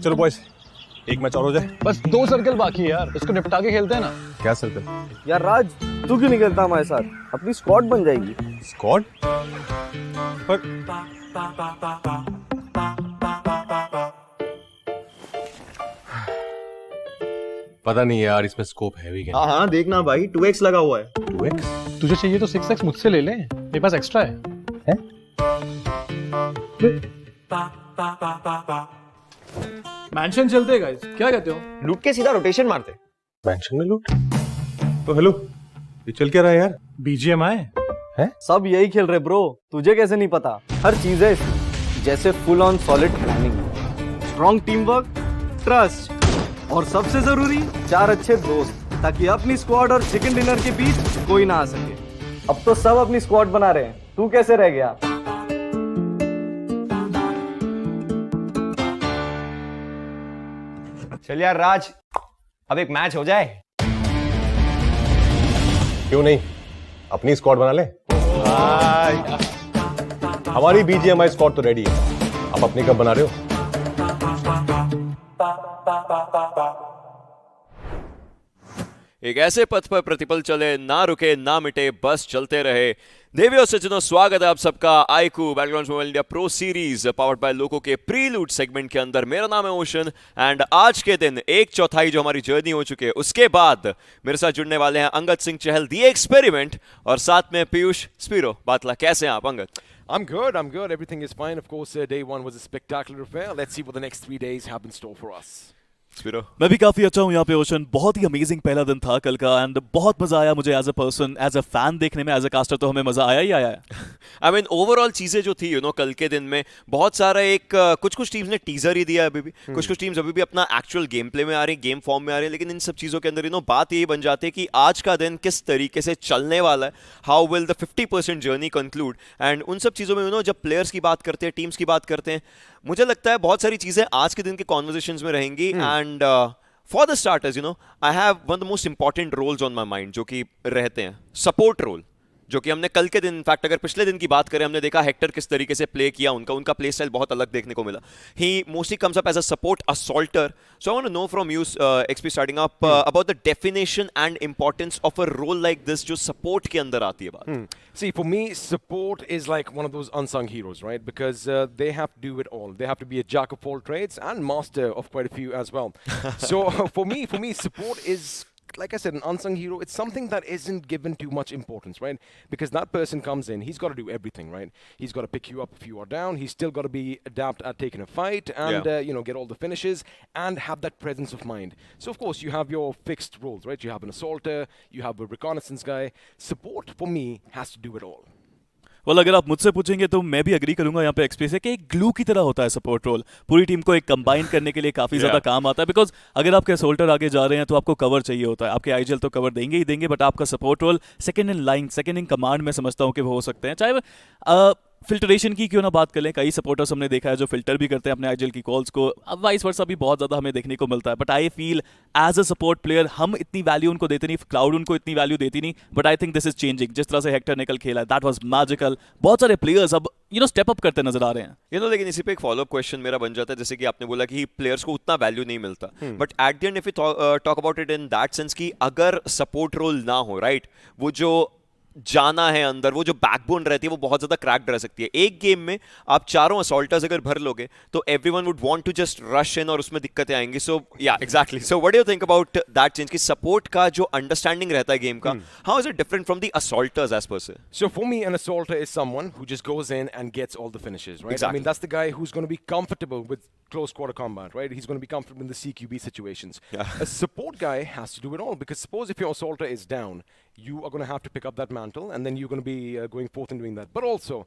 चलो बॉयज, एक मैच और हो जाए। बस 2 सर्कल बाकी है यार, इसको निपटा के खेलते हैं ना। क्या सर्कल? यार राज, तू क्यों नहीं खेलता हमारे साथ? अपनी स्क्वाड बन जाएगी। स्क्वाड? पर पता नहीं यार, इसमें स्कोप है भी क्या? हाँ देखना भाई, 2x लगा हुआ है। 2x? तुझे चाहिए तो 6x मुझसे ले ले, मेरे पास एक्स्ट्रा है। मैंशन चलते हैं गाइस, क्या कहते हो? लूट के सीधा रोटेशन मारते। मैंशन में लूट? तो हेलो, ये चल क्या रहा है यार? BGMI है? सब यही खेल रहे ब्रो, तुझे कैसे नहीं पता? हर चीज है इसमें, जैसे full on solid planning, strong team work, trust और सबसे जरूरी 4 अच्छे दोस्त, ताकि अपनी स्क्वाड और चिकन डिनर के बीच कोई ना आ सके। अब तो सब अपनी स्क्वाड बना रहे हैं, तू कैसे रह गया? चल यार राज, अब एक मैच हो जाए। क्यों नहीं, अपनी स्क्वाड बना ले। हमारी BGMI स्क्वाड तो रेडी है, आप अपनी कब बना रहे हो? एक ऐसे पथ पर प्रतिपल चले, ना रुके ना मिटे, बस चलते रहे। देवियों सज्जनों, स्वागत है आप सबका iQOO background mobile India pro series powered by Loco के प्रीलूड सेगमेंट के अंदर। मेरा नाम है ओशन एंड आज के दिन 1/4 जो हमारी जर्नी हो चुकी है, उसके बाद मेरे साथ जुड़ने वाले हैं अंगद सिंह चहल दी एक्सपेरिमेंट और साथ में पीयूष स्पीरो बातला। कैसे हैं आप Angad? I'm good. Everything is fine. Of course, day 1 was a spectacular affair. Let's see what the next 3 days have in store for us. Spiro? मैं भी काफी अच्छा हूँ यहाँ पे ओशन। बहुत ही अमेजिंग पहला दिन था कल का एंड बहुत मजा आया मुझे as a person, as a fan देखने में। एज अ कास्टर तो हमें मजा आया ही आया है। आई मीन ओवरऑल चीजें जो थी कल के दिन में बहुत सारा एक कुछ टीम्स ने टीजर ही दिया अभी भी, कुछ टीम्स अभी भी अपना एक्चुअल गेम प्ले में आ रही, गेम फॉर्म में आ रही है, लेकिन इन सब चीजों के अंदर बात यही बन जाती है कि आज का दिन किस तरीके से चलने वाला है, how will the 50% journey conclude. And उन सब चीजों में जब प्लेयर्स की बात करते हैं, टीम्स की बात करते हैं, मुझे लगता है बहुत सारी चीजें आज के दिन के कॉन्वर्सेशंस में रहेंगी। And for the starters I have one of the most important roles on my mind, जो कि रहते हैं सपोर्ट रोल, जो कि हमने कल के दिन, इनफैक्ट अगर पिछले दिन की बात करें, हमने देखा हेक्टर किस तरीके से प्ले किया, उनका प्ले स्टाइल बहुत अलग देखने को मिला। ही mostly comes up as a support assaulter. So I want to know from you XP starting up about the definition and importance of a role like this, जो सपोर्ट के अंदर आती है बात। See, for me, support is like one of those unsung heroes, right? Because they have to do it all. They have to be a jack of all trades and master of quite a few as well. So for me, support is, like I said, an unsung hero. It's something that isn't given too much importance, right? Because that person comes in, he's got to do everything, right? He's got to pick you up if you are down. He's still got to be adept at taking a fight and get all the finishes and have that presence of mind. So of course you have your fixed roles, right? You have an assaulter, you have a reconnaissance guy. Support for me has to do it all. well, अगर आप मुझसे पूछेंगे तो मैं भी agree करूंगा यहाँ पे एक्सपी से कि एक ग्लू की तरह होता है सपोर्ट रोल। पूरी टीम को एक कंबाइन करने के लिए काफी ज्यादा काम आता है। बिकॉज अगर आपके सोल्टर आगे जा रहे हैं तो आपको कवर चाहिए होता है। आपके आईजीएल तो कवर देंगे ही देंगे, बट आपका support role second in line, second in command में समझता हूँ कि वो हो सकते हैं। चाहे फिल्ट्रेशन की क्यों ना बात कर लें, कई सपोर्टर्स हमने देखा है जो फिल्टर भी करते हैं अपने आईजीएल की कॉल्स को। अब वाइस वर्सा भी बहुत ज्यादा हमें देखने को मिलता है। But I feel as a support player हम इतनी वैल्यू उनको देते नहीं, क्लाउड उनको इतनी वैल्यू देती नहीं। But I think this is changing. जिस तरह से हेक्टर ने कल खेला, दैट वाज मैजिकल। बहुत सारे प्लेयर्स अब स्टेप अप करते नजर आ रहे हैं। लेकिन इसी पे एक फॉलोअप क्वेश्चन मेरा बन जाता है, जैसे कि आपने बोला कि प्लेयर्स को उतना वैल्यू नहीं मिलता, but at the end if you talk about it in that sense कि अगर सपोर्ट रोल ना हो, राइट, वो जो जाना है अंदर, वो जो बैकबोन रहती है, वो बहुत ज्यादा क्रैक्ड रह सकती है। एक गेम में आप चारों असॉल्टर्स अगर भर लोगे तो everyone would want to just rush in और उसमें दिक्कतें आएंगी। So yeah exactly, so what do you think about that change कि सपोर्ट का जो अंडरस्टैंडिंग रहता है गेम का, how is it different from the assaulters as पर से? So for me, an assaulter is someone who just goes in and gets all the finishes, right? Exactly. I mean, that's the guy who's going to be comfortable with close quarter combat, right? He's going to be comfortable in the CQB situations. Yeah. A support guy has to do it all, because suppose if your assaulter is down, you are going to have to pick up that mantle, and then you're going to be going forth and doing that. But also,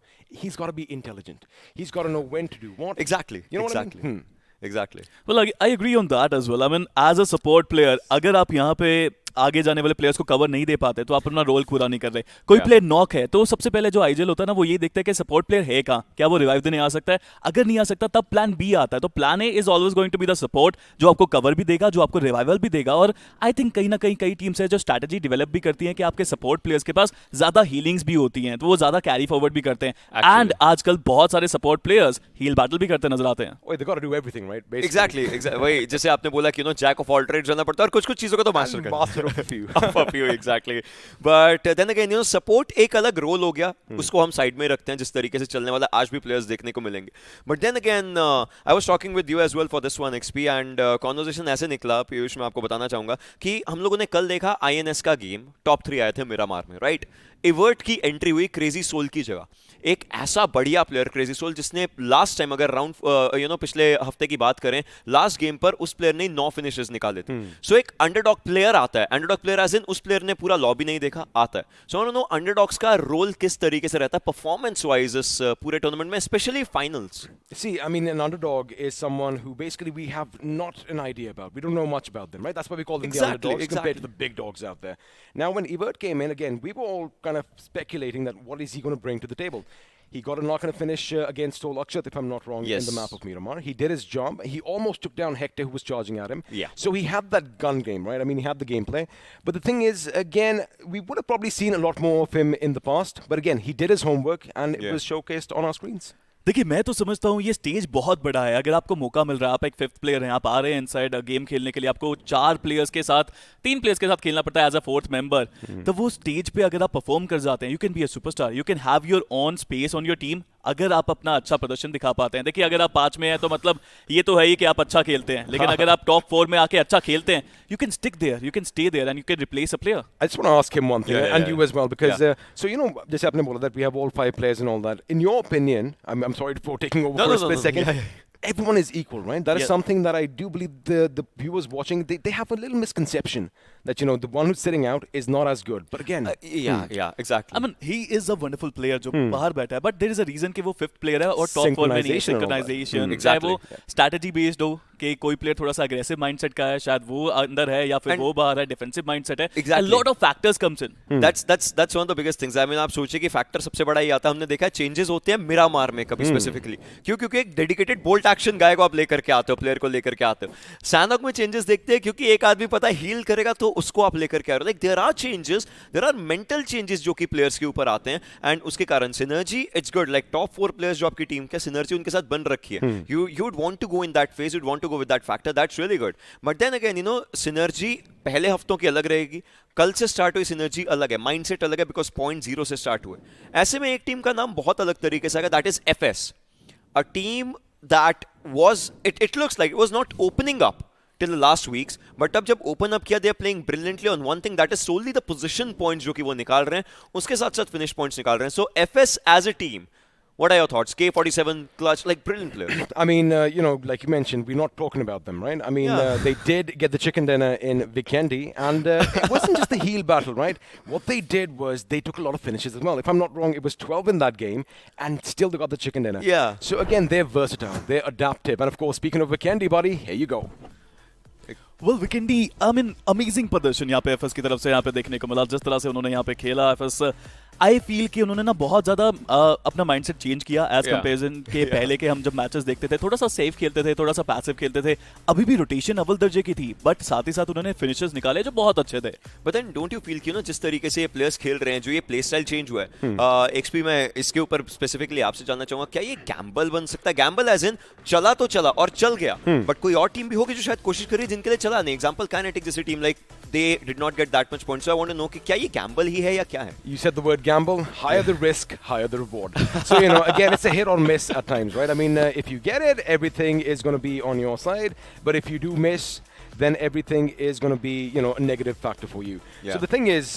he's got to be intelligent. He's got to know when to do what. Exactly. You know exactly. what I mean? Exactly. Well, I agree on that as well. I mean, as a support player, अगर आप यहाँ पे आगे जाने वाले players को cover नहीं दे पाते तो आप अपना रोल पूरा नहीं कर रहे। कोई प्लेयर नॉक है तो सबसे पहले जो आईजीएल होता है ना वो ये देखता है कि सपोर्ट प्लेयर है कहाँ, क्या वो रिवाइव देने आ सकता है। अगर नहीं आ सकता तब प्लान बी आता है। तो plan A is always going to be the support, जो आपको कवर भी देगा, जो आपको रिवाइवल भी देगा। और आई थिंक कहीं ना कहीं कई टीम्स है जो स्ट्रैटेजी डेवलप भी करती हैं कि आपके सपोर्ट प्लेयर्स के पास ज्यादा हीलिंग्स भी होती हैं, तो वो ज्यादा कैरी फॉरवर्ड भी करते हैं। एंड आजकल बहुत सारे सपोर्ट प्लेयर्स हील बैटल भी करते नजर आते हैं। Wait, they got to do everything, right? Basically. Exactly वही जैसे आपने बोला कि जैक ऑफ ऑल ट्रेड्स रहना पड़ता है और कुछ कुछ चीजों को तो मास्टर करना Master of a few. of a few, exactly. But then again, support एक अलग रोल हो गया, उसको हम साइड में रखते हैं जिस तरीके से चलने वाला आज भी प्लेयर्स देखने को मिलेंगे। But then again, I was talking with you as well for this one XP and conversation ऐसे निकला पीयूष, मैं आपको बताना चाहूंगा कि हम लोगों ने कल देखा INS का गेम, टॉप 3 आए थे मिरामार में, राइट। इवर्ट की एंट्री हुई क्रेजी सोल की जगह, एक ऐसा बढ़िया प्लेयर क्रेजी सोल जिसने लास्ट टाइम अगर राउंड पिछले हफ्ते की बात करें, लास्ट गेम पर उस प्लेयर ने 9 फिनिशेस निकाले थे। सो एक अंडरडॉग प्लेयर आता है, अंडरडॉग प्लेयर एज इन उस प्लेयर ने पूरा लॉबी नहीं देखा, आता है। So I want to know underdogs का रोल किस तरीके से रहता है परफॉर्मेंस वाइज इस पूरे टूर्नामेंट में, specially finals. See, I mean, an underdog is someone who basically we have not an idea about. We don't know much about them, right? That's why we call them the underdogs compared to the big dogs out there. Now, when Evert came in, again, we were all kind of speculating that what is he going to bring to the table. He got a knock and a finish against Sol Akshat, if I'm not wrong, in the map of Miramar. He did his job. He almost took down Hector, who was charging at him. Yeah. So he had that gun game, right? I mean, he had the gameplay. But the thing is, again, we would have probably seen a lot more of him in the past. But again, he did his homework, and it was showcased on our screens. देखिए मैं तो समझता हूँ ये stage बहुत बड़ा है। अगर आपको मौका मिल रहा है, आप एक 5th प्लेयर हैं, आप आ रहे हैं इनसाइड गेम खेलने के लिए, आपको 4 प्लेयर्स के साथ 3 प्लेयर्स के साथ खेलना पड़ता है एज अ 4th मेंबर, तो वो स्टेज पे अगर आप परफॉर्म कर जाते हैं, you can be a superstar, you can have your own space on your team. अगर आप अपना अच्छा प्रदर्शन दिखा पाते हैं, देखिए अगर आप 5 में हैं तो मतलब ये तो है ही कि आप अच्छा खेलते हैं, लेकिन अगर आप टॉप 4 में आके अच्छा खेलते हैं, you can stick there, you can stay there and you can replace a player. I just want to ask him one thing, and you as well, because so जैसे आपने बोला that we have all 5 players and all that. In your opinion, I'm sorry for taking over for a split second. Everyone is equal, right? That is something that I do believe the viewers watching, they have a little misconception that the one who's sitting out is not as good. But again, yeah, exactly. I mean, he is a wonderful player जो बाहर बैठा है, but there is a reason कि वो 5th player है और top 4 में नहीं है। सिंक्रोनाइजेशन, चाहे वो स्ट्रैटेजी बेस्ड हो कि कोई प्लेयर थोड़ा सा अग्रेसिव माइंडसेट का है, शायद वो अंदर है या फिर वो बाहर है, डिफेंसिव माइंडसेट है। A lot of factors comes in. That's one of the biggest things. I mean, आप सोचिए कि फैक्टर सबसे बड़ा ये आता है, हमने देखा है चेंजेस होते हैं मिरामार में कभी स्पेसिफिकली, क्योंकि एक डेडिकेटेड बोल्ट एक्शन गाय को आप लेकर के आते हो, प्लेयर को लेकर के आते हो। सैनहॉक में चेंजेस देखते हैं क्योंकि एक आदमी पता है हील करेगा तो उसको आप लेकर के आ रहे हो। Like there are changes, there are mental changes जो कि प्लेयर्स के ऊपर आते हैं, एंड उसके कारण synergy it's good. Like top 4 players जो आपकी टीम के सिनर्जी उनके साथ बन रखी है, you would want to go in that phase, you want to go with that factor, that's really good. But then again synergy पहले हफ्तों की अलग रहेगी, कल से स्टार्ट हुई सिनर्जी अलग है, माइंडसेट अलग है, बिकॉज पॉइंट 0 से स्टार्ट हुए। ऐसे में एक टीम का नाम बहुत अलग तरीके से आएगा, that is FS, a team that was it looks like it was not opening up till the last weeks, but अब जब open up किया, they are playing brilliantly on one thing, that is solely the position points जो कि वो निकाल रहे हैं, उसके साथ साथ finish points निकाल रहे हैं। So FS as a team, what are your thoughts? K47 clutch, like brilliant player. I mean, like you mentioned, we're not talking about them, right? I mean, they did get the chicken dinner in Wickendi, and it wasn't just the heal battle, right? What they did was they took a lot of finishes as well. If I'm not wrong, it was 12 in that game, and still they got the chicken dinner. Yeah. So again, they're versatile, they're adaptive, and of course, speaking of Wickendi, buddy, here you go. Well, Wickendi, I mean, amazing प्रदर्शन यहाँ पे FS की तरफ से यहाँ पे देखने को मिला। जिस तरह से उन्होंने यहाँ पे खेला, FS आई फील कि उन्होंने ना बहुत ज्यादा अपना माइंडसेट चेंज किया एज कंपेरिजन के पहले के हम जब मैचेस देखते थे, थोड़ा सा सेफ खेलते थे, थोड़ा सा पैसिव खेलते थे। अभी भी रोटेशन अव्वल दर्जे की थी, बट साथ ही साथ उन्होंने फिनिशेस निकाले जो बहुत अच्छे थे। But then don't you feel कि ना जिस तरीके से ये प्लेयर्स खेल रहे हैं, जो ये प्ले स्टाइल चेंज हुआ है, एक्सपी मैं इसके ऊपर स्पेसिफिकली आपसे जानना चाहूंगा, क्या ये गैम्बल बन सकता है? गैम्बल एज इन चला तो चला और चल गया, बट कोई और टीम भी होगी जो शायद कोशिश करी जिनके लिए चला नहीं। एग्जांपल काइनेटिक जैसी team, like they did not get that much points, so I want to know कि क्या ये gamble ही है या क्या है? You said the word gamble, higher the risk, higher the reward. So again, it's a hit or miss at times, right? I mean, if you get it, everything is going to be on your side, but if you do miss, then everything is going to be, a negative factor for you. Yeah. So the thing is,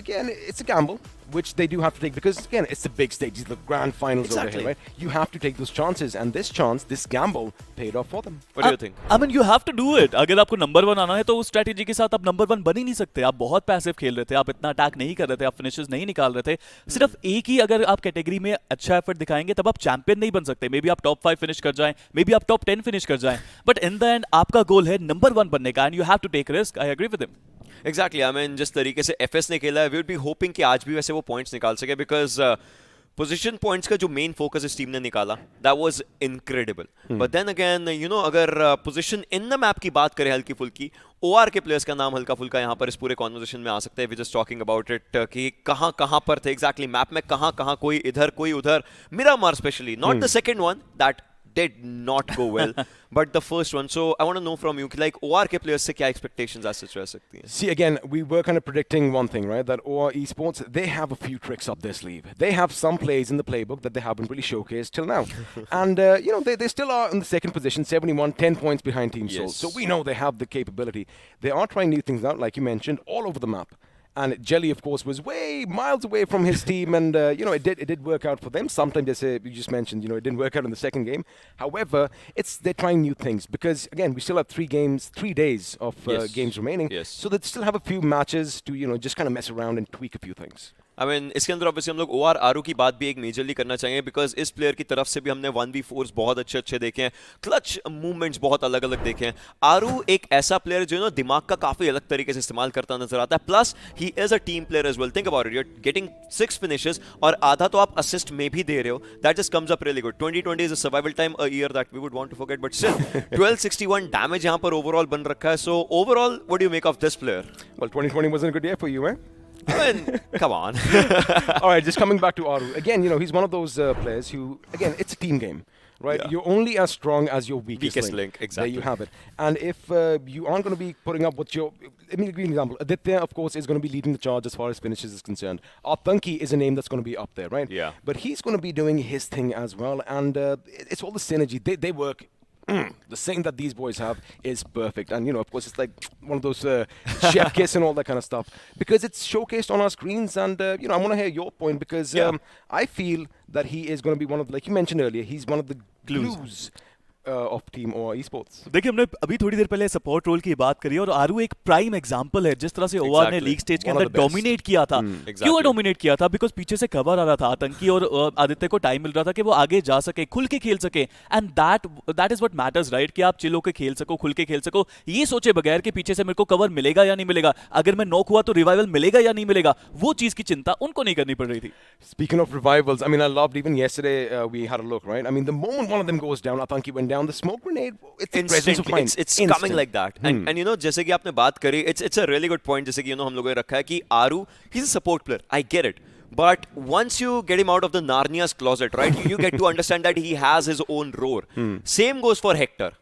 again, it's a gamble, which they do have to take, because again, it's the big stage, it's the grand finals over here, right? You have to take those chances, and this gamble paid off for them. What do you think? I mean, you have to do it. अगर आपको number 1 आना है तो उस strategy के साथ आप number 1 बन ही नहीं सकते। आप बहुत पैसिव खेल रहे थे, आप इतना अटैक नहीं कर रहे थे, आप फिनिशेस नहीं निकाल रहे थे। सिर्फ एक ही अगर आप कैटेगरी में अच्छा एफर्ट दिखाएंगे तब आप चैंपियन नहीं बन सकते। मे बी आप टॉप 5 फिनिश कर जाएं, मे बी आप टॉप 10 फिनिश कर जाएं, बट इन द एंड आपका गोल है नंबर 1 बनने का, and you have to take risk. I agree with him. Exactly I mean जिस तरीके से एफएस ने खेला है वी वुड बी होपिंग कि आज भी वैसे वो पॉइंट्स निकाल सके बिकॉज पोजीशन पॉइंट्स का जो मेन फोकस इस टीम ने निकाला that was incredible but then again you know अगर पोजीशन इन द मैप की बात करें हल्की फुल्की ओआर के प्लेयर्स का नाम हल्का फुल्का यहाँ पर इस पूरे कॉन्वर्सेशन में आ सकता है we just talking about it कि कहाँ कहाँ पर थे एग्जैक्टली मैप में कहाँ कहाँ कोई इधर कोई उधर Miramar specially not the second one that did not go well but the first one so I want to know from you like OR के players से क्या expectations as such रह सकती हैं See, again, we were kind of predicting one thing, right? That OR Esports, they have a few tricks up their sleeve. They have some plays in the playbook that they haven't really showcased till now. And, you know, they still are in the second position, 71, 10 points behind Team Soul. Yes. So we know they have the capability. They are trying new things out, like you mentioned, all over the map. And Jelly, of course, was way miles away from his team, and you know it did work out for them. Sometimes, as you just mentioned, you know it didn't work out in the second game. However, they're trying new things because again we still have 3 days of Yes. games remaining. Yes. So they still have a few matches to just kind of mess around and tweak a few things. I mean, इसके अंदर obviously हम लोग OR आरू की बात भी एक majorly करना चाहेंगे बिकॉज इस प्लेयर की तरफ से भी हमने 1v4s बहुत अच्छे अच्छे देखे हैं क्लच मूवमेंट्स बहुत अलग अलग देखे हैं आरू एक ऐसा प्लेयर जो ना दिमाग का काफी अलग तरीके से इस्तेमाल करता नजर आता है plus he is a team player as well think about it you are getting 6 finishes और आधा तो आप असिस्ट में भी दे रहे हो that just comes up really good 2020 is a survival time a year that we would want to forget but still 1261 damage यहां पर ओवरऑल बन रखा है so overall what do you make of this player Well, 2020 wasn't a good year for you, eh? I mean, come on. All right, just coming back to Aru. Again, you know, he's one of those players who, again, it's a team game, right? Yeah. You're only as strong as your weakest link, exactly. There you have it. And if you aren't going to be putting up what your... Let me give you an example. Aditya, of course, is going to be leading the charge as far as finishes is concerned. Arthanki is a name that's going to be up there, right? Yeah. But he's going to be doing his thing as well. And it's all the synergy. They work... the saying that these boys have is perfect, and you know, of course, it's like one of those chef kiss and all that kind of stuff because it's showcased on our screens. And you know, I want to hear your point because I feel that he is going to be one of, like you mentioned earlier, he's one of the glues of team or esports. देखिए हमने अभी थोड़ी देर पहले support role की बात करी और आरू एक प्राइम एग्जांपल है जिस तरह से ओआर ने लीग स्टेज के अंदर डोमिनेट किया था क्यों डोमिनेट किया था बिकॉज पीछे से कवर आ रहा था आतंकी और आदित्य को टाइम मिल रहा था कि वो आगे जा सके खुल के खेल सके and that is what matters right कि आप चिल होकर खेल सको खुल के खेल सको ये सोचे बगैर कि पीछे से मेरे को कवर मिलेगा या नहीं मिलेगा अगर मैं नॉक हुआ तो रिवाइवल मिलेगा या नहीं मिलेगा वो चीज की चिंता उनको नहीं करनी पड़ रही थी Speaking of revivals, I mean, I loved even yesterday we had a look, right? I mean, the moment one of them goes down, Atanki went down, the smoke grenade, it's the presence of mind. It's coming like that. And you know, जैसे कि आपने बात करी, it's a really good point. जैसे कि you know हम लोगों ने रखा है कि आरू, he's a support player. I get it. But once you get him out of the Narnia's closet, right, you get to understand that he has his own role. Same goes for Hector.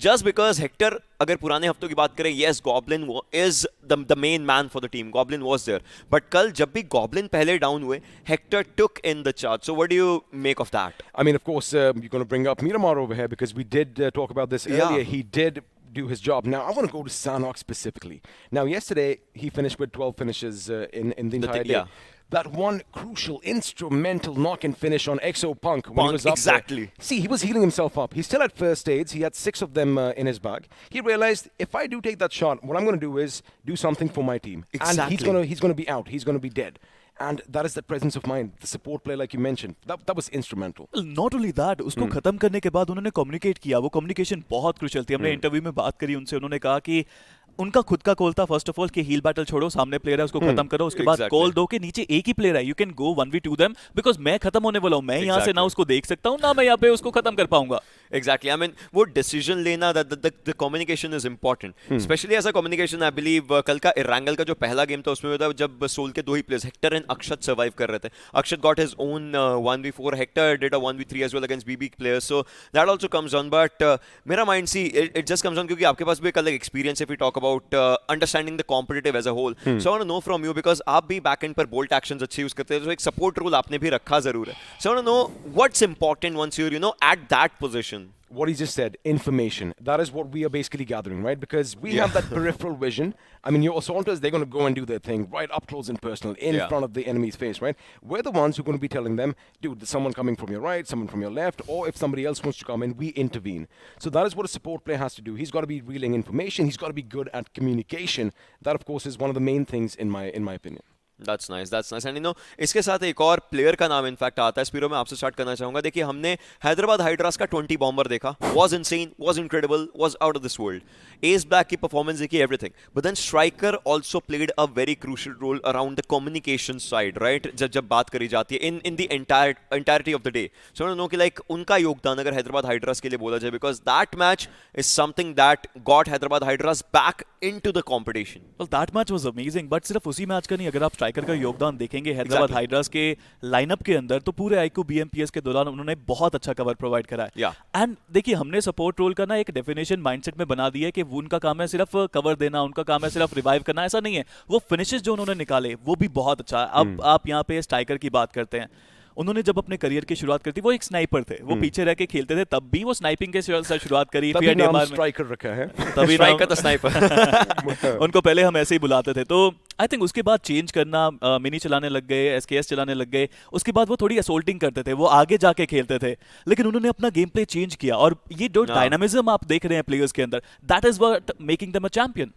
Just because Hector, अगर पुराने हफ्तों की बात करें, yes, Goblin is the main man for the team. Goblin was there. But कल जब भी Goblin पहले down हुए, Hector took in the charge. So what do you make of that? I mean, of course, you're going to bring up Miramar over here because we did talk about this earlier. He did do his job. Now, I want to go to Sanhok specifically. Now, yesterday, he finished with 12 finishes in the entire day. Yeah. That one crucial instrumental knock and finish on Exo Punk when he was up exactly. there. See, he was healing himself up. He's still at first aids. He had 6 of them in his bag. He realized if I do take that shot, what I'm going to do is do something for my team. Exactly. And he's going to be out. He's going to be dead. And that is the presence of mind. The support play, like you mentioned, that was instrumental. Not only that उसको खत्म करने के बाद उन्होंने communicate किया वो communication बहुत crucial थी हमने इंटरव्यू में बात करी उनसे उन्होंने कहा कि उनका खुद का कॉल था फर्स्ट ऑफ ऑल कि हील बैटल छोड़ो सामने प्लेयर है उसको खत्म करो उसके बाद कॉल दो के नीचे एक ही प्लेयर है you can go 1v2 them because मैं खत्म होने वाला हूं मैं यहां से ना उसको देख सकता हूं ना मैं यहां पे उसको खत्म कर पाऊंगा Exactly. I mean, वो decision लेना, the communication is important. Especially as a communication, I believe कल का इरांगल का जो पहला गेम था उसमें था जब सोल के 2 ही players, Hector and Akshat survive कर रहे थे. Akshat got his own 1v4. Hector did a 1v3 as well against BB players. So that also comes on. But मेरा mind see, it just comes on क्योंकि आपके पास भी एक अलग experience if we talk about understanding the competitive as a whole. So I want to know from you because आप भी back end पर bolt actions अच्छे use करते हैं तो एक support role आपने भी रखा जरूर है. So I want to know what's important once you're at that position. What he just said, information. That is what we are basically gathering, right? Because we have that peripheral vision. I mean, your assaulters, they're going to go and do their thing right up close and personal in front of the enemy's face, right? We're the ones who are going to be telling them, dude, there's someone coming from your right, someone from your left, or if somebody else wants to come in, we intervene. So that is what a support player has to do. He's got to be relaying information. He's got to be good at communication. That, of course, is one of the main things in my opinion. That's nice and इसके साथ एक और player का नाम in fact आता है। Spiro, मैं आपसे स्टार्ट करना चाहूंगा। देखिए, हमने हैदराबाद हाइड्रास का 20 बॉम्बर देखा, was insane, was incredible, was out of this world. S Black की परफॉर्मेंस देखी, everything, but then striker also played a very crucial role around the communication side, right? जब बात करी जाती है in the entirety of the day, so no कि like उनका योगदान अगर हैदराबाद हाइड्रास के लिए बोला जाए, because that match is something that got Hyderabad Hydras back into the competition. Well, that match was amazing, but सिर्फ उसी मैच का नहीं, अगर आप स्ट्राइकर का योगदान देखेंगे हैदराबाद हाइड्रास के लाइनअप के अंदर, तो पूरे iQOO BMPS के दौरान उन्होंने बहुत अच्छा कवर प्रोवाइड करा है। एंड देखिए, हमने सपोर्ट रोल का ना एक डेफिनेशन माइंडसेट में बना दी है कि वो उनका काम है सिर्फ कवर देना, उनका काम है सिर्फ रिवाइव करना, ऐसा नहीं है। वो फिनिशेस जो उन्होंने निकाले वो भी बहुत अच्छा है। अब आप यहाँ पे स्ट्राइकर की बात करते हैं, उन्होंने जब अपने करियर की शुरुआत करी थी, वो एक स्नाइपर थे, वो पीछे रह के खेलते थे, तब भी वो स्नाइपिंग के साथ शुरुआत करी। तभी नाम स्ट्राइकर रखा है, तभी स्ट्राइकर तो स्नाइपर उनको पहले हम ऐसे ही बुलाते थे। तो आई थिंक उसके बाद चेंज करना, मिनी चलाने लग गए, एसकेएस चलाने लग गए, उसके बाद वो थोड़ी असोल्टिंग करते थे, वो आगे जाके खेलते थे, लेकिन उन्होंने अपना गेम प्ले चेंज किया। और ये जो डायनामिज्म आप देख रहे हैं प्लेयर्स के अंदर, that is what making them a champion.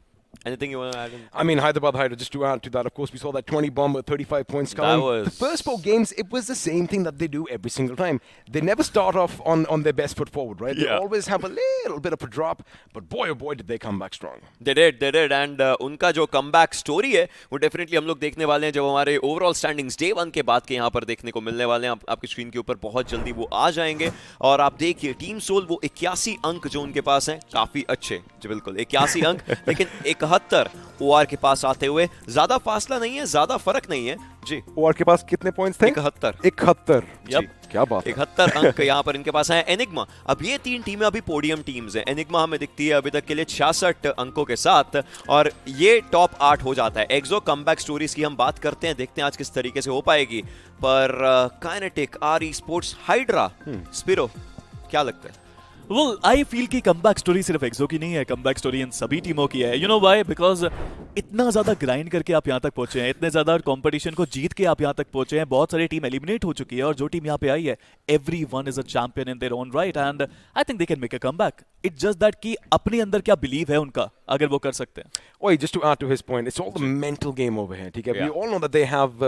Anything you want to add? I mean, Hyderabad Hydra, just to add to that, of course, we saw that 20 bomber, 35 points coming. The first 4 games, it was the same thing that they do every single time. They never start off on their best foot forward, right? They always have a little bit of a drop, but boy, oh boy, did they come back strong. They did, and उनका जो comeback story है, वो definitely हम लोग देखने वाले हैं जब हमारे overall standings Day 1 के बाद के यहाँ पर देखने को मिलने वाले हैं। आपकी स्क्रीन के ऊपर बहुत जल्दी वो आ जाएंगे। और आप देखिए, टीम सोल वो 81 अंक जो उनके पास हैं, काफी अच्छे जी, बिल्कुल 81 अंक, लेकिन 71 ओआर के पास आते हुए, ज्यादा फासला नहीं है, ज्यादा फर्क नहीं है जी। ओआर के पास कितने पॉइंट्स थे? 71 जी, क्या बात है। 71 अंक यहाँ पर इनके पास है। एनिग्मा, अब ये 3 टीमें अभी पोडियम टीम्स हैं। एनिग्मा हमें दिखती है अभी तक के लिए 66 अंकों के साथ, और ये टॉप 8 हो जाता है। एक्सो कमबैक स्टोरीज की हम बात करते हैं, देखते हैं आज किस तरीके से हो पाएगी। पर काइनेटिक, आर स्पोर्ट्स, हाइड्रा, स्पिरो, क्या लगता है? Well, I feel कि कमबैक स्टोरी सिर्फ एक्सो की नहीं है, कमबैक स्टोरी इन सभी टीमों की है। You know why? Because इतना ज्यादा ग्राइंड करके आप यहाँ तक पहुंचे हैं, इतने ज्यादा कंपटीशन को जीत के आप यहाँ तक पहुंचे हैं, बहुत सारी टीम एलिमिनेट हो चुकी है, और जो टीम यहाँ पे आई है, everyone is a champion in their own right, and I think they can make a comeback. It's just that कि अपने अंदर क्या बिलीव है उनका, अगर वो कर सकते हैं। Oi, just to add to his point, it's all the mental game over here. ठीक है? We all know that they have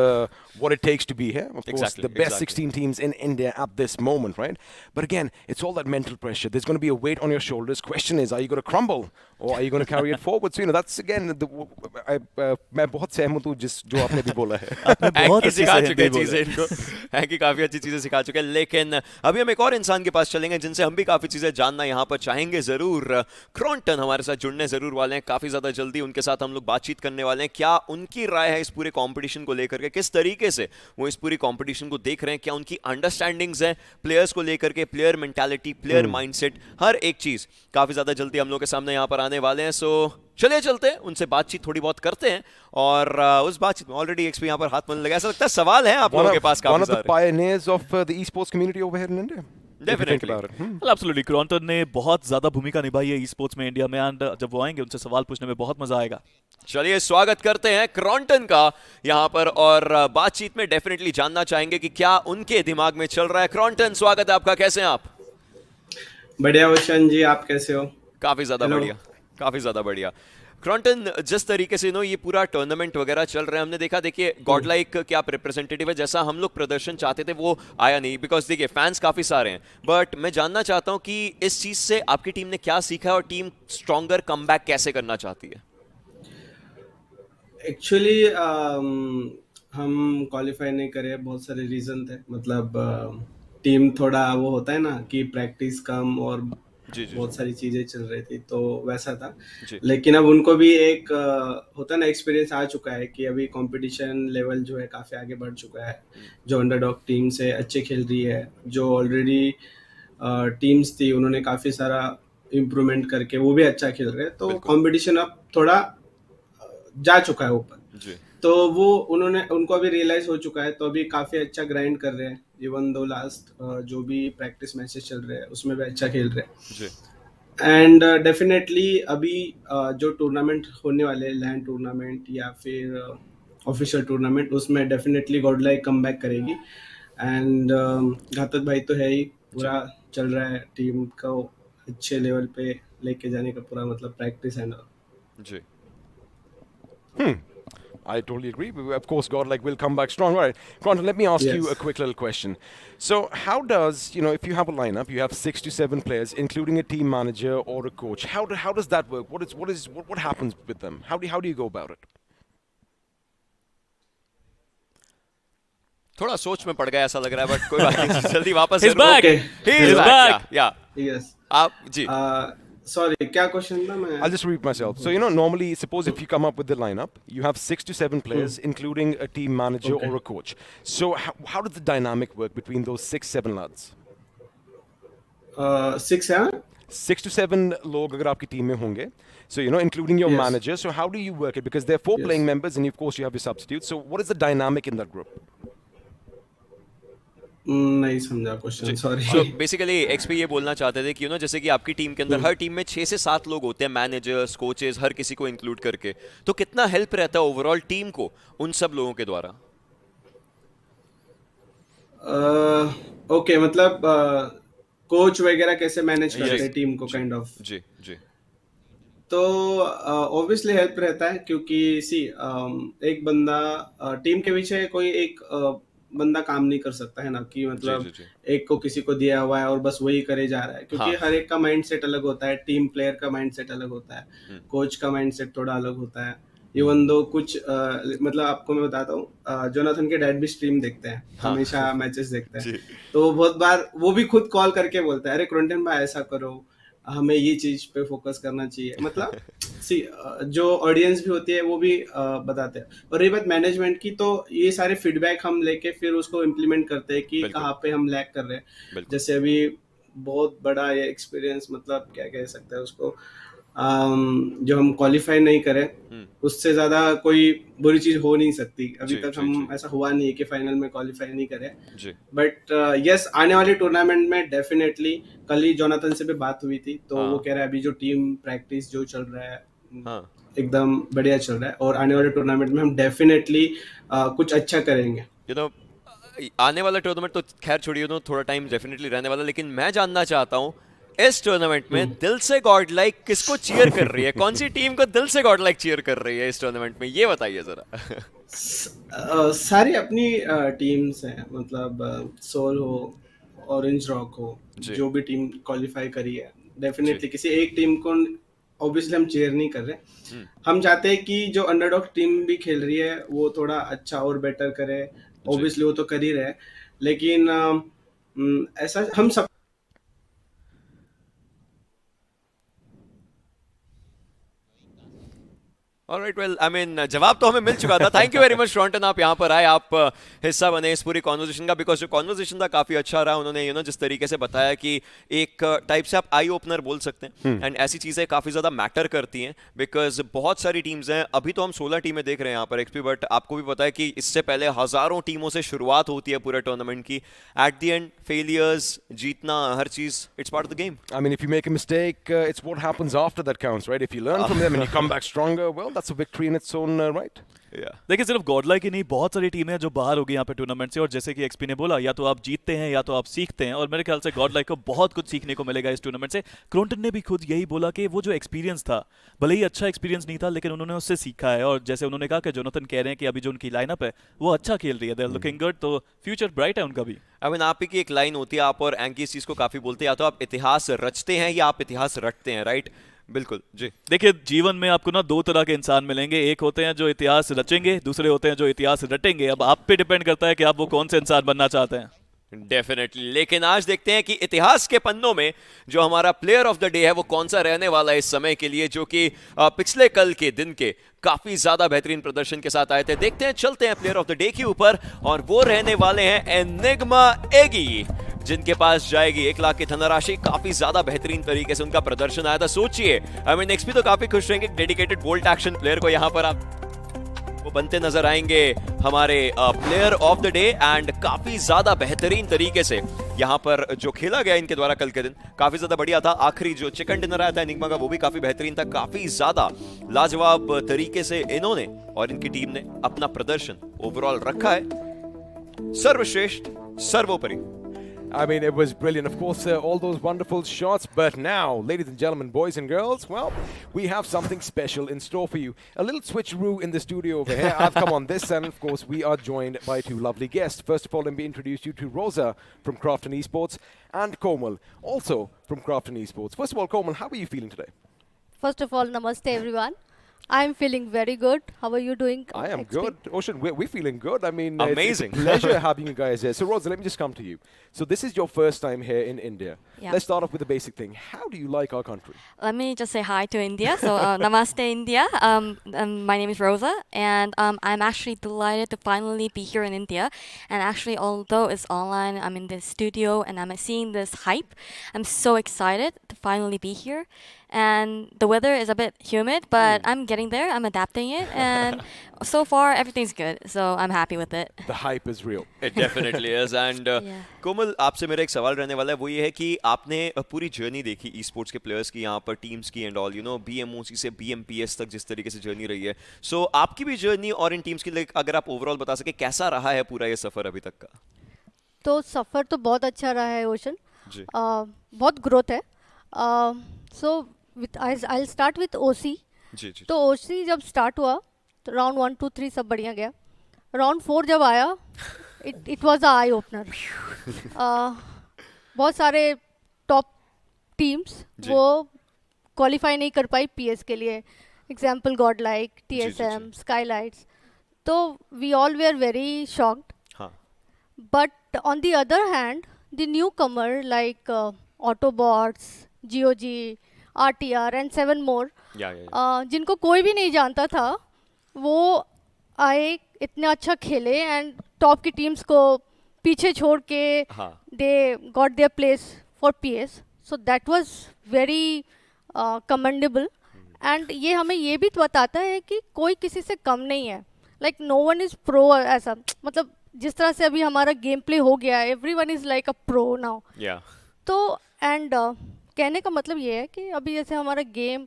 what it takes to be here. Of course, the best 16 teams in India at this moment, right? But again, it's all that mental pressure. There's going to be a weight on your shoulders. Question is, are you going to crumble or are you going to carry it forward? So, that's again, मैं बहुत सहमत हूँ जो आपने भी बोला है। बहुत सिखा चुके हैं चीजें इनको, हैकी काफी अच्छी चीजें सिखा चुके हैं। लेकिन अभी हम एक और इंसान के पास चलेंगे जिनसे हम भी काफी चीजें जानना यहाँ पर चाहेंगे जरूर। क्रॉन्टन हमारे साथ जुड़ने जरूर वाले हैं काफी ज्यादा जल्दी, उनके साथ हम लोग बातचीत करने वाले हैं। क्या उनकी राय है इस पूरे कंपटीशन को लेकर के, किस तरीके से वो इस पूरी कंपटीशन को देख रहे हैं, क्या उनकी अंडरस्टैंडिंग्स है प्लेयर्स को लेकर के, प्लेयर मेंटालिटी, प्लेयर माइंडसेट, हर एक चीज काफी ज्यादा जल्दी हम लोग के सामने यहाँ पर आने वाले हैं। सो चलिए चलते हैं, उनसे बातचीत थोड़ी बहुत करते हैं, और उस बातचीत में ऑलरेडी एक्सपी यहाँ पर हाथ मिलने लगा। ऐसा लगता है सवाल है आप लोगों के पास काफी सारे। One of the pioneers of the esports community over here in India. Definitely. Well, absolutely. क्रॉन्टन ने बहुत ज्यादा भूमिका निभाई है ई-स्पोर्ट्स में इंडिया में, एंड जब वो आएंगे उनसे सवाल पूछने में बहुत मजा आएगा। चलिए स्वागत करते हैं क्रॉन्टन का यहाँ पर, और बातचीत में डेफिनेटली जानना चाहेंगे कि क्या उनके दिमाग में चल रहा है। क्रॉन्टन, स्वागत है आपका, कैसे हैं आप? बढ़िया वैशन जी, आप कैसे हो? काफी ज्यादा बढ़िया, काफी ज्यादा बढ़िया। क्रॉन्टन, जिस तरीके से ये पूरा टूर्नामेंट वगैरह चल रहा है, हमने देखा, देखिए गॉडलाइक के आप रिप्रेजेंटेटिव है, जैसा हम लोग प्रदर्शन चाहते थे वो आया नहीं, बिकॉज देखिए फैंस काफी सारे हैं, बट मैं जानना चाहता हूं कि इस चीज से आपकी टीम ने क्या सीखा है और टीम स्ट्रॉन्गर कमबैक कैसे करना चाहती है? एक्चुअली हम क्वालिफाई नहीं करे, बहुत सारे रीजन थे। मतलब टीम थोड़ा वो होता है ना कि प्रैक्टिस कम और बहुत सारी चीजें चल रही थी, तो वैसा था। लेकिन अब उनको भी एक होता है ना एक्सपीरियंस आ चुका है कि अभी कंपटीशन लेवल जो है काफी आगे बढ़ चुका है। जो अंडरडॉग टीम से अच्छे खेल रही है, जो ऑलरेडी टीम्स थी उन्होंने काफी सारा इम्प्रूवमेंट करके वो भी अच्छा खेल रहे हैं, तो कंपटीशन अब थोड़ा जा चुका है ऊपर, तो वो उनको अभी रियलाइज हो चुका है, तो अभी काफी अच्छा ग्राइंड कर रहे हैं। इवन दो लास्ट जो भी प्रैक्टिस मैचेस चल रहे हैं उसमें भी अच्छा खेल रहे हैं। एंड डेफिनेटली अभी जो टूर्नामेंट होने वाले, लैंड टूर्नामेंट या फिर ऑफिशियल टूर्नामेंट, उसमें डेफिनेटली गॉडलाइक कमबैक करेगी। एंड घातक भाई तो है ही, पूरा चल रहा है टीम को अच्छे लेवल पे लेके जाने का, पूरा मतलब practice and Hmm. I totally agree. Of course, Godlike will come back strong. All right, Quantum, let me ask you a quick little question. So, how does, if you have a lineup, you have 6 to 7 players, including a team manager or a coach. How does that work? What happens with them? How do you go about it? थोड़ा सोच में पड़ गया ऐसा लग रहा है, but कोई बात नहीं, जल्दी वापस He's back. He's back. या Yes. आप जी Sorry, क्या क्वेश्चन था मैं? I'll just repeat myself. So, normally, suppose if you come up with the lineup, you have 6 to 7 players, including a team manager or a coach. So, how does the dynamic work between those 6, 7 lads? 6, 7? 6 to 7 log agar aapki team mein honge. So, including your manager. So, how do you work it? Because there are 4 playing members, and of course, you have your substitutes. So, what is the dynamic in that group? नहीं समझा question, sorry. तो basically XP ये बोलना चाहते थे कि जैसे कि आपकी टीम के अंदर हर टीम में 6 से 7 लोग होते हैं, मैनेजर्स, कोचेस, हर किसी को इंक्लूड करके, तो कितना हेल्प रहता है ओवरऑल टीम को उन सब लोगों के द्वारा? ओके, मतलब कोच वगैरह कैसे मैनेज करते हैं टीम को, काइंड ऑफ। जी जी। तो ऑब्वियसली हेल्प रहता है, क्योंकि एक बंदा टीम के पीछे कोई एक बंदा काम नहीं कर सकता है ना, कि मतलब एक को किसी को दिया हुआ है और बस वही करे जा रहा है, क्योंकि हर एक का माइंडसेट अलग होता है, टीम प्लेयर का माइंडसेट अलग होता है, कोच का माइंडसेट थोड़ा अलग होता है। इवन दो कुछ मतलब आपको मैं बताता हूँ, जोनाथन के डैड भी स्ट्रीम देखते हैं, हमेशा मैचेस देखते हैं, तो बहुत बार वो भी खुद कॉल करके बोलता है, अरे क्रोंटन भाई ऐसा करो, हमें ये चीज पे फोकस करना चाहिए। मतलब जो ऑडियंस भी होती है वो भी बताते हैं। और रही बात मैनेजमेंट की, तो ये सारे फीडबैक हम लेके फिर उसको इम्प्लीमेंट करते हैं कि कहाँ पे हम लैग कर रहे हैं। जैसे अभी बहुत बड़ा ये एक्सपीरियंस, मतलब क्या कह सकते हैं उसको, जो हम क्वालिफाई नहीं करें, उससे ज्यादा कोई बुरी चीज हो नहीं सकती। अभी तक हम ऐसा हुआ नहीं है कि फाइनल में क्वालिफाई नहीं करें। बट यस, आने वाले टूर्नामेंट में डेफिनेटली, कल ही जोनाथन से भी बात हुई थी, तो वो कह रहा है अभी जो टीम प्रैक्टिस जो चल रहा है एकदम बढ़िया चल रहा है, और आने वाले टूर्नामेंट में हम डेफिनेटली कुछ अच्छा करेंगे। आने वाला टूर्नामेंट तो खैर छोड़िए, थोड़ा टाइम डेफिनेटली रहने वाला, लेकिन मैं जानना चाहता हूँ इस टूर्नामेंट में दिल से गॉड लाइक किसको चीयर कर रही है, कौन सी टीम को दिल से गॉड लाइक चीयर कर रही है इस टूर्नामेंट में, ये बताइए जरा। सारी अपनी टीम्स हैं, मतलब सोल हो, ऑरेंज रॉक हो, जो भी टीम क्वालिफाई करी है, डेफिनेटली किसी एक टीम को ऑब्वियसली हम चीयर नहीं कर रहे। हम चाहते हैं कि जो अंडरडॉग टीम भी खेल रही है वो थोड़ा अच्छा और बेटर करे, ऑब्वियसली वो तो कर ही रहे, लेकिन ऐसा हम सब Alright, well, I mean, जवाब तो हमें मिल चुका था। थैंक यू वेरी मच रॉन्टन, आप यहाँ पर आए, आप हिस्सा बने इस पूरी कॉन्वर्सेशन का, बिकॉज जो कॉन्वर्सेशन था काफी अच्छा रहा। उन्होंने जिस तरीके से बताया कि एक टाइप से आप आई ओपनर बोल सकते हैं, एंड ऐसी चीजें काफी ज्यादा मैटर करती हैं, बिकॉज बहुत सारी टीम्स हैं। अभी तो हम 16 टीमें देख रहे हैं यहाँ पर एक्सपी, बट आपको भी पता है कि इससे पहले हजारों टीमों से शुरुआत होती है पूरे टूर्नामेंट की। एट द एंड फेलियर्स, जीतना, हर चीज, it's part of the game. I mean, if you make a mistake, it's what happens after that counts, right? If you learn from them and you come back stronger, well, that's a victory in its own right. देखिए, सिर्फ Godlike ही नहीं, बहुत सारी टीमें हैं जो बाहर हो गई यहाँ पे टूर्नामेंट से, और जैसे कि एक्सपी ने बोला, या तो आप जीतते हैं या तो आप सीखते हैं, और मेरे ख्याल से गॉडलाइक को बहुत कुछ सीखने को मिलेगा इस टूर्नामेंट से। क्रोंटन ने भी खुद यही बोला कि वो जो एक्सपीरियंस था, भले ही अच्छा एक्सपीरियंस नहीं था, लेकिन उन्होंने उससे सीखा है। और जैसे उन्होंने कहा कि जोनाथन कह रहे हैं कि अभी जो उनकी लाइनअप है वो अच्छा खेल रही है, दे आर लुकिंग गुड, तो फ्यूचर ब्राइट है उनका भी। आई मीन, आप ही की एक लाइन होती है, आप और एंकी इस चीज को काफी बोलते हैं, या तो आप इतिहास रचते हैं या आप इतिहास रटते हैं, राइट? बिल्कुल जी। देखिए, जीवन में आपको ना 2 तरह के इंसान मिलेंगे, एक होते हैं जो इतिहास रचेंगे, दूसरे होते हैं जो इतिहास रटेंगे। अब आप पे डिपेंड करता है कि आप वो कौन से इंसान बनना चाहते हैं। डेफिनेटली, लेकिन आज देखते हैं कि इतिहास के पन्नों में जो हमारा प्लेयर ऑफ द डे है वो कौन सा रहने वाला है इस समय के लिए, जो कि पिछले कल के दिन के काफी ज्यादा बेहतरीन प्रदर्शन के साथ आए थे। देखते हैं, चलते हैं प्लेयर ऑफ द डे के ऊपर, और वो रहने वाले हैं एनिग्मा एगी, जिनके पास जाएगी 1 लाख की धनराशि। काफी ज्यादा बेहतरीन तरीके से उनका प्रदर्शन आया था। सोचिए, आई मीन, एक्सपी तो काफी खुश रहेंगे, डेडिकेटेड वोल्ट एक्शन प्लेयर को यहाँ पर आप वो बनते नजर आएंगे हमारे player of the day, and काफी ज्यादा बेहतरीन तरीके से यहाँ पर जो खेला गया इनके द्वारा कल के दिन काफी ज्यादा बढ़िया था। आखिरी जो चिकन डिनर आया था एनिग्मा का, वो भी काफी बेहतरीन था। काफी ज्यादा लाजवाब तरीके से इन्होंने और इनकी टीम ने अपना प्रदर्शन ओवरऑल रखा है सर्वश्रेष्ठ, सर्वोपरि। I mean, it was brilliant. Of course, all those wonderful shots. But now, ladies and gentlemen, boys and girls, well, we have something special in store for you. A little switcheroo in the studio over here. I've come on this side, and of course, we are joined by two lovely guests. First of all, let me introduce you to Rosa from Craft and Esports and Komal, also from Craft and Esports. First of all, Komal, how are you feeling today? First of all, namaste everyone. I'm feeling very good. How are you doing? I am XP? good. Ocean, we're feeling good. I mean, Amazing. It's a pleasure having you guys here. So, Rosa, let me just come to you. So, this is your first time here in India. Yeah. Let's start off with the basic thing. How do you like our country? Let me just say hi to India. So, Namaste, India. My name is Rosa, and I'm actually delighted to finally be here in India. And actually, although it's online, I'm in the studio and I'm seeing this hype. I'm so excited to finally be here. And the weather is a bit humid, but I'm getting there. I'm adapting it, and so far everything's good. So I'm happy with it. The hype is real. It definitely is. And कोमल, आपसे मेरा एक सवाल रहने वाला है, वो ये है कि आपने पूरी जर्नी देखी ई स्पोर्ट्स के प्लेयर्स की, यहाँ पर टीम्स की and all, you know, BMOC से BMPS तक जिस तरीके से जर्नी रही है. सो आपकी भी जर्नी और इन टीम्स की, लाइक, अगर आप ओवरऑल बता सके कैसा रहा है पूरा ये सफर अभी तक का? तो सफ़र तो बहुत अच्छा रहा है ओशन. जी. बहुत ग्रोथ है. सो I'll start with OC. जी जी. तो OC जब स्टार्ट हुआ तो राउंड 1, 2, 3 सब बढ़िया गया. राउंड 4 जब आया, it was a eye opener. बहुत सारे टॉप टीम्स वो क्वालिफाई नहीं कर पाई PS के लिए. Example god like, TSM, skylights. तो we all were very shocked. But on the other hand, the newcomer like Autobotz, GOG, RTR and 7 more, जिनको कोई भी नहीं जानता था, वो आए, इतना अच्छा खेले एंड टॉप की टीम्स को पीछे छोड़ के they got their place for PS. So that was very commendable. And ये हमें ये भी बताता है कि कोई किसी से कम नहीं है. Like no one is pro. ऐसा मतलब जिस तरह से अभी हमारा गेम प्ले हो गया है, everyone is like a pro now. तो एंड कहने का मतलब ये है कि अभी जैसे हमारा गेम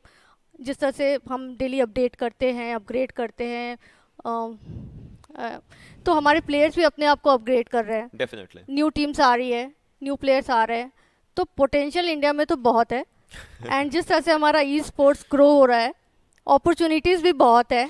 जिस तरह से हम डेली अपडेट करते हैं, अपग्रेड करते हैं, तो हमारे प्लेयर्स भी अपने आप को अपग्रेड कर रहे हैं. डेफिनेटली न्यू टीम्स आ रही है, न्यू प्लेयर्स आ रहे हैं, तो पोटेंशियल इंडिया में तो बहुत है. एंड जिस तरह से हमारा ई स्पोर्ट्स ग्रो हो रहा है, अपॉर्चुनिटीज़ भी बहुत है,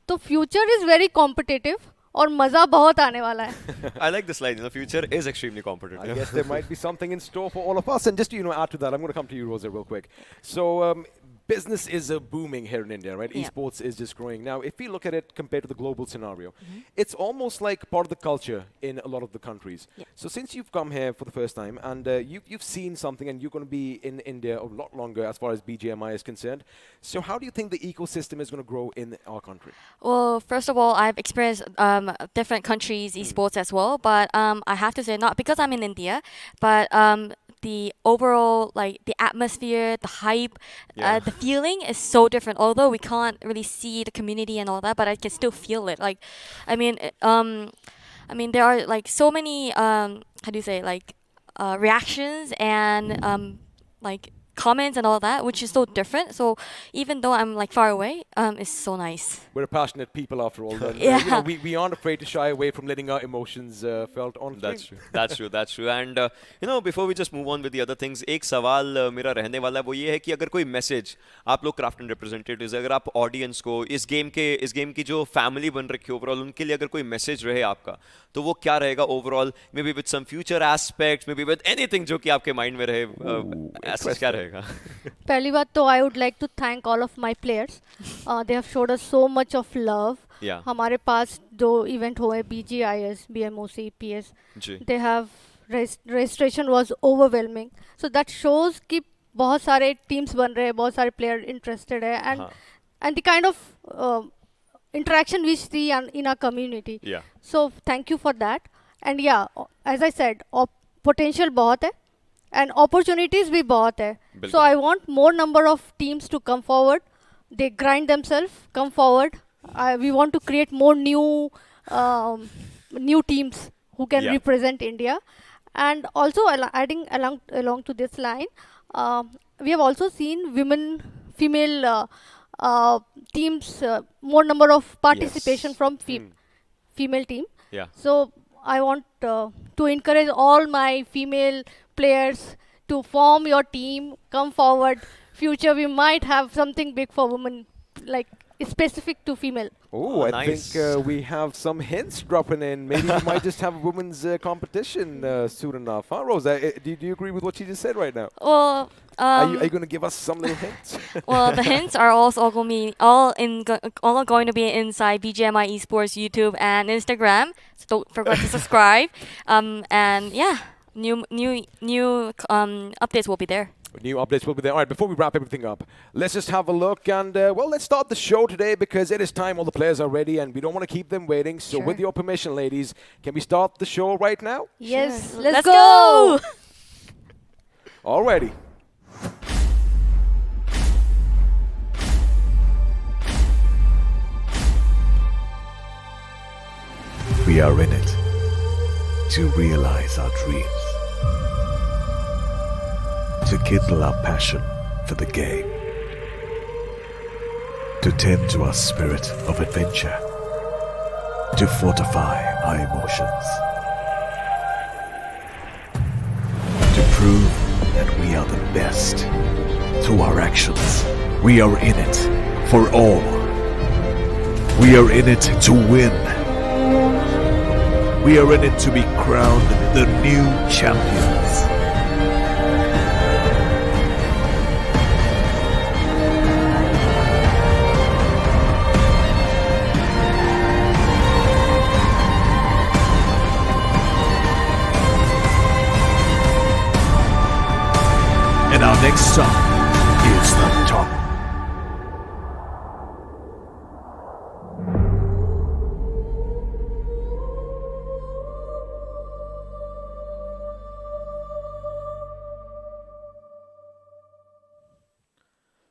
तो फ्यूचर इज़ वेरी कॉम्पिटिटिव और मज़ा बहुत आने वाला है. I like this line. The future is extremely competitive. I guess there might be something in store for all of us. And just to, add to that, I'm going to come to you, Rosa, real quick. So, business is booming here in India, right? Yeah. Esports is just growing. Now, if we look at it compared to the global scenario, it's almost like part of the culture in a lot of the countries. Yeah. So, since you've come here for the first time and you've seen something and you're going to be in India a lot longer as far as BGMI is concerned, so how do you think the ecosystem is going to grow in our country? Well, first of all, I've experienced different countries esports as well, but I have to say, not because I'm in India, but the overall, like, the atmosphere, the hype, the feeling is so different. Although we can't really see the community and all that, but I can still feel it. Like, I mean, there are like so many how do you say, like, reactions and like comments and all that, which is so different. So even though I'm like far away, it's so nice. We're passionate people after all. Then, Yeah. we aren't afraid to shy away from letting our emotions felt on. That's true. That's true. That's true. And before we just move on with the other things, एक सवाल मेरा रहने वाला है, वो ये है कि अगर कोई मैसेज आप लोग क्राफ्ट एंड रिप्रेजेंटेटिव्स, अगर आप ऑडियंस को इस गेम की जो फैमिली बन रखी है ओवरऑल, उनके लिए अगर कोई मैसेज रहे आपका, तो वो क्या रहेगा overall? Maybe with some future aspects, maybe with anything जो कि आपके माइंड में रहे, ऐसा क्या रहेगा? पहली बात तो I would like to thank all of my players. They have showed us so much of love. हमारे पास जो इवेंट हुए, BGIS, BMOC, PS, they have registration was overwhelming. So that shows कि बहुत सारे टीम्स बन रहे हैं, बहुत सारे प्लेयर इंटरेस्टेड है, and the kind of interaction we see in our community. So thank you for that. And as I said, potential बहुत है and opportunities भी बहुत है. So I want more number of teams to come forward. They grind themselves, come forward. We want to create more new teams who can represent India. And also adding along to this line, we have also seen female teams, more number of participation from female team. So I want to encourage all my female players to form your team, come forward. Future we might have something big for women, like specific to female. Oh, I nice. think we have some hints dropping in. Maybe we might just have a women's competition soon enough. Huh, Rosa? Do you agree with what she just said right now? Well, Are you going to give us some little hints? well, the hints are also going to be all going to be inside BGMI Esports YouTube and Instagram. So don't forget to subscribe. And yeah, new updates will be there. New updates will be there. All right, before we wrap everything up, let's just have a look and, well, let's start the show today because it is time. All the players are ready and we don't want to keep them waiting. So with your permission, ladies, can we start the show right now? Yes, Sure. let's go! Alrighty. We are in it to realize our dreams, to kindle our passion for the game, to tend to our spirit of adventure, to fortify our emotions, to prove that we are the best through our actions. We are in it for all. We are in it to win. We are in it to be crowned the new champions. And our next stop is the top.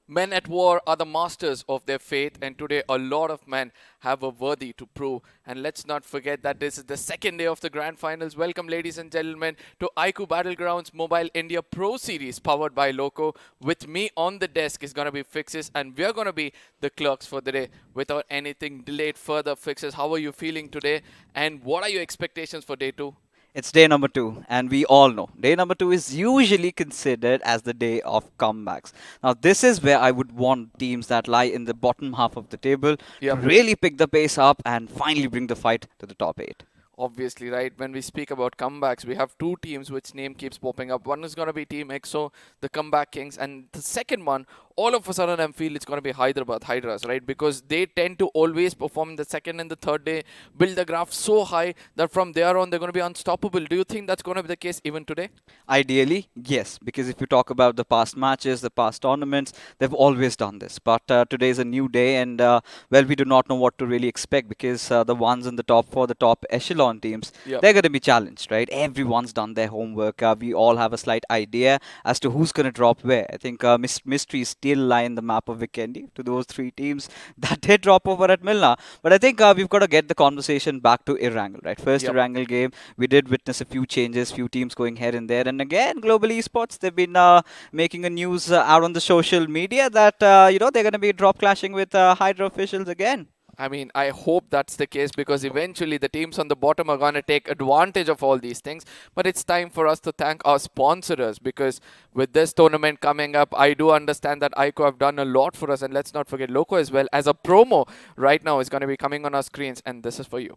Men at war are the masters of their fate, and today a lot of men have a worthy to prove. And let's not forget that this is the second day of the grand finals. Welcome, ladies and gentlemen, to iQOO Battlegrounds Mobile India Pro Series powered by Loco. With me on the desk is going to be Fixes, and we're going to be the clerks for the day. Without anything delayed further, Fixes, how are you feeling today? And what are your expectations for day 2? It's day number 2, and we all know day number 2 is usually considered as the day of comebacks. Now, this is where I would want teams that lie in the bottom half of the table to really pick the pace up and finally bring the fight to the top 8. Obviously, right, when we speak about comebacks, we have two teams which name keeps popping up. One is going to be Team EXO, the Comeback Kings, and the second one, all of a sudden I feel it's going to be Hyderabad, Hydras, right? Because they tend to always perform in the second and the third day, build the graph so high that from there on they're going to be unstoppable. Do you think that's going to be the case even today? Ideally, yes, because if you talk about the past matches, the past tournaments, they've always done this. But today is a new day, and well, we do not know what to really expect because the ones in the top 4, the top echelon teams, they're going to be challenged, right? Everyone's done their homework. We all have a slight idea as to who's going to drop where. I think mysteries still lie in the map of Wickendi to those 3 teams that did drop over at Milna. But I think we've got to get the conversation back to Erangel, right? First Erangel game, we did witness a few changes, few teams going here and there. And again, Global Esports, they've been making a news out on the social media that, you know, they're going to be drop clashing with Hydra officials again. I mean, I hope that's the case because eventually the teams on the bottom are going to take advantage of all these things. But it's time for us to thank our sponsors because with this tournament coming up, I do understand that iQOO have done a lot for us. And let's not forget Loco as well as a promo right now is going to be coming on our screens. And this is for you.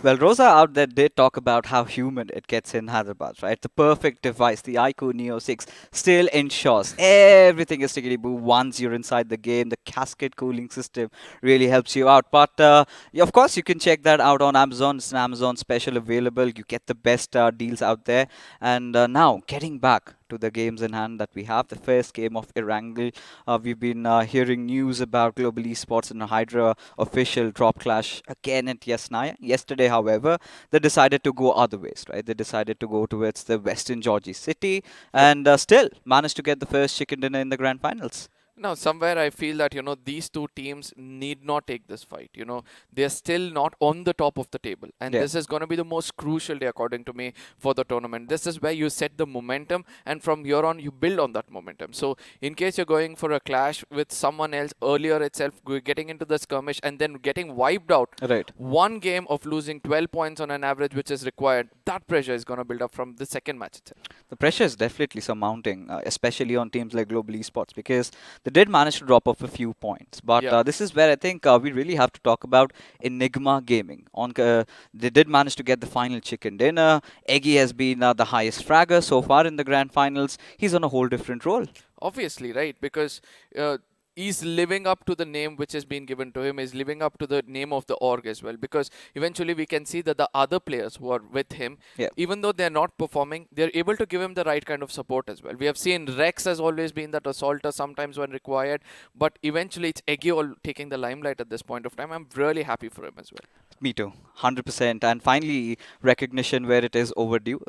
Well, Rosa out there did talk about how humid it gets in Hyderabad, right? The perfect device, the iQOO Neo 6, still ensures everything is tickety-boo once you're inside the game. The cascade cooling system really helps you out. But, of course, you can check that out on Amazon. It's an Amazon special available. You get the best deals out there. And now, getting back to the games in hand that we have. The first game of Erangel. We've been hearing news about Global Esports and Hydra official drop clash again at Yesnaya. Yesterday, however, they decided to go other ways, right? They decided to go towards the Western Georgie city and still managed to get the first chicken dinner in the grand finals. Now, somewhere I feel that, these two teams need not take this fight. They're still not on the top of the table. And this is going to be the most crucial day, according to me, for the tournament. This is where you set the momentum, and from here on, you build on that momentum. So, in case you're going for a clash with someone else earlier itself, getting into the skirmish and then getting wiped out, one game of losing 12 points on an average, which is required, that pressure is going to build up from the second match itself. The pressure is definitely surmounting, especially on teams like Global Esports, because they did manage to drop off a few points. But this is where I think we really have to talk about Enigma Gaming. They did manage to get the final chicken dinner. Eggy has been the highest fragger so far in the grand finals. He's on a whole different role. Obviously, right? Because he's living up to the name which has been given to him. He's living up to the name of the org as well, because eventually we can see that the other players who are with him, even though they're not performing, they're able to give him the right kind of support as well. We have seen Rex has always been that assaulter sometimes when required, but eventually it's Eggy all taking the limelight at this point of time. I'm really happy for him as well. Me too, 100%. And finally, recognition where it is overdue.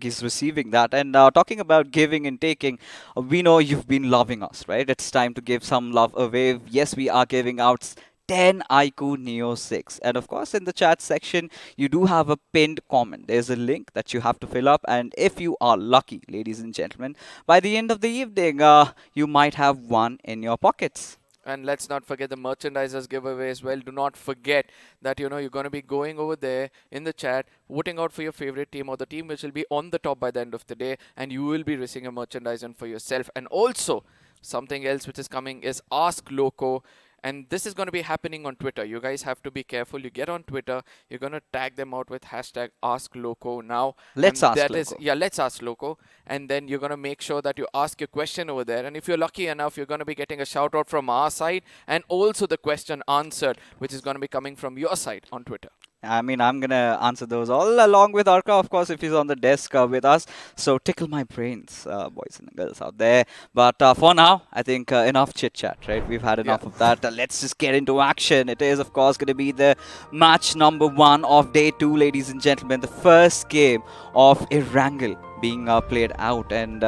He's receiving that. And talking about giving and taking, we know you've been loving us, right? It's time to give some love away. Yes, we are giving out 10 iQOO Neo 6. And of course, in the chat section, you do have a pinned comment. There's a link that you have to fill up. And if you are lucky, ladies and gentlemen, by the end of the evening, you might have one in your pockets. And let's not forget the merchandisers giveaway as well. Do not forget that, you're going to be going over there in the chat, voting out for your favorite team or the team which will be on the top by the end of the day. And you will be receiving a merchandise for yourself. And also, something else which is coming is Ask Loco. And this is going to be happening on Twitter. You guys have to be careful. You get on Twitter, you're going to tag them out with hashtag AskLoco now. Let's ask Loco. Let's ask Loco. And then you're going to make sure that you ask your question over there. And if you're lucky enough, you're going to be getting a shout out from our side and also the question answered, which is going to be coming from your side on Twitter. I mean, I'm going to answer those all along with Arka, of course, if he's on the desk with us. So tickle my brains, boys and girls out there. But for now, I think enough chit-chat, right? We've had enough of that. Let's just get into action. It is, of course, going to be the match number 1 of day 2, ladies and gentlemen. The first game of Erangel being played out. And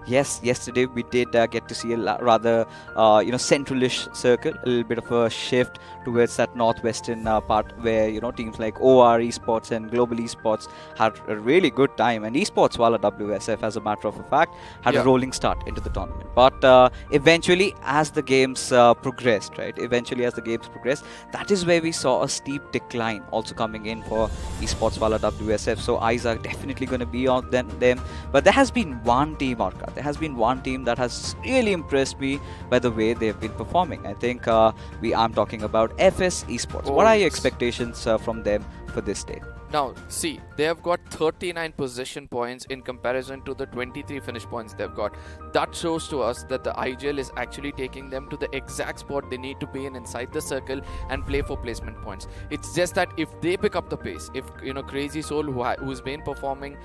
yes, yesterday we did get to see a rather centralish circle, a little bit of a shift towards that northwestern part where teams like OR Esports and Global Esports had a really good time, and Esports Wala WSF, as a matter of fact, had a rolling start into the tournament. But eventually, as the games progressed, that is where we saw a steep decline also coming in for Esports Wala WSF. So eyes are definitely going to be on them. But there has been one team, Arka. There has been one team that has really impressed me by the way they've been performing. I think I'm talking about FS Esports. What are your expectations from them for this day? Now, see, they have got 39 position points in comparison to the 23 finish points they've got. That shows to us that the IGL is actually taking them to the exact spot they need to be in inside the circle and play for placement points. It's just that if they pick up the pace, if Crazy Soul, who's been performing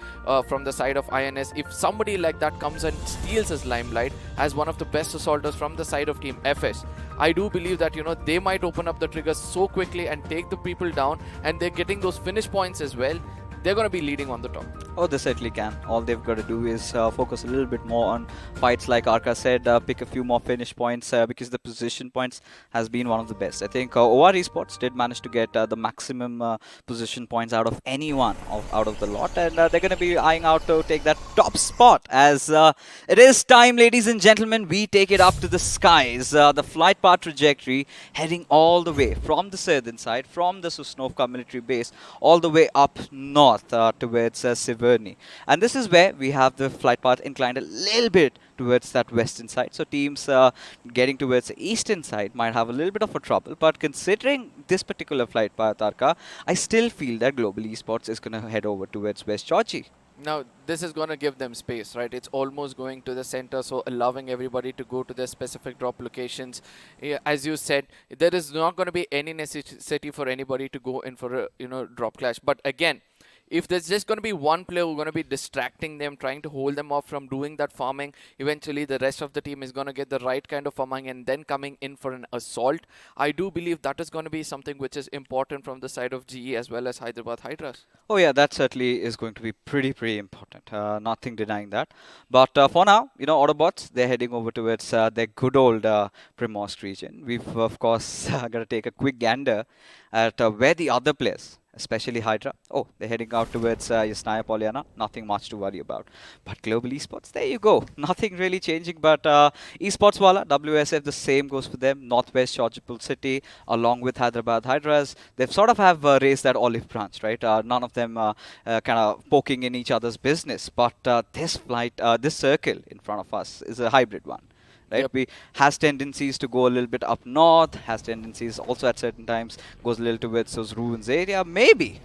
from the side of INS, if somebody like that comes and steals his limelight as one of the best assaulters from the side of Team FS, I do believe that they might open up the triggers so quickly and take the people down, and they're getting those finish points as well. They're going to be leading on the top. Oh, they certainly can. All they've got to do is focus a little bit more on fights, like Arka said, pick a few more finish points because the position points has been one of the best. I think OR Esports did manage to get the maximum position points out of anyone out of the lot, and they're going to be eyeing out to take that top spot as it is time, ladies and gentlemen. We take it up to the skies. The flight path trajectory heading all the way from the southern side, from the Susnovka military base, all the way up north towards Siverny. And this is where we have the flight path inclined a little bit towards that western side. So teams getting towards the eastern side might have a little bit of a trouble. But considering this particular flight path, Arka, I still feel that Global Esports is going to head over towards West Georgie. Now, this is going to give them space, right? It's almost going to the center, so allowing everybody to go to their specific drop locations. As you said, there is not going to be any necessity for anybody to go in for a drop clash. But again, if there's just going to be one player who's going to be distracting them, trying to hold them off from doing that farming, eventually the rest of the team is going to get the right kind of farming and then coming in for an assault. I do believe that is going to be something which is important from the side of GE as well as Hyderabad Hydras. Oh yeah, that certainly is going to be pretty important. Nothing denying that. But for now, Autobotz, they're heading over towards their good old Primorsk region. We've of course got to take a quick gander at where the other players, especially Hydra. Oh, they're heading out towards Yasnaya Polyana. Nothing much to worry about. But Global Esports, there you go. Nothing really changing. But Esports Wala, WSF, the same goes for them. Northwest Shajapur City, along with Hyderabad Hydras. They've sort of have raised that olive branch, right? None of them kind of poking in each other's business. But this circle in front of us is a hybrid one. Right, Yep. we has tendencies to go a little bit up north, has tendencies also at certain times goes a little towards those ruins area. Maybe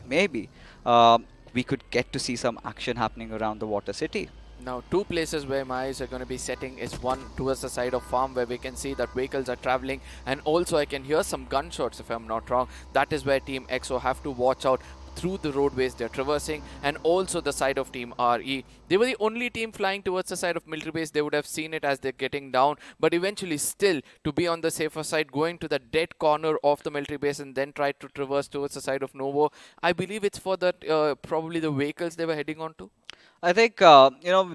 we could get to see some action happening around the water city. Now, two places where my eyes are going to be setting is one towards the side of farm where we can see that vehicles are traveling, and also I can hear some gunshots if I'm not wrong. That is where Team EXO have to watch out through the roadways they're traversing, and also the side of Team RE. They were the only team flying towards the side of military base. They would have seen it as they're getting down, but eventually still to be on the safer side, going to the dead corner of the military base and then try to traverse towards the side of Novo. I believe it's for that probably the vehicles they were heading on to. I think,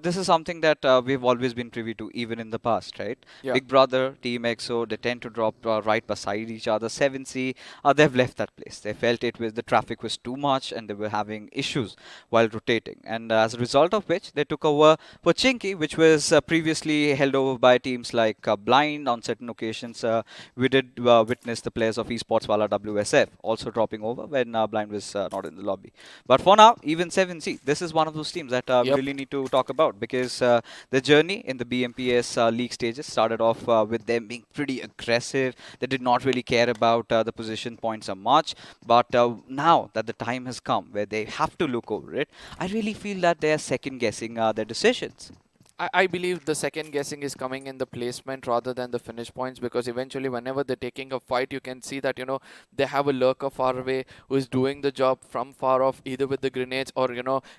this is something that we've always been privy to, even in the past, right? Yeah. Big Brother, Team EXO, they tend to drop right beside each other. 7C, they've left that place. They felt the traffic was too much and they were having issues while rotating. And as a result of which, they took over Pochinki, which was previously held over by teams like Blind on certain occasions. We did witness the players of Esports Wala WSF also dropping over when Blind was not in the lobby. But for now, even 7C, this is one of those teams that we really need to talk about, because the journey in the BMPS league stages started off with them being pretty aggressive. They did not really care about the position points so much. But now that the time has come where they have to look over it, I really feel that they are second guessing their decisions. I believe the second guessing is coming in the placement rather than the finish points, because eventually whenever they're taking a fight, you can see that, they have a lurker far away who is doing the job from far off, either with the grenades or,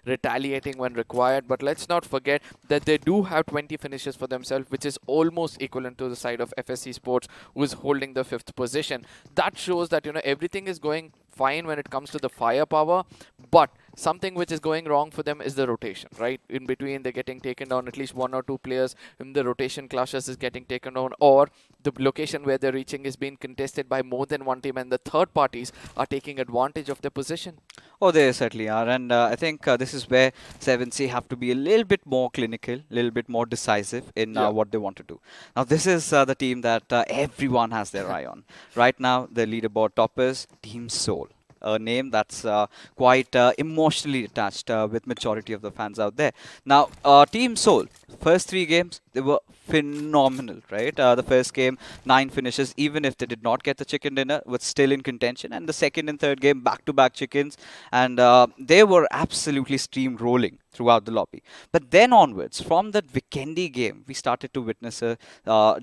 retaliating when required. But let's not forget that they do have 20 finishes for themselves, which is almost equivalent to the side of FSC Sports, who is holding the 5th position. That shows that, everything is going fine when it comes to the firepower, but something which is going wrong for them is the rotation, right? In between, they're getting taken down. At least one or two players in the rotation clashes is getting taken down, or the location where they're reaching is being contested by more than one team, and the third parties are taking advantage of their position. Oh, they certainly are. And I think this is where 7C have to be a little bit more clinical, a little bit more decisive in what they want to do. Now, this is the team that everyone has their eye on. Right now, the leaderboard toppers, Team Soul. A name that's quite emotionally attached with majority of the fans out there. Now, Team Soul, first 3 games, they were phenomenal, right? The first game, 9 finishes, even if they did not get the chicken dinner, was still in contention. And the second and third game, back-to-back chickens. And they were absolutely steamrolling throughout the lobby. But then onwards, from that Wickendi game, we started to witness a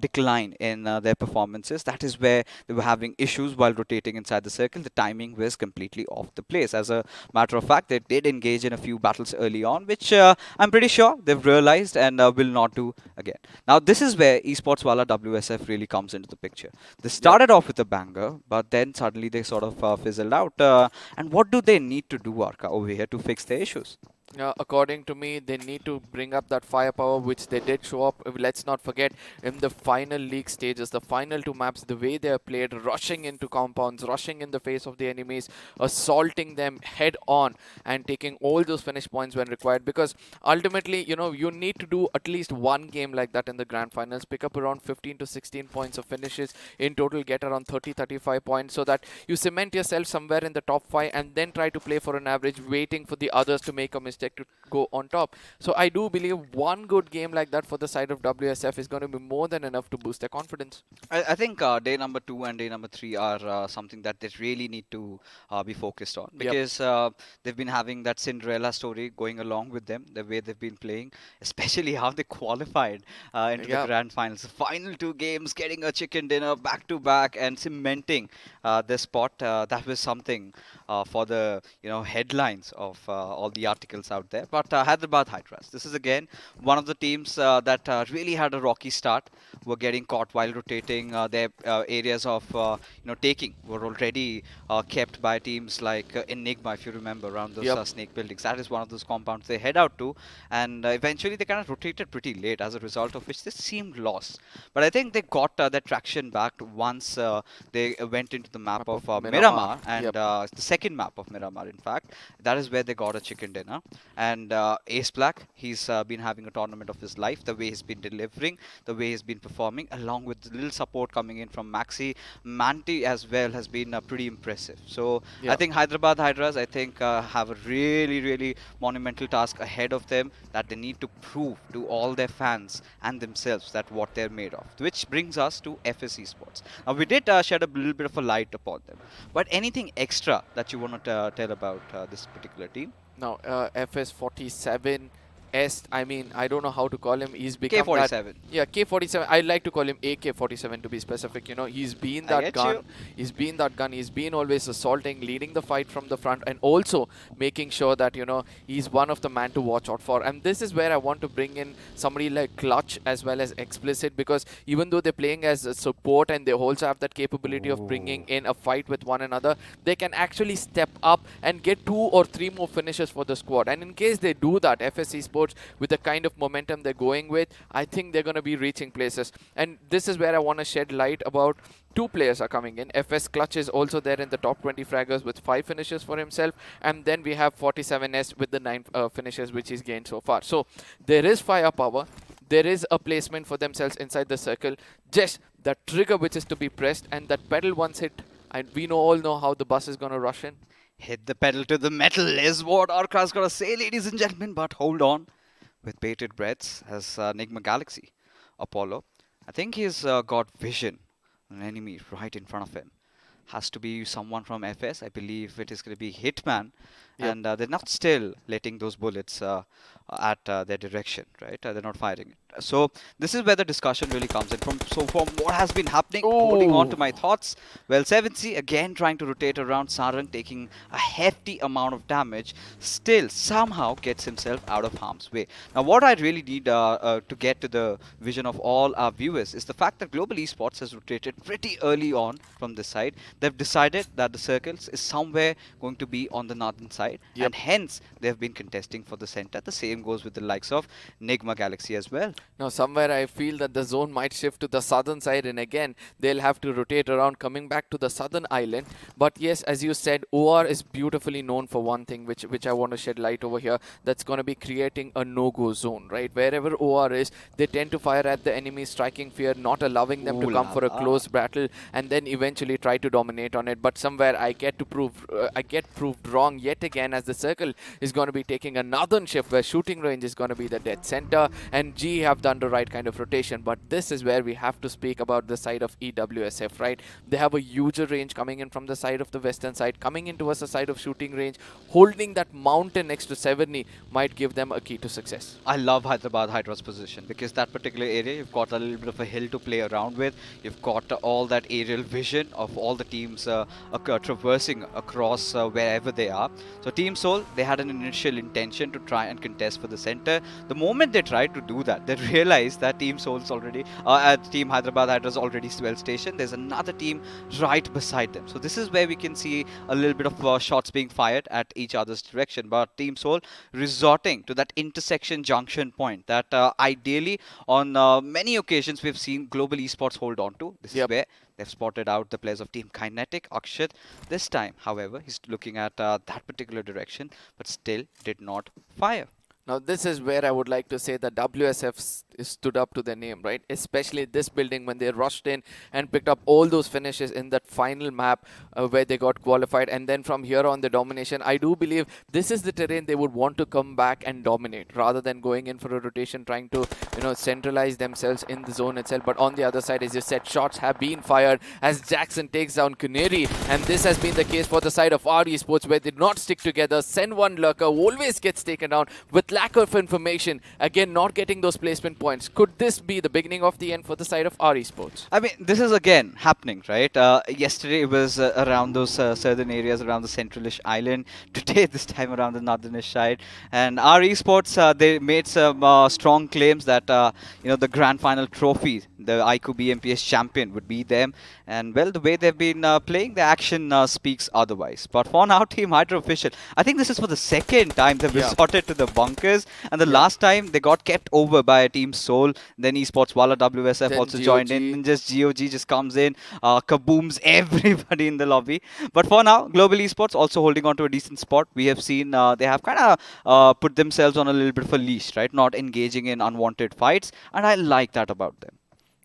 decline in their performances. That is where they were having issues while rotating inside the circle. The timing was completely off the place. As a matter of fact, they did engage in a few battles early on, which I'm pretty sure they've realized and will not do again. Now, this is where Esports Wala WSF really comes into the picture. They started off with a banger, but then suddenly they sort of fizzled out. And what do they need to do, Arka, over here to fix their issues? According to me, they need to bring up that firepower, which they did show up. Let's not forget, in the final league stages, the final 2 maps, the way they are played, rushing into compounds, rushing in the face of the enemies, assaulting them head on, and taking all those finish points when required. Because ultimately, you need to do at least one game like that in the grand finals, pick up around 15 to 16 points of finishes in total, get around 30-35 points, so that you cement yourself somewhere in the top 5 and then try to play for an average, waiting for the others to make a mistake to go on top. So I do believe one good game like that for the side of WSF is going to be more than enough to boost their confidence. I think day number 2 and day number 3 are something that they really need to be focused on, because they've been having that Cinderella story going along with them, the way they've been playing, especially how they qualified into the grand finals. The final 2 games, getting a chicken dinner back to back and cementing their spot. That was something for the headlines of all the articles out there. But Hyderabad Hydras, this is again one of the teams that really had a rocky start. Were getting caught while rotating. Their areas of taking were already kept by teams like Enigma, if you remember, around those snake buildings. That is one of those compounds they head out to, and eventually they kind of rotated pretty late, as a result of which they seemed lost. But I think they got their traction back once they went into the map of Miramar, and the second map of Miramar, in fact. That is where they got a chicken dinner. And Ace Black, he's been having a tournament of his life. The way he's been delivering, the way he's been performing, along with the little support coming in from Maxi. Manti as well has been pretty impressive. So I think Hyderabad Hydras, I think, have a really, really monumental task ahead of them, that they need to prove to all their fans and themselves that what they're made of. Which brings us to FS Esports. Now, we did shed a little bit of a light upon them. But anything extra that you want to tell about this particular team? Now, FS47 I mean, I don't know how to call him. He's become K47. K47. I like to call him AK47 to be specific. He's been that gun. He's been that gun. He's been always assaulting, leading the fight from the front, and also making sure that, he's one of the man to watch out for. And this is where I want to bring in somebody like Clutch as well as Explicit, because even though they're playing as a support and they also have that capability of bringing in a fight with one another, they can actually step up and get 2 or 3 more finishes for the squad. And in case they do that, FS Esports, with the kind of momentum they're going with, I think they're going to be reaching places. And this is where I want to shed light about 2 players are coming in. FS Clutch is also there in the top 20 fraggers with 5 finishes for himself. And then we have 47S with the 9 finishes which he's gained so far. So there is firepower. There is a placement for themselves inside the circle. Just that trigger which is to be pressed, and that pedal once hit, and we all know how the bus is going to rush in. Hit the pedal to the metal is what Arka's got to say, ladies and gentlemen. But hold on. With bated breaths as Nigma Galaxy, Apollo. I think he's got vision. An enemy right in front of him. Has to be someone from FS. I believe it is going to be Hitman. And they're not still letting those bullets at their direction, right? They're not firing it. So this is where the discussion really comes in. From what has been happening, holding on to my thoughts. Well, 7C again trying to rotate around Sarang, taking a hefty amount of damage, still somehow gets himself out of harm's way. Now, what I really need to get to the vision of all our viewers is the fact that Global Esports has rotated pretty early on from this side. They've decided that the circles is somewhere going to be on the northern side, and hence they've been contesting for the center. The same goes with the likes of Nigma Galaxy as well. Now, somewhere I feel that the zone might shift to the southern side, and again, they'll have to rotate around, coming back to the southern island. But yes, as you said, OR is beautifully known for one thing, which I want to shed light over here. That's going to be creating a no-go zone, right? Wherever OR is, they tend to fire at the enemy, striking fear, not allowing them to come for a close battle, and then eventually try to dominate on it. But somewhere I get proved wrong yet again, as the circle is going to be taking a northern shift where shooting range is going to be the dead center, and G have done the right kind of rotation. But this is where we have to speak about the side of EWSF, right? They have a huger range coming in from the side of the western side, coming in towards the side of shooting range. Holding that mountain next to Severny might give them a key to success. I love Hyderabad Hydra's position, because that particular area, you've got a little bit of a hill to play around with. You've got all that aerial vision of all the teams traversing across wherever they are. So Team Soul, they had an initial intention to try and contest for the center. The moment they tried to do that, they realized that Team Soul's already, Team Hyderabad Hydra's already well stationed. There's another team right beside them. So this is where we can see a little bit of shots being fired at each other's direction. But Team Soul resorting to that intersection junction point that ideally on many occasions we've seen Global Esports hold on to. This is where they've spotted out the players of Team Kinetic, Akshat. This time, however, he's looking at that particular direction, but still did not fire. Now, this is where I would like to say that WSF stood up to their name, right? Especially this building when they rushed in and picked up all those finishes in that final map where they got qualified. And then from here on, the domination. I do believe this is the terrain they would want to come back and dominate rather than going in for a rotation, trying to, centralize themselves in the zone itself. But on the other side, as you said, shots have been fired as Jackson takes down Canary. And this has been the case for the side of RE Sports, where they did not stick together. Send one lurker, always gets taken down with lack of information, again not getting those placement points. Could this be the beginning of the end for the side of our esports? I mean, this is again happening, right? Yesterday it was around those southern areas, around the centralish island. Today, this time around the northernish side. And our esports, they made some strong claims that the grand final trophy, the iQOO BMPS champion, would be them. And well, the way they've been playing, the action speaks otherwise. But for now, Team Hydra official, I think this is for the second time they've resorted to the bunkers. And the last time they got kept over by Team Soul. Then Esports Walla WSF Then also GOG. joined in. And just GOG just comes in, kabooms everybody in the lobby. But for now, Global Esports also holding on to a decent spot. We have seen they have kind of put themselves on a little bit of a leash, right? Not engaging in unwanted fights. And I like that about them.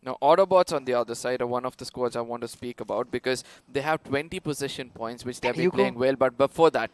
Now, Autobotz on the other side are one of the squads I want to speak about because they have 20 position points, which they've been playing well. But before that,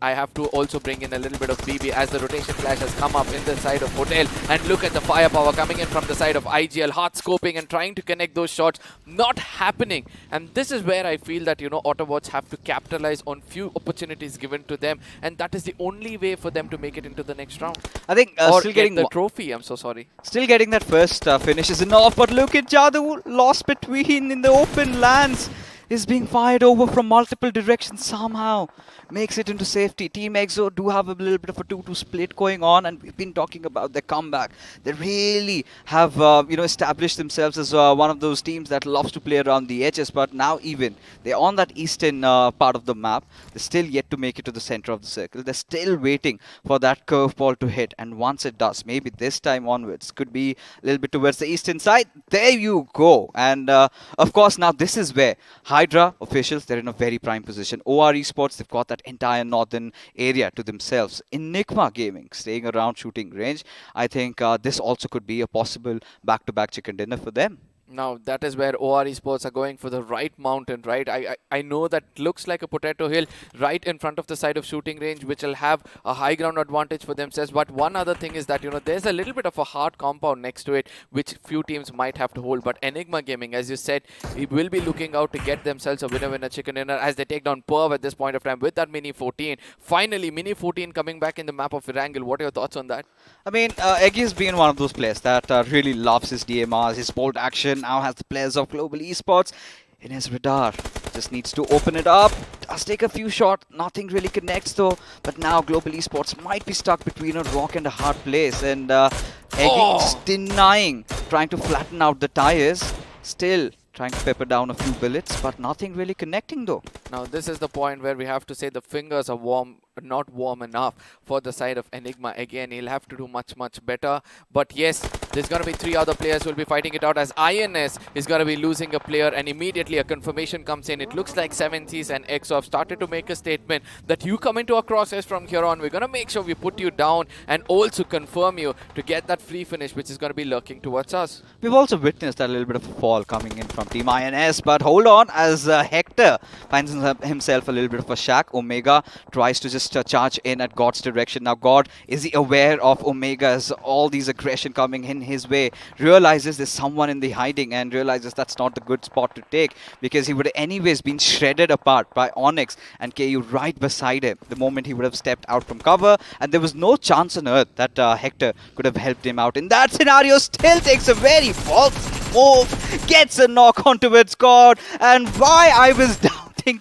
I have to also bring in a little bit of BB as the rotation flash has come up in the side of Hotel. And look at the firepower coming in from the side of IGL, hard scoping and trying to connect those shots. Not happening. And this is where I feel that, Autobotz have to capitalize on few opportunities given to them. And that is the only way for them to make it into the next round. I think or still getting the trophy. I'm so sorry. Still getting that first finish is enough. But look at Jadoo, lost between in the open lands. Is being fired over from multiple directions somehow. Makes it into safety. Team EXO do have a little bit of a 2-2 split going on, and we've been talking about their comeback. They really have established themselves as one of those teams that loves to play around the edges, but now even they're on that eastern part of the map. They're still yet to make it to the center of the circle. They're still waiting for that curveball to hit, and once it does, maybe this time onwards, could be a little bit towards the eastern side. There you go. And of course, now this is where Hydra officials, they're in a very prime position. OR Esports, they've got that entire northern area to themselves. Enigma Gaming, staying around shooting range. I think this also could be a possible back-to-back chicken dinner for them. Now, that is where OR Esports are going for the right mountain, right? I know that looks like a potato hill right in front of the side of shooting range, which will have a high ground advantage for themselves. But one other thing is that, there's a little bit of a hard compound next to it, which few teams might have to hold. But Enigma Gaming, as you said, he will be looking out to get themselves a winner chicken dinner as they take down Perv at this point of time with that Mini 14. Finally, Mini 14 coming back in the map of Erangel. What are your thoughts on that? I mean, Eggy's been one of those players that really loves his DMRs, his bolt action. Now has the players of Global Esports in his radar. Just needs to open it up. Does take a few shots. Nothing really connects though. But now Global Esports might be stuck between a rock and a hard place. And Eggy just denying, trying to flatten out the tires. Still trying to pepper down a few bullets, but nothing really connecting though. Now this is the point where we have to say the fingers are warm, not warm enough for the side of Enigma. Again, he'll have to do much better. But yes, there's going to be 3 other players who will be fighting it out as INS is going to be losing a player, and immediately a confirmation comes in. It looks like 7Cs and EXO have started to make a statement that you come into our crosshairs from here on. We're going to make sure we put you down and also confirm you to get that free finish, which is going to be lurking towards us. We've also witnessed a little bit of a fall coming in from Team INS, but hold on as Hector finds himself a little bit of a shack. Omega tries to just charge in at God's direction. Now God, is he aware of Omega's all these aggression coming in his way? Realizes there's someone in the hiding and realizes that's not the good spot to take because he would have anyways been shredded apart by Onyx and KU right beside him the moment he would have stepped out from cover, and there was no chance on earth that Hector could have helped him out. In that scenario, still takes a very false move, gets a knock onto its God, and why I was down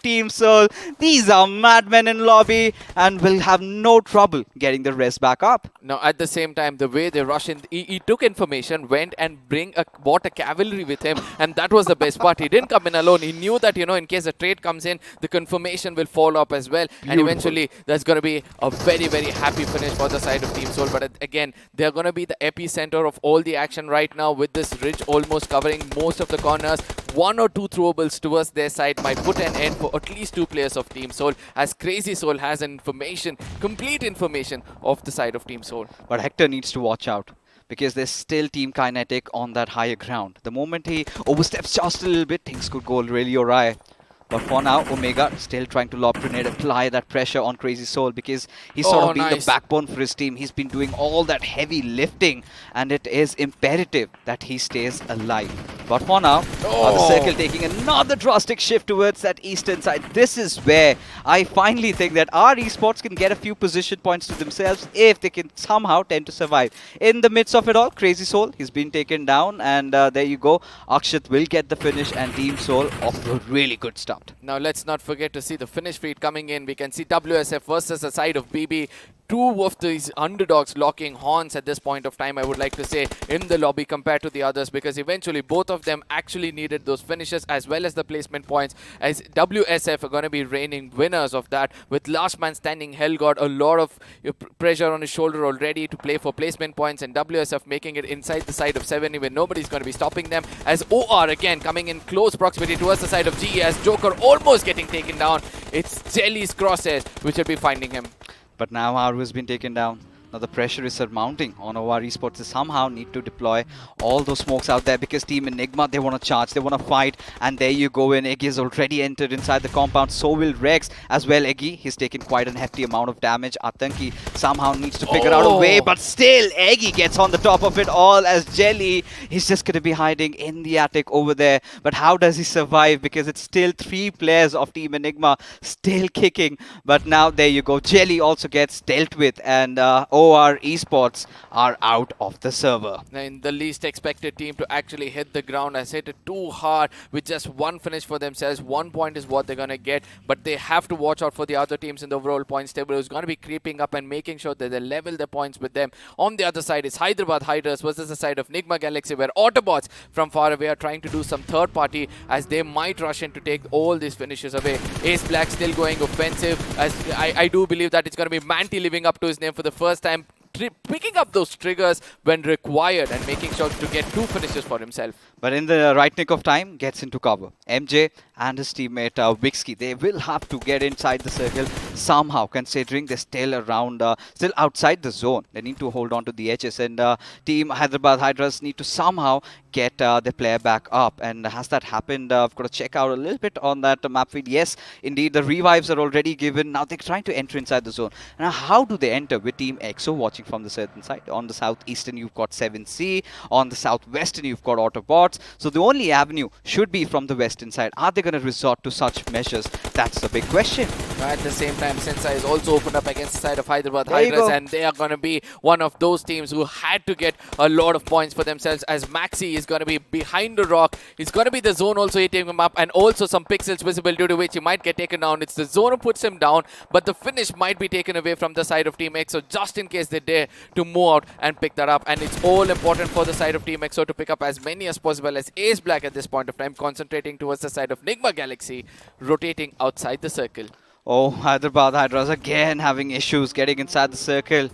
Team Soul, these are madmen in lobby and will have no trouble getting the rest back up. Now at the same time, the way they rush in, he took information, went and bought a cavalry with him, and that was the best part. He didn't come in alone. He knew that, in case a trade comes in, the confirmation will fall up as well. Beautiful. And eventually there's going to be a very happy finish for the side of Team Soul. But again, they're going to be the epicenter of all the action right now with this ridge almost covering most of the corners. 1 or 2 throwables towards their side might put an end for at least 2 players of Team Soul, as Crazy Soul has complete information of the side of Team Soul. But Hector needs to watch out, because there's still Team Kinetic on that higher ground. The moment he oversteps just a little bit, things could go really awry. But for now, Omega still trying to lob grenade, apply that pressure on Crazy Soul, because he's sort of been the backbone for his team. He's been doing all that heavy lifting, and it is imperative that he stays alive. But for now, the circle taking another drastic shift towards that eastern side. This is where I finally think that our esports can get a few position points to themselves if they can somehow tend to survive. In the midst of it all, Crazy Soul, he's been taken down, and there you go. Akshat will get the finish, and Team Soul off to a really good start. Now let's not forget to see the finish feed coming in. We can see WSF versus the side of BB. Two of these underdogs locking horns at this point of time, I would like to say, in the lobby compared to the others, because eventually both of them actually needed those finishes as well as the placement points, as WSF are going to be reigning winners of that, with last man standing Hellgod, a lot of pressure on his shoulder already to play for placement points, and WSF making it inside the side of 7 even nobody's going to be stopping them, as OR again coming in close proximity towards the side of GE, as Joker almost getting taken down. It's Jelly's crosshairs which will be finding him. But now Aru has been taken down. Now the pressure is surmounting on OR Esports. They somehow need to deploy all those smokes out there, because Team Enigma, they want to charge, they want to fight, and there you go. And Eggy has already entered inside the compound. So will Rex as well. Eggy, he's taken quite a hefty amount of damage. Atanki somehow needs to figure out a way, but still Eggy gets on the top of it all, as Jelly, he's just going to be hiding in the attic over there. But how does he survive? Because it's still 3 players of Team Enigma still kicking. But now there you go. Jelly also gets dealt with, and OR Esports are out of the server. And the least expected team to actually hit the ground has hit it too hard with just one finish for themselves. 1 point is what they're going to get, but they have to watch out for the other teams in the overall points table who's going to be creeping up and making sure that they level their points with them. On the other side is Hyderabad Hydras versus the side of Nigma Galaxy, where Autobotz from far away are trying to do some third party, as they might rush in to take all these finishes away. Ace Black still going offensive, as I do believe that it's going to be Manti living up to his name for the first time, picking up those triggers when required and making sure to get 2 finishes for himself. But in the right nick of time, gets into cover. MJ and his teammate Wickendi, they will have to get inside the circle somehow, considering they're still around, still outside the zone. They need to hold on to the edges, and Team Hyderabad Hydras need to somehow get the player back up. And has that happened? I've got to check out a little bit on that map feed. Yes, indeed, the revives are already given. Now they're trying to enter inside the zone. Now, how do they enter with Team EXO watching from the certain side? On the southeastern, you've got 7C. On the southwestern, you've got Autobotz. So the only avenue should be from the western side. Are they going to resort to such measures? That's the big question. At the same time, Sensei is also opened up against the side of Hyderabad Hydras, and they are going to be one of those teams who had to get a lot of points for themselves, as Maxi is going to be behind the rock. It's going to be the zone also hitting him up, and also some pixels visible, due to which he might get taken down. It's the zone who puts him down, but the finish might be taken away from the side of Team EXO, just in case they dare to move out and pick that up. And it's all important for the side of Team EXO to pick up as many as possible, as Ace Black at this point of time concentrating towards the side of Nigma Galaxy, rotating outside the circle. Oh, Hyderabad Hydras again having issues getting inside the circle.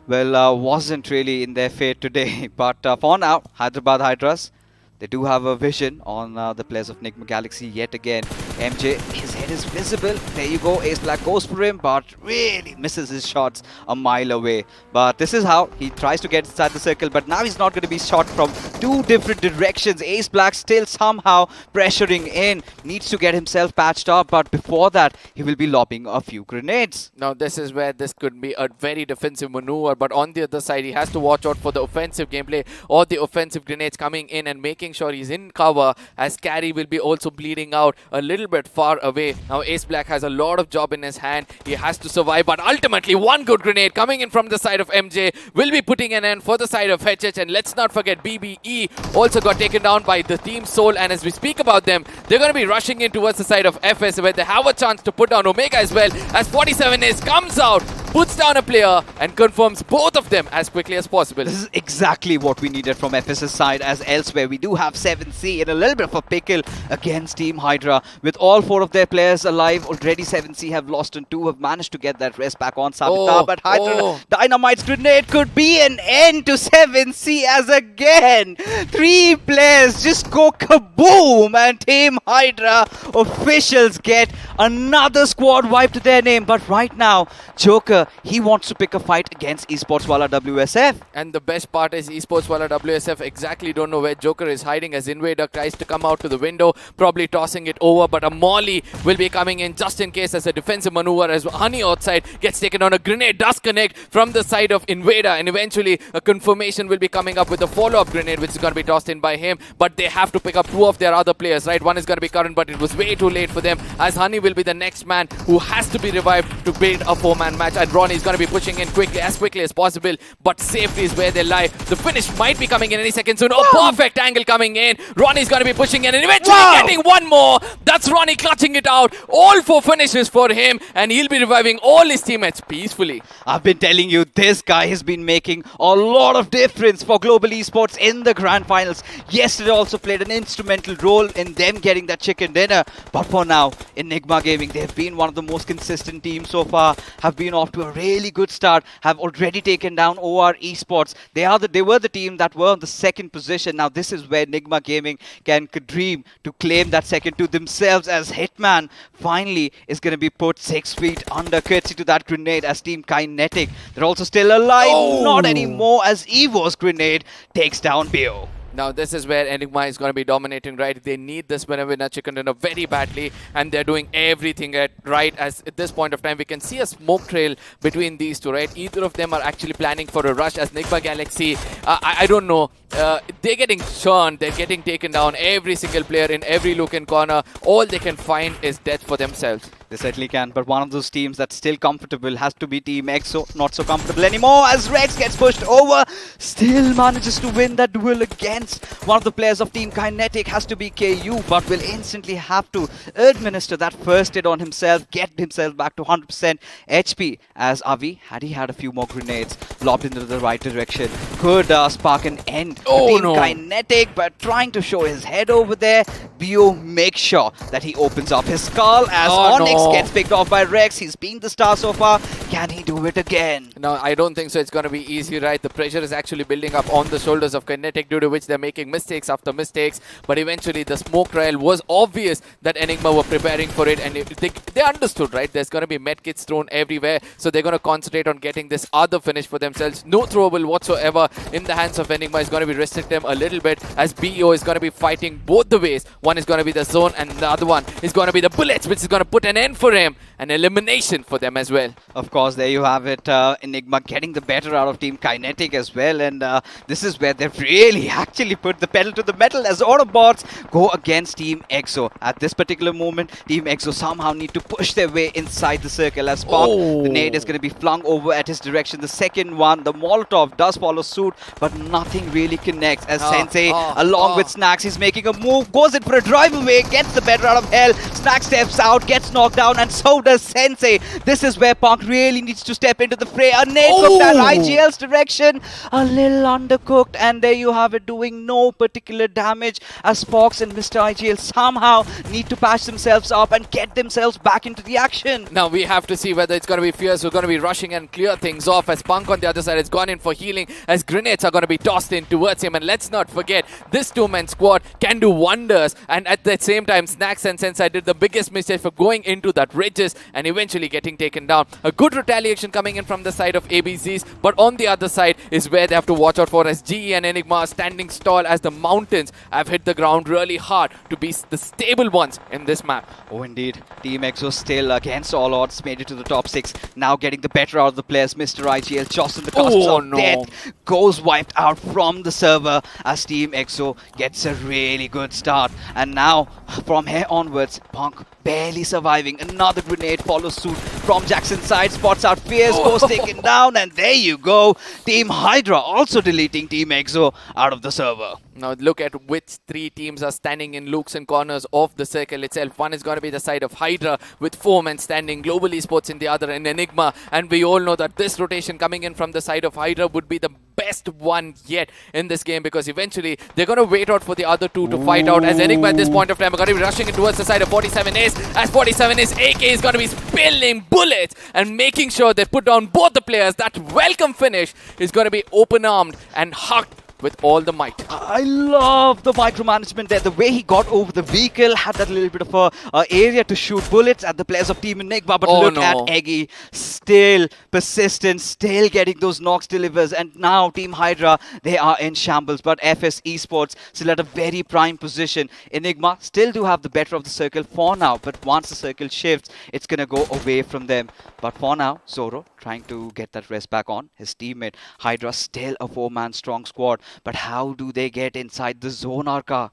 Well, wasn't really in their fate today. But for now, Hyderabad Hydras, they do have a vision on the players of Nigma Galaxy yet again. MJ, his head is visible. There you go. Ace Black goes for him, but really misses his shots a mile away. But this is how he tries to get inside the circle. But now he's not going to be shot from 2 different directions. Ace Black still somehow pressuring in. Needs to get himself patched up. But before that, he will be lobbing a few grenades. Now, this is where this could be a very defensive maneuver. But on the other side, he has to watch out for the offensive gameplay or the offensive grenades coming in and making sure he's in cover, as Carry will be also bleeding out a little bit far away. Now Ace Black has a lot of job in his hand. He has to survive, but ultimately one good grenade coming in from the side of MJ will be putting an end for the side of HH. And let's not forget BBE also got taken down by the Team Soul, and as we speak about them, they're going to be rushing in towards the side of FS, where they have a chance to put down Omega as well, as 47 Ace comes out, puts down a player and confirms both of them as quickly as possible. This is exactly what we needed from FS's side, as elsewhere we do have 7C in a little bit of a pickle against Team Hydra. With all 4 of their players alive, already 7C have lost and 2 have managed to get that rest back on Sabita. But Hydra Dynamite's grenade could be an end to 7C, as again 3 players just go kaboom, and Team Hydra officials get another squad wipe to their name. But right now, Joker he wants to pick a fight against Esports Wala WSF. And the best part is Esports Wala WSF exactly don't know where Joker is hiding as Invader tries to come out to the window, probably tossing it over, but a molly will be coming in just in case as a defensive maneuver as Honey outside gets taken on. A grenade does connect from the side of Invader, and eventually a confirmation will be coming up with a follow-up grenade which is going to be tossed in by him, but they have to pick up two of their other players, right? One is going to be Karan, but it was way too late for them as Honey will be the next man who has to be revived to build a 4-man match, and Ronnie is going to be pushing in quickly as possible, but safety is where they lie. The finish might be coming in any second soon. Oh, perfect angle coming in. Ronnie's going to be pushing in and eventually getting one more. That's Ronnie clutching it out. All 4 finishes for him, and he'll be reviving all his teammates peacefully. I've been telling you, this guy has been making a lot of difference for Global Esports in the Grand Finals. Yesterday also played an instrumental role in them getting that chicken dinner. But for now, Enigma Gaming, they've been one of the most consistent teams so far, have been off to a really good start, have already taken down OR Esports. They were the team that were on the second position. Now this is where Enigma Gaming can dream to claim that second to themselves, as Hitman finally is going to be put 6 feet under courtesy to that grenade as Team Kinetic. They're also still alive, not anymore, as Evo's grenade takes down Bio. Now this is where Enigma is going to be dominating, right? They need this winner chicken dinner very badly, and they're doing everything right. As at this point of time, we can see a smoke trail between these two, right? Either of them are actually planning for a rush as Nigma Galaxy. I don't know. They're getting churned. They're getting taken down. Every single player in every look and corner. All they can find is death for themselves. They certainly can, but one of those teams that's still comfortable has to be Team EXO. Not so comfortable anymore as Rex gets pushed over. Still manages to win that duel against one of the players of Team Kinetic. Has to be KU, but will instantly have to administer that first hit on himself, get himself back to 100% HP. As Avi, had he had a few more grenades lobbed into the right direction, could spark an end to Team Kinetic, but trying to show his head over there, Bio makes sure that he opens up his skull as Onyx gets picked off by Rex. He's been the star so far. Can he do it again? No, I don't think so. It's going to be easy, right? The pressure is actually building up on the shoulders of Kinetic, due to which they're making mistakes after mistakes. But eventually, the smoke trail was obvious that Enigma were preparing for it, and they understood, right? There's going to be medkits thrown everywhere, so they're going to concentrate on getting this other finish for themselves. No throwable whatsoever in the hands of Enigma is going to be restrict them a little bit, as BO is going to be fighting both the ways. One is going to be the zone, and the other one is going to be the bullets, which is going to put an end for him. An elimination for them as well. Of course, there you have it. Enigma getting the better out of Team Kinetic as well, and this is where they've really actually put the pedal to the metal as Autobotz go against Team EXO. At this particular moment, Team EXO somehow need to push their way inside the circle as Spark. The nade is going to be flung over at his direction. The second one, the Molotov, does follow suit, but nothing really connects as Sensei, along with Snacks, he's making a move, goes in for a drive away, gets the better out of Hell. Snack steps out, gets knocked down, and so does Sensei. This is where Punk really needs to step into the fray. A nade from that IGL's direction, a little undercooked, and there you have it, doing no particular damage as Fox and Mr. IGL somehow need to patch themselves up and get themselves back into the action. Now we have to see whether it's going to be Fierce who's going to be rushing and clear things off, as Punk on the other side has gone in for healing, as grenades are going to be tossed in towards him. And let's not forget, this two-man squad can do wonders, and at the same time Snacks and Sensei did the biggest mistake for going into that ridges and eventually getting taken down. A good retaliation coming in from the side of ABZs, but on the other side is where they have to watch out for, as GE and Enigma are standing tall as the mountains have hit the ground really hard to be the stable ones in this map. Oh indeed, Team EXO still against all odds made it to the top 6, now getting the better out of the players. Mr. IGL just in the costs of death goes wiped out from the server as Team EXO gets a really good start, and now from here onwards Punk barely surviving. Another grenade follows suit from Jackson's side, spots out Fierce, goes taken down, and there you go. Team Hydra also deleting Team EXO out of the server. Now look at which three teams are standing in looks and corners of the circle itself. One is going to be the side of Hydra with 4 men standing, Global Esports in the other, and Enigma. And we all know that this rotation coming in from the side of Hydra would be the best one yet in this game, because eventually they're going to wait out for the other two to fight out, as Enigma at this point of time are going to be rushing in towards the side of 47 Ace, as 47 Ace AK is going to be spilling bullets and making sure they put down both the players. That welcome finish is going to be open-armed and hugged with all the might. I love the micromanagement there. The way he got over the vehicle, had that little bit of a area to shoot bullets at the players of Team Enigma. But look at Eggy, still persistent, still getting those knocks delivers. And now Team Hydra, they are in shambles. But FS Esports still at a very prime position. Enigma still do have the better of the circle for now. But once the circle shifts, it's going to go away from them. But for now, Zoro trying to get that rest back on. His teammate Hydra still a 4-man strong squad. But how do they get inside the zone, Arka?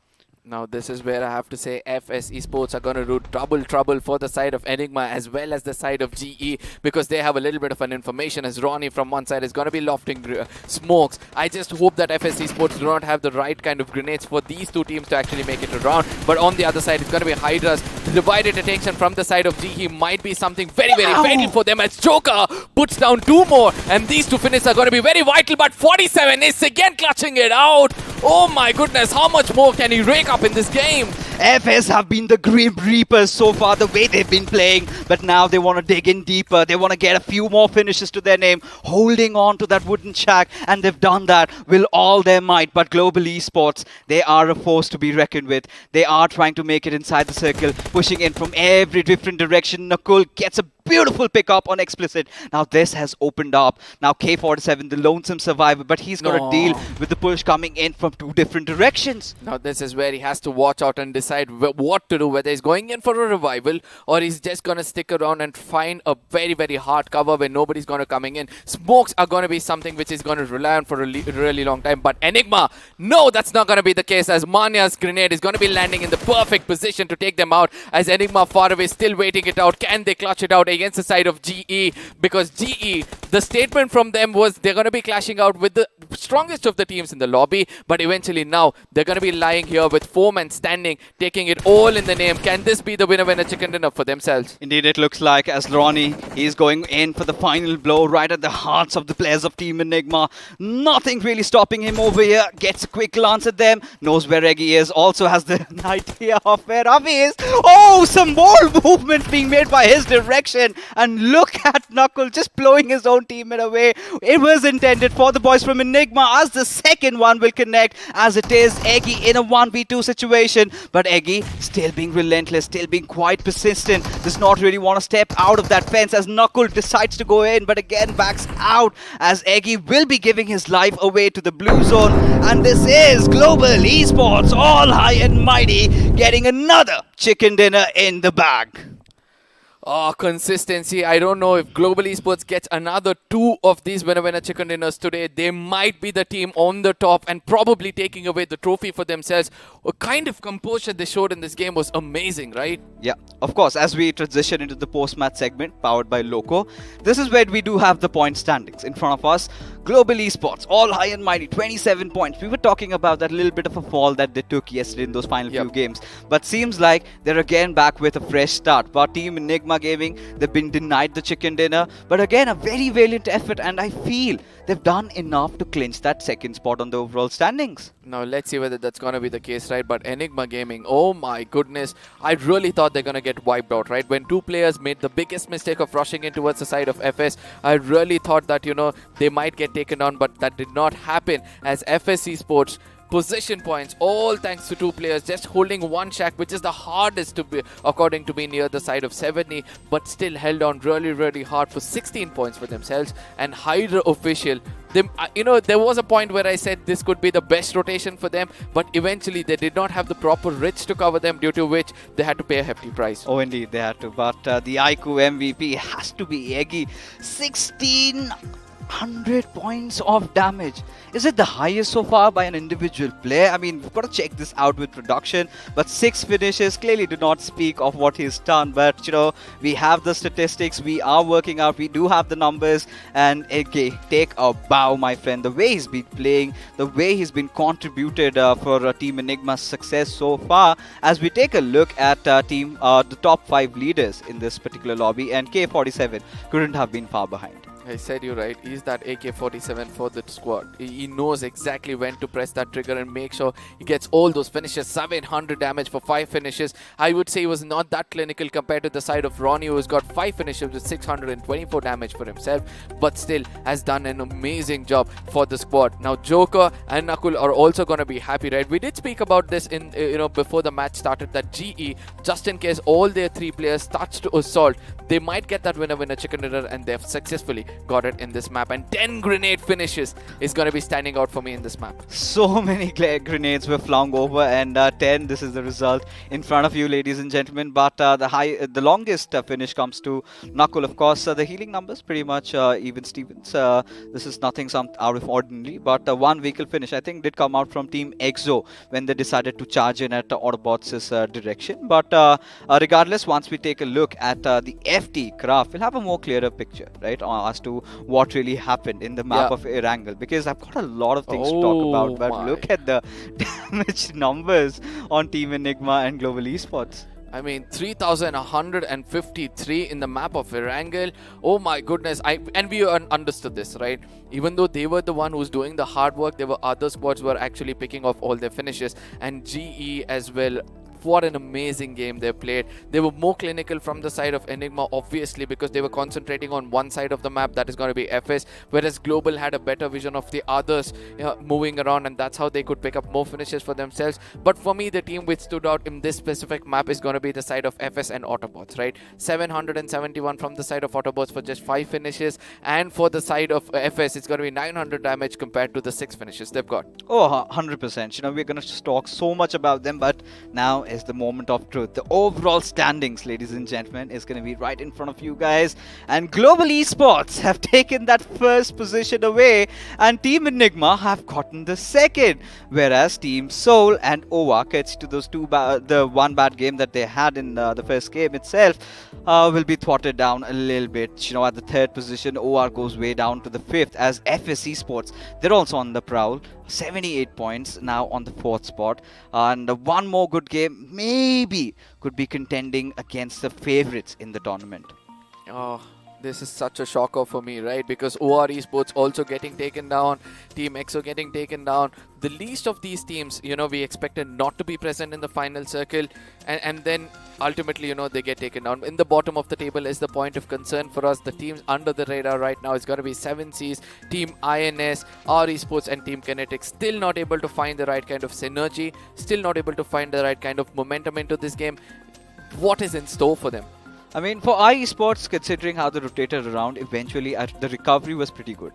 Now this is where I have to say FS Esports are going to do double trouble for the side of Enigma as well as the side of GE, because they have a little bit of an information as Ronnie from one side is going to be lofting smokes. I just hope that FS Esports do not have the right kind of grenades for these two teams to actually make it around. But on the other side, it's going to be Hydras. The divided attention from the side of GE might be something very, very vital for them as Joker puts down 2 more. And these two finishes are going to be very vital. But 47 is again clutching it out. Oh my goodness, how much more can he rake up in this game? FS have been the Grim Reapers so far, the way they've been playing. But now they want to dig in deeper. They want to get a few more finishes to their name, holding on to that wooden shack. And they've done that with all their might. But Global Esports, they are a force to be reckoned with. They are trying to make it inside the circle, pushing in from every different direction. Nakul gets a beautiful pickup on Explicit. Now this has opened up. Now K47, the lonesome survivor, but he's got to deal with the push coming in from 2 different directions. Now this is where he has to watch out and decide what to do, whether he's going in for a revival or he's just going to stick around and find a very, very hard cover where nobody's going to coming in. Smokes are going to be something which is going to rely on for a really long time. But Enigma, no, that's not going to be the case, as Manya's grenade is going to be landing in the perfect position to take them out, as Enigma far away still waiting it out. Can they clutch it out against the side of GE? Because GE, the statement from them was they're going to be clashing out with the strongest of the teams in the lobby, but eventually now they're going to be lying here with 4 men standing, taking it all in the name. Can this be the winner chicken dinner for themselves? Indeed, it looks like, as Ronnie, he's going in for the final blow right at the hearts of the players of Team Enigma. Nothing really stopping him over here. Gets a quick glance at them, knows where Reggie is, also has the idea of where Ravi is. Oh, some more movement being made by his direction. And look at Knuckle just blowing his own teammate away. It was intended for the boys from Enigma, as the second one will connect, as it is Eggy in a 1v2 situation. But Eggy still being relentless, still being quite persistent, does not really want to step out of that fence, as Knuckle decides to go in, but again backs out, as Eggy will be giving his life away to the blue zone. And this is Global Esports, all high and mighty, getting another chicken dinner in the bag. Oh, consistency. I don't know if Global Esports gets another 2 of these winner chicken dinners today. They might be the team on the top and probably taking away the trophy for themselves. What kind of composure they showed in this game was amazing, right? Yeah, of course, as we transition into the post-match segment powered by Loco, this is where we do have the point standings in front of us. Global Esports, all high and mighty, 27 points. We were talking about that little bit of a fall that they took yesterday in those final few games. But seems like they're again back with a fresh start. But Team Enigma Gaming, they've been denied the chicken dinner. But again, a very valiant effort, and I feel they've done enough to clinch that second spot on the overall standings. Now, let's see whether that's going to be the case, right? But Enigma Gaming, oh my goodness. I really thought they're going to get wiped out, right? When 2 players made the biggest mistake of rushing in towards the side of FS, I really thought that, you know, they might get taken down, but that did not happen, as FS Esports position points, all thanks to 2 players just holding one shack, which is the hardest to be, according to me, near the side of 70, but still held on really hard for 16 points for themselves. And Hydra official, they, you know, there was a point where I said this could be the best rotation for them, but eventually they did not have the proper Rich to cover them, due to which they had to pay a hefty price. Oh, indeed, they had to. But the iQOO MVP has to be Eggy. 1,600 points of damage. Is it the highest so far by an individual player? I mean, we've got to check this out with production. But 6 finishes clearly do not speak of what he's done. But, you know, we have the statistics. We are working out. We do have the numbers. And Eggy, take a bow, my friend. The way he's been playing, the way he's been contributed for Team Enigma's success so far. As we take a look at the top 5 leaders in this particular lobby. And K47 couldn't have been far behind. I said you right. He's that AK-47 for the squad. He knows exactly when to press that trigger and make sure he gets all those finishes. 700 damage for 5 finishes. I would say he was not that clinical compared to the side of Ronnie, who's got 5 finishes with 624 damage for himself, but still has done an amazing job for the squad. Now Joker and Nakul are also going to be happy, right? We did speak about this in before the match started, that GE, just in case all their 3 players starts to assault, they might get that winner chicken dinner, and they've successfully got it in this map. And 10 grenade finishes is going to be standing out for me in this map. So many grenades were flung over, and 10, this is the result in front of you, ladies and gentlemen. But the longest finish comes to Nakul. Of course, the healing numbers pretty much even Stevens. This is nothing out of ordinary, but one vehicle finish I think did come out from Team EXO when they decided to charge in at Autobotz's direction. But regardless, once we take a look at the FT craft, we'll have a more clearer picture, right, as to what really happened in the map of Erangel, because I've got a lot of things to talk about, but look at the damage numbers on Team Enigma and Global Esports. I mean, 3,153 in the map of Erangel. Oh my goodness. And we understood this, right? Even though they were the one who's doing the hard work, there were other squads who were actually picking off all their finishes. And GE as well. What an amazing game they played. They were more clinical from the side of Enigma, obviously, because they were concentrating on one side of the map, that is going to be FS, whereas Global had a better vision of the others moving around, and that's how they could pick up more finishes for themselves. But for me, the team which stood out in this specific map is going to be the side of FS and Autobotz, right? 771 from the side of Autobotz for just 5 finishes, and for the side of FS, it's going to be 900 damage compared to the 6 finishes they've got. Oh, 100%. We're going to talk so much about them, but now is the moment of truth. The overall standings, ladies and gentlemen, is going to be right in front of you guys, and Global Esports have taken that first position away, and Team Enigma have gotten the second, whereas Team Seoul and OWA, gets to those the one bad game that they had in the first game itself, will be thwarted down a little bit. At the 3rd position, OR goes way down to the 5th, as FS Esports, they're also on the prowl. 78 points now on the 4th spot, and one more good game maybe could be contending against the favorites in the tournament. Oh, this is such a shocker for me, right? Because OR Esports also getting taken down, Team EXO getting taken down. The least of these teams, we expected not to be present in the final circle, and then ultimately, they get taken down. In the bottom of the table is the point of concern for us. The teams under the radar right now is going to be 7Cs, Team INS, R Esports, and Team Kinetic. Still not able to find the right kind of synergy, still not able to find the right kind of momentum into this game. What is in store for them? I mean, for iSports, considering how they rotated around, eventually the recovery was pretty good.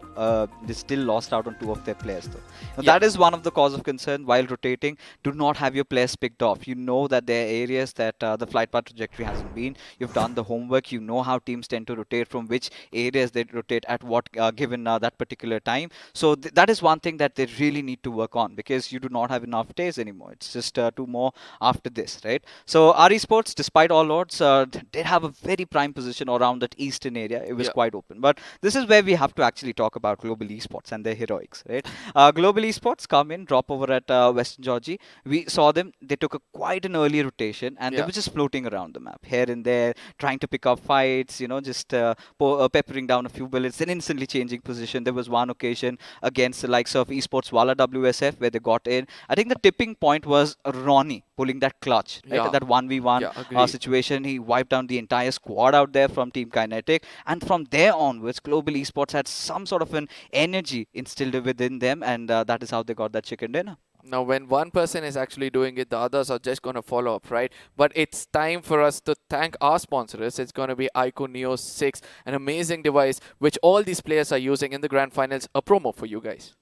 They still lost out on 2 of their players, though. Now, that is one of the cause of concern while rotating. Do not have your players picked off. You know that there are areas that the flight path trajectory hasn't been. You've done the homework. You know how teams tend to rotate, from which areas they rotate at what given that particular time. So that is one thing that they really need to work on, because you do not have enough days anymore. It's just 2 more after this, right? So RE Sports, despite all odds, did have a very prime position around that eastern area. It was quite open. But this is where we have to actually talk about Global Esports and their heroics, right? Global Esports come in, drop over at Western Georgia. We saw them. They took quite an early rotation, and they were just floating around the map, here and there, trying to pick up fights, just peppering down a few bullets, then instantly changing position. There was one occasion against the likes of Esports Wala WSF where they got in. I think the tipping point was Ronnie pulling that clutch, right? That 1v1 situation. He wiped down the entire squad out there from Team Kinetic, and from there onwards, Global Esports had some sort of an energy instilled within them, and that is how they got that chicken dinner. Now, when one person is actually doing it, the others are just going to follow up, right? But it's time for us to thank our sponsors. It's going to be iQOO Neo 6, an amazing device which all these players are using in the Grand Finals. A promo for you guys.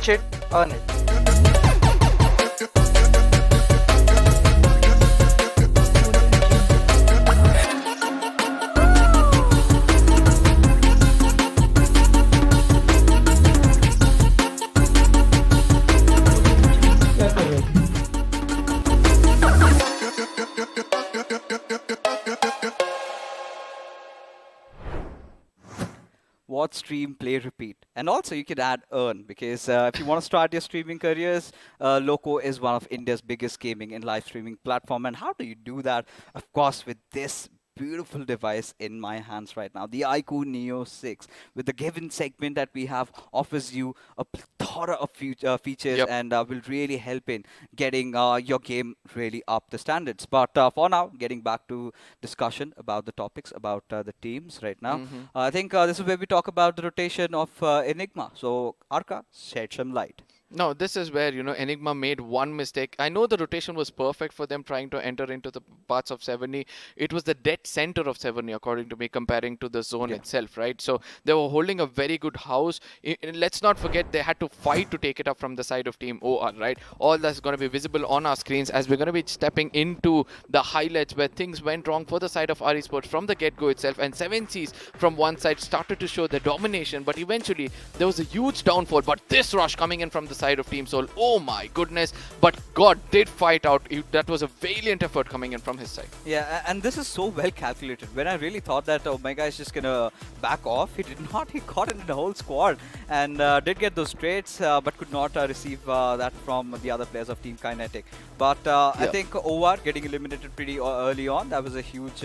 Catch it, earn it. Watch, stream, play, repeat. And also you can add earn, because if you want to start your streaming careers, Loco is one of India's biggest gaming and live streaming platform. And how do you do that? Of course, with this beautiful device in my hands right now, the iQOO Neo 6, with the given segment that we have, offers you a plethora of features and will really help in getting your game really up the standards. But for now, getting back to discussion about the topics, about the teams right now, I think this is where we talk about the rotation of Enigma. So Arka, shed some light. No, this is where, Enigma made one mistake. I know the rotation was perfect for them trying to enter into the parts of 70. It was the dead center of 70, according to me, comparing to the zone itself, right? So they were holding a very good house. Let's not forget they had to fight to take it up from the side of Team OR, right? All that's going to be visible on our screens as we're going to be stepping into the highlights where things went wrong for the side of Esports from the get-go itself. And 7Cs from one side started to show the domination, but eventually there was a huge downfall. But this rush coming in from the side of Team Soul, oh my goodness, but God did fight out. That was a valiant effort coming in from his side. Yeah, and this is so well calculated. When I really thought that Omega is just gonna back off, he did not. He caught in the whole squad and did get those trades, but could not receive that from the other players of Team Kinetic. But I think OR getting eliminated pretty early on, that was a huge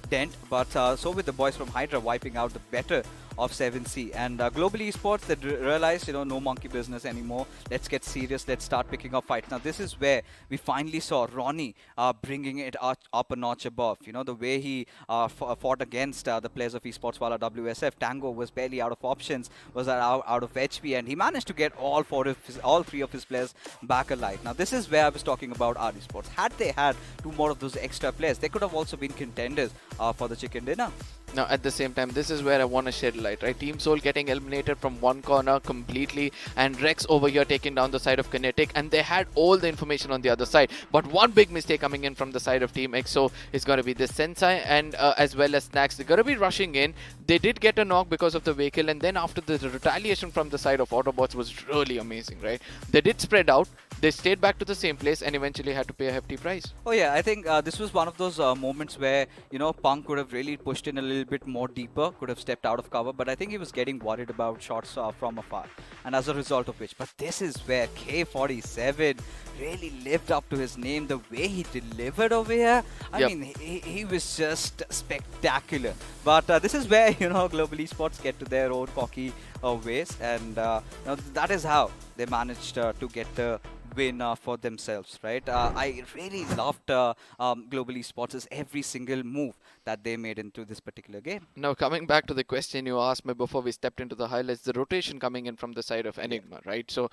dent. But so with the boys from Hydra wiping out the better of 7C. And globally esports, they realized, no monkey business anymore. Let's get serious. Let's start picking up fights. Now, this is where we finally saw Ronnie bringing it up a notch above. The way he fought against the players of esports while WSF. Tango was barely out of options, was out of HP, and he managed to get all three of his players back alive. Now, this is where I was talking about our esports. Had they had two more of those extra players, they could have also been contenders for the chicken dinner. Now, at the same time, this is where I want to shed light, right? Team Soul getting eliminated from one corner completely, and Rex over here taking down the side of Kinetic, and they had all the information on the other side. But one big mistake coming in from the side of Team EXO is going to be this Sensei and as well as Snacks. They're going to be rushing in. They did get a knock because of the vehicle, and then after the retaliation from the side of Autobotz was really amazing, right? They did spread out. They stayed back to the same place and eventually had to pay a hefty price. Oh yeah, I think this was one of those moments where, Punk could have really pushed in a little bit more deeper, could have stepped out of cover, but I think he was getting worried about shots from afar. And as a result of which, but this is where K47 really lived up to his name, the way he delivered over here. I mean, he was just spectacular. But this is where, global esports get to their own cocky ways, and that is how they managed to get the win for themselves, right? I really loved global esports' every single move that they made into this particular game. Now, coming back to the question you asked me before we stepped into the highlights, the rotation coming in from the side of Enigma, right? So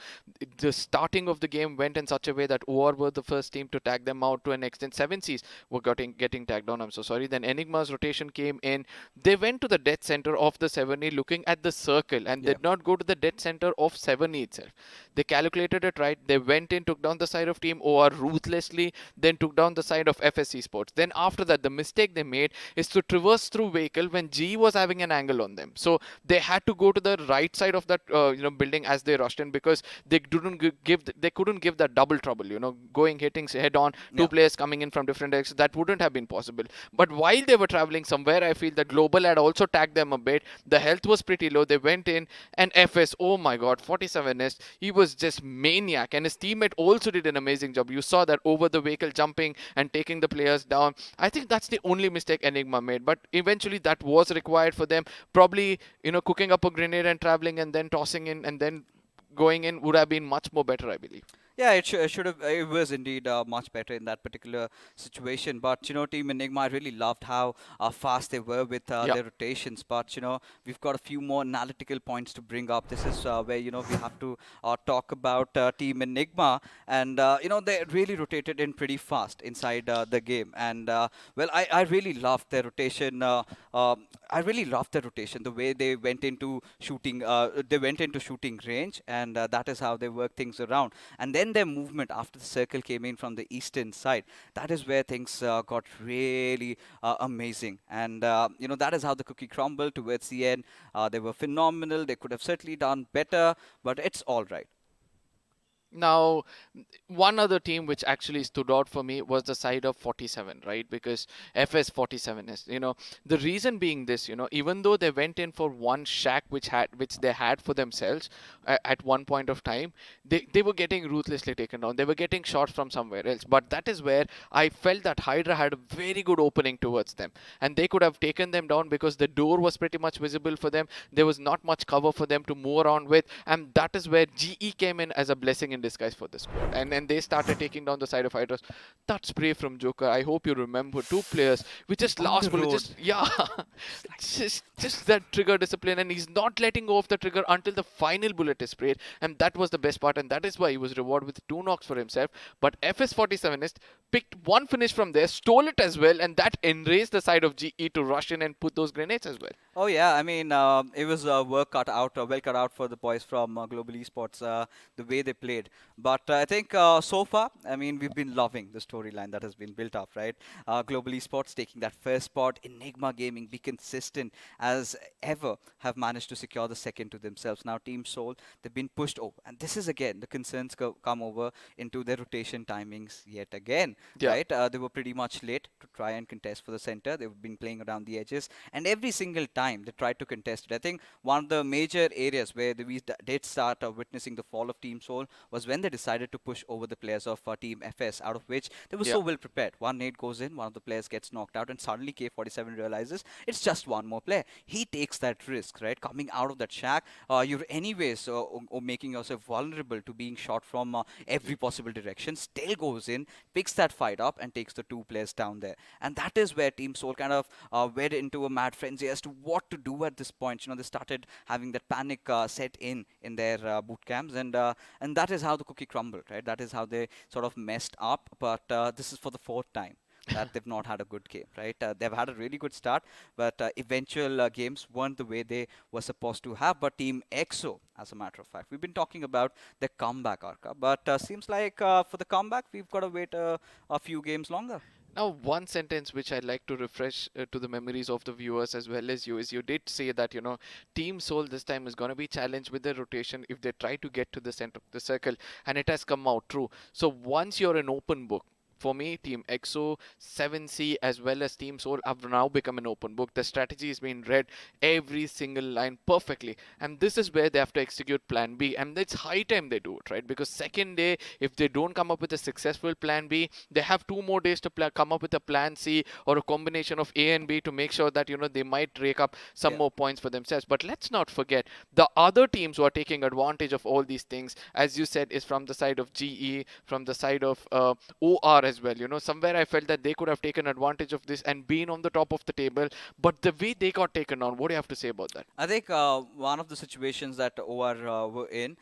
the starting of the game went in such a way that OR were the first team to tag them out to an extent. 7Cs were getting tagged down, I'm so sorry. Then Enigma's rotation came in. They went to the dead center of the 70 looking at the circle and did not go to the dead center of 70 itself. They calculated it right. They went in, took down the side of Team OR ruthlessly, then took down the side of FS Esports. Then after that, the mistake they made is to traverse through vehicle when G was having an angle on them. So they had to go to the right side of that building as they rushed in, because they couldn't give that double trouble, hitting head on, two players coming in from different directions. That wouldn't have been possible. But while they were traveling somewhere, I feel that Global had also tagged them a bit. The health was pretty low. They went in, and FS, oh my god, 47S, he was just maniac, and his teammate also did an amazing job. You saw that over the vehicle, jumping and taking the players down. I think that's the only mistake Enigma made, but eventually that was required for them. Probably, cooking up a grenade and traveling and then tossing in and then going in would have been much more better, I believe. Yeah, it should have. It was indeed much better in that particular situation. But Team Enigma, I really loved how fast they were with their rotations. But we've got a few more analytical points to bring up. This is where we have to talk about Team Enigma, and they really rotated in pretty fast inside the game. And well, I really loved their rotation. I really loved their rotation. The way they went into shooting, range, and that is how they worked things around. And then their movement after the circle came in from the eastern side, that is where things got really amazing. And that is how the cookie crumbled towards the end. They were phenomenal. They could have certainly done better, but it's all right. Now, one other team which actually stood out for me was the side of 47, right? Because FS 47 is, the reason being this, even though they went in for one shack which they had for themselves at one point of time, they were getting ruthlessly taken down. They were getting shots from somewhere else. But that is where I felt that Hydra had a very good opening towards them. And they could have taken them down because the door was pretty much visible for them. There was not much cover for them to move around with. And that is where GE came in as a blessing in disguise for the squad. And then they started taking down the side of Hydras. That spray from Joker, I hope you remember, two players with just last bullet, just that trigger discipline, and he's not letting go of the trigger until the final bullet is sprayed, and that was the best part, and that is why he was rewarded with 2 knocks for himself. But FS47ist picked one finish from there, stole it as well, and that enraged the side of GE to rush in and put those grenades as well. Oh yeah, I mean, it was well cut out for the boys from Global Esports, the way they played. But I think so far, I mean, we've been loving the storyline that has been built up, right? Global Esports taking that first spot, Enigma Gaming be consistent as ever, have managed to secure the second to themselves. Now Team Soul, they've been pushed over. And this is again, the concerns come over into their rotation timings yet again, right? They were pretty much late to try and contest for the center. They've been playing around the edges. And every single time they tried to contest it, I think one of the major areas where we did start witnessing the fall of Team Soul was when they decided to push over the players of Team FS, out of which they were so well prepared. One nade goes in, one of the players gets knocked out, and suddenly K47 realizes it's just one more player. He takes that risk, right? Coming out of that shack, you're anyways making yourself vulnerable to being shot from every possible direction. Still goes in, picks that fight up, and takes the 2 players down there. And that is where Team Soul kind of went into a mad frenzy as to what to do at this point. They started having that panic set in their boot camps, and that is how the cookie crumbled, right? That is how they sort of messed up. But this is for the 4th time that they've not had a good game, right? They've had a really good start, but eventual games weren't the way they were supposed to have. But Team EXO, as a matter of fact, we've been talking about the comeback, Arka, but seems like for the comeback, we've got to wait a few games longer. Now, one sentence which I'd like to refresh to the memories of the viewers as well as you is you did say that, Team Soul this time is going to be challenged with their rotation if they try to get to the center of the circle, and it has come out true. So once you're an open book, for me, Team EXO, 7C, as well as Team Soul have now become an open book. The strategy is being read every single line perfectly. And this is where they have to execute plan B. And it's high time they do it, right? Because second day, if they don't come up with a successful plan B, they have 2 more days to come up with a plan C or a combination of A and B to make sure that, they might rake up some more points for themselves. But let's not forget, the other teams who are taking advantage of all these things, as you said, is from the side of GE, from the side of OR as well. Somewhere I felt that they could have taken advantage of this and been on the top of the table, but the way they got taken on, what do you have to say about that? I think one of the situations that OR were in,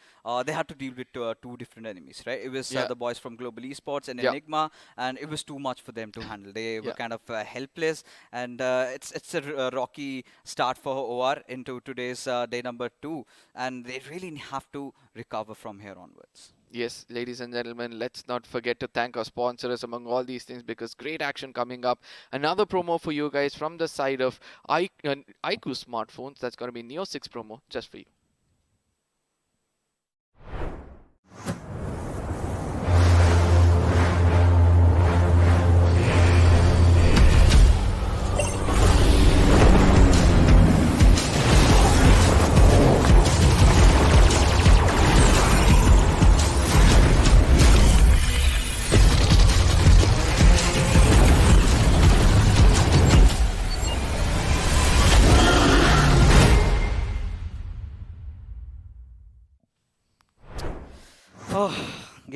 they had to deal with 2 different enemies, right? It was the boys from Global Esports and Enigma, and it was too much for them to handle. They were kind of helpless, and it's a rocky start for OR into today's day number 2, and they really have to recover from here onwards. Yes, ladies and gentlemen, let's not forget to thank our sponsors among all these things, because great action coming up. Another promo for you guys from the side of iQOO smartphones. That's going to be Neo 6 promo just for you.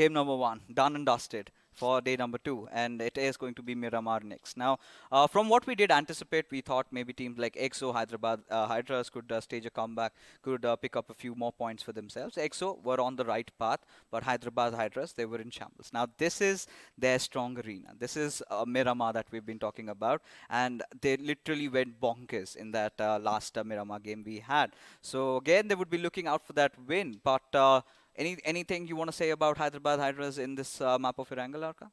game number 1 done and dusted for day number 2, and it is going to be Miramar next. Now, from what we did anticipate, we thought maybe teams like iQOO, Hyderabad, Hydras could stage a comeback, could pick up a few more points for themselves. iQOO were on the right path, but Hyderabad, Hydras, they were in shambles. Now, this is their strong arena. This is Miramar that we've been talking about, and they literally went bonkers in that last Miramar game we had. So, again, they would be looking out for that win, but anything you want to say about Hyderabad Hydras in this map of Irangal, Arka?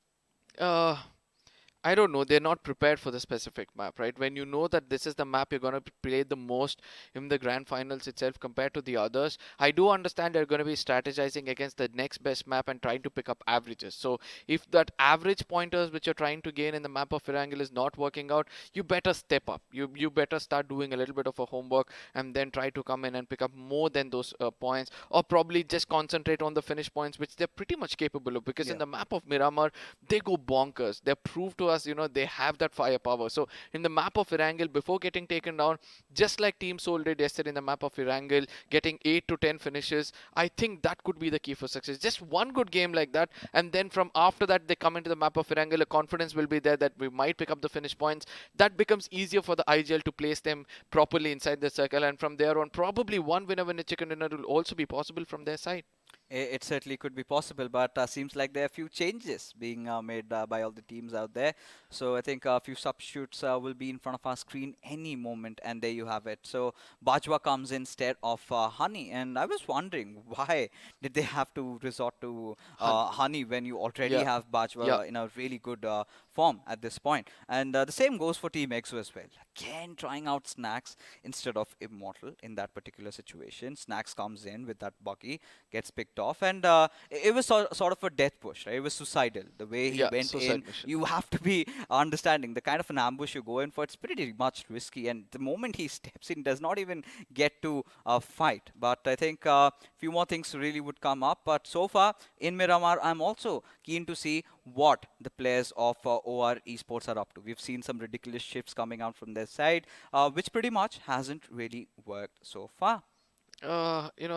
I don't know. They're not prepared for the specific map, right? When you know that this is the map you're going to play the most in the grand finals itself compared to the others, I do understand they're going to be strategizing against the next best map and trying to pick up averages. So if that average pointers which you're trying to gain in the map of Irangal is not working out, you better step up. You better start doing a little bit of a homework and then try to come in and pick up more than those points, or probably just concentrate on the finish points, which they're pretty much capable of, because in the map of Miramar, they go bonkers. They're proved to us, they have that firepower. So in the map of Irangal, before getting taken down, just like Team Soul did yesterday in the map of Irangal, getting 8 to 10 finishes, I think that could be the key for success. Just one good game like that, and then from after that, they come into the map of Irangal, a confidence will be there that we might pick up the finish points. That becomes easier for the IGL to place them properly inside the circle, and from there on, probably one winner chicken dinner will also be possible from their side. It certainly could be possible, but seems like there are a few changes being made by all the teams out there. So I think a few substitutes will be in front of our screen any moment, and there you have it. So Bajwa comes instead of Honey, and I was wondering why did they have to resort to Honey when you already have Bajwa in a really good form at this point. And the same goes for Team iQOO as well. Again, trying out Snacks instead of Immortal in that particular situation. Snacks comes in with that buggy, gets picked off, and it was sort of a death push, right? It was suicidal. The way he went in, you have to be understanding the kind of an ambush you go in for. It's pretty much risky, and the moment he steps in, does not even get to fight. But I think a few more things really would come up. But so far in Miramar, I'm also keen to see what the players of OR Esports are up to. We've seen some ridiculous shifts coming out from their side, which pretty much hasn't really worked so far.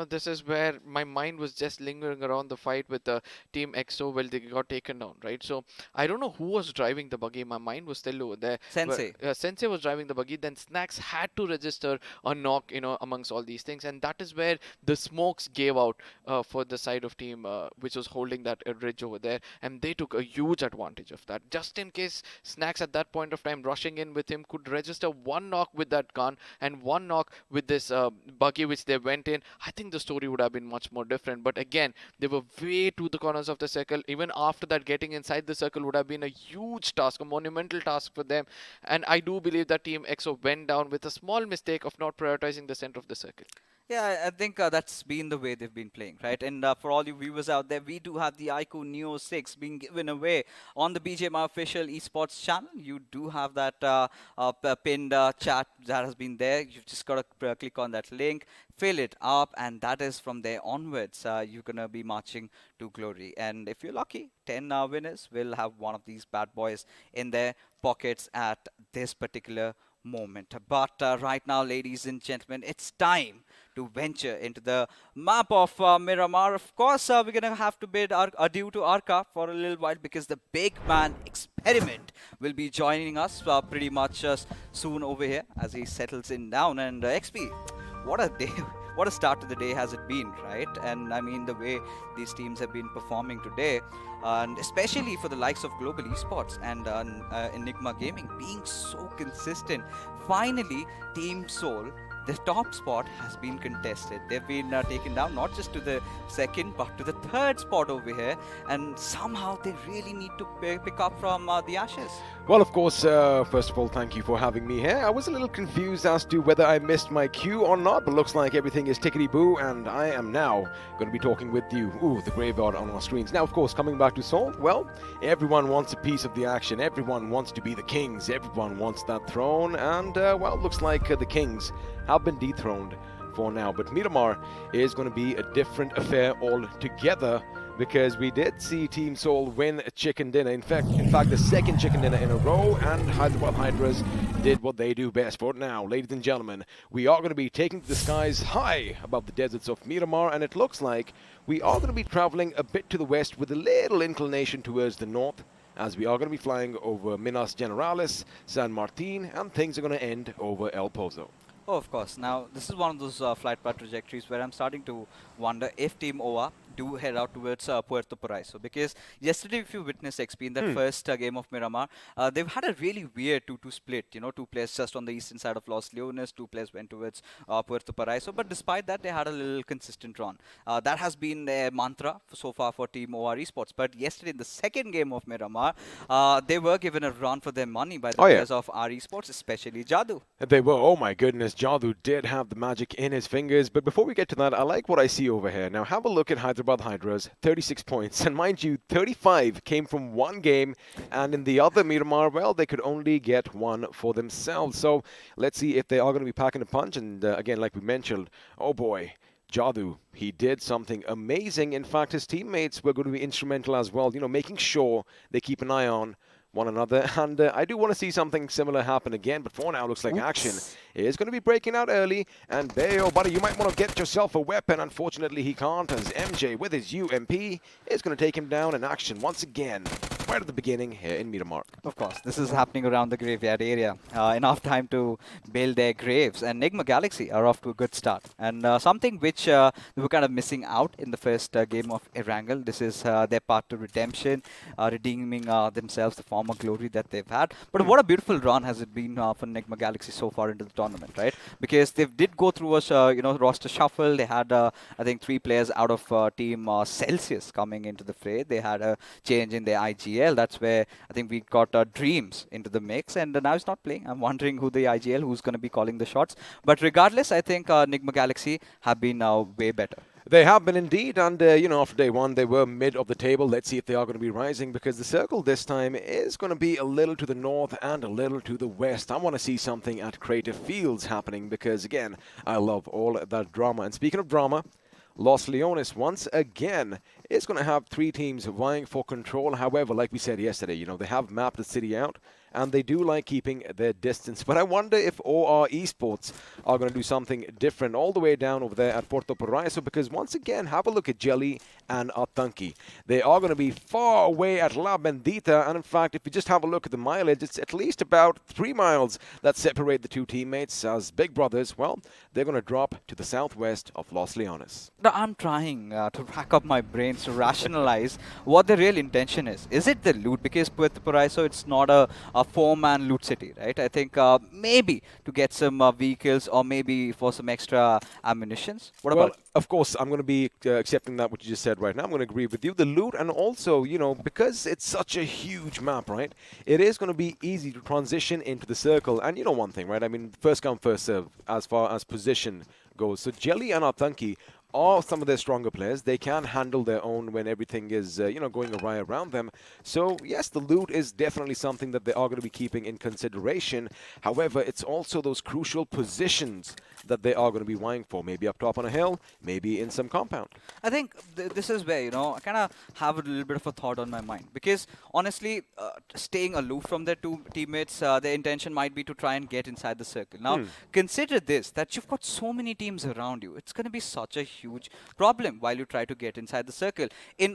This is where my mind was just lingering around the fight with the Team iQOO while they got taken down, right? So I don't know who was driving the buggy. My mind was still over there. Sensei. Sensei was driving the buggy. Then Snacks had to register a knock, amongst all these things. And that is where the smokes gave out for the side of team which was holding that ridge over there. And they took a huge advantage of that. Just in case Snacks at that point of time rushing in with him could register one knock with that gun and one knock with this buggy which they went in, I think the story would have been much more different. But again, they were way to the corners of the circle. Even after that, getting inside the circle would have been a huge task, a monumental task for them. And I do believe that Team iQOO went down with a small mistake of not prioritizing the center of the circle. Yeah, I think that's been the way they've been playing, right? And for all you viewers out there, we do have the iQOO Neo 6 being given away on the BGMI official esports channel. You do have that pinned chat that has been there. You've just got to click on that link, fill it up, and that is from there onwards. You're going to be marching to glory. And if you're lucky, 10 winners will have one of these bad boys in their pockets at this particular moment. But right now, ladies and gentlemen, it's time to venture into the map of Miramar. Of course, we're going to have to bid our adieu to Arka for a little while, because the big man experiment will be joining us pretty much soon over here as he settles in down. And XP, what a day. What a start to the day has it been, right? And I mean, the way these teams have been performing today, and especially for the likes of Global Esports and Enigma Gaming being so consistent. Finally, Team Soul, the top spot has been contested. They've been taken down not just to the second, but to the third spot over here. And somehow they really need to pick up from the ashes. Well, of course, first of all, thank you for having me here. I was a little confused as to whether I missed my cue or not, but looks like everything is tickety-boo, and I am now going to be talking with you. Ooh, the graveyard on our screens. Now, of course, coming back to Seoul, well, everyone wants a piece of the action. Everyone wants to be the kings. Everyone wants that throne, and, well, looks like the kings have been dethroned for now. But Miramar is going to be a different affair altogether. because we did see Team Seoul win a chicken dinner. In fact, the second chicken dinner in a row, and Hyderabad Hydras did what they do best. For now, ladies and gentlemen, we are going to be taking the skies high above the deserts of Miramar, and it looks like we are going to be traveling a bit to the west with a little inclination towards the north, as we are going to be flying over Minas Generalis, San Martin, and things are going to end over El Pozo. Oh, of course. Now, this is one of those flight path trajectories where I'm starting to wonder if Team OA do head out towards Puerto Paraiso, because yesterday, if you witnessed XP in that first game of Miramar, they've had a really weird 2-2 split. You know, 2 players just on the eastern side of Los Leones, 2 players went towards Puerto Paraiso, but despite that, they had a little consistent run. That has been their mantra so far for Team OR Esports. But yesterday, in the second game of Miramar, they were given a run for their money by the players of R Esports, especially Jadu. They were. Oh my goodness, Jadu did have the magic in his fingers. But before we get to that, I like what I see over here. Now, have a look at Hyderabad Hydras, 36 points. And mind you, 35 came from one game. And in the other Miramar, well, they could only get one for themselves. So let's see if they are going to be packing a punch. And again, like we mentioned, oh boy, Jadu, he did something amazing. In fact, his teammates were going to be instrumental as well, you know, making sure they keep an eye on one another, and I do want to see something similar happen again, but for now, looks like action is going to be breaking out early, and Bayo, buddy, you might want to get yourself a weapon. Unfortunately, he can't, as MJ, with his UMP, is going to take him down in action once again, right at the beginning here in Miramar. Of course, this is happening around the graveyard area. Enough time to build their graves, and Enigma Galaxy are off to a good start. And something which they were kind of missing out in the first game of Erangel. This is their path to redemption, redeeming themselves the former glory that they've had. But what a beautiful run has it been for Enigma Galaxy so far into the tournament, right? Because they did go through a roster shuffle. They had I think 3 players out of team Celsius coming into the fray. They had a change in their IGL. That's where I think we got Dreams into the mix, and now he's not playing. I'm wondering who the IGL, who's going to be calling the shots. But regardless, I think Enigma Galaxy have been way better. They have been indeed, and after day one, they were mid of the table. Let's see if they are going to be rising, because the circle this time is going to be a little to the north and a little to the west. I want to see something at Creative Fields happening, because again, I love all that drama. And speaking of drama, Los Leones once again is going to have 3 teams vying for control. However, like we said yesterday, they have mapped the city out, and they do like keeping their distance. But I wonder if OR Esports are going to do something different all the way down over there at Puerto Paraiso, because once again, have a look at Jelly and Atanki. They are going to be far away at La Bendita, and in fact, if you just have a look at the mileage, it's at least about 3 miles that separate the 2 teammates, as big brothers, well, they're going to drop to the southwest of Los Leones. Now, I'm trying to rack up my brains to rationalize what the real intention is. Is it the loot? Because Puerto Paraiso, it's not a 4-man loot city, right? I think maybe to get some vehicles, or maybe for some extra ammunitions. What about? Of course, I'm going to be accepting that what you just said right now. I'm going to agree with you. The loot, and also, because it's such a huge map, right? It is going to be easy to transition into the circle. And one thing, right? I mean, first come, first serve as far as position goes. So Jelly and Atanki are some of their stronger players. They can handle their own when everything is, going awry around them. So, yes, the loot is definitely something that they are going to be keeping in consideration. However, it's also those crucial positions that they are going to be vying for. Maybe up top on a hill, maybe in some compound. I think this is where, I kind of have a little bit of a thought on my mind. Because, honestly, staying aloof from their 2 teammates, their intention might be to try and get inside the circle. Now, consider this, that you've got so many teams around you. It's going to be such a huge problem while you try to get inside the circle. In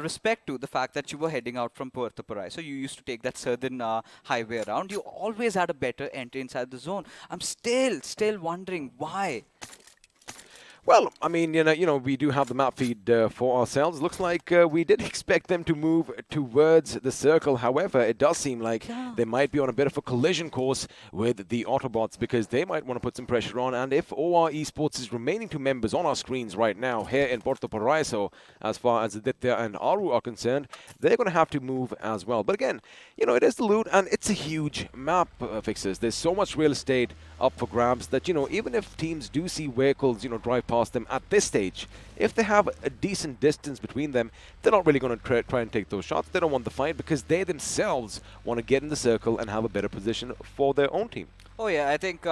respect to the fact that you were heading out from Puerto Paraiso, you used to take that southern highway around. You always had a better entry inside the zone. I'm still wondering why. Well, I mean, we do have the map feed for ourselves. Looks like we did expect them to move towards the circle. However, it does seem like they might be on a bit of a collision course with the Autobotz, because they might want to put some pressure on. And if OR Esports is remaining 2 members on our screens right now here in Puerto Paraiso, as far as Aditya and Aru are concerned, they're going to have to move as well. But again, it is the loot, and it's a huge map, Fixers. There's so much real estate up for grabs that, even if teams do see vehicles, drive past them at this stage, if they have a decent distance between them, they're not really going to try and take those shots. They don't want the fight, because they themselves want to get in the circle and have a better position for their own team. Oh yeah, I think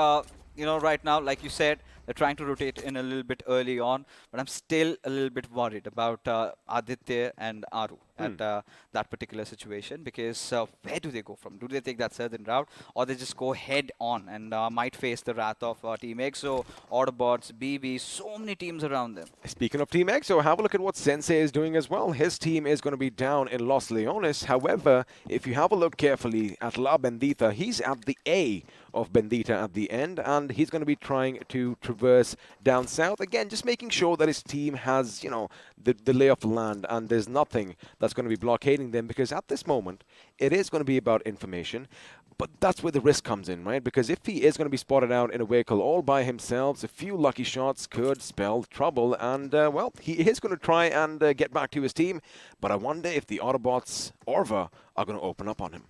you know, right now, like you said, they're trying to rotate in a little bit early on, but I'm still a little bit worried about Aditya and Aru at that particular situation, because where do they go from? Do they take that southern route, or they just go head on and might face the wrath of Team EXO, Autobotz, BB, so many teams around them? Speaking of Team EXO, have a look at what Sensei is doing as well. His team is going to be down in Los Leones. However, if you have a look carefully at La Bendita, he's at the A of Bendita at the end, and he's going to be trying to traverse down south. Again, just making sure that his team has, you know, the lay of the land, and there's nothing that's going to be blockading them, because at this moment, it is going to be about information. But that's where the risk comes in, right? Because if he is going to be spotted out in a vehicle all by himself, a few lucky shots could spell trouble. And, well, he is going to try and get back to his team. But I wonder if the Autobotz Orva are going to open up on him.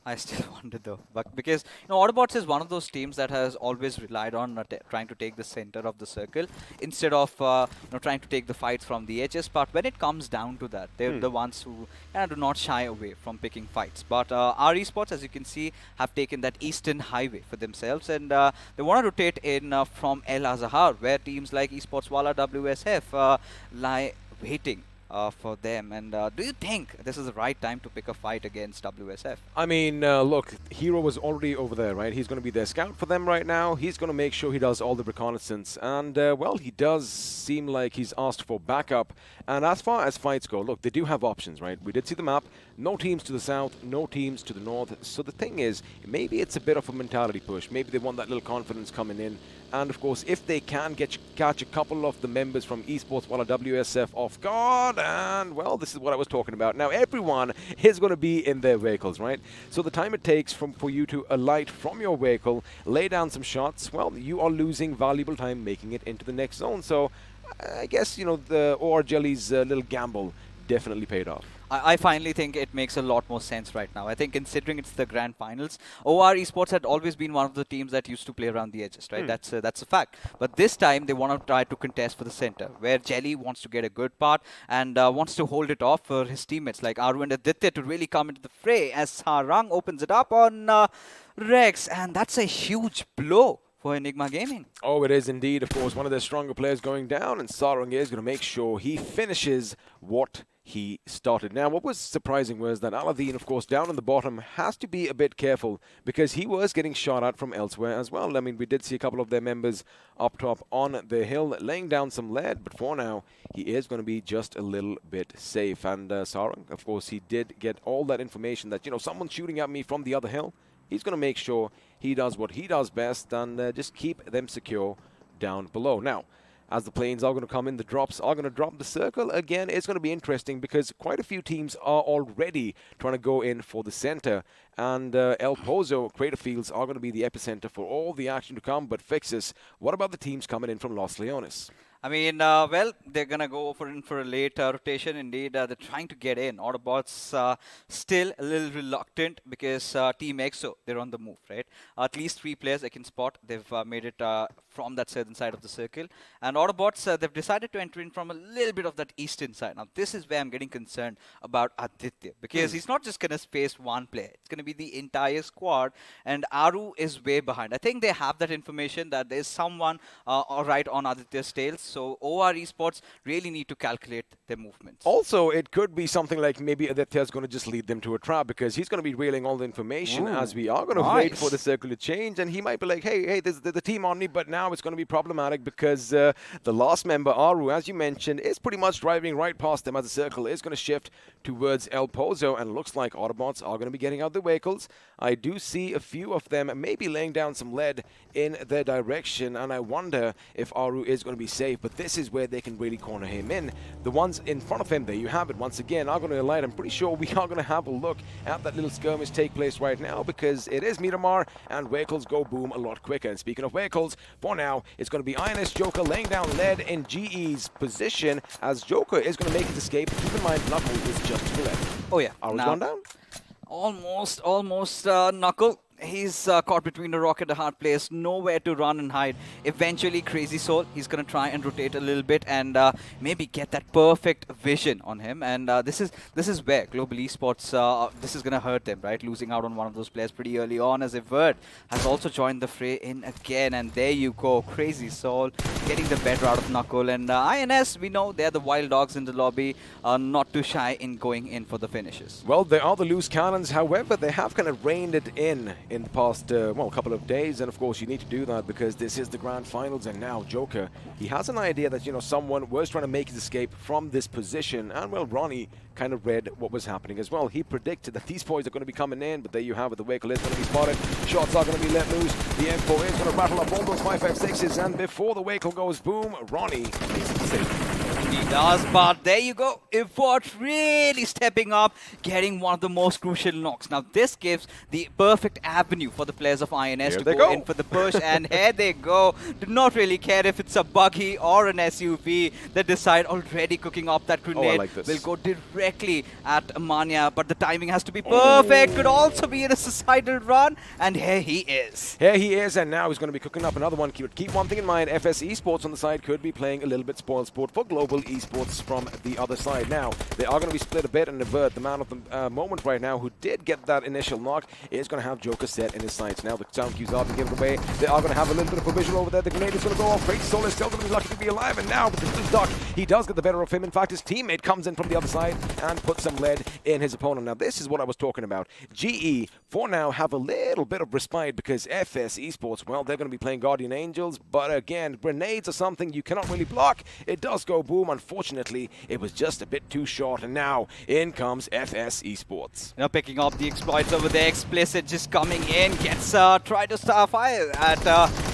I still wonder though, but because you know, Autobotz is one of those teams that has always relied on trying to take the center of the circle instead of you know, trying to take the fights from the edges. But when it comes down to that, they're the ones who do not shy away from picking fights. But our Esports, as you can see, have taken that eastern highway for themselves, and they want to rotate in from El Azahar, where teams like Esports Wala, WSF lie waiting for them. And do you think this is the right time to pick a fight against WSF? I mean, look, Hero was already over there, right? He's going to be their scout for them right now. He's going to make sure he does all the reconnaissance. And, well, he does seem like he's asked for backup. And as far as fights go, look, they do have options, right? We did see the map. No teams to the south, no teams to the north. So the thing is, maybe it's a bit of a mentality push. Maybe they want that little confidence coming in. And, of course, if they can catch a couple of the members from Esports Wala WSF off guard, and, well, this is what I was talking about. Now, everyone is going to be in their vehicles, right? So the time it takes for you to alight from your vehicle, lay down some shots, well, you are losing valuable time making it into the next zone. So I guess, you know, the OR Jelly's little gamble definitely paid off. I finally think it makes a lot more sense right now. I think considering it's the grand finals, OR Esports had always been one of the teams that used to play around the edges, right? That's a fact. But this time they want to try to contest for the center, where Jelly wants to get a good part and wants to hold it off for his teammates like Aru and Aditya to really come into the fray, as Sarang opens it up on Rex, and that's a huge blow for Enigma Gaming. Oh, it is indeed. Of course, one of their stronger players going down, and Sarang is going to make sure he finishes what he started. Now, what was surprising was that Aladdin, of course, down on the bottom, has to be a bit careful because he was getting shot at from elsewhere as well. I mean, we did see a couple of their members up top on the hill laying down some lead, but for now, he is going to be just a little bit safe. And Sarang, of course, he did get all that information that, you know, someone's shooting at me from the other hill. He's going to make sure he does what he does best and just keep them secure down below. Now, as the planes are going to come in, the drops are going to drop the circle. Again, it's going to be interesting because quite a few teams are already trying to go in for the center. And El Pozo, Crater Fields are going to be the epicenter for all the action to come. But Fixes, what about the teams coming in from Los Leones? I mean, well, they're going to go for a late rotation. Indeed, they're trying to get in. Autobots still a little reluctant because Team EXO, they're on the move, right? At least 3 players I can spot. They've made it from that southern side of the circle. And Autobots, they've decided to enter in from a little bit of that eastern side. Now, this is where I'm getting concerned about Aditya because he's not just going to space one player. It's going to be the entire squad. And Aru is way behind. I think they have that information that there's someone right on Aditya's tails. So OR Esports really need to calculate their movements. Also, it could be something like maybe Aditya's going to just lead them to a trap because he's going to be reeling all the information as we are going to wait for the circle to change. And he might be like, hey, there's the team on me, but now it's going to be problematic because the last member, Aru, as you mentioned, is pretty much driving right past them as the circle is going to shift towards El Pozo. And it looks like Autobots are going to be getting out the vehicles. I do see a few of them maybe laying down some lead in their direction. And I wonder if Aru is going to be safe. But this is where they can really corner him in. The ones in front of him, there you have it, once again, are going to alight. I'm pretty sure we are going to have a look at that little skirmish take place right now because it is Miramar and vehicles go boom a lot quicker. And speaking of vehicles, for now, it's going to be INS Joker laying down lead in GE's position as Joker is going to make his escape. Keep in mind, Knuckle is just to the left. Oh, yeah. Aru's gone down. Almost Knuckle He's caught between a rock and a hard place, nowhere to run and hide. Eventually, Crazy Soul, he's going to try and rotate a little bit and maybe get that perfect vision on him. And this is where Global Esports, this is going to hurt them, right? Losing out on one of those players pretty early on, as Vert has also joined the fray in again. And there you go, Crazy Soul getting the better out of Knuckle. And INS, we know they're the wild dogs in the lobby, not too shy in going in for the finishes. Well, they are the loose cannons. However, they have kind of reined it in the past, well, couple of days. And of course, you need to do that because this is the grand finals. And now Joker, he has an idea that, you know, someone was trying to make his escape from this position. And, well, Ronnie kind of read what was happening as well. He predicted that these boys are going to be coming in, but there you have it. The vehicle is going to be spotted. Shots are going to be let loose. The M4 is going to rattle up all those 5.56s. And before the vehicle goes boom, Ronnie makes it safe. He does, but there you go. Esports really stepping up, getting one of the most crucial knocks. Now, this gives the perfect avenue for the players of INS to go in for the push, and here they go. Do not really care if it's a buggy or an SUV. They decide already cooking up that grenade. Oh, I like this. Will go directly at Mania, but the timing has to be perfect. Could also be in a suicidal run, and here he is. Here he is, and now he's going to be cooking up another one. Keep one thing in mind, FS Esports on the side could be playing a little bit spoil sport for Global Esports from the other side. Now, they are going to be split a bit, and Vert, the man of the moment right now, who did get that initial knock, is going to have Joker set in his sights. Now, the sound cues are being given away. They are going to have a little bit of provision over there. The grenade is going to go off. Crazy Soul is still going to be lucky to be alive, and now, with the blue duck, he does get the better of him. In fact, his teammate comes in from the other side and puts some lead in his opponent. Now, this is what I was talking about. GE, for now, have a little bit of respite because FS Esports, well, they're going to be playing Guardian Angels, but again, grenades are something you cannot really block. It does go boom. Unfortunately, it was just a bit too short, and now in comes FS Esports. You know, picking up the exploits over there. Explicit just coming in, gets try to start fire at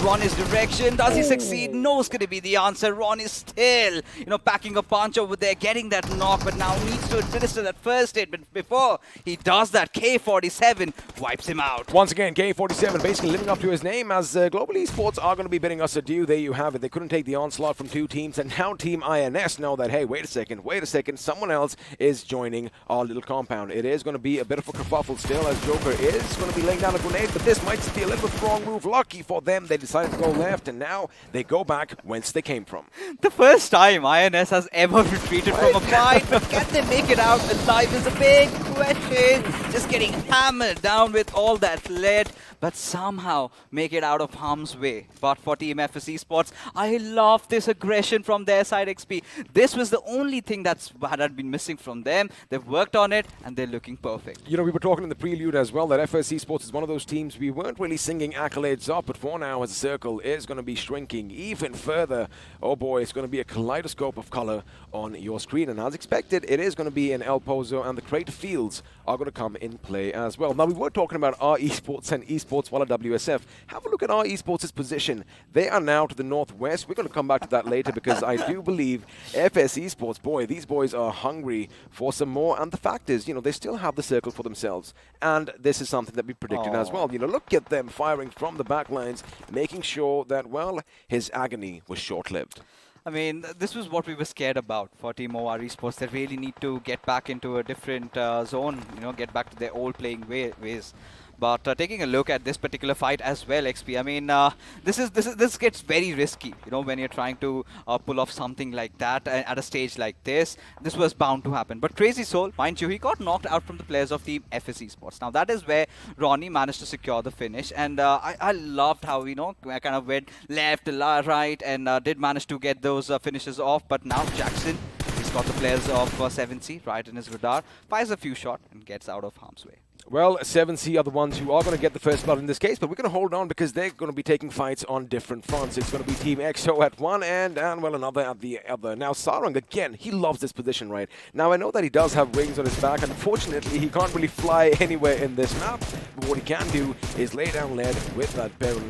Ronnie's direction. Does he succeed? No, it's going to be the answer. Ron is still, you know, packing a punch over there, getting that knock, but now needs to administer that first hit. But before he does that, K47 wipes him out. Once again, K47 basically living up to his name, as Global Esports are going to be bidding us adieu. There you have it. They couldn't take the onslaught from two teams, and now Team INS know that, hey, wait a second, someone else is joining our little compound. It is going to be a bit of a kerfuffle still, as Joker is going to be laying down a grenade, but this might just be a little bit wrong move. Lucky for them, they decided to go left, and now they go back whence they came from. The first time INS has ever retreated from a fight, but can they make it out alive is a big question. Just getting hammered down with all that lead, but somehow make it out of harm's way. But for Team FS Esports, I love this aggression from their side, XP. This was the only thing that had been missing from them. They've worked on it, and they're looking perfect. You know, we were talking in the prelude as well that FS Esports is one of those teams we weren't really singing accolades up, but for now, as the circle is going to be shrinking even further. Oh boy, it's going to be a kaleidoscope of color on your screen, and as expected, it is going to be an El Pozo, and the Crate Fields are going to come in play as well. Now, we were talking about our esports and esports while at WSF. Have a look at our esports' position. They are now to the northwest. We're going to come back to that later because I do believe FS Esports, boy, these boys are hungry for some more. And the fact is, you know, they still have the circle for themselves. And this is something that we predicted as well. You know, look at them firing from the back lines, making sure that, well, his agony was short-lived. I mean, this was what we were scared about for Team OR Esports. They really need to get back into a different zone, you know, get back to their old playing ways. But taking a look at this particular fight as well, XP, I mean, this gets very risky, you know, when you're trying to pull off something like that at a stage like this. This was bound to happen. But Crazy Soul, mind you, he got knocked out from the players of Team FS Esports. Now, that is where Ronnie managed to secure the finish. And I loved how, you know, I kind of went left, right, and did manage to get those finishes off. But now Jackson, he's got the players of 7C right in his radar, fires a few shots, and gets out of harm's way. Well, 7C are the ones who are going to get the first blood in this case, but we're going to hold on because they're going to be taking fights on different fronts. It's going to be Team EXO at one end and, well, another at the other. Now, Sarang, again, he loves this position, right? Now, I know that he does have wings on his back. Unfortunately, he can't really fly anywhere in this map, but what he can do is lay down lead with that barrel.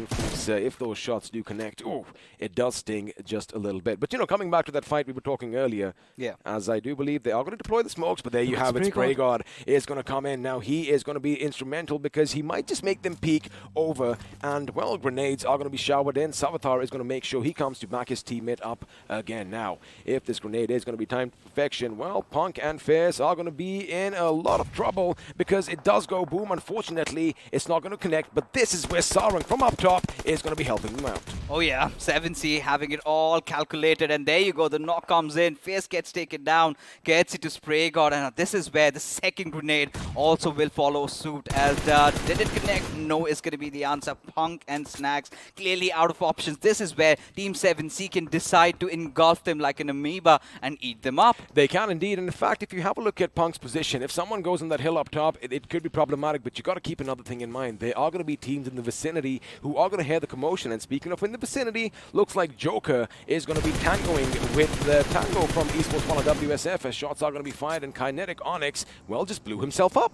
If those shots do connect, ooh, it does sting just a little bit. But, you know, coming back to that fight we were talking earlier, yeah, as I do believe they are going to deploy the smokes, but there you have it. Spray God is going to come in. Now, he is is going to be instrumental because he might just make them peek over, and, well, grenades are going to be showered in. Savitar is going to make sure he comes to back his teammate up again. Now, if this grenade is going to be timed to perfection, well, Punk and Fierce are going to be in a lot of trouble because it does go boom. Unfortunately, it's not going to connect, but this is where Sarang from up top is going to be helping them out. Oh yeah, 7C having it all calculated, and there you go, the knock comes in, Fierce gets taken down, gets it to Spray God, and this is where the second grenade also will follow suit. As did it connect? No is going to be the answer. Punk and Snags clearly out of options. This is where Team 7C can decide to engulf them like an amoeba and eat them up. They can indeed, and in fact, if you have a look at Punk's position, if someone goes on that hill up top, it could be problematic, but you got to keep another thing in mind. There are going to be teams in the vicinity who are going to hear the commotion, and speaking of in the vicinity, looks like Joker is going to be tangoing with the Tango from Esports 1 WSF as shots are going to be fired, and Kinetic Onyx, well, just blew himself up.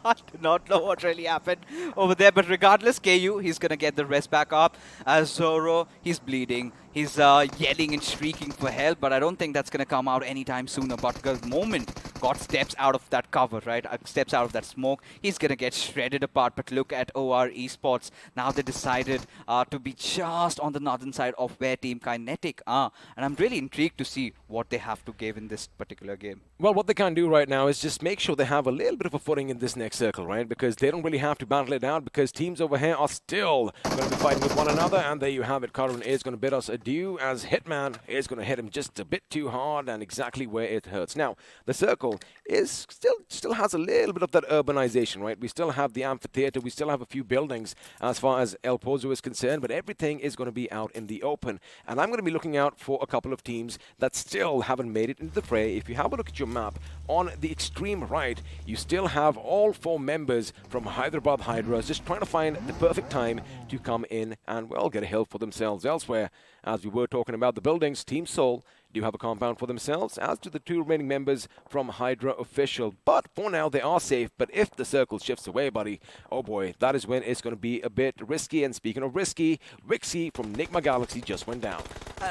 I do not know what really happened over there, but regardless, KU, he's going to get the rest back up. As Zoro, he's bleeding. He's yelling and shrieking for help, but I don't think that's going to come out anytime sooner. But the moment God steps out of that cover, right, steps out of that smoke, he's going to get shredded apart. But look at OR Esports. Now they decided to be just on the northern side of where Team Kinetic are. And I'm really intrigued to see what they have to give in this particular game. Well, what they can do right now is just make sure they have a little bit of a footing in this next circle, right? Because they don't really have to battle it out because teams over here are still going to be fighting with one another. And there you have it. Karun is going to bid us adieu as Hitman is going to hit him just a bit too hard and exactly where it hurts. Now, the circle is still has a little bit of that urbanization, right? We still have the amphitheater. We still have a few buildings as far as El Pozo is concerned, but everything is going to be out in the open. And I'm going to be looking out for a couple of teams that still haven't made it into the fray. If you have a look at your map, on the extreme right, you still have all 4 members from Hyderabad Hydras just trying to find the perfect time to come in and, well, get a hill for themselves elsewhere. As we were talking about the buildings, Team Seoul do have a compound for themselves, as do the 2 remaining members from Hydra Official. But for now, they are safe. But if the circle shifts away, buddy, oh boy, that is when it's going to be a bit risky. And speaking of risky, Wickendi from Nigma Galaxy just went down.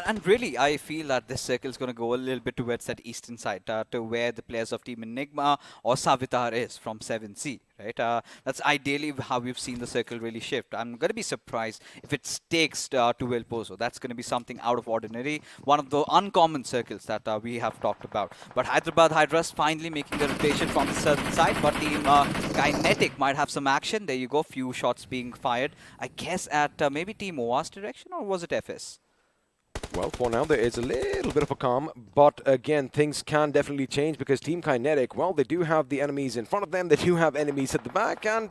And really, I feel that this circle is going to go a little bit towards that eastern side, to where the players of Team Enigma or Savitar is from 7C. Right, that's ideally how we've seen the circle really shift. I'm going to be surprised if it stakes to El Pozo. That's going to be something out of ordinary, one of the uncommon circles that we have talked about. But Hyderabad Hydras finally making the rotation from the southern side, but Team Kinetic might have some action. There you go, few shots being fired, I guess at maybe Team OA's direction, or was it FS? Well, for now, there is a little bit of a calm, but again, things can definitely change because Team Kinetic, well, they do have the enemies in front of them, they do have enemies at the back, and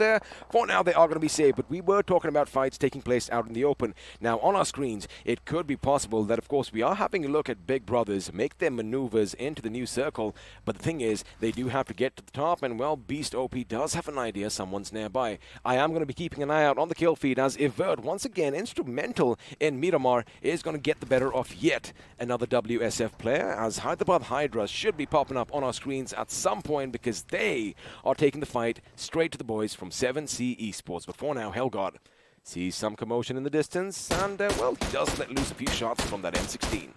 for now, they are going to be safe. But we were talking about fights taking place out in the open. Now, on our screens, it could be possible that, of course, we are having a look at big brothers make their maneuvers into the new circle, but the thing is, they do have to get to the top, and, well, Beast OP does have an idea someone's nearby. I am going to be keeping an eye out on the kill feed as Evert, once again, instrumental in Miramar, is going to get the better of yet another WSF player, as Hyderabad Hydras should be popping up on our screens at some point because they are taking the fight straight to the boys from 7C Esports. But for now, Hellgod sees some commotion in the distance and, well, he does let loose a few shots from that M16.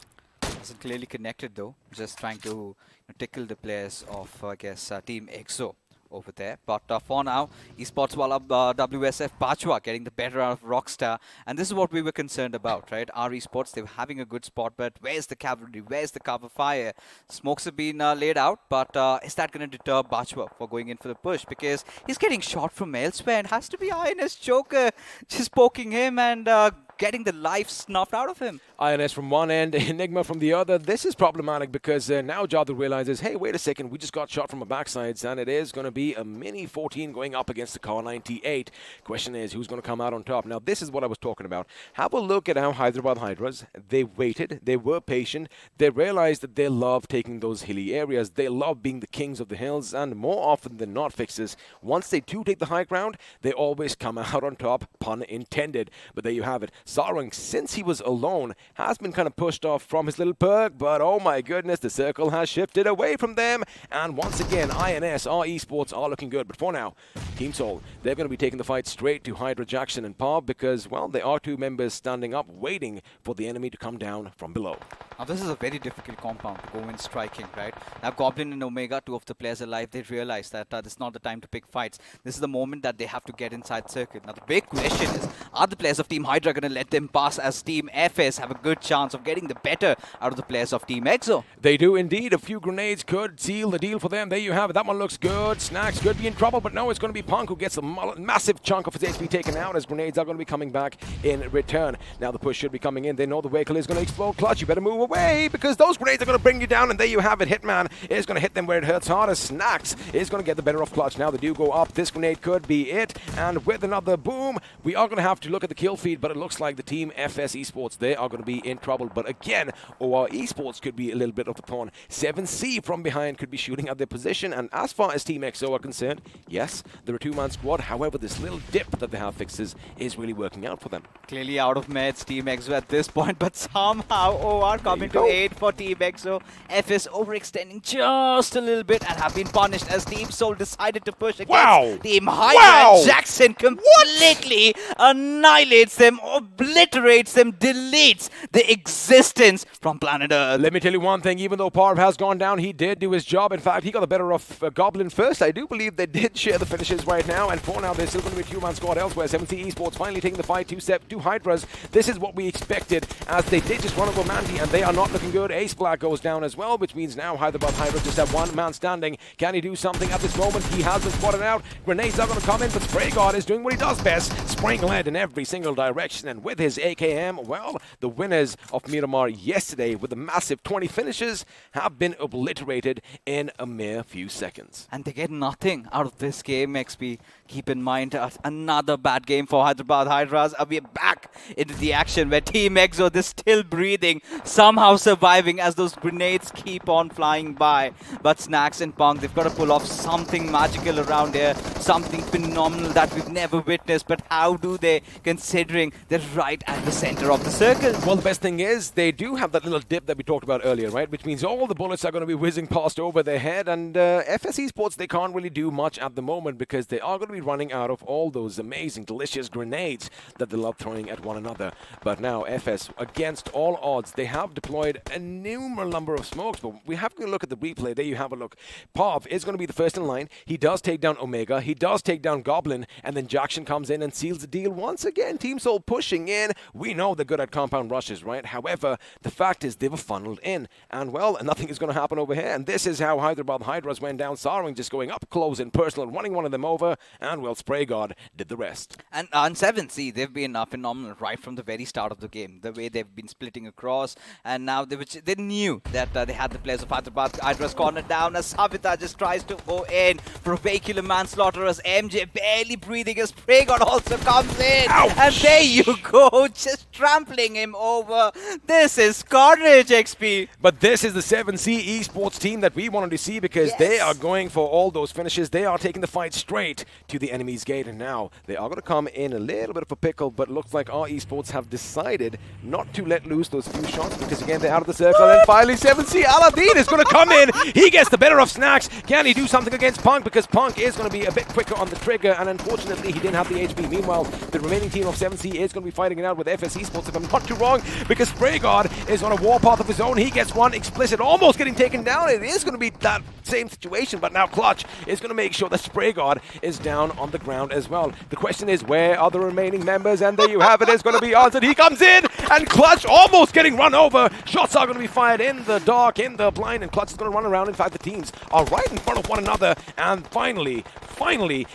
Wasn't clearly connected though, just trying to tickle the players of, I guess, Team EXO over there. But for now, Esports Wala WSF Pachwa getting the better out of Rockstar. And this is what we were concerned about, right? Our Esports, they were having a good spot, but where's the cavalry? Where's the cover fire? Smokes have been laid out, but is that going to deter Pachwa for going in for the push? Because he's getting shot from elsewhere and has to be INS Joker just poking him and getting the life snuffed out of him. INS from one end, Enigma from the other. This is problematic because now Jadu realizes, hey, wait a second, we just got shot from a backsides, and it is going to be a Mini 14 going up against the Car 98. Question is, who's going to come out on top? Now, this is what I was talking about. Have a look at how Hyderabad Hydras, they waited, they were patient, they realized that they love taking those hilly areas, they love being the kings of the hills, and more often than not, Fixes, once they do take the high ground, they always come out on top, pun intended. But there you have it. Sarang, since he was alone, has been kind of pushed off from his little perk, but oh my goodness, the circle has shifted away from them. And once again, INS, our esports are looking good. But for now, Team Soul, they're going to be taking the fight straight to Hydra, Jackson, and Pav because, well, there are two members standing up, waiting for the enemy to come down from below. Now, this is a very difficult compound to go in striking, right? Now, Goblin and Omega, two of the players alive, they realize that this is not the time to pick fights. This is the moment that they have to get inside circuit. Now, the big question is, are the players of Team Hydra going to let them pass as Team FS have a good chance of getting the better out of the players of Team EXO? They do indeed. A few grenades could seal the deal for them. There you have it. That one looks good. Snacks could be in trouble, but no, it's going to be Punk who gets a massive chunk of his HP taken out as grenades are going to be coming back in return. Now the push should be coming in. They know the vehicle is going to explode. Clutch, you better move away because those grenades are going to bring you down, and there you have it. Hitman is going to hit them where it hurts hardest. Snacks is going to get the better of Clutch. Now they do go up. This grenade could be it, and with another boom, we are going to have to look at the kill feed, but it looks like the Team FS Esports, they are going to be in trouble. But again, OR Esports could be a little bit of a thorn. 7C from behind could be shooting at their position, and as far as Team EXO are concerned, yes, they're a two-man squad. However, this little dip that they have fixes is really working out for them. Clearly out of meds, Team EXO at this point, but somehow OR coming to aid for Team EXO. FS overextending just a little bit and have been punished as Team Soul decided to push against Team Hydra. And Jackson completely annihilates them, obliterates them, deletes the existence from planet Earth. Let me tell you one thing, even though Parv has gone down, he did do his job. In fact, he got the better of Goblin first. I do believe they did share the finishes right now, and for now, there's still going to be a two-man squad elsewhere. 7C Esports finally taking the fight, two Hydras. This is what we expected, as they did just run over Mandy, and they are not looking good. Ace Black goes down as well, which means now Hyderabad Hydras just have one man standing. Can he do something at this moment? He has been spotted out. Grenades are going to come in, but Spray God is doing what he does best, spraying lead in every single direction, and with his AKM, well, the winners of Miramar yesterday with the massive 20 finishes have been obliterated in a mere few seconds. And they get nothing out of this game, XP. Keep in mind, another bad game for Hyderabad Hydras. We're back into the action where Team EXO, they're still breathing, somehow surviving as those grenades keep on flying by. But Snacks and Punk, they've got to pull off something magical around here, something phenomenal that we've never witnessed. But how do they, considering they're right at the center of the circle? Well, the best thing is they do have that little dip that we talked about earlier, right? Which means all the bullets are going to be whizzing past over their head, and FS Esports, they can't really do much at the moment because they are going to be running out of all those amazing, delicious grenades that they love throwing at one another. But now FS, against all odds, they have deployed a numerous number of smokes, but we have to look at the replay. There you have a look. Pav is going to be the first in line. He does take down Omega. He does take down Goblin, and then Jackson comes in and seals the deal once again. Team Soul pushing in. We know they're good at compound rushes, right? However, the fact is they were funneled in, and well, nothing is going to happen over here. And this is how Hyderabad Hydras went down. Sarwing just going up close and personal, running one of them over, and well, Spray God did the rest. And on 7C, they've been phenomenal right from the very start of the game. The way they've been splitting across, and now they knew that they had the players of Hyderabad Hydras cornered down as Savita just tries to go in for vehicular manslaughter as MJ barely breathing as Spray God also comes in. Ouch. And there you go, just trampling him over. This is carnage, XP. But this is the 7C Esports team that we wanted to see because they are going for all those finishes. They are taking the fight straight to the enemy's gate, and now they are going to come in a little bit of a pickle, but looks like our Esports have decided not to let loose those few shots because again they're out of the circle. And finally 7C Aladdin is going to come in. He gets the better of Snacks. Can he do something against Punk? Because Punk is going to be a bit quicker on the trigger, and unfortunately he didn't have the HP. Meanwhile, the remaining team of 7C is going to be fighting it out with FS Esports, if I'm not too wrong, because Spray God is on a warpath of his own. He gets one explicit, almost getting taken down. It is going to be that same situation, but now Clutch is going to make sure that Spray God is down on the ground as well. The question is, where are the remaining members? And there you have it. It's going to be answered. He comes in, and Clutch almost getting run over. Shots are going to be fired in the dark, in the blind, and Clutch is going to run around. In fact, the teams are right in front of one another, and finally,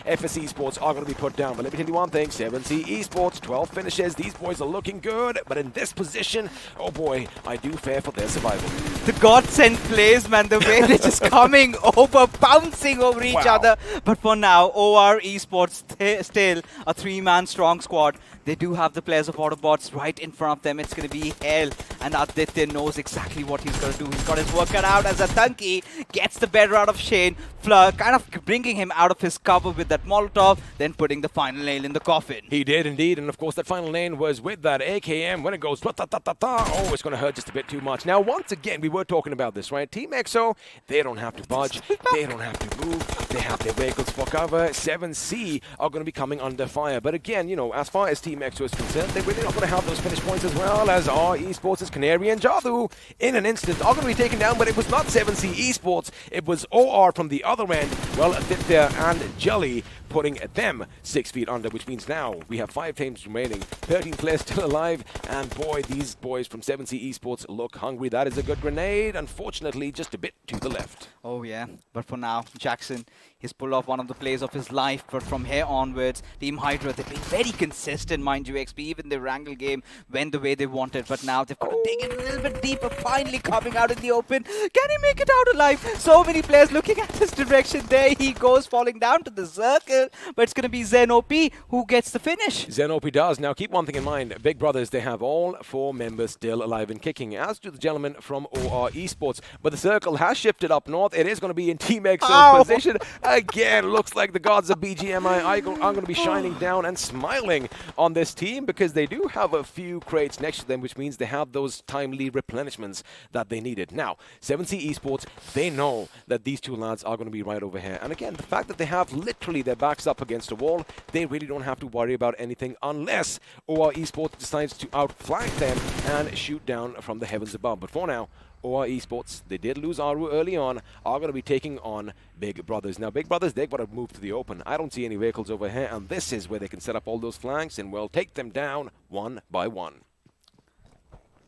FS Esports are going to be put down. But let me tell you one thing, 7C Esports, 12 finishes. These boys are looking good, but in this position, oh boy, I do fear for their survival. The godsend plays, man, the way they're just coming over, bouncing over each other. But for now, OR Esports still a three-man strong squad. They do have the players of Autobotz right in front of them. It's going to be hell, and Aditya knows exactly what he's going to do. He's got his work cut out as Atanki gets the better out of Shane, kind of bringing him out of his cover with that Molotov, then putting the final nail in the coffin. He did indeed, and of course that final lane was with that AKM. When it goes ta-ta-ta-ta-ta, oh, it's going to hurt just a bit too much. Now, once again, we were talking about this, right? Team EXO, they don't have to budge, they don't have to move, they have their vehicles for cover. 7C are going to be coming under fire. But again, you know, as far as Team EXO is concerned, they're really not going to have those finish points as well as our Esports' Canary and Jadu in an instant are going to be taken down, but it was not 7C Esports, it was OR from the other end. Well, Aditya and Jelly putting them 6 feet under, which means now we have 5 teams remaining, 13 players still alive, and boy, these boys from 7C Esports look hungry. That is a good grenade, unfortunately just a bit to the left. Oh yeah, but for now, Jackson, he's pulled off one of the plays of his life, but from here onwards, Team Hydra, they've been very consistent, mind you, XP, even their wrangle game went the way they wanted, but now they've got to dig in a little bit deeper, finally coming out in the open. Can he make it out alive? So many players looking at his direction. There he goes, falling down to the circle, but it's going to be Zen OP who gets the finish. Zen OP does. Now keep one thing in mind, Big Brothers, they have all 4 members still alive and kicking, as do the gentlemen from OR Esports, but the circle has shifted up north. It is going to be in Team EXO's position. Again, looks like the gods of BGMI are going to be shining down and smiling on this team because they do have a few crates next to them, which means they have those timely replenishments that they needed. Now, 7C Esports, they know that these two lads are going to be right over here. And again, the fact that they have literally their backs up against a wall, they really don't have to worry about anything unless OR Esports decides to outflank them and shoot down from the heavens above. But for now, OR Esports, they did lose Aru early on, are going to be taking on Big Brothers. Now, Big Brothers, they've got to move to the open. I don't see any vehicles over here, and this is where they can set up all those flanks and, well, take them down one by one.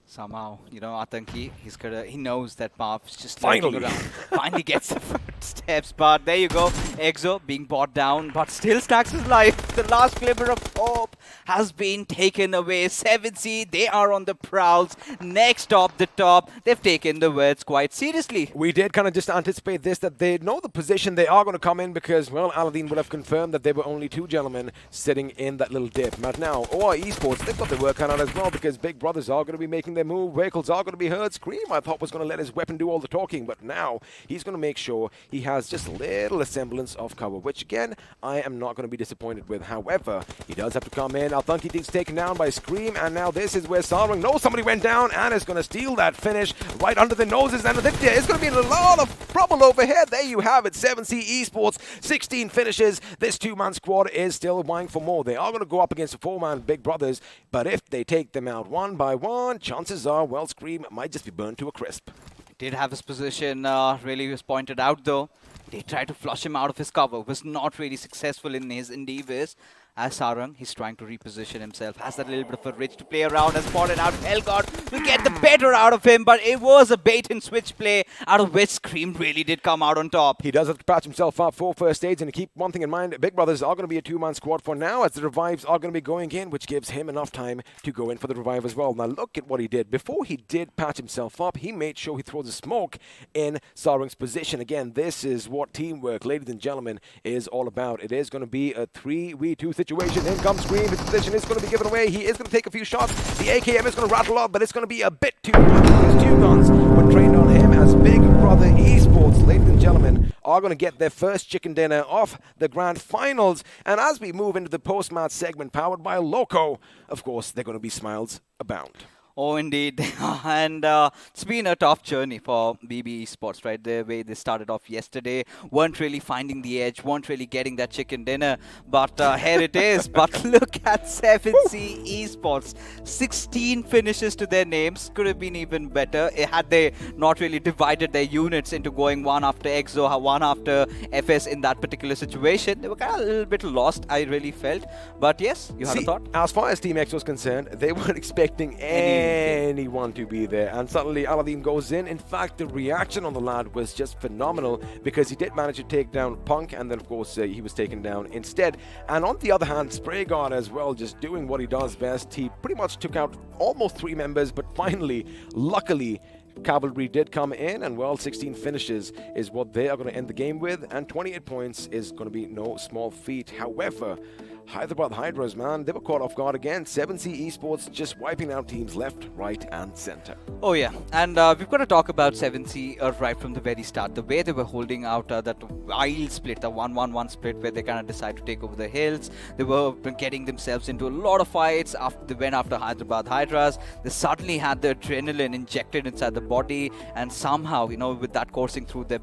Somehow, you know, Atanki, he knows that Marv's just finally around. Finally gets the footsteps, but there you go. EXO being brought down, but still stacks his life. The last glimmer of hope has been taken away. 7C, they are on the prowls. Next up the top, they've taken the words quite seriously. We did kind of just anticipate this, that they know the position they are going to come in because, well, Aladdin would have confirmed that there were only 2 gentlemen sitting in that little dip. But now, OR Esports, they've got their work cut out as well because Big Brothers are going to be making their move. Vehicles are going to be heard. Scream, I thought, was going to let his weapon do all the talking, but now he's going to make sure he has just a little semblance of cover, which again, I am not going to be disappointed with. However, he does have to come in. Althunki is taken down by Scream, and now this is where Sarwang knows somebody went down and is going to steal that finish right under the noses, and Aditya is going to be in a lot of trouble over here. There you have it, 7C Esports, 16 finishes. This 2-man squad is still vying for more. They are going to go up against a 4-man Big Brothers, but if they take them out one by one, chances are, well, Scream might just be burned to a crisp. Did have his position really was pointed out though. They tried to flush him out of his cover. Was not really successful in his endeavors. As Sarang, he's trying to reposition himself. Has that little bit of a ridge to play around. Has spotted out Hellgod to get the better out of him. But it was a bait and switch play out of which Scream really did come out on top. He does have to patch himself up for first aids. And keep one thing in mind, Big Brothers are going to be a 2-man squad for now as the revives are going to be going in, which gives him enough time to go in for the revive as well. Now look at what he did. Before he did patch himself up, he made sure he throws a smoke in Sarang's position. Again, this is what teamwork, ladies and gentlemen, is all about. It is going to be a 3v2 situation. In comes Scream. His position is going to be given away. He is going to take a few shots. The AKM is going to rattle off, but it's going to be a bit too much. These 2 guns were trained on him as Big Brother Esports, ladies and gentlemen, are going to get their first chicken dinner off the grand finals. And as we move into the post-match segment powered by Loco, of course, they're going to be smiles abound. Oh, indeed. And it's been a tough journey for BB Esports, right? The way they started off yesterday, weren't really finding the edge, weren't really getting that chicken dinner. But here it is. But look at 7C Esports. 16 finishes to their names. Could have been even better. Had they not really divided their units into going one after EXO, one after FS in that particular situation. They were kind of a little bit lost, I really felt. But yes, you had a thought? As far as Team X was concerned, they weren't expecting anyone to be there, and suddenly Aladdin goes in. In fact, the reaction on the lad was just phenomenal because he did manage to take down Punk, and then of course he was taken down instead. And on the other hand, Sprayguard as well, just doing what he does best. He pretty much took out almost 3 members, but finally, luckily, Cavalry did come in, and well, 16 finishes is what they are going to end the game with, and 28 points is going to be no small feat. However, Hyderabad Hydras, man, they were caught off guard again. 7C Esports just wiping out teams left, right, and center. Oh yeah, and we've got to talk about 7C right from the very start. The way they were holding out that wild split, the 1-1-1 split, where they kind of decided to take over the hills. They were getting themselves into a lot of fights. After they went after Hyderabad Hydras, they suddenly had the adrenaline injected inside the body, and somehow, you know, with that coursing through their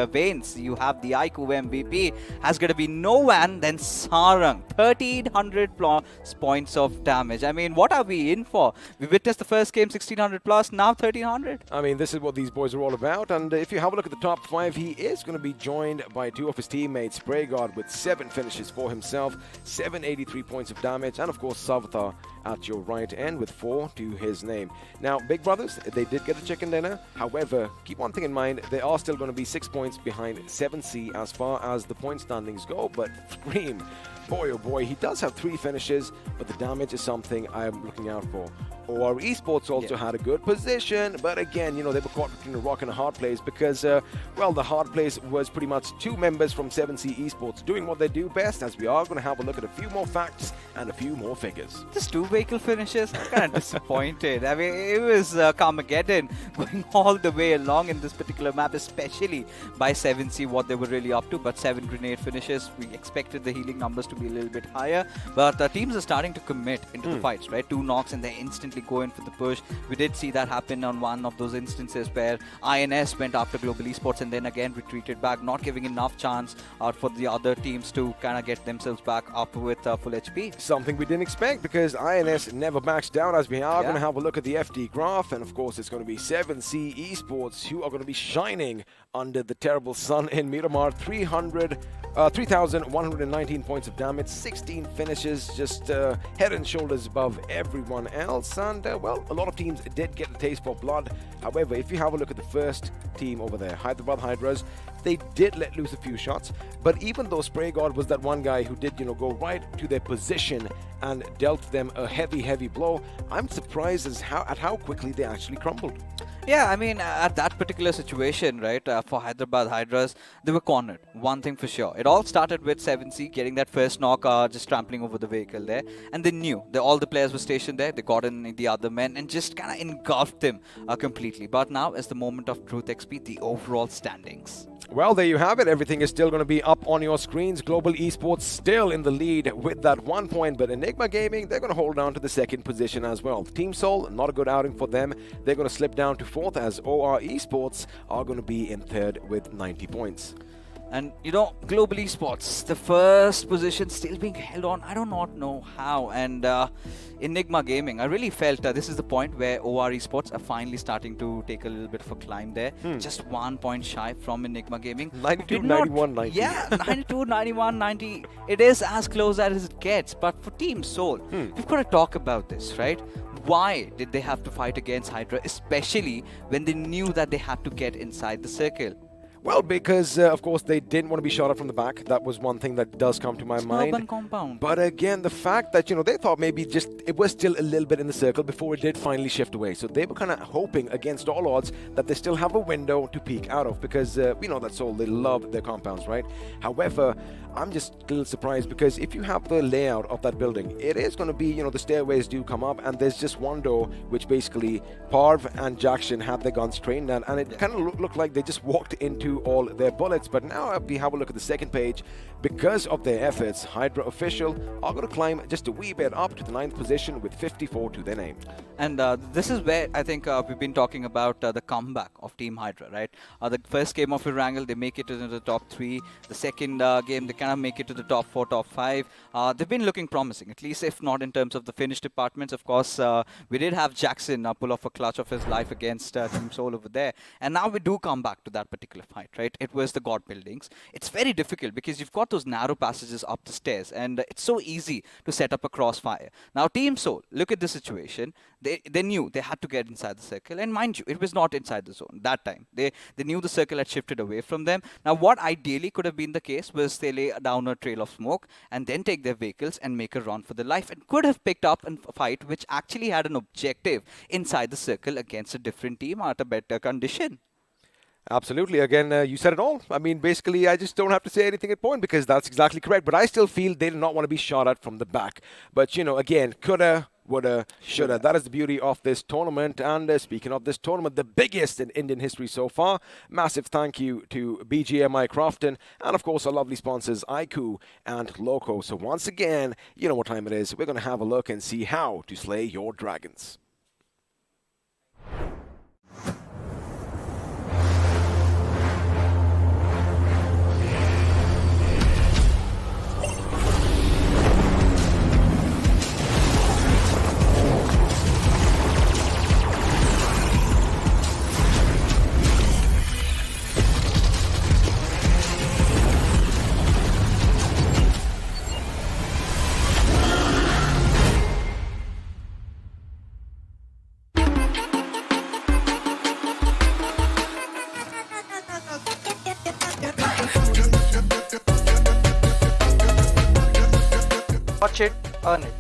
veins, you have the iQOO MVP has got to be no one than Sarang. 1300 plus points of damage. I mean, what are we in for? We witnessed the first game 1600 plus, now 1300. I mean, this is what these boys are all about. And if you have a look at the top 5, he is going to be joined by 2 of his teammates. Spraygard with 7 finishes for himself, 783 points of damage, and of course Savatar at your right end with 4 to his name. Now, big brothers, they did get a chicken dinner. However, keep one thing in mind, they are still going to be 6 points behind 7C as far as the point standings go. But Scream, boy oh boy, he does have 3 finishes, but the damage is something I am looking out for. OR Esports also had a good position, but again, you know, they were caught between a rock and a hard place because, well, the hard place was pretty much 2 members from 7C Esports doing what they do best, as we are going to have a look at a few more facts and a few more figures. Just 2 vehicle finishes? I'm kind of disappointed. I mean, it was Carmageddon going all the way along in this particular map, especially by 7C, what they were really up to, but 7 grenade finishes. We expected the healing numbers to be a little bit higher, but teams are starting to commit into the fights, right? 2 knocks and they instantly go in for the push. We did see that happen on one of those instances where INS went after Global Esports and then again retreated back, not giving enough chance for the other teams to kind of get themselves back up with full HP. Something we didn't expect because INS never backs down, as we are going to have a look at the FD graph, and of course it's going to be 7C Esports who are going to be shining under the terrible sun in Miramar. 3,119 points of damage, 16 finishes, just head and shoulders above everyone else. And, well, a lot of teams did get a taste for blood. However, if you have a look at the first team over there, Hyderabad Hydras, they did let loose a few shots. But even though Spraygard was that one guy who did, you know, go right to their position and dealt them a heavy blow, I'm surprised at how quickly they actually crumbled. Yeah, I mean, at that particular situation, right, for Hyderabad Hydras, they were cornered. One thing for sure. It all started with 7C getting that first knock, just trampling over the vehicle there. And they knew that all the players were stationed there. They got in the other men and just kind of engulfed them completely. But now, as the moment of truth XP, the overall standings. Well, there you have it. Everything is still going to be up on your screens. Global Esports still in the lead with that 1 point, but Enigma Gaming, they're going to hold down to the 2nd position as well. Team Soul, not a good outing for them. They're going to slip down to 4th as OR Esports are going to be in 3rd with 90 points. And, you know, Global Esports, the first position still being held on. I do not know how. And Enigma Gaming, I really felt this is the point where OR Esports are finally starting to take a little bit of a climb there. Just 1 point shy from Enigma Gaming. 92, 91, 90. Yeah, 92, 91, 90. It is as close as it gets. But for Team Soul, we've got to talk about this, right? Why did they have to fight against Hydra, especially when they knew that they had to get inside the circle? Well, because, of course, they didn't want to be shot at from the back. That was one thing that does come to my mind. Urban compound. But again, the fact that, you know, they thought maybe just it was still a little bit in the circle before it did finally shift away. So they were kind of hoping against all odds that they still have a window to peek out of because, we know that Soul, they love their compounds, right? However, I'm just a little surprised because if you have the layout of that building, it is going to be, you know, the stairways do come up and there's just one door which basically Parv and Jackson had their guns trained at, and it kind of looked like they just walked into all their bullets. But now if we have a look at the 2nd page, because of their efforts, Hydra official are going to climb just a wee bit up to the 9th position with 54 to their name. And this is where I think we've been talking about the comeback of Team Hydra, right? The first game of Erangel, they make it into the top 3. The second game, they kind of make it to the top 4, top 5. They've been looking promising, at least if not in terms of the finish departments. Of course, we did have Jackson pull off a clutch of his life against Team Soul over there. And now we do come back to that particular fight, right? It was the God Buildings. It's very difficult because you've got those narrow passages up the stairs and it's so easy to set up a crossfire. Now, Team Soul, look at the situation. They knew they had to get inside the circle, and mind you, it was not inside the zone that time. They knew the circle had shifted away from them. Now, what ideally could have been the case was they lay down a trail of smoke and then take their vehicles and make a run for their life, and could have picked up a fight which actually had an objective inside the circle against a different team at a better condition. Absolutely. Again, you said it all. I mean, basically, I just don't have to say anything at point because that's exactly correct. But I still feel they do not want to be shot at from the back. But, again, coulda, woulda, shoulda. That is the beauty of this tournament. And speaking of this tournament, the biggest in Indian history so far, massive thank you to BGMI Crofton and, of course, our lovely sponsors, iQOO and Loco. So once again, you know what time it is. We're going to have a look and see how to slay your dragons. Watch it, earn it.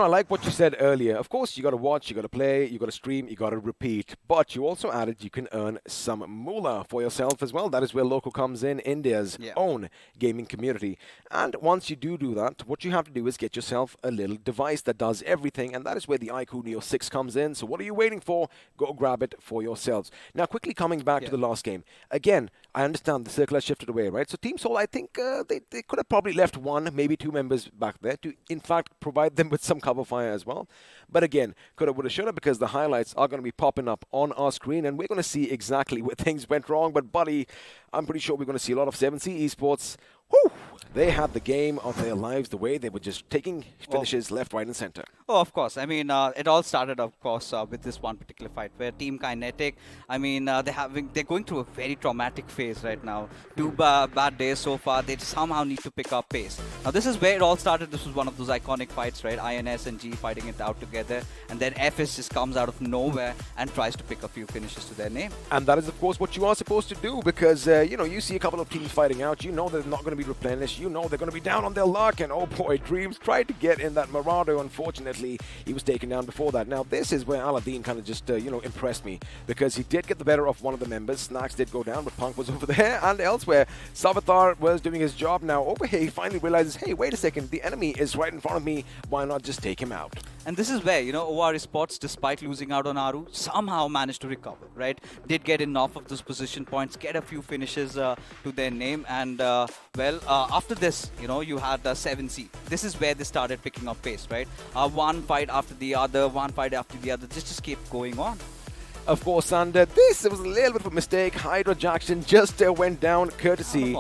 I like what you said earlier. Of course, you got to watch, you got to play, you got to stream, you got to repeat. But you also added you can earn some moolah for yourself as well. That is where Loco comes in, India's own gaming community. And once you do that, what you have to do is get yourself a little device that does everything. And that is where the iQOO Neo 6 comes in. So what are you waiting for? Go grab it for yourselves. Now, quickly coming back to the last game. Again, I understand the circle has shifted away, right? So Team Soul, I think they could have probably left one, maybe two members back there to, in fact, provide them with some cover fire as well. But again, coulda, woulda, shoulda, because the highlights are going to be popping up on our screen and we're going to see exactly where things went wrong. But buddy, I'm pretty sure we're going to see a lot of 7C Esports. Whew, they had the game of their lives, the way they were just taking finishes left, right, and center. Oh, of course. I mean, it all started, of course, with this one particular fight where Team Kinetic, I mean, they're going through a very traumatic phase right now. Two bad days so far. They somehow need to pick up pace. Now, this is where it all started. This was one of those iconic fights, right? INS and G fighting it out together. And then FS just comes out of nowhere and tries to pick a few finishes to their name. And that is, of course, what you are supposed to do because, you see a couple of teams fighting out. You know they're not going to be replenished. You know they're going to be down on their luck. And, oh, boy, Dreams tried to get in that Marauder. Unfortunately, he was taken down before that. Now, this is where Aladdin kind of just, impressed me because he did get the better of one of the members. Snacks did go down, but Punk was over there. And elsewhere, Savitar was doing his job. Now, over here, he finally realizes, hey, wait a second, the enemy is right in front of me. Why not just take him out? And this is where, OR Esports, despite losing out on Aru, somehow managed to recover, right? Did get enough of those position points, get a few finishes to their name. And, after this, you had 7C. This is where they started picking up pace, right? One fight after the other, just kept going on. Of course, and this was a little bit of a mistake. Hydra Jackson just went down courtesy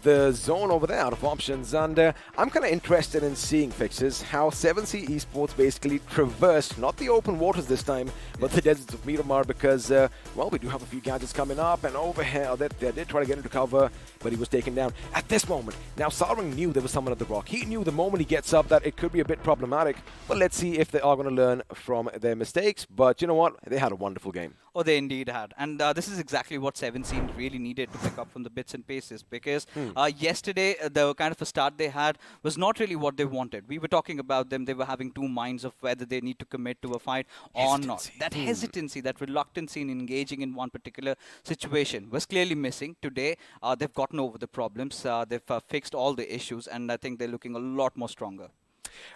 the zone over there, out of options. And I'm kind of interested in seeing fixes, how 7C Esports basically traversed, not the open waters this time, but the deserts of Miramar because, we do have a few gadgets coming up. And over here, they did try to get into cover, but he was taken down. At this moment, now Sarwing knew there was someone at the rock. He knew the moment he gets up that it could be a bit problematic. But let's see if they are going to learn from their mistakes. But you know what? They had a wonderful game. Oh, they indeed had. And this is exactly what 7C really needed to pick up from the bits and pieces because yesterday, the kind of a start they had was not really what they wanted. We were talking about them. They were having two minds of whether they need to commit to a fight or not. That hesitancy, that reluctancy in engaging in one particular situation was clearly missing. Today, they've gotten over the problems. They've fixed all the issues. And I think they're looking a lot more stronger.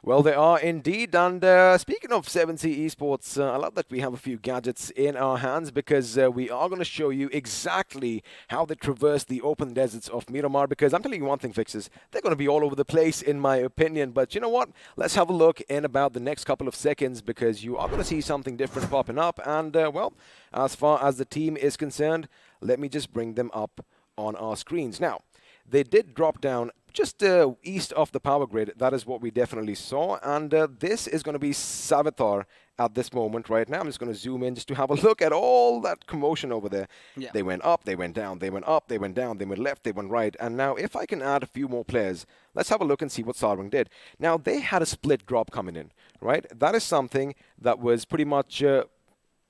Well, they are indeed. And speaking of 7C Esports, I love that we have a few gadgets in our hands because we are going to show you exactly how they traverse the open deserts of Miramar. Because I'm telling you one thing, Fixes, they're going to be all over the place in my opinion. But you know what? Let's have a look in about the next couple of seconds because you are going to see something different popping up. And, as far as the team is concerned, let me just bring them up on our screens. Now, they did drop down just east of the power grid. That is what we definitely saw. And this is going to be Savitar at this moment right now. I'm just going to zoom in just to have a look at all that commotion over there. Yeah. They went up, they went down, they went up, they went down, they went left, they went right. And now if I can add a few more players, let's have a look and see what Sarwing did. Now, they had a split drop coming in, right? That is something that was pretty much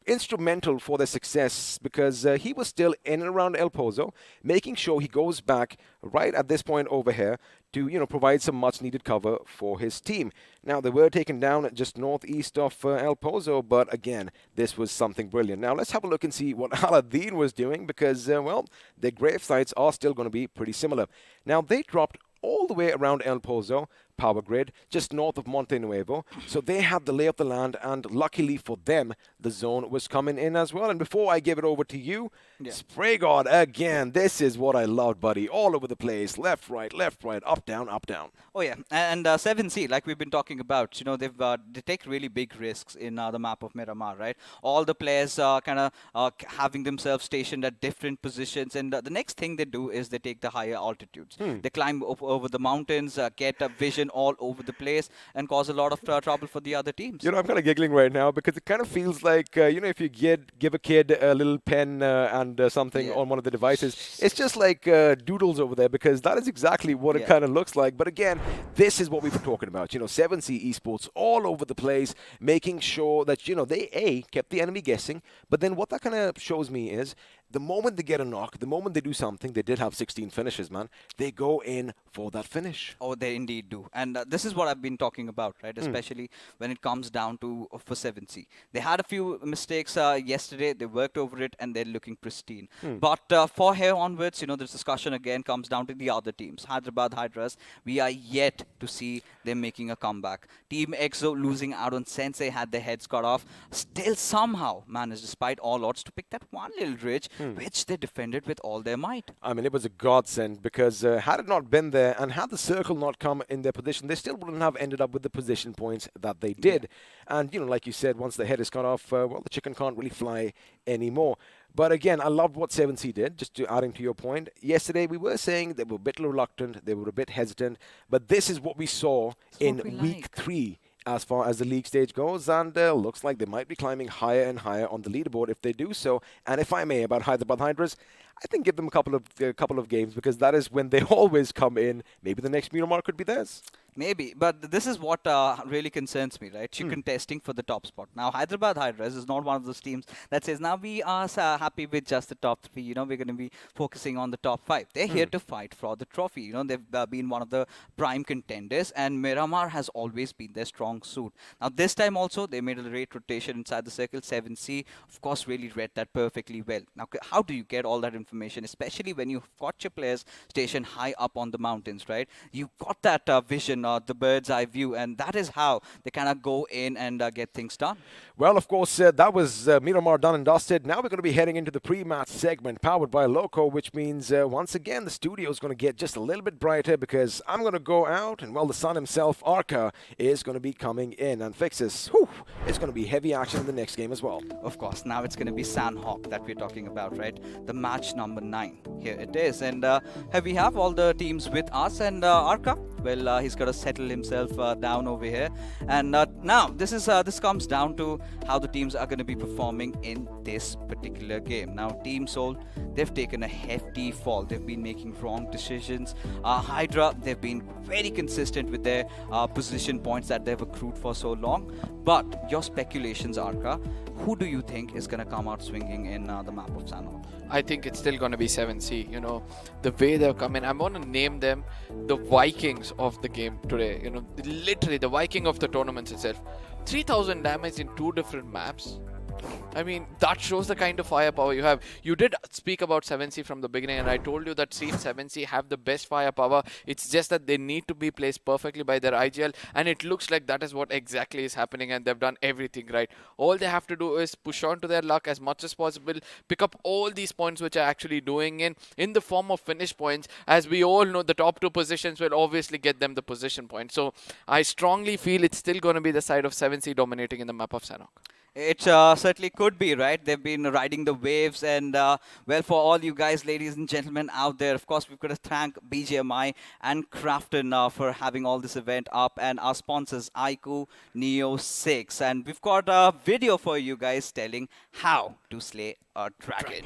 instrumental for their success because he was still in and around El Pozo, making sure he goes back right at this point over here to, provide some much-needed cover for his team. Now, they were taken down just northeast of El Pozo, but again, this was something brilliant. Now, let's have a look and see what Aladdin was doing because, their grave sites are still going to be pretty similar. Now, they dropped all the way around El Pozo, power grid, just north of Monte Nuevo. So they had the lay of the land, and luckily for them, the zone was coming in as well. And before I give it over to you, Spray God, again, this is what I loved, buddy. All over the place, left, right, up, down, up, down. Oh, yeah. And 7C, like we've been talking about, they take really big risks in the map of Miramar, right? All the players are kind of having themselves stationed at different positions. And the next thing they do is they take the higher altitudes. They climb over the mountains, get a vision all over the place, and cause a lot of trouble for the other teams. I'm kind of giggling right now because it kind of feels like, if you give a kid a little pen and something on one of the devices, it's just like doodles over there because that is exactly what it kind of looks like. But again, this is what we've been talking about. 7C Esports all over the place, making sure that, they kept the enemy guessing. But then what that kind of shows me is the moment they get a knock, the moment they do something, they did have 16 finishes, man. They go in for that finish. Oh, they indeed do. And this is what I've been talking about, right? Especially when it comes down to for 7C. They had a few mistakes yesterday. They worked over it, and they're looking pristine. But for here onwards, this discussion again comes down to the other teams. Hyderabad Hydras, we are yet to see them making a comeback. Team EXO losing out on Sensei, had their heads cut off. Still somehow managed, despite all odds, to pick that one little ridge, which they defended with all their might. I mean, it was a godsend because had it not been there and had the circle not come in their position, they still wouldn't have ended up with the position points that they did. And, like you said, once the head is cut off, the chicken can't really fly anymore. But again, I loved what 7C did, just adding to your point. Yesterday, we were saying they were a bit reluctant, they were a bit hesitant, but this is what we saw in week 3. As far as the league stage goes, and looks like they might be climbing higher and higher on the leaderboard if they do so. And if I may, about Hyderabad Hydras, I think give them a couple of games because that is when they always come in. Maybe the next Miramar could be theirs. Maybe, but this is what really concerns me, right? You're contesting for the top spot. Now, Hyderabad Hydras is not one of those teams that says, now we are happy with just the top 3, we're going to be focusing on the top 5. They're here to fight for the trophy. They've been one of the prime contenders, and Miramar has always been their strong suit. Now, this time also, they made a great rotation inside the circle. 7C, of course, really read that perfectly well. Now, how do you get all that information, especially when you've got your players stationed high up on the mountains, right? You've got that vision, the bird's eye view, and that is how they kind of go in and get things done. Well, of course, that was Miramar done and dusted. Now we're going to be heading into the pre-match segment powered by Loco, which means once again the studio is going to get just a little bit brighter because I'm going to go out and, the sun himself, Arca, is going to be coming in and fix this. It's going to be heavy action in the next game as well. Of course, now it's going to be Sanhok that we're talking about, right? The match number 9. Here it is. And here we have all the teams with us, and Arca, well, he's got to settle himself down over here. And now this comes down to how the teams are going to be performing in this particular game. Now, Team Soul, they've taken a hefty fall. They've been making wrong decisions. Hydra, they've been very consistent with their position points that they've accrued for so long. But your speculations, Arca, who do you think is going to come out swinging in the map of Sanhok? I think it's still going to be 7C. The way they've come in, I'm going to name them the Vikings of the game today. Literally the Viking of the tournaments itself. 3,000 damage in 2 different maps. I mean, that shows the kind of firepower you have. You did speak about 7C from the beginning, and I told you that Team 7C have the best firepower. It's just that they need to be placed perfectly by their IGL, and it looks like that is what exactly is happening, and they've done everything right. All they have to do is push on to their luck as much as possible, pick up all these points which are actually doing in the form of finish points. As we all know, the top 2 positions will obviously get them the position points. So I strongly feel it's still going to be the side of 7C dominating in the map of Sanhok. It certainly could be, right? They've been riding the waves, and well, for all you guys, ladies and gentlemen out there, of course, we've got to thank BGMI and Crafton for having all this event up, and our sponsors, iQOO Neo 6. And we've got a video for you guys telling how to slay a dragon.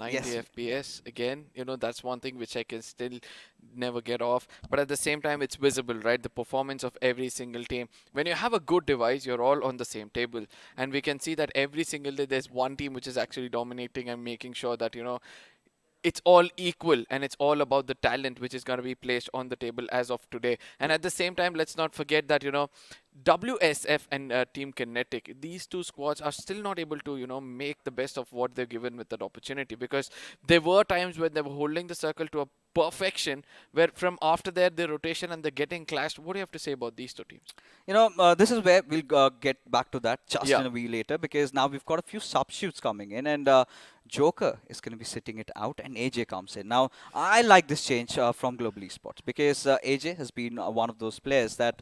Yes. FPS again, that's one thing which I can still never get off, but at the same time it's visible, right? The performance of every single team. When you have a good device, you're all on the same table, and we can see that every single day there's one team which is actually dominating and making sure that it's all equal, and it's all about the talent which is going to be placed on the table as of today. And at the same time, let's not forget that WSF and Team Kinetic, these two squads are still not able to make the best of what they're given with that opportunity, because there were times when they were holding the circle to a perfection, where from after that the rotation and they're getting clashed. What do you have to say about these two teams? This is where we'll get back to that just in a wee later, because now we've got a few substitutes coming in, and Joker is going to be sitting it out, and AJ comes in. Now, I like this change from Global Esports, because AJ has been one of those players that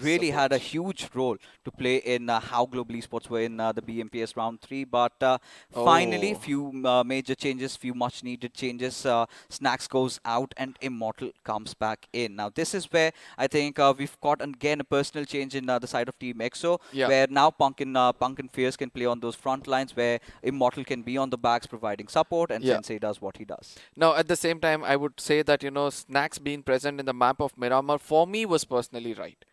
really had a huge role to play in how Global Esports were in the BMPS round 3. But finally, few major changes, few much needed changes. Snacks goes out and Immortal comes back in. Now, this is where I think we've got again a personal change in the side of Team EXO, where now Punk and Fierce can play on those front lines, where Immortal can be on the backs providing support, and Sensei does what he does. Now, at the same time, I would say that, Snacks being present in the map of Miramar, for me, was personally right.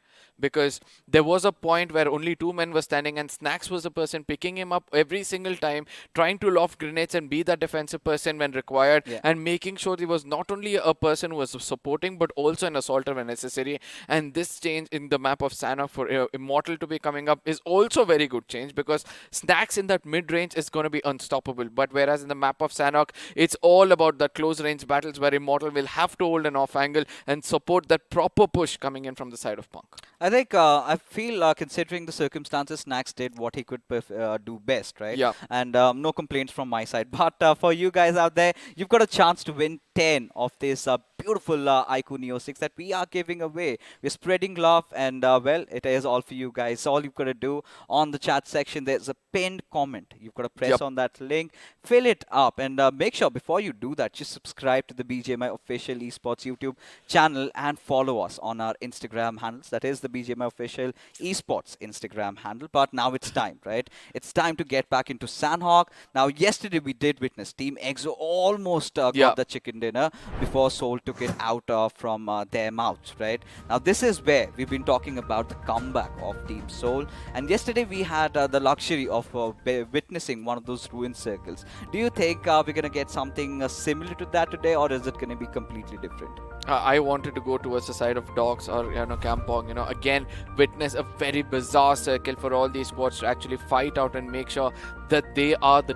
Because there was a point where only 2 men were standing, and Snacks was the person picking him up every single time, trying to loft grenades and be that defensive person when required, and making sure he was not only a person who was supporting, but also an assaulter when necessary. And this change in the map of Sanhok for Immortal to be coming up is also very good change, because Snacks in that mid-range is going to be unstoppable. But whereas in the map of Sanhok, it's all about the close-range battles where Immortal will have to hold an off angle and support that proper push coming in from the side of Punk. I think I feel considering the circumstances, Snacks did what he could do best, right? Yeah. And no complaints from my side. But for you guys out there, you've got a chance to win 10 of this beautiful iQOO Neo 6 that we are giving away. We're spreading love, and well, it is all for you guys. All you've got to do on the chat section, there's a pinned comment. You've got to press on that link, fill it up, and make sure before you do that, just subscribe to the BGMI official esports YouTube channel and follow us on our Instagram handles. That is the BGMI official esports Instagram handle. But now it's time, right? It's time to get back into Sanhok. Now, yesterday we did witness Team EXO almost got the chicken dinner before Soul took it out from their mouths, right? Now, this is where we've been talking about the comeback of Team Soul. And yesterday we had the luxury of witnessing one of those ruined circles. Do you think we're going to get something similar to that today, or is it going to be completely different? I wanted to go towards the side of Dogs or Kampong, again witness a very bizarre circle for all these squads to actually fight out and make sure that they are the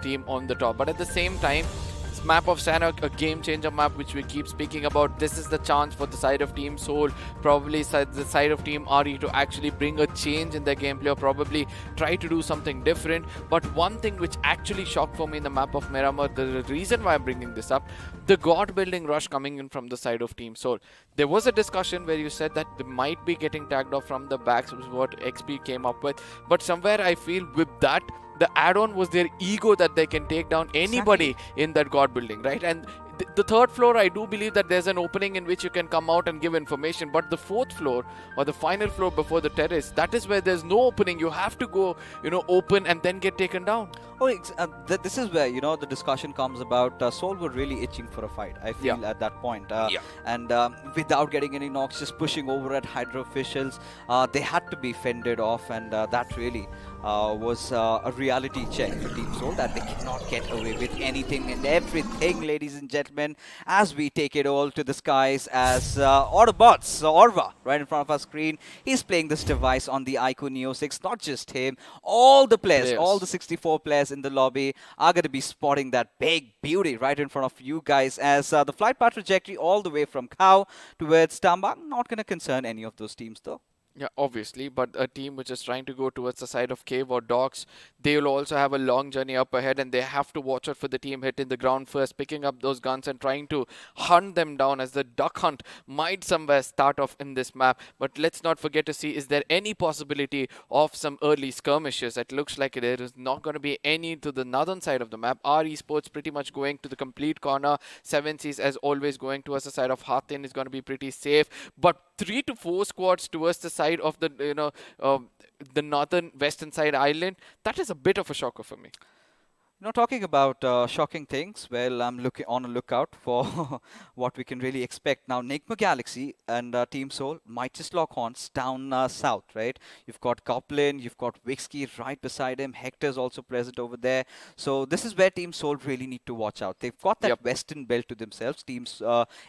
team on the top. But at the same time, this map of Sanhok, a game changer map which we keep speaking about, this is the chance for the side of Team Soul, probably the side of Team RE, to actually bring a change in their gameplay, or probably try to do something different. But one thing which actually shocked for me in the map of Miramar, the reason why I'm bringing this up, the god building rush coming in from the side of Team Soul. There was a discussion where you said that they might be getting tagged off from the backs, which is what XP came up with. But somewhere I feel with that, the add-on was their ego that they can take down anybody in that god building, right? And the third floor, I do believe that there's an opening in which you can come out and give information. But the fourth floor, or the final floor before the terrace, that is where there's no opening. You have to go, open and then get taken down. Oh, this is where, the discussion comes about Soul were really itching for a fight, I feel, at that point. And without getting any knocks, just pushing over at Hydra officials, they had to be fended off, and that really was a reality check for Team Soul, that they cannot get away with anything and everything, ladies and gentlemen. gentlemen, as we take it all to the skies as Autobotz, Orva, right in front of our screen. He's playing this device on the iQOO Neo 6. Not just him, all the players, all the 64 players in the lobby are going to be spotting that big beauty right in front of you guys as the flight path trajectory all the way from Cow towards Tambak. Not going to concern any of those teams though. Yeah, obviously, but a team which is trying to go towards the side of Cave or Docks, they will also have a long journey up ahead, and they have to watch out for the team hitting the ground first, picking up those guns and trying to hunt them down, as the duck hunt might somewhere start off in this map. But let's not forget to see, is there any possibility of some early skirmishes? It looks like there is not going to be any to the northern side of the map. Our Esports pretty much going to the complete corner. 7Cs as always going towards the side of Hathin is going to be pretty safe, but 3 to 4 squads towards the side of the the northern western side island, that is a bit of a shocker for me. Talking about shocking things, well, I'm looking on a lookout for what we can really expect. Now, Nigma Galaxy and Team Soul might just lock horns down south, right? You've got Goblin, you've got Wickendi right beside him. Hector's also present over there. So this is where Team Soul really need to watch out. They've got that western belt to themselves. Teams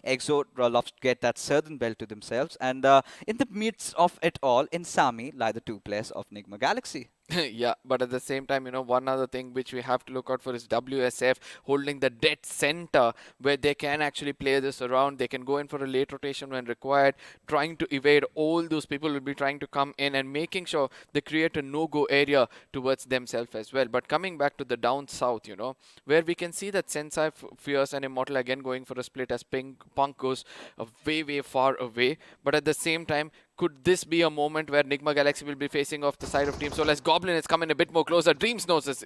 Exo loves to get that southern belt to themselves. And in the midst of it all, in Sami lie the 2 players of Nigma Galaxy. Yeah, but at the same time, one other thing which we have to look out for is WSF holding the dead center, where they can actually play this around. They can go in for a late rotation when required, trying to evade all those people will be trying to come in and making sure they create a no-go area towards themselves as well. But coming back to the down south, where we can see that Sensei, Fierce and Immortal again going for a split as Punk goes way, way far away. But at the same time, could this be a moment where Nigma Galaxy will be facing off the side of Team Soul as Goblin is coming a bit more closer? Dreams knows his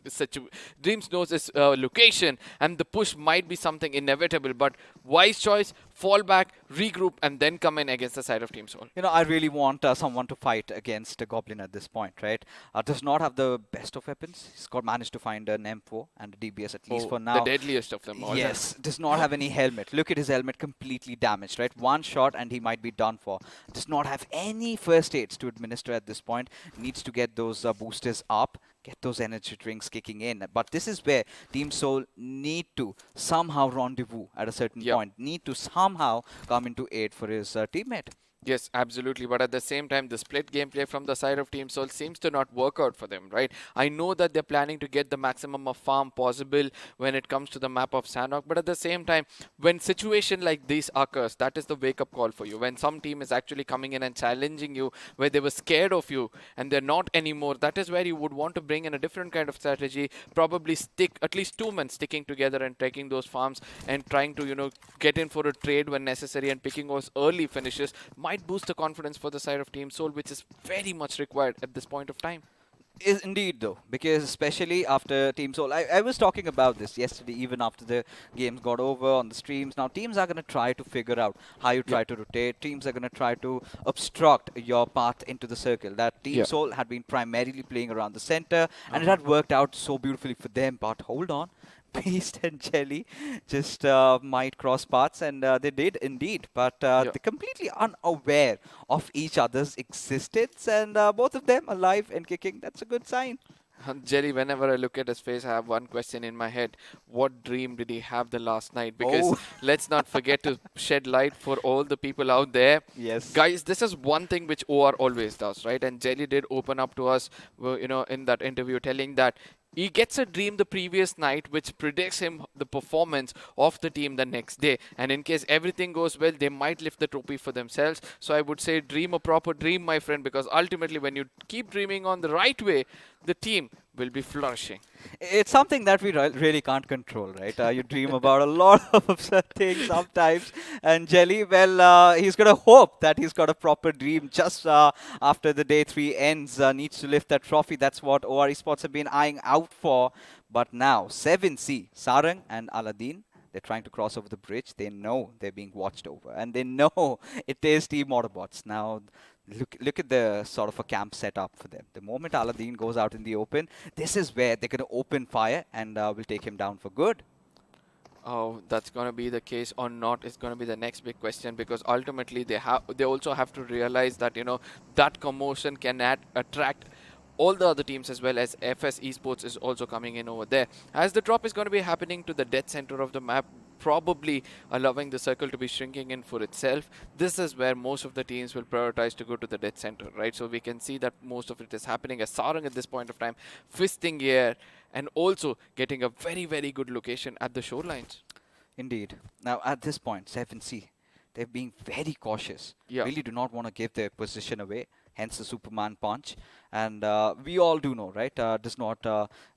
location, and the push might be something inevitable. But wise choice, fall back, regroup, and then come in against the side of Team Soul. I really want someone to fight against a Goblin at this point, right? Does not have the best of weapons. He's managed to find an M4 and a DBS at least for now. The deadliest of them all. Yes, does not have any helmet. Look at his helmet, completely damaged, right? One shot and he might be done for. Does not have any first aids to administer at this point. Needs to get those boosters up, get those energy drinks kicking in. But this is where Team Soul need to somehow rendezvous at a certain point. Need to somehow come into aid for his teammate. Yes, absolutely. But at the same time, the split gameplay from the side of Team Soul seems to not work out for them, right? I know that they're planning to get the maximum of farm possible when it comes to the map of Sanhok. But at the same time, when situation like this occurs, that is the wake-up call for you. When some team is actually coming in and challenging you, where they were scared of you and they're not anymore, that is where you would want to bring in a different kind of strategy. Probably stick at least 2 men sticking together and taking those farms and trying to, get in for a trade when necessary and picking those early finishes might boost the confidence for the side of Team Soul, which is very much required at this point of time. Is indeed though, because especially after Team Soul, I was talking about this yesterday, even after the games got over on the streams. Now teams are going to try to figure out how you try to rotate. Teams are going to try to obstruct your path into the circle. That Team Soul had been primarily playing around the center, and it had worked out so beautifully for them. But hold on, Beast and Jelly just might cross paths, and they did indeed, but they're completely unaware of each other's existence, and both of them alive and kicking. That's a good sign. Jelly, whenever I look at his face, I have one question in my head. What dream did he have the last night? Because let's not forget to shed light for all the people out there. Yes. Guys, this is one thing which OR always does, right? And Jelly did open up to us, in that interview, telling that he gets a dream the previous night which predicts him the performance of the team the next day. And in case everything goes well, they might lift the trophy for themselves. So I would say dream a proper dream, my friend, because ultimately when you keep dreaming on the right way, the team will be flourishing. It's something that we really can't control, right? You dream about a lot of things sometimes. And Jelly, well, he's going to hope that he's got a proper dream just after the day 3 ends. Needs to lift that trophy. That's what OR Esports have been eyeing out for. But now, 7C, Sarang and Aladdin, they're trying to cross over the bridge. They know they're being watched over. And they know it is Team Autobotz. Now, look at the sort of a camp set up for them. The moment Aladdin goes out in the open, this is where they're going to open fire and will take him down for good. Oh, that's going to be the case or not is going to be the next big question, because ultimately they also have to realize that, that commotion can attract all the other teams as well, as FS Esports is also coming in over there. As the drop is going to be happening to the dead center of the map, probably allowing the circle to be shrinking in for itself. This is where most of the teams will prioritize to go to the dead center, right? So we can see that most of it is happening as Sarang at this point of time fisting air and also getting a very, very good location at the shorelines. Indeed. Now at this point, 7C, they're being very cautious. Really do not want to give their position away. Hence the Superman punch. And we all do know, right? Does not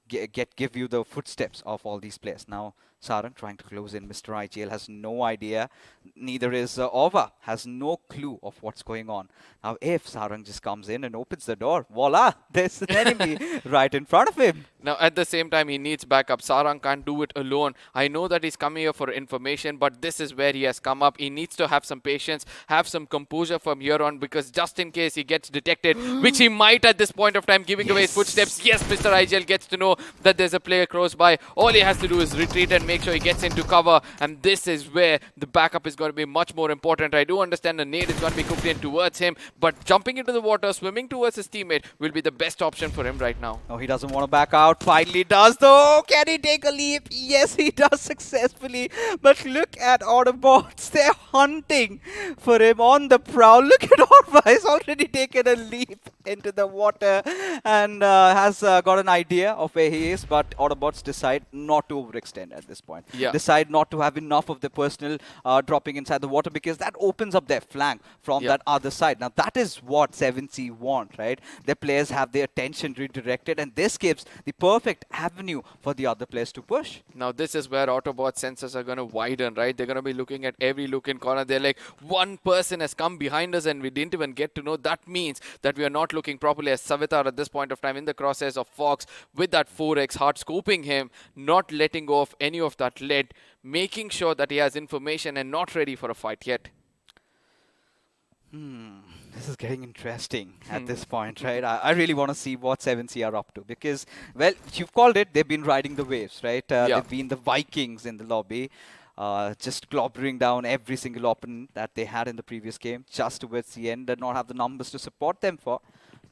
give you the footsteps of all these players. Now Sarang trying to close in. Mr. IGL has no idea. Neither is Ova. Has no clue of what's going on. Now if Sarang just comes in and opens the door, voila, there's an enemy right in front of him. Now at the same time, he needs backup. Sarang can't do it alone. I know that he's coming here for information, but this is where he has come up. He needs to have some patience, have some composure from here on, because just in case he gets detected, which he might at this point of time, giving away his footsteps. Yes, Mr. IGL gets to know that there's a player close by. All he has to do is retreat and make sure he gets into cover, and this is where the backup is going to be much more important. I do understand the nade is going to be cooked in towards him, but jumping into the water, swimming towards his teammate will be the best option for him right now. No, he doesn't want to back out. Finally does though. Can he take a leap? Yes, he does successfully. But look at Autobotz. They're hunting for him on the prowl. Look at Orva. He's already taken a leap into the water and has got an idea of where he is. But Autobotz decide not to overextend at this point. Decide not to have enough of the personal dropping inside the water, because that opens up their flank from that other side. Now that is what 7C want, right? Their players have their attention redirected, and this gives the perfect avenue for the other players to push. Now this is where Autobot sensors are going to widen, right? They're going to be looking at every look in corner. They're like, one person has come behind us and we didn't even get to know. That means that we are not looking properly as Savitar at this point of time in the crosshairs of Fox with that 4x hard scoping him, not letting go of any of that lead, making sure that he has information and not ready for a fight yet. This is getting interesting at this point, right? I really want to see what 7C are up to, because, well, you've called it, they've been riding the waves, right? They've been the Vikings in the lobby, just clobbering down every single opponent that they had in the previous game, just towards the end, did not have the numbers to support them for.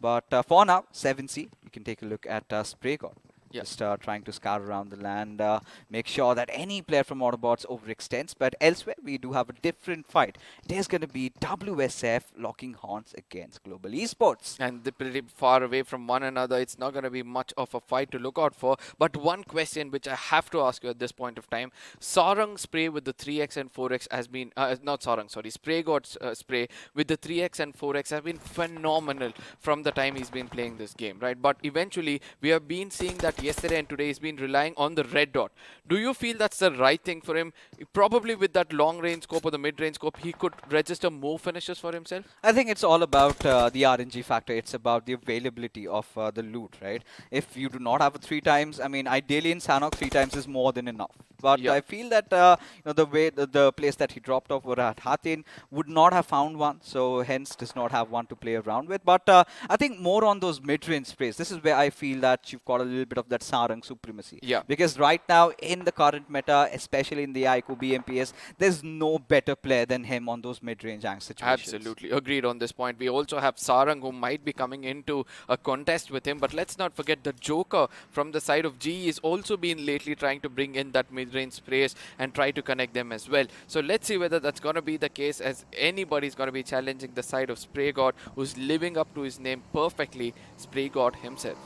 But for now, 7C, you can take a look at Spray God. Just trying to scout around the land, make sure that any player from Autobotz overextends. But elsewhere, we do have a different fight. It is going to be WSF locking horns against Global Esports. And they're pretty far away from one another. It's not going to be much of a fight to look out for. But one question which I have to ask you at this point of time. Sarang spray with the 3x and 4x has been... not Sarang, sorry. Spray God's spray with the 3x and 4x have been phenomenal from the time he's been playing this game, right? But eventually, we have been seeing that yesterday and today he's been relying on the red dot. Do you feel that's the right thing for him? Probably with that long range scope or the mid range scope, he could register more finishes for himself? I think it's all about the RNG factor. It's about the availability of the loot, right? If you do not have a 3 times, I mean, ideally in Sanhok, 3 times is more than enough. But I feel that you know, the way the place that he dropped off were at Hatin would not have found one, so hence does not have one to play around with. But I think more on those mid-range sprays. This is where I feel that you've got a little bit of that Sarang supremacy. Because right now in the current meta, especially in the iQOO BMPS, there's no better player than him on those mid-range ang situations. Absolutely. Agreed on this point. We also have Sarang who might be coming into a contest with him. But let's not forget the Joker from the side of GE is also been lately trying to bring in that mid-range sprays and try to connect them as well. So let's see whether that's going to be the case, as anybody's going to be challenging the side of Spray God, who's living up to his name perfectly, Spray God himself.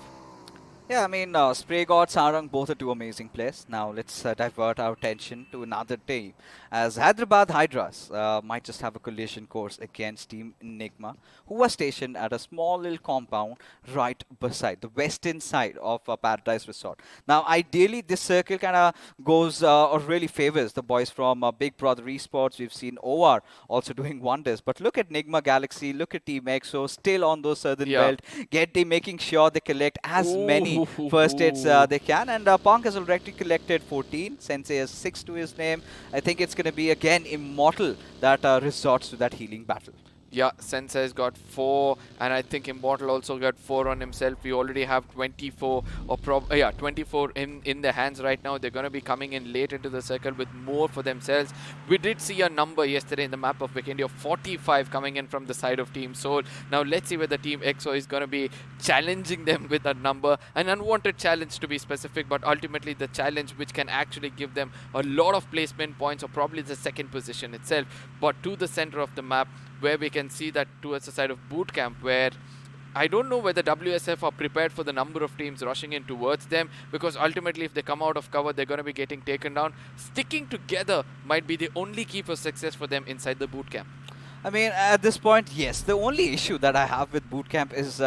Yeah, I mean, Spray God, Sarang, both are 2 amazing players. Now let's divert our attention to another team, as Hyderabad Hydras might just have a collision course against Team Enigma, who are stationed at a small little compound right beside the western side of Paradise Resort. Now, ideally, this circle kind of goes or really favors the boys from Big Brother Esports. We've seen OR also doing wonders. But look at Nigma Galaxy, look at Team EXO, still on those southern belt, making sure they collect as many first hits they can. And Punk has already collected 14. Sensei has 6 to his name. I think it's going to be again Immortal that resorts to that healing battle. Yeah, Sensei's got 4, and I think Immortal also got 4 on himself. We already have 24 or 24 in their hands right now. They're going to be coming in late into the circle with more for themselves. We did see a number yesterday in the map of Wickendi of 45 coming in from the side of Team Soul. Now let's see whether Team EXO is going to be challenging them with that number. An unwanted challenge to be specific, but ultimately the challenge which can actually give them a lot of placement points, or probably the second position itself, but to the center of the map, where we can see that towards the side of boot camp, where I don't know whether WSF are prepared for the number of teams rushing in towards them, because ultimately if they come out of cover, they're going to be getting taken down. Sticking together might be the only key for success for them inside the boot camp. I mean, at this point, yes. The only issue that I have with bootcamp is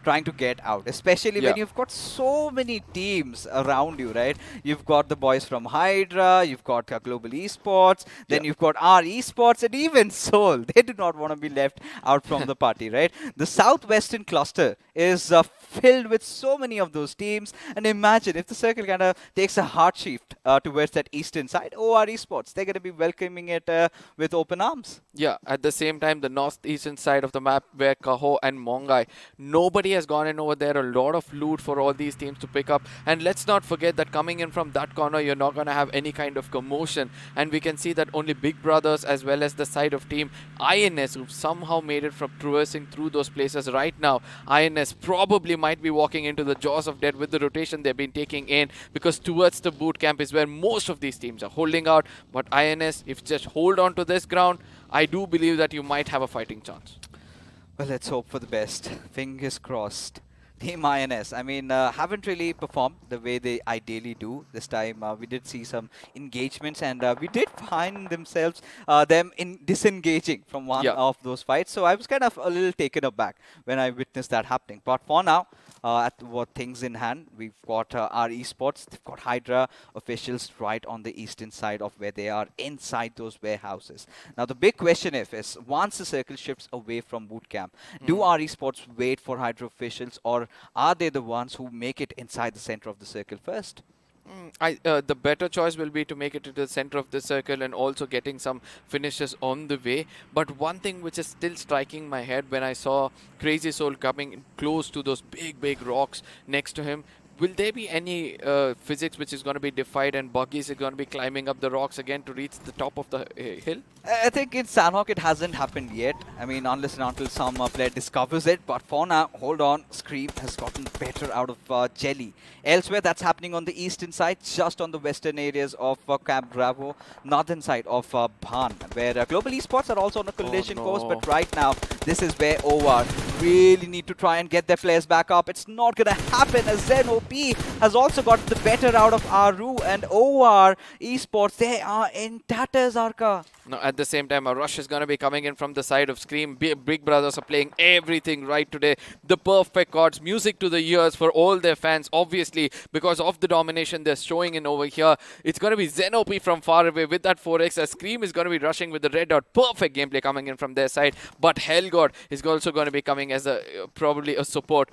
trying to get out, especially when you've got so many teams around you, right? You've got the boys from Hydra, you've got Global Esports, then you've got our Esports, and even Seoul. They do not want to be left out from the party, right? The Southwestern cluster is filled with so many of those teams, and imagine if the circle kind of takes a hard shift towards that eastern side. OR Esports, they're going to be welcoming it with open arms. Yeah, at the same time, the northeastern side of the map, where Kaho and Mongai, nobody has gone in over there. A lot of loot for all these teams to pick up. And let's not forget that coming in from that corner, you're not going to have any kind of commotion. And we can see that only Big Brothers, as well as the side of team INS, who've somehow made it from traversing through those places right now. INS probably might be walking into the jaws of death with the rotation they've been taking in, because towards the boot camp is where most of these teams are holding out. But INS, if you just hold on to this ground, I do believe that you might have a fighting chance. Well, let's hope for the best. Fingers crossed. Team INS, I mean, haven't really performed the way they ideally do this time. We did see some engagements, and we did find them disengaging from one of those fights. So I was kind of a little taken aback when I witnessed that happening. But for now, at what things in hand, we've got our esports. They've got Hydra officials right on the eastern side of where they are inside those warehouses. Now the big question is once the circle shifts away from bootcamp, do our esports wait for Hydra officials, or are they the ones who make it inside the center of the circle first? The better choice will be to make it to the center of the circle and also getting some finishes on the way. But one thing which is still striking my head when I saw Crazy Soul coming close to those big rocks next to him, will there be any physics which is going to be defied, and Buggies is going to be climbing up the rocks again to reach the top of the hill? I think in Sanhok it hasn't happened yet. I mean, unless and until some player discovers it. But for now, hold on. Scream has gotten better out of Jelly. Elsewhere, that's happening on the eastern side, just on the western areas of Camp Bravo, northern side of Bhan, where Global Esports are also on a collision course. But right now, this is where OR really need to try and get their players back up. It's not going to happen, as Zen OP has also got the better out of Aru, and OR Esports, they are in tatters, Arka. Now, at the same time, a rush is going to be coming in from the side of Scream. Big Brothers are playing everything right today. The perfect chords, music to the ears for all their fans, obviously, because of the domination they're showing in over here. It's going to be Zenop from far away with that 4x, as Scream is going to be rushing with the red dot. Perfect gameplay coming in from their side. But Hellgod is also going to be coming as probably a support.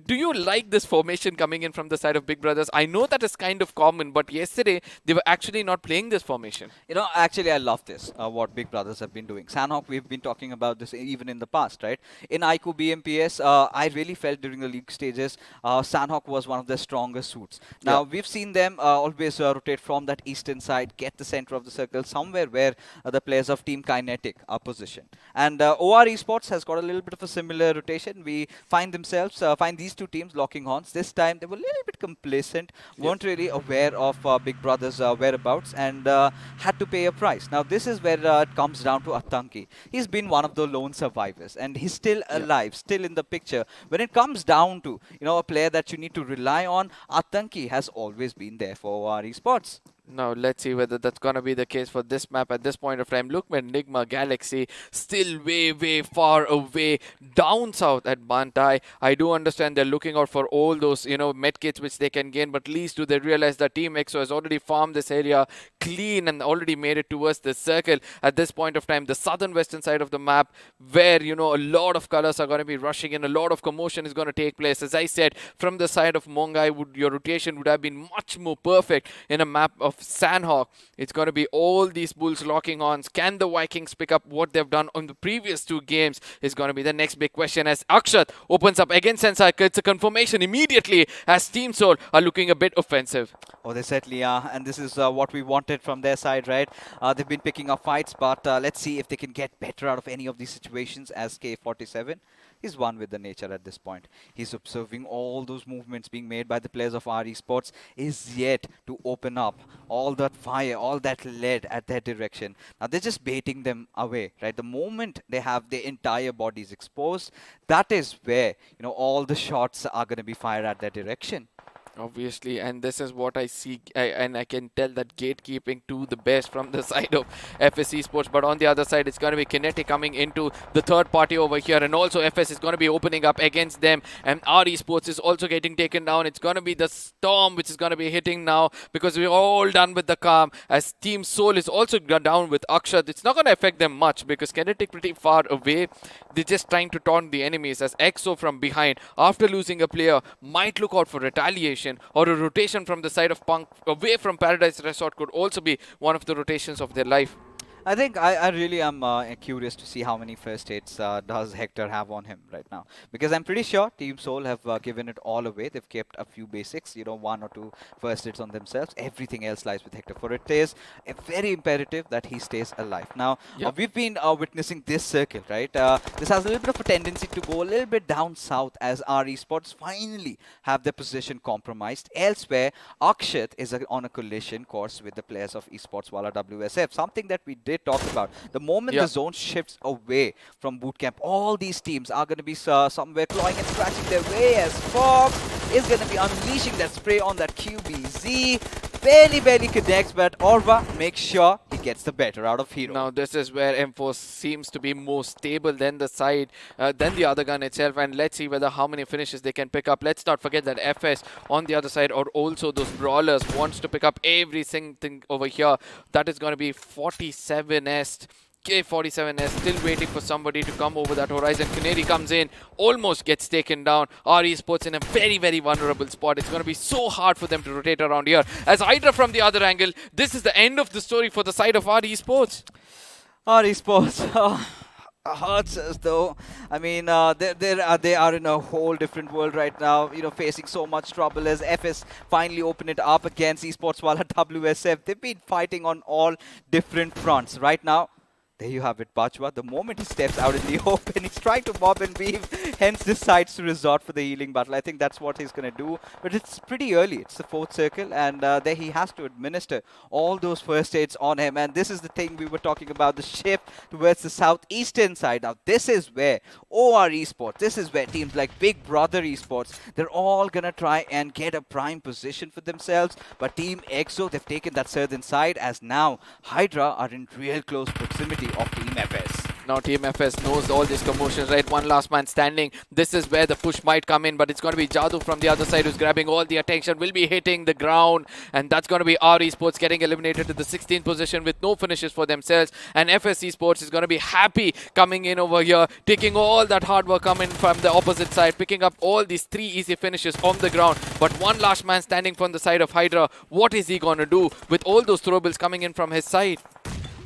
Do you like this formation coming in from the side of Big Brothers? I know that is kind of common, but yesterday they were actually not playing this formation. You know, actually I love this, what Big Brothers have been doing. Sanhok, we've been talking about this even in the past, right? In iQOO BMPS, I really felt during the league stages, Sanhok was one of the strongest suits. Now, we've seen them always rotate from that eastern side, get the center of the circle, somewhere where the players of Team Kinetic are positioned. And OR Esports has got a little bit of a similar rotation. We find these two teams locking horns. This time they were a little bit complacent, weren't really aware of Big Brother's whereabouts, and had to pay a price. Now this is where it comes down to Atanki. He's been one of the lone survivors, and he's still alive, still in the picture. When it comes down to, you know, a player that you need to rely on, Atanki has always been there for our esports. Now, let's see whether that's going to be the case for this map at this point of time. Look, when Enigma Galaxy still way far away down south at Bantai. I do understand they're looking out for all those, you know, medkits which they can gain, but at least do they realize that Team EXO has already farmed this area clean and already made it towards the circle at this point of time. The southern western side of the map, where, you know, a lot of colors are going to be rushing in, a lot of commotion is going to take place. As I said, from the side of Mongai, your rotation would have been much more perfect in a map of of Sanhok. It's going to be all these Bulls locking on. Can the Vikings pick up what they've done on the previous 2 games is going to be the next big question as Akshat opens up against Sensei. It's a confirmation immediately as Team Soul are looking a bit offensive. Oh, they certainly are, and this is what we wanted from their side, right? They've been picking up fights, but let's see if they can get better out of any of these situations as K47 is one with the nature at this point. He's observing all those movements being made by the players of our Esports, is yet to open up all that fire, all that lead at their direction. Now they're just baiting them away, right? The moment they have their entire bodies exposed, that is where, you know, all the shots are going to be fired at their direction. Obviously, and this is what I see, and I can tell that gatekeeping to the best from the side of FS Esports. But on the other side, it's going to be Kinetic coming into the third party over here, and also FS is going to be opening up against them, and our Esports is also getting taken down. It's going to be the Storm which is going to be hitting now, because we're all done with the Calm, as Team Soul is also down with Akshat. It's not going to affect them much, because Kinetic pretty far away. They're just trying to taunt the enemies, as EXO from behind, after losing a player, might look out for retaliation, or a rotation from the side of Punk away from Paradise Resort could also be one of the rotations of their life. I think I really am curious to see how many first aids does Hector have on him right now. Because I'm pretty sure Team Soul have given it all away. They've kept a few basics, you know, 1 or 2 first aids on themselves. Everything else lies with Hector. For it is very imperative that he stays alive. Now, we've been witnessing this circle, right? This has a little bit of a tendency to go a little bit down south as our Esports finally have their position compromised. Elsewhere, Akshat is on a collision course with the players of Esports Wala WSF. Something that we did talk about. The moment the zone shifts away from bootcamp, all these teams are going to be somewhere clawing and scratching their way, as Fox is going to be unleashing that spray on that QBZ. Barely connects, but Orva makes sure he gets the better out of Hero. Now this is where M4 seems to be more stable than the side, than the other gun itself, and let's see whether how many finishes they can pick up. Let's not forget that FS on the other side, or also those brawlers, wants to pick up every single thing over here. That is going to be 47est. K47S still waiting for somebody to come over that horizon. Canary comes in, almost gets taken down. Our Esports in a very vulnerable spot. It's going to be so hard for them to rotate around here. As Hydra from the other angle, this is the end of the story for the side of our Esports. Our Esports hurts us though. I mean, they are in a whole different world right now, you know, facing so much trouble as FS finally open it up against Esports Wala WSF. They've been fighting on all different fronts right now. There you have it, Bachwa. The moment he steps out in the open, he's trying to bob and weave, hence decides to resort for the healing battle. I think that's what he's going to do. But it's pretty early. It's the 4th circle, and there he has to administer all those first aids on him. And this is the thing we were talking about, the shift towards the southeastern side. Now, this is where OR Esports, this is where teams like Big Brother Esports, they're all going to try and get a prime position for themselves. But Team EXO, they've taken that southern side, as now Hydra are in real close proximity of Team FS. Now Team FS knows all these commotions, right? One last man standing. This is where the push might come in, but it's going to be Jadu from the other side who's grabbing all the attention, will be hitting the ground, and that's going to be our Esports getting eliminated to the 16th position with no finishes for themselves. And FS Esports is going to be happy coming in over here, taking all that hard work coming from the opposite side, picking up all these 3 easy finishes on the ground. But one last man standing from the side of Hydra. What is he going to do with all those throwables coming in from his side?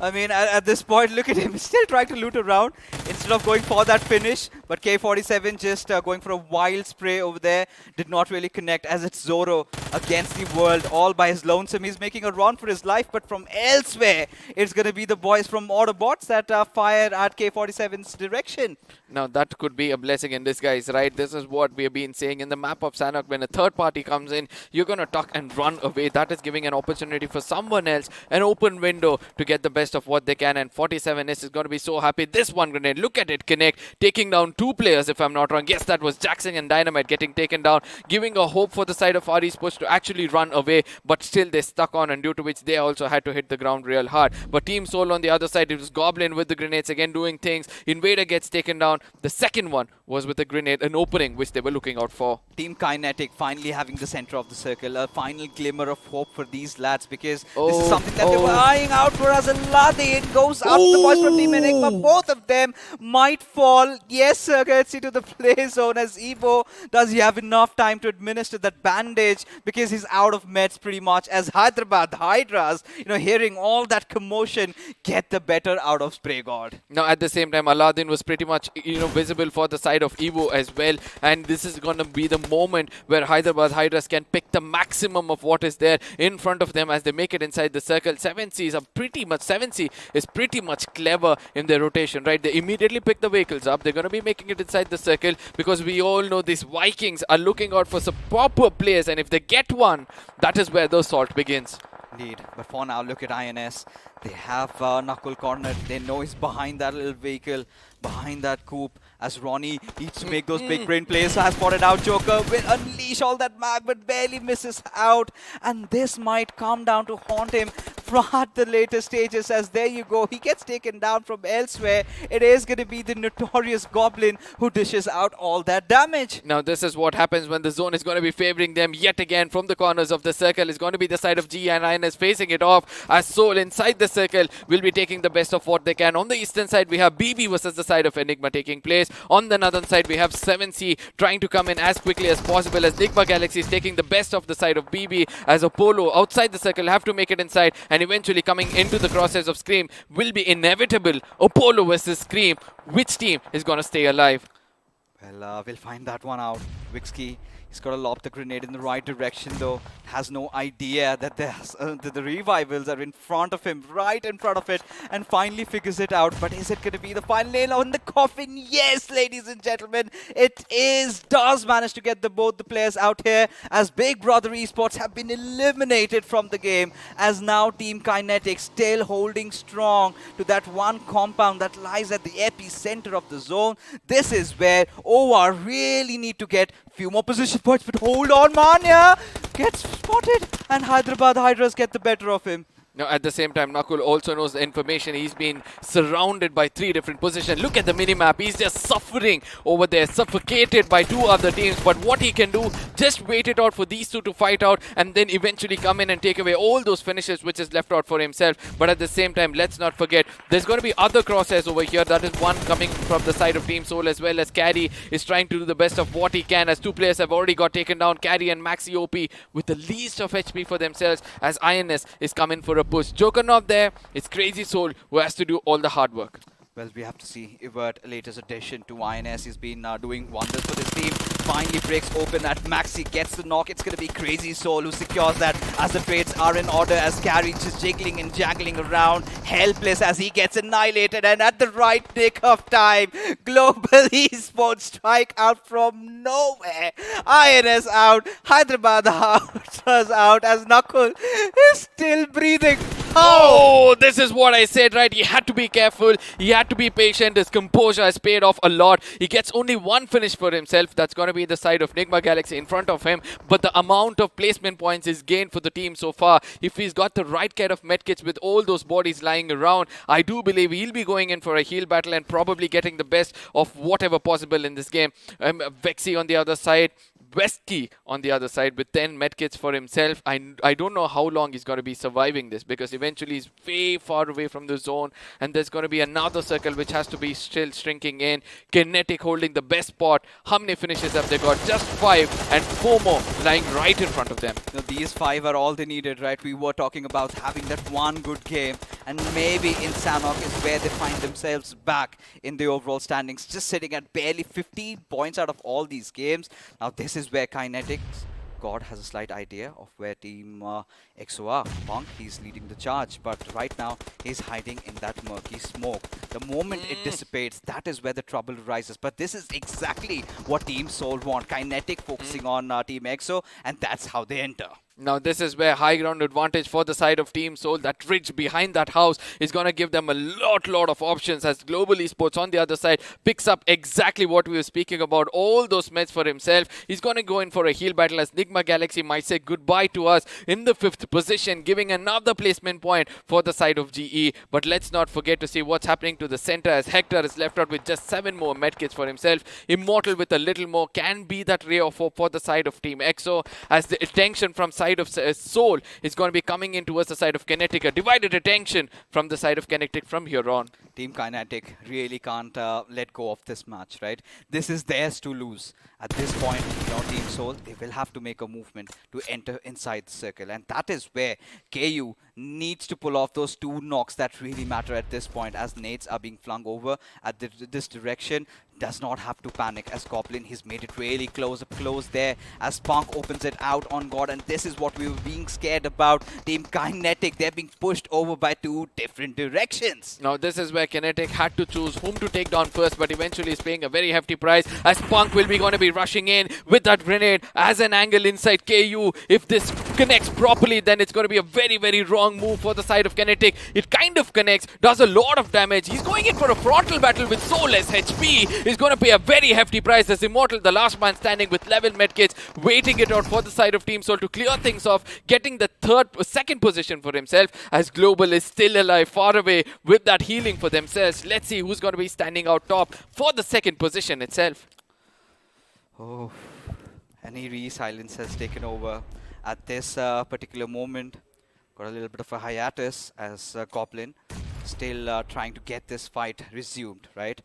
I mean, at this point, look at him. He's still trying to loot around instead of going for that finish. But K47 just going for a wild spray over there. Did not really connect, as it's Zoro against the world all by his lonesome. He's making a run for his life. But from elsewhere, it's going to be the boys from Autobotz that fire at K47's direction. Now, that could be a blessing in disguise, right? This is what we have been saying in the map of Sanhok. When a third party comes in, you're going to tuck and run away. That is giving an opportunity for someone else, an open window to get the best of what they can. And 47S is going to be so happy. This one grenade, look at it connect, taking down 2 players, if I'm not wrong. Yes, that was Jackson and Dynamite getting taken down, giving a hope for the side of our Esports to actually run away. But still, they stuck on, and due to which they also had to hit the ground real hard. But Team Soul on the other side, it was Goblin with the grenades again doing things. Invader gets taken down. The second one was with a grenade, an opening which they were looking out for. Team Kinetic finally having the center of the circle, a final glimmer of hope for these lads, because this is something that they were eyeing out for. As Aladdin goes out to the boys from Team Enigma. Both of them might fall. Yes, sir, gets into the play zone as Evo. Does he have enough time to administer that bandage? Because he's out of meds pretty much, as Hyderabad, Hydras, hearing all that commotion, get the better out of Spray God. Now, at the same time, Aladdin was pretty much, visible for the side of Evo as well. And this is going to be the moment where Hyderabad Hydras can pick the maximum of what is there in front of them as they make it inside the circle. 7C is pretty much clever in their rotation, right? They immediately pick the vehicles up. They're going to be making it inside the circle because we all know these Vikings are looking out for some proper players. And if they get one, that is where the assault begins. Indeed. But for now, look at INS. They have Knuckle cornered. They know he's behind that little vehicle, behind that coupe, as Ronnie needs to make those big brain plays. Has spotted out Joker, will unleash all that mag, but barely misses out. And this might come down to haunt him at the later stages, as there you go. He gets taken down from elsewhere. It is going to be the notorious Goblin who dishes out all that damage. Now, this is what happens when the zone is going to be favoring them yet again from the corners of the circle. It's going to be the side of G, and INS facing it off, as Soul inside the circle will be taking the best of what they can. On the eastern side, we have BB versus the side of Enigma taking place. On the northern side, we have 7C trying to come in as quickly as possible, as Nigma Galaxy is taking the best of the side of BB, as Apollo outside the circle have to make it inside, and eventually coming into the crosshairs of Scream will be inevitable. Apollo versus Scream. Which team is going to stay alive? Well, we'll find that one out. Wickendi, he's got to lob the grenade in the right direction, though. Has no idea that the revivals are in front of him, right in front of it, and finally figures it out. But is it going to be the final nail on the coffin? Yes, ladies and gentlemen, it is. Does manage to get both the players out here, as Big Brother Esports have been eliminated from the game, as now Team Kinetic still holding strong to that one compound that lies at the epicenter of the zone. This is where OR really need to get few more position points, but hold on, Manya gets spotted, and Hyderabad Hydras get the better of him. Now, at the same time, Nakul also knows the information. He's been surrounded by 3 different positions. Look at the minimap. He's just suffering over there, suffocated by 2 other teams. But what he can do, just wait it out for these 2 to fight out, and then eventually come in and take away all those finishes which is left out for himself. But at the same time, let's not forget, there's going to be other crosshairs over here. That is one coming from the side of Team Soul, as well as Carry is trying to do the best of what he can, as 2 players have already got taken down. Carry and Maxi OP with the least of HP for themselves, as INS is coming for a push. Joker not there. It's Crazy Soul who has to do all the hard work. Well, we have to see Evert, latest addition to INS. He's been doing wonders for this team. Finally breaks open that Maxi gets the knock. It's going to be Crazy Soul who secures that, as the trades are in order, as Carry just jiggling and jangling around, helpless as he gets annihilated. And at the right nick of time, Global Esports strike out from nowhere. INS out, Hyderabad out, as Knuckle is still breathing. Oh, this is what I said, right? He had to be careful. He had to be patient. His composure has paid off a lot. He gets only 1 finish for himself. That's going to be the side of Nigma Galaxy in front of him. But the amount of placement points is gained for the team so far. If he's got the right kind of medkits with all those bodies lying around, I do believe he'll be going in for a heal battle and probably getting the best of whatever possible in this game. Vexy on the other side. Westkey on the other side with 10 medkits for himself. I don't know how long he's going to be surviving this, because eventually he's way far away from the zone, and there's going to be another circle which has to be still shrinking in. Kinetic holding the best spot. How many finishes have they got? Just 5, and 4 more lying right in front of them. Now, these 5 are all they needed, right? We were talking about having that one good game, and maybe in Sanhok is where they find themselves back in the overall standings, just sitting at barely 15 points out of all these games. Now, this is where Kinetic God has a slight idea of where Team EXO are. Punk, he's leading the charge, but right now he's hiding in that murky smoke. The moment it dissipates, that is where the trouble arises. But this is exactly what Team Soul want. Kinetic focusing on Team EXO, and that's how they enter. Now this is where high ground advantage for the side of Team Soul. That ridge behind that house is going to give them a lot of options as Global Esports on the other side picks up exactly what we were speaking about. All those meds for himself. He's going to go in for a heal battle as Nigma Galaxy might say goodbye to us in the 5th position, giving another placement point for the side of GE. But let's not forget to see what's happening to the center as Hector is left out with just 7 more medkits for himself. Immortal with a little more can be that ray of hope for the side of Team EXO as the attention from side of Soul is going to be coming in towards the side of Kinetic. A divided attention from the side of Kinetic from here on. Team Kinetic really can't let go of this match, right? This is theirs to lose. At this point, Team Soul, they will have to make a movement to enter inside the circle. And that is where KU needs to pull off those 2 knocks that really matter at this point as nades are being flung over at this direction. Does not have to panic as Goblin, he's made it really close there as Punk opens it out on God, and this is what we were being scared about. Team Kinetic, they're being pushed over by 2 different directions. Now this is where Kinetic had to choose whom to take down first, but eventually is paying a very hefty price as Punk will be going to be rushing in with that grenade as an angle inside KU. If this connects properly, then it's going to be a very wrong move for the side of Kinetic. It kind of connects, does a lot of damage. He's going in for a frontal battle with so less HP. He's going to pay a very hefty price as Immortal, the last man standing with 11 medkits, waiting it out for the side of Team Soul to clear things off, getting the second position for himself as Global is still alive, far away with that healing for themselves. Let's see who's going to be standing out top for the second position itself. Oh, any re-silence has taken over at this particular moment. Got a little bit of a hiatus as Goblin still trying to get this fight resumed, right?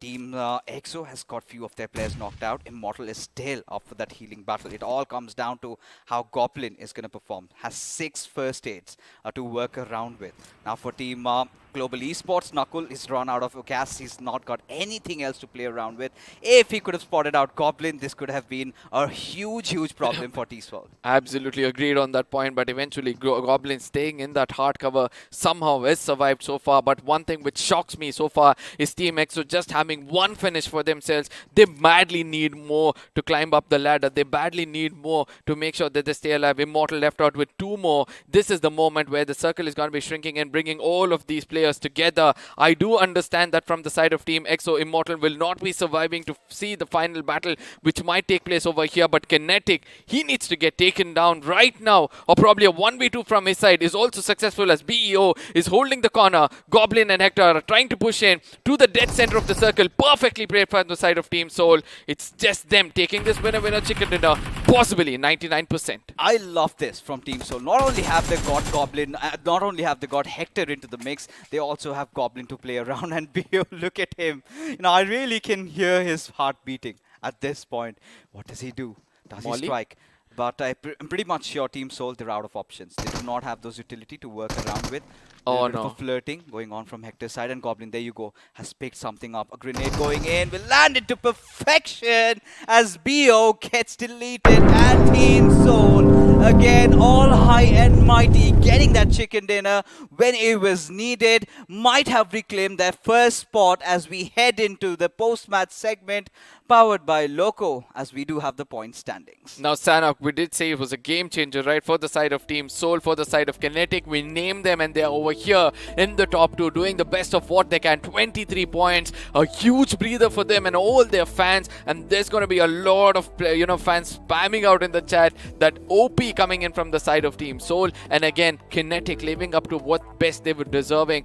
Team EXO has got few of their players knocked out. Immortal is still up for that healing battle. It all comes down to how Goblin is going to perform. Has 6 first aids to work around with. Now for Team Global Esports, Knuckle is run out of gas. He's not got anything else to play around with. If he could have spotted out Goblin, this could have been a huge problem for T-Swell. Absolutely agreed on that point, but eventually Goblin staying in that hard cover somehow has survived so far. But one thing which shocks me so far is Team EXO just having 1 finish for themselves. They badly need more to climb up the ladder. They badly need more to make sure that they stay alive. Immortal left out with 2 more. This is the moment where the circle is going to be shrinking and bringing all of these players together. I do understand that from the side of Team EXO, Immortal will not be surviving to see the final battle which might take place over here, but Kinetic, he needs to get taken down right now, or probably a 1v2 from his side is also successful as BEO is holding the corner. Goblin and Hector are trying to push in to the dead center of the circle. Perfectly played from the side of Team Soul. It's just them taking this winner chicken dinner, possibly 99%. I love this from Team Soul. Not only have they got Goblin, not only have they got Hector into the mix, they also have Goblin to play around. And BO, look at him. I really can hear his heart beating at this point. What does he do? Does he strike? But I'm pretty much sure Team Soul, they're out of options. They do not have those utility to work around with. Oh bit of a flirting going on from Hector's side, and Goblin, there you go, has picked something up. A grenade going in will land it to perfection as BO gets deleted, and Team Soul again all high and mighty, getting that chicken dinner when it was needed. Might have reclaimed their first spot as we head into the post-match segment, powered by Loco, as we do have the point standings. Now Sanhok, we did say it was a game changer, right? For the side of Team Soul, for the side of Kinetic, we named them and they're over here in the top 2 doing the best of what they can. 23 points, a huge breather for them and all their fans, and there's going to be a lot of fans spamming out in the chat that OP coming in from the side of Team Soul, and again Kinetic living up to what best they were deserving.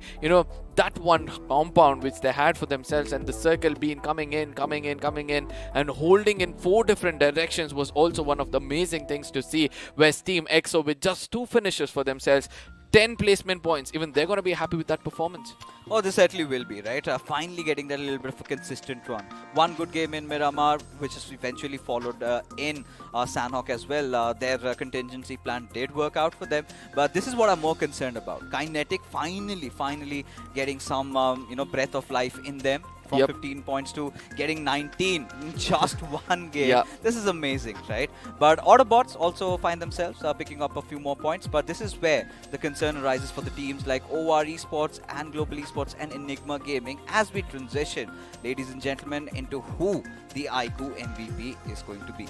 That one compound which they had for themselves, and the circle being coming in and holding in 4 different directions was also one of the amazing things to see, where Team EXO with just 2 finishes for themselves, 10 placement points, even they're going to be happy with that performance. Oh, they certainly will be, right? Finally getting that little bit of a consistent run. One good game in Miramar, which is eventually followed in Sanhok as well. Their contingency plan did work out for them, but this is what I'm more concerned about. Kinetic finally getting some breath of life in them. From 15 points to getting 19 in just 1 game. This is amazing, right? But Autobotz also find themselves picking up a few more points, but this is where the concern arises for the teams like OR Esports and Global Esports and Enigma Gaming as we transition, ladies and gentlemen, into who the iQOO MVP is going to be.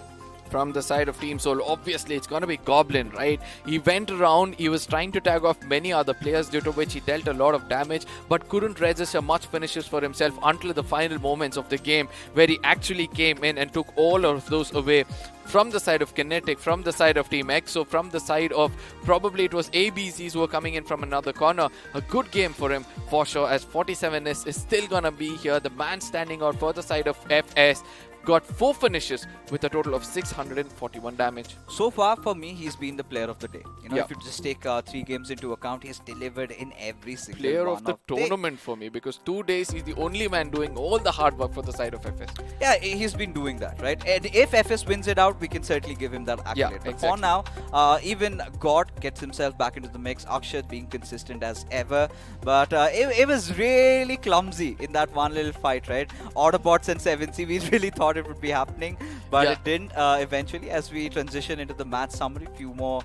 from the side of Team Soul, obviously it's going to be Goblin, right? He went around, he was trying to tag off many other players, due to which he dealt a lot of damage, but couldn't register much finishes for himself until the final moments of the game, where he actually came in and took all of those away from the side of Kinetic, from the side of Team EXO, from the side of probably it was ABCs who were coming in from another corner. A good game for him for sure, as 47S is still gonna be here. The man standing out for the side of FS got 4 finishes with a total of 641 damage. So far, for me, he's been the player of the day. You know, Yeah. if you just take 3 games into account, he's delivered in every single Player one of the tournament for me, because 2 days he's the only man doing all the hard work for the side of FS. Yeah, he's been doing that, right? And if FS wins it out, we can certainly give him that accolade. Yeah, But exactly. for now, even God gets himself back into the mix. Akshat being consistent as ever. But it was really clumsy in that one little fight, right? Autobotz and 7C, we really thought it would be happening, but Yeah. it didn't eventually. As we transition into the match summary, few more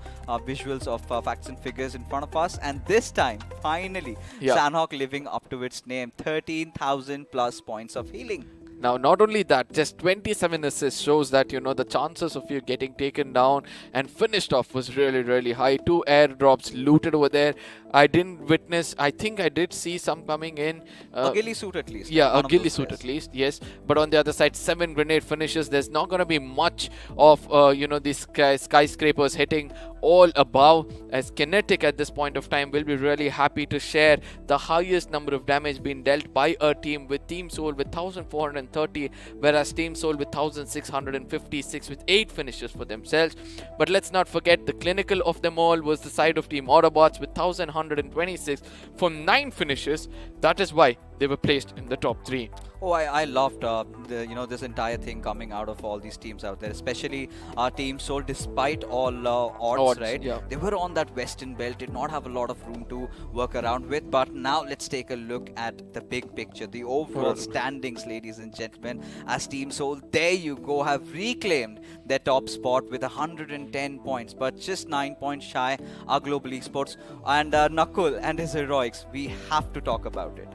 visuals of facts and figures in front of us. And this time, finally, Yeah. Sanhok living up to its name. 13,000 plus points of healing. Now, not only that, just 27 assists shows that, you know, the chances of you getting taken down and finished off was really, really high. 2 airdrops looted over there. I didn't witness, I think I did see some coming in. A ghillie suit at least. Yeah, One a of ghillie those suit players. at least, yes. But on the other side, 7 grenade finishes. There's not going to be much of, you know, these skyscrapers hitting all above, as Kinetic at this point of time will be really happy to share the highest number of damage being dealt by a team, with Team Soul with 1430, whereas Team Soul with 1656 with 8 finishes for themselves. But let's not forget, the clinical of them all was the side of Team Autobotz with 1126 for 9 finishes. That is why they were placed in the top 3. Oh, I loved this entire thing coming out of all these teams out there, especially our Team Soul. Despite all odds, right? Yeah. They were on that western belt, did not have a lot of room to work around with. But now let's take a look at the big picture, the overall standings, ladies and gentlemen. As Team Soul, there you go, have reclaimed their top spot with 110 points, but just 9 points shy are Global Esports. And Nakul and his heroics, we have to talk about it.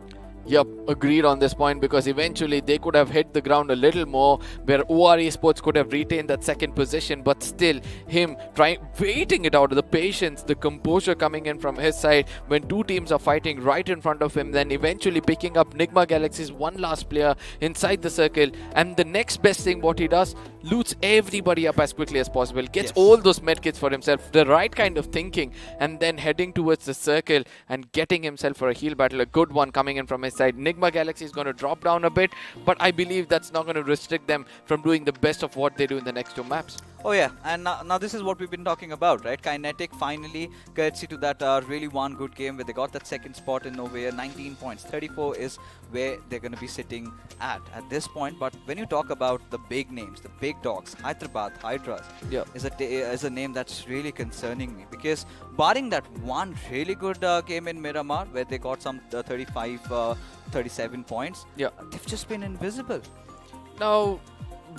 Yep, agreed on this point, because eventually they could have hit the ground a little more, where OR Esports could have retained that second position, but still him waiting it out, the patience, the composure coming in from his side when 2 teams are fighting right in front of him, then eventually picking up Nigma Galaxy's one last player inside the circle, and the next best thing what he does, loots everybody up as quickly as possible, gets all those medkits for himself, the right kind of thinking, and then heading towards the circle and getting himself for a heal battle. A good one coming in from his side. Nigma Galaxy is going to drop down a bit, but I believe that's not going to restrict them from doing the best of what they do in the next 2 maps. Oh yeah, and now this is what we've been talking about, right? Kinetic finally, courtesy to that really one good game where they got that second spot in nowhere, 19 points. 34 is where they're going to be sitting at this point. But when you talk about the big names, the big dogs, Hyderabad, Hydras, is a name that's really concerning me, because barring that one really good game in Miramar where they got some 37 points, they've just been invisible. Now,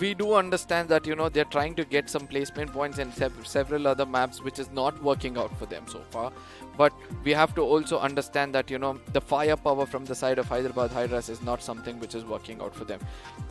we do understand that, you know, they're trying to get some placement points in several other maps, which is not working out for them so far. But we have to also understand that, you know, the firepower from the side of Hyderabad Hydras is not something which is working out for them.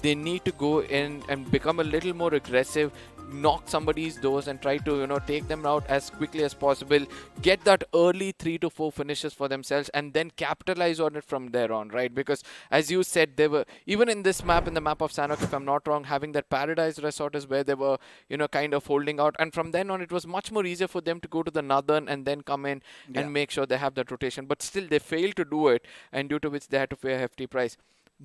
They need to go in and become a little more aggressive, knock somebody's doors and try to, you know, take them out as quickly as possible, get that early 3 to 4 finishes for themselves, and then capitalize on it from there on, right? Because as you said, they were, even in this map, in the map of Sanhok, if I'm not wrong, having that Paradise Resort is where they were, you know, kind of holding out, and from then on it was much more easier for them to go to the northern and then come in and make sure they have that rotation. But still they failed to do it, and due to which they had to pay a hefty price.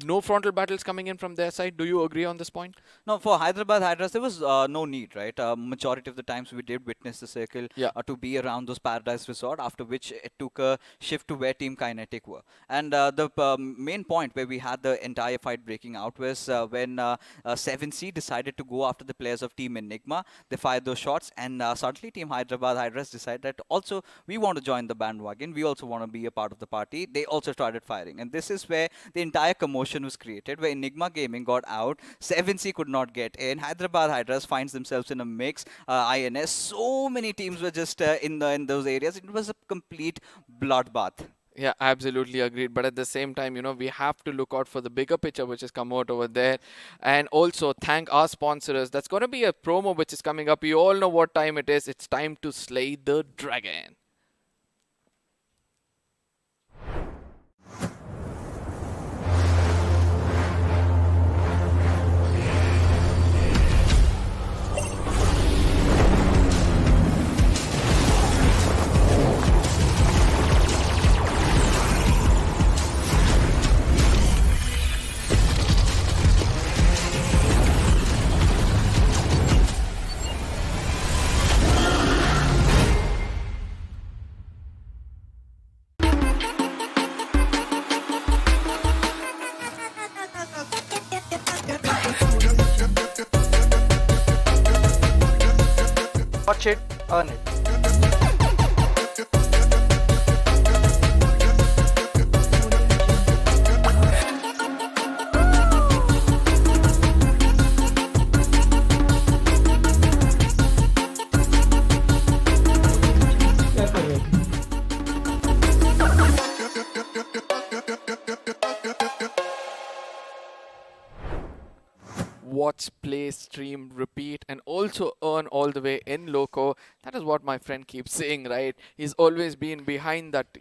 No frontal battles coming in from their side. Do you agree on this point? No, for Hyderabad Hydras, there was no need, right? Majority of the times we did witness the circle to be around those Paradise Resort, after which it took a shift to where Team Kinetic were. And the main point where we had the entire fight breaking out was when 7C decided to go after the players of Team Enigma. They fired those shots, and suddenly Team Hyderabad Hydras decided that also we want to join the bandwagon. We also want to be a part of the party. They also started firing. And this is where the entire commotion was created, where Enigma Gaming got out, 7C could not get in, Hyderabad Hydras finds themselves in a mix, INS, so many teams were just in those areas. It was a complete bloodbath. Yeah, absolutely agreed. But at the same time, we have to look out for the bigger picture which has come out over there. And also thank our sponsors. That's going to be a promo which is coming up. You all know what time it is. It's time to slay the dragon. Watch it, earn it. Watch, play, stream, repeat, and also earn all the way in loco. That is what my friend keeps saying, right? He's always been behind that,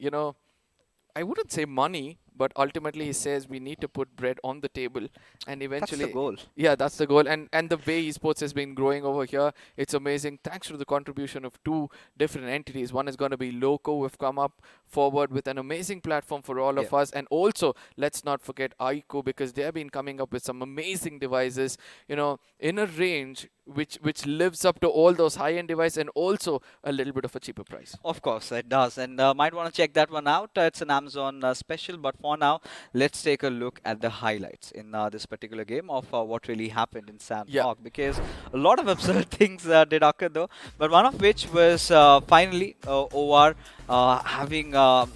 I wouldn't say money, but ultimately he says we need to put bread on the table, and eventually That's the goal. Yeah, that's the goal. And the way esports has been growing over here, it's amazing thanks to the contribution of two different entities. One is going to be loco. We've come up forward with an amazing platform for all of us, and also let's not forget iQOO, because they have been coming up with some amazing devices, in a range which lives up to all those high-end devices, and also a little bit of a cheaper price. Of course, it does. And might want to check that one out. It's an Amazon special. But for now, let's take a look at the highlights in this particular game of what really happened in Sanhok. Because a lot of absurd things did occur though. But one of which was finally OR having a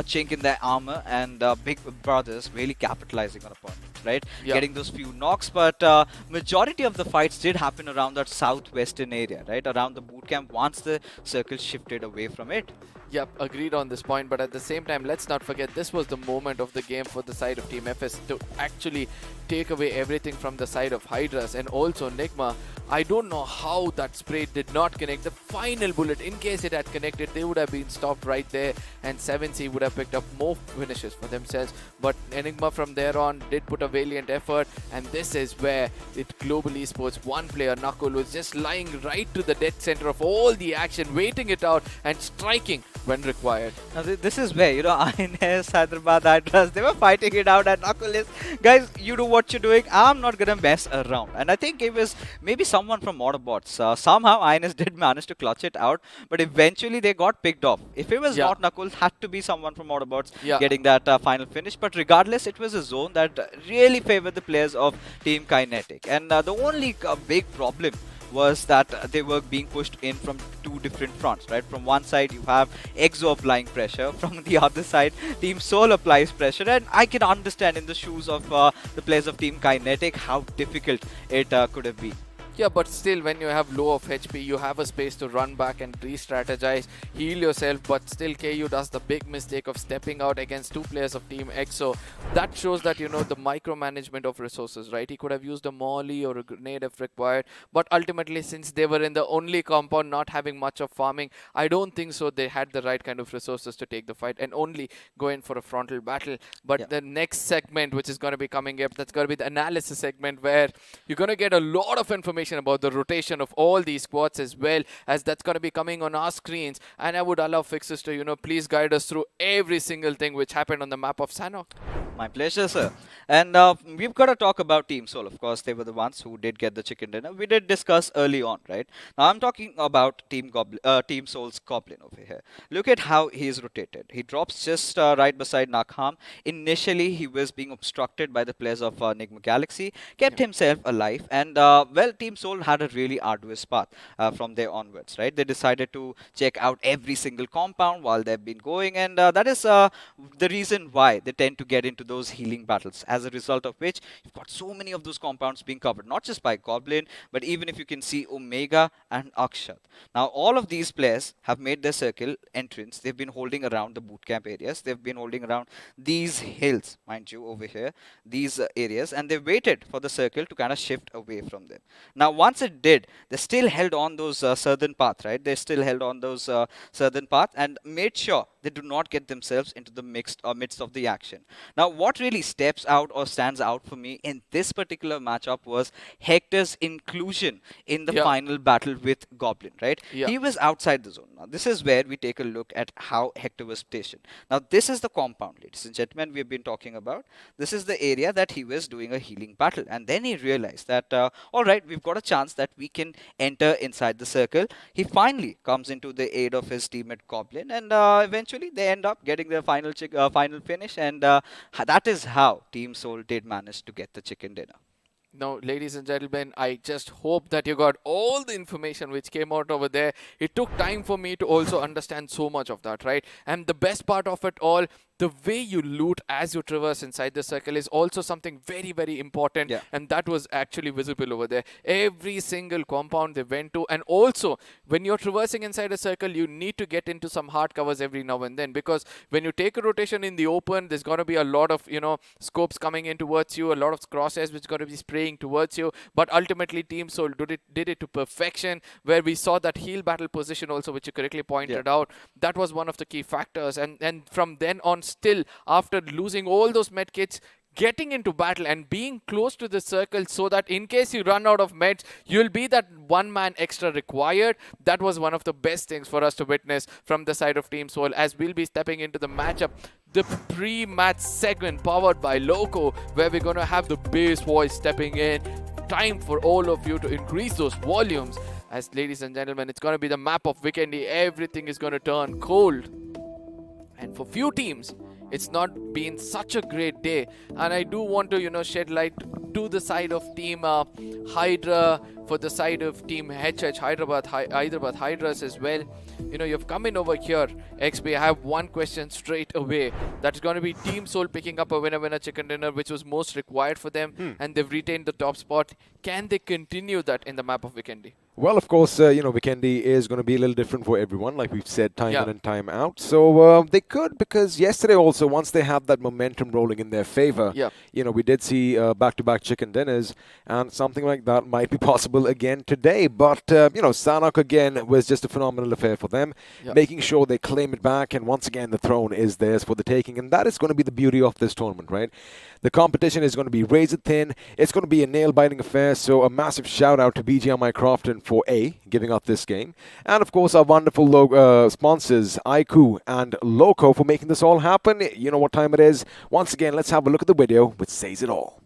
chink in their armor, and Big Brothers really capitalizing on a point. Right, getting those few knocks, but majority of the fights did happen around that southwestern area, right, around the boot camp once the circle shifted away from it. Yep, agreed on this point, but at the same time, let's not forget this was the moment of the game for the side of Team FS to actually take away everything from the side of Hydras, and also Nigma. I don't know how that spray did not connect. The final bullet, in case it had connected, they would have been stopped right there, and 7C would have picked up more finishes for themselves. But Enigma from there on did put a valiant effort, and this is where Global Esports, one player, Knuckle, was just lying right to the dead center of all the action, waiting it out and striking when required. Now this is where, INS, Hyderabad, Hydras, they were fighting it out, and Knuckle is, guys, you do what you're doing, I'm not gonna mess around. And I think it was maybe someone from Autobotz. Somehow INS did manage to clutch it out, but eventually they got picked off. If it was not Knuckle, had to be someone from Autobotz getting that final finish. But regardless, it was a zone that really favored the players of Team Kinetic. And the only big problem was that they were being pushed in from two different fronts, right? From one side you have EXO applying pressure, from the other side Team Soul applies pressure, and I can understand in the shoes of the players of Team Kinetic how difficult it could have been. Yeah, but still, when you have low of HP, you have a space to run back and re-strategize, heal yourself, but still KU does the big mistake of stepping out against two players of Team EXO. That shows that, the micromanagement of resources, right? He could have used a molly or a grenade if required, but ultimately, since they were in the only compound, not having much of farming, I don't think so they had the right kind of resources to take the fight and only go in for a frontal battle. But the next segment, which is going to be coming up, that's going to be the analysis segment, where you're going to get a lot of information about the rotation of all these squads, as well as that's going to be coming on our screens. And I would allow Fixes to, please guide us through every single thing which happened on the map of Sanhok. My pleasure, sir. And we've got to talk about Team Soul. Of course, they were the ones who did get the chicken dinner. We did discuss early on, right? Now I'm talking about Team Soul's Goblin over here. Look at how he's rotated. He drops just right beside Nakham. Initially, he was being obstructed by the players of Nigma Galaxy, kept himself alive, and well, Team Soul had a really arduous path from there onwards, right? They decided to check out every single compound while they've been going, and that is the reason why they tend to get into those healing battles, as a result of which you've got so many of those compounds being covered, not just by Goblin, but even if you can see Omega and Akshat. Now, all of these players have made their circle entrance. They've been holding around the bootcamp areas. They've been holding around these hills, mind you, over here, these areas, and they waited for the circle to kind of shift away from them. Now, once it did, they still held on those southern path, right? They still held on those southern path and made sure they do not get themselves into the midst of the action. Now, what really steps out or stands out for me in this particular matchup was Hector's inclusion in the final battle with Goblin, right? He was outside the zone. Now, this is where we take a look at how Hector was stationed. Now, this is the compound, ladies and gentlemen, we have been talking about. This is the area that he was doing a healing battle. And then he realized that, all right, we've got a chance that we can enter inside the circle. He finally comes into the aid of his teammate Goblin, and eventually they end up getting their final finish, and that is how Team Soul did manage to get the chicken dinner. Now, ladies and gentlemen, I just hope that you got all the information which came out over there. It took time for me to also understand so much of that, right? And the best part of it all, the way you loot as you traverse inside the circle is also something very, very important. And that was actually visible over there. Every single compound they went to. And also, when you're traversing inside a circle, you need to get into some hard covers every now and then. Because when you take a rotation in the open, there's going to be a lot of, scopes coming in towards you. A lot of crosshairs which got to be spraying towards you. But ultimately, Team Soul did it to perfection. Where we saw that heal battle position also, which you correctly pointed out. That was one of the key factors. And from then on, still, after losing all those medkits, getting into battle and being close to the circle so that in case you run out of meds, you'll be that one man extra required. That was one of the best things for us to witness from the side of Team Soul, as we'll be stepping into the matchup, the pre-match segment powered by Loco, where we're going to have the bass voice stepping in. Time for all of you to increase those volumes, as ladies and gentlemen, it's going to be the map of Wickendi. Everything is going to turn cold. And for few teams, it's not been such a great day. And I do want to, shed light to the side of Team Hydra, for the side of Team HH, Hyderabad Hydras as well. You've come in over here, XP. I have one question straight away. That's going to be Team Soul picking up a winner chicken dinner, which was most required for them. And they've retained the top spot. Can they continue that in the map of Wickendi? Well, of course, Wickendi is going to be a little different for everyone, like we've said time in and time out. So they could, because yesterday also, once they have that momentum rolling in their favor, we did see back-to-back chicken dinners, and something like that might be possible again today. But, Sanhok again was just a phenomenal affair for them, making sure they claim it back, and once again, the throne is theirs for the taking. And that is going to be the beauty of this tournament, right? The competition is going to be razor thin. It's going to be a nail-biting affair. So a massive shout-out to BGMI Crofton for giving up this game. And, of course, our wonderful sponsors, iQOO and Loco, for making this all happen. You know what time it is. Once again, let's have a look at the video, which says it all.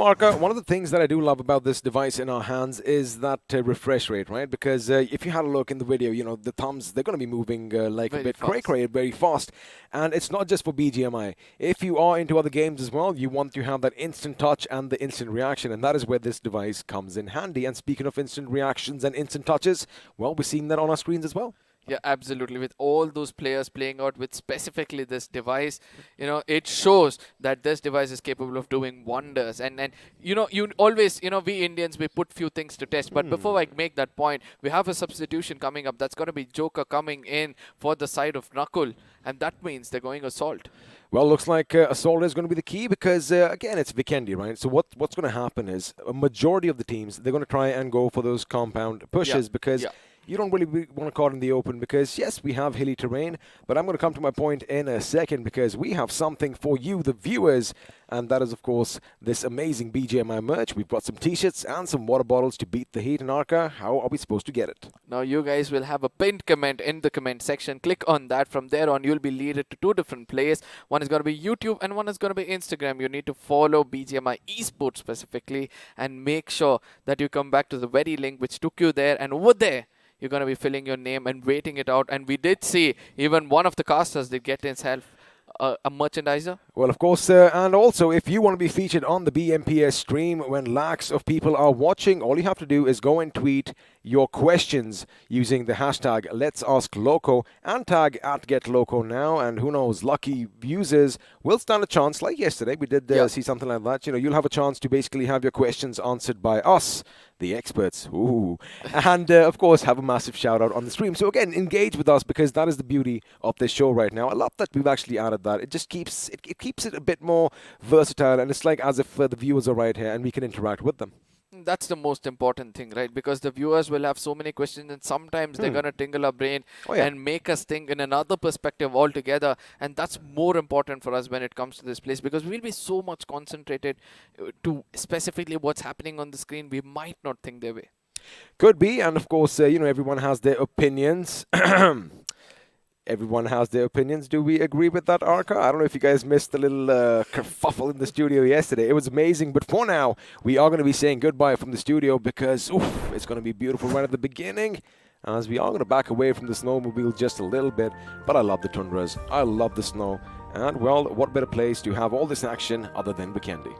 Arka, one of the things that I do love about this device in our hands is that refresh rate, right? Because if you had a look in the video, the thumbs, they're going to be moving like a bit cray-cray, very fast. And it's not just for BGMI. If you are into other games as well, you want to have that instant touch and the instant reaction. And that is where this device comes in handy. And speaking of instant reactions and instant touches, well, we're seeing that on our screens as well. Yeah, absolutely. With all those players playing out with specifically this device, it shows that this device is capable of doing wonders. And you always, we Indians, we put few things to test. But before I make that point, we have a substitution coming up. That's going to be Joker coming in for the side of Nakul. And that means they're going Assault. Well, looks like Assault is going to be the key because, again, it's Wickendi, right? So what's going to happen is a majority of the teams, they're going to try and go for those compound pushes because you don't really want to caught in the open because, yes, we have hilly terrain, but I'm going to come to my point in a second because we have something for you, the viewers, and that is, of course, this amazing BGMI merch. We've got some t-shirts and some water bottles to beat the heat. And Arca, how are we supposed to get it? Now you guys will have a pinned comment in the comment section. Click on that. From there on, you'll be leaded to 2 different places. One is going to be YouTube and one is going to be Instagram. You need to follow BGMI Esports specifically and make sure that you come back to the very link which took you there, and over there you're going to be filling your name and waiting it out. And we did see even one of the casters did get himself a merchandiser. Well, of course, and also if you want to be featured on the BMPS stream when lakhs of people are watching, all you have to do is go and tweet your questions using the hashtag Let's Ask Loco and tag @GetLoco now, and who knows, lucky users will stand a chance. Like yesterday, we did see something like that. You know, you'll have a chance to basically have your questions answered by us, the experts. Ooh. And of course, have a massive shout out on the stream. So again, engage with us because that is the beauty of this show right now. I love that we've actually added that. It just keeps it a bit more versatile, and it's like as if the viewers are right here and we can interact with them. That's the most important thing, right? Because the viewers will have so many questions and sometimes they're going to tingle our brain and make us think in another perspective altogether. And that's more important for us when it comes to this place, because we'll be so much concentrated to specifically what's happening on the screen. We might not think their way. Could be. And of course, you know, everyone has their opinions. Everyone has their opinions. Do we agree with that, Arca? I don't know if you guys missed the little kerfuffle in the studio yesterday. It was amazing. But for now, we are going to be saying goodbye from the studio because it's going to be beautiful right at the beginning. As we are going to back away from the snowmobile just a little bit. But I love the tundras. I love the snow. And, well, what better place to have all this action other than Wickendi?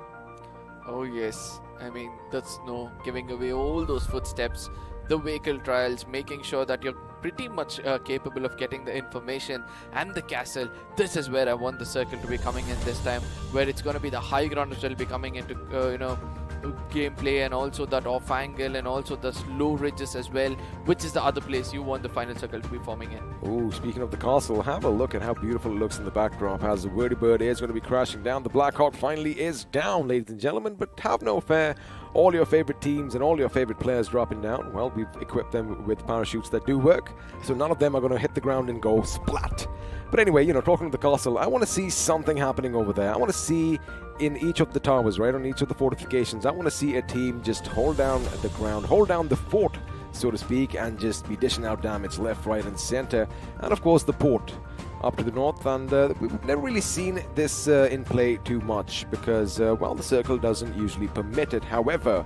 Oh, yes. I mean, the snow, giving away all those footsteps, the vehicle trials, making sure that you're pretty much capable of getting the information and the castle. This is where I want the circle to be coming in this time, where it's going to be the high ground which will be coming into, gameplay, and also that off angle and also the slow ridges as well, which is the other place you want the final circle to be forming in. Oh, speaking of the castle, have a look at how beautiful it looks in the backdrop as the Whirlybird is going to be crashing down. The Blackhawk finally is down, ladies and gentlemen, but have no fear. All your favorite teams and all your favorite players dropping down. Well, we've equipped them with parachutes that do work, so none of them are going to hit the ground and go splat. But anyway, you know, talking to the castle, I want to see something happening over there. I want to see in each of the towers, right, on each of the fortifications, I want to see a team just hold down the ground, hold down the fort, so to speak, and just be dishing out damage left, right, and center. And of course, the port up to the north, and we've never really seen this in play too much because, well, the circle doesn't usually permit it. However,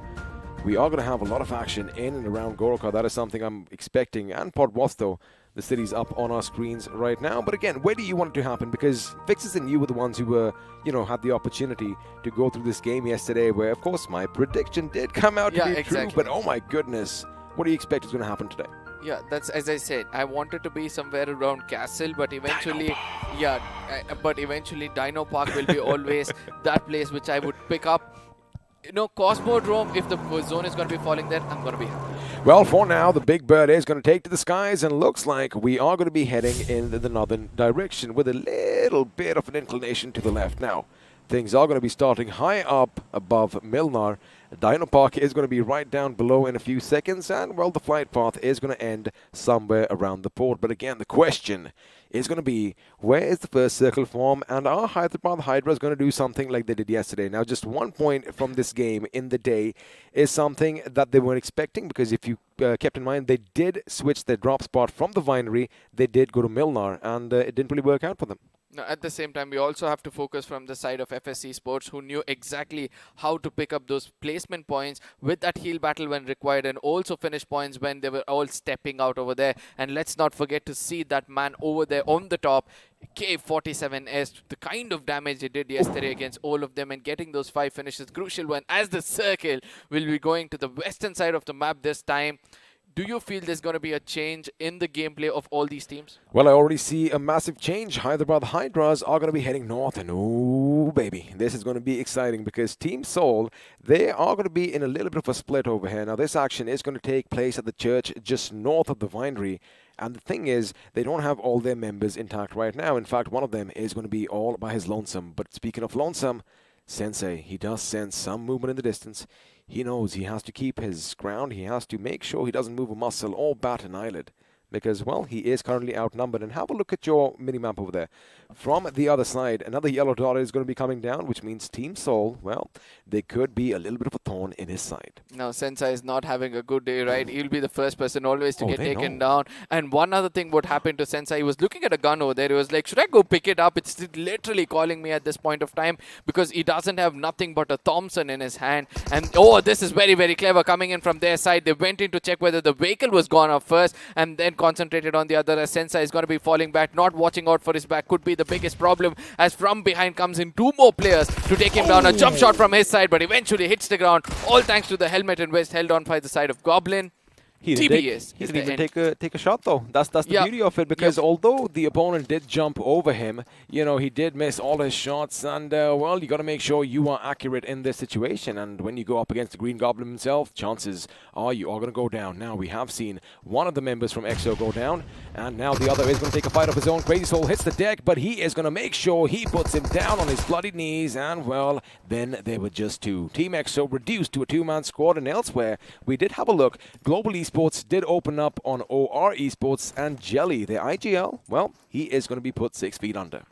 we are going to have a lot of action in and around Goroka. That is something I'm expecting. And Autobotz, though, the city's up on our screens right now. But again, where do you want it to happen? Because Fixes and you were the ones who were, had the opportunity to go through this game yesterday, where, of course, my prediction did come out to be true. But, oh my goodness, what do you expect is going to happen today? Yeah, that's as I said. I wanted to be somewhere around Castle, but eventually, Dino Park will be always that place which I would pick up. Cosmodrome, if the zone is going to be falling there, I'm going to be happy. Well, for now, the Big Bird is going to take to the skies, and looks like we are going to be heading in the northern direction with a little bit of an inclination to the left. Now, things are going to be starting high up above Milnar. Dino Park is going to be right down below in a few seconds, and, well, the flight path is going to end somewhere around the port. But again, the question is going to be, where is the first circle form, and are Hyderabad Hydras going to do something like they did yesterday? Now, just 1 point from this game in the day is something that they weren't expecting, because if you kept in mind, they did switch their drop spot from the Vinery. They did go to Milnar, and it didn't really work out for them. Now, at the same time, we also have to focus from the side of FS Esports, who knew exactly how to pick up those placement points with that heal battle when required, and also finish points when they were all stepping out over there. And let's not forget to see that man over there on the top, K47S, the kind of damage he did yesterday against all of them, and getting those 5 finishes, crucial one, as the circle will be going to the western side of the map this time. Do you feel there's going to be a change in the gameplay of all these teams? Well, I already see a massive change. Hyderabad Hydras are going to be heading north, and oh, baby, this is going to be exciting because Team Seoul, they are going to be in a little bit of a split over here. Now, this action is going to take place at the church just north of the Vinery. And the thing is, they don't have all their members intact right now. In fact, one of them is going to be all by his lonesome. But speaking of lonesome, Sensei, he does sense some movement in the distance. He knows he has to keep his ground. He has to make sure he doesn't move a muscle or bat an eyelid. Because, well, he is currently outnumbered. And have a look at your mini-map over there. From the other side, another yellow dot is going to be coming down, which means Team Soul, well, they could be a little bit of a thorn in his side. Now, Sensei is not having a good day, right? He'll be the first person always to get they taken know. down. And one other thing what happened to Sensei, he was looking at a gun over there. He was like, should I go pick it up? It's literally calling me at this point of time because he doesn't have nothing but a Thompson in his hand. And, oh, this is very, very clever coming in from their side. They went in to check whether the vehicle was gone off first and then concentrated on the other. As Sensei is going to be falling back, not watching out for his back could be the biggest problem as from behind comes in two more players to take him down. A jump shot from his side, but eventually hits the ground, all thanks to the helmet and vest held on by the side of Goblin. He TBS. didn't even take a shot though. That's the beauty of it, because although the opponent did jump over him, you know, he did miss all his shots, and well, you got to make sure you are accurate in this situation. And when you go up against the Green Goblin himself, chances are you are going to go down. Now we have seen one of the members from EXO go down, and now the other is going to take a fight of his own. Crazy Soul hits the deck, but he is going to make sure he puts him down on his bloody knees, and well, then they were just two. Team EXO reduced to a two-man squad, and elsewhere we did have a look. Global Esports did open up on OR Esports, and Jelly, the IGL, well, he is going to be put 6 feet under.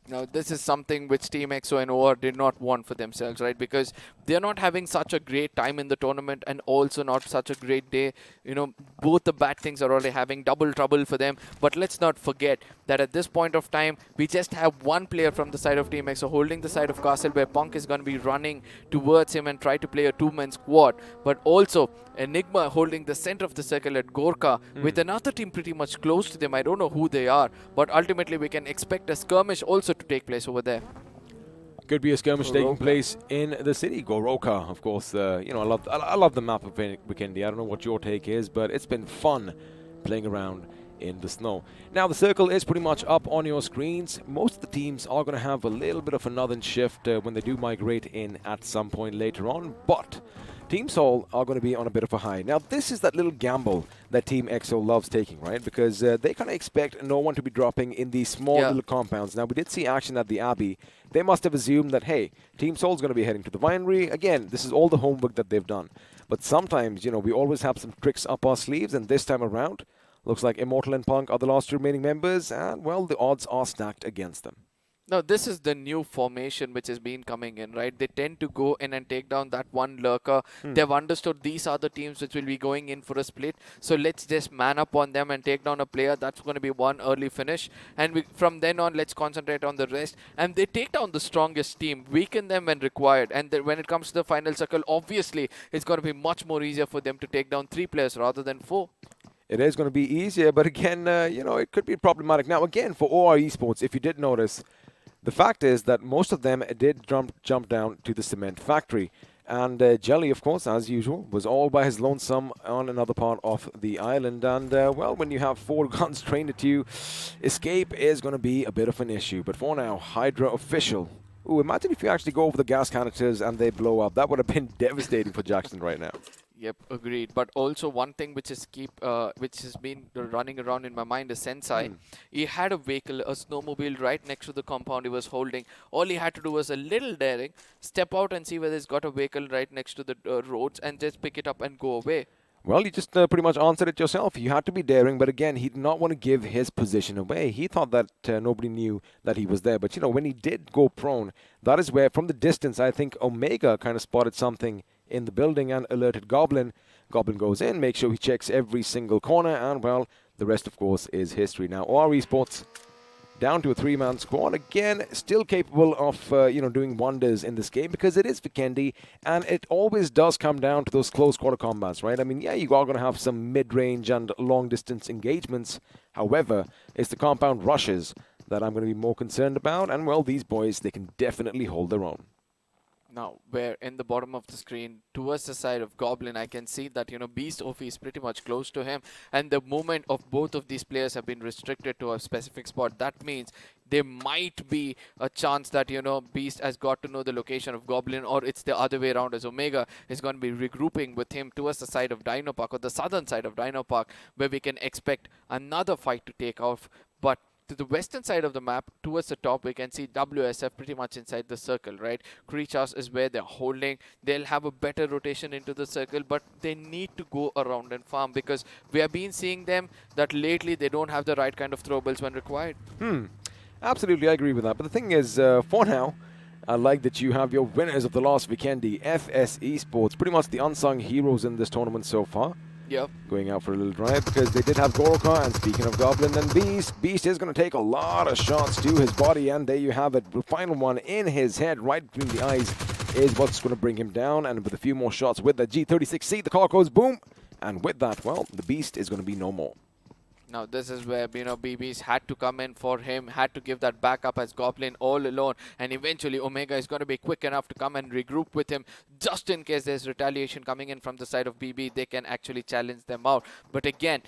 Now, this is something which Team EXO and OR did not want for themselves, right? Because they're not having such a great time in the tournament and also not such a great day. You know, both the bad things are already having double trouble for them. But let's not forget that at this point of time, we just have one player from the side of Team EXO holding the side of Castle, where Punk is going to be running towards him and try to play a two-man squad. But also, Enigma holding the center of the circle at Gorka with another team pretty much close to them. I don't know who they are, but ultimately we can expect a skirmish also to take place over there. Could be a skirmish taking place in the city. Goroka, of course. You know, I love the map of Wickendi. I don't know what your take is, but it's been fun playing around in the snow. Now the circle is pretty much up on your screens. Most of the teams are going to have a little bit of a northern shift when they do migrate in at some point later on, but Team Soul are going to be on a bit of a high. Now, this is that little gamble that Team EXO loves taking, right? Because they kind of expect no one to be dropping in these small little compounds. Now, we did see action at the Abbey. They must have assumed that, hey, Team Soul's going to be heading to the Winery. Again, this is all the homework that they've done. But sometimes, you know, we always have some tricks up our sleeves, and this time around, looks like Immortal and Punk are the last two remaining members, and, well, the odds are stacked against them. Now, this is the new formation which has been coming in, right? They tend to go in and take down that one lurker. They've understood these are the teams which will be going in for a split. So let's just man up on them and take down a player. That's going to be one early finish. And from then on, let's concentrate on the rest. And they take down the strongest team, weaken them when required. And when it comes to the final circle, obviously, it's going to be much more easier for them to take down 3 players rather than 4. It is going to be easier, but again, you know, it could be problematic. Now, again, for OR Esports, if you did notice, the fact is that most of them did jump down to the cement factory. And Jelly, of course, as usual, was all by his lonesome on another part of the island. And, well, when you have 4 guns trained at you, escape is going to be a bit of an issue. But for now, Hydra official. Ooh, imagine if you actually go over the gas canisters and they blow up. That would have been devastating for Jackson right now. Yep, agreed. But also one thing which has been running around in my mind is Sensei. He had a vehicle, a snowmobile right next to the compound he was holding. All he had to do was a little daring, step out and see whether he's got a vehicle right next to the roads and just pick it up and go away. Well, you just pretty much answered it yourself. You had to be daring, but again, he did not want to give his position away. He thought that nobody knew that he was there. But, you know, when he did go prone, that is where, from the distance, I think Omega kind of spotted something in the building and alerted Goblin. Goblin goes in, makes sure he checks every single corner, and, well, the rest, of course, is history. Now, OR Esports down to a 3-man squad. Again, still capable of, you know, doing wonders in this game because it is Wickendi, and it always does come down to those close quarter combats, right? I mean, yeah, you are going to have some mid-range and long-distance engagements. However, it's the compound rushes that I'm going to be more concerned about, and, well, these boys, they can definitely hold their own. Now, where in the bottom of the screen, towards the side of Goblin, I can see that, you know, Beast Ophi is pretty much close to him. And the movement of both of these players have been restricted to a specific spot. That means there might be a chance that, you know, Beast has got to know the location of Goblin, or it's the other way around as Omega is going to be regrouping with him towards the side of Dino Park, or the southern side of Dino Park, where we can expect another fight to take off. But To the western side of the map, towards the top, we can see WSF pretty much inside the circle, right? Creatures is where they're holding. They'll have a better rotation into the circle, but they need to go around and farm because we have been seeing them that lately they don't have the right kind of throwables when required. Absolutely, I agree with that. But the thing is, for now, I like that you have your winners of the last Wickendi, FS Esports, pretty much the unsung heroes in this tournament so far. Yep. Going out for a little drive because they did have Goroka, and speaking of Goblin and Beast, Beast is going to take a lot of shots to his body, and there you have it. The final one in his head, right between the eyes, is what's going to bring him down, and with a few more shots with the G36C, the car goes boom, and with that, well, the Beast is going to be no more. Now this is where, BBs had to come in for him, had to give that backup as Goblin all alone, and eventually Omega is going to be quick enough to come and regroup with him just in case there's retaliation coming in from the side of BB. They can actually challenge them out. But again,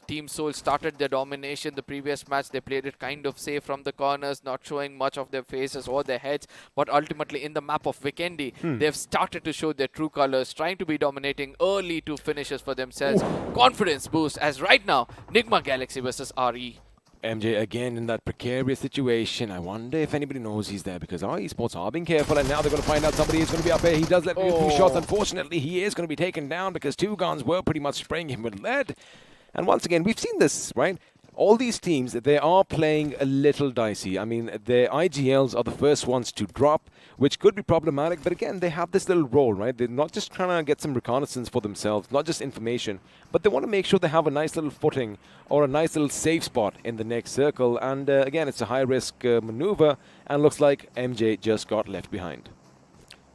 Team Soul started their domination the previous match. They played it kind of safe from the corners, not showing much of their faces or their heads, but ultimately in the map of Wickendi, they've started to show their true colors, trying to be dominating early to finishes for themselves. Confidence boost as right now, Nigma Galaxy versus RE. MJ again in that precarious situation. I wonder if anybody knows he's there because our esports are being careful, and now they're going to find out somebody is going to be up there. He does let me a few shots. Unfortunately, he is going to be taken down because two guns were pretty much spraying him with lead. And once again, we've seen this, right? All these teams, they are playing a little dicey. I mean, their IGLs are the first ones to drop, which could be problematic. But again, they have this little role, right? They're not just trying to get some reconnaissance for themselves, not just information, but they want to make sure they have a nice little footing or a nice little safe spot in the next circle. And again, it's a high-risk maneuver, and looks like MJ just got left behind.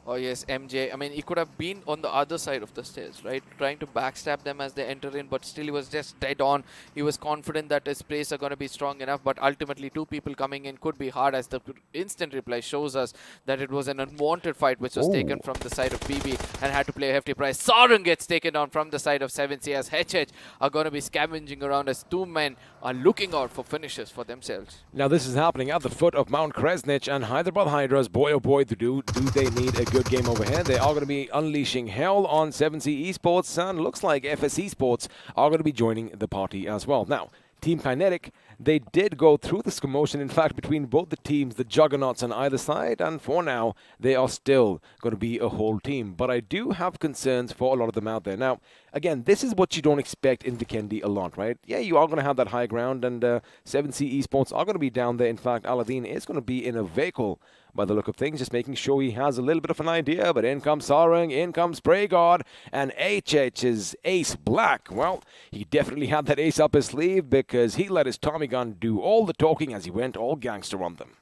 Oh yes, MJ. I mean, he could have been on the other side of the stairs, right? Trying to backstab them as they enter in, but still he was just dead on. He was confident that his sprays are going to be strong enough, but ultimately two people coming in could be hard, as the instant reply shows us that it was an unwanted fight which was taken from the side of BB and had to play a hefty price. Sarang gets taken down from the side of 7C as HH are going to be scavenging around as two men are looking out for finishes for themselves. Now this is happening at the foot of Mount Kresnich, and Hyderabad Hydras, boy oh boy, do they need a good game over here. They are going to be unleashing hell on 7C Esports, and looks like FS Esports are going to be joining the party as well. Now, Team Kinetic, they did go through this commotion, in fact, between both the teams, the juggernauts on either side, and for now, they are still going to be a whole team. But I do have concerns for a lot of them out there. Now, again, this is what you don't expect in Wickendi a lot, right? Yeah, you are going to have that high ground, and 7C Esports are going to be down there. In fact, Aladdin is going to be in a vehicle by the look of things, just making sure he has a little bit of an idea. But in comes Sarang, in comes Spray God, and HH's Ace Black. Well, he definitely had that ace up his sleeve because he let his Tommy gun do all the talking as he went all gangster on them.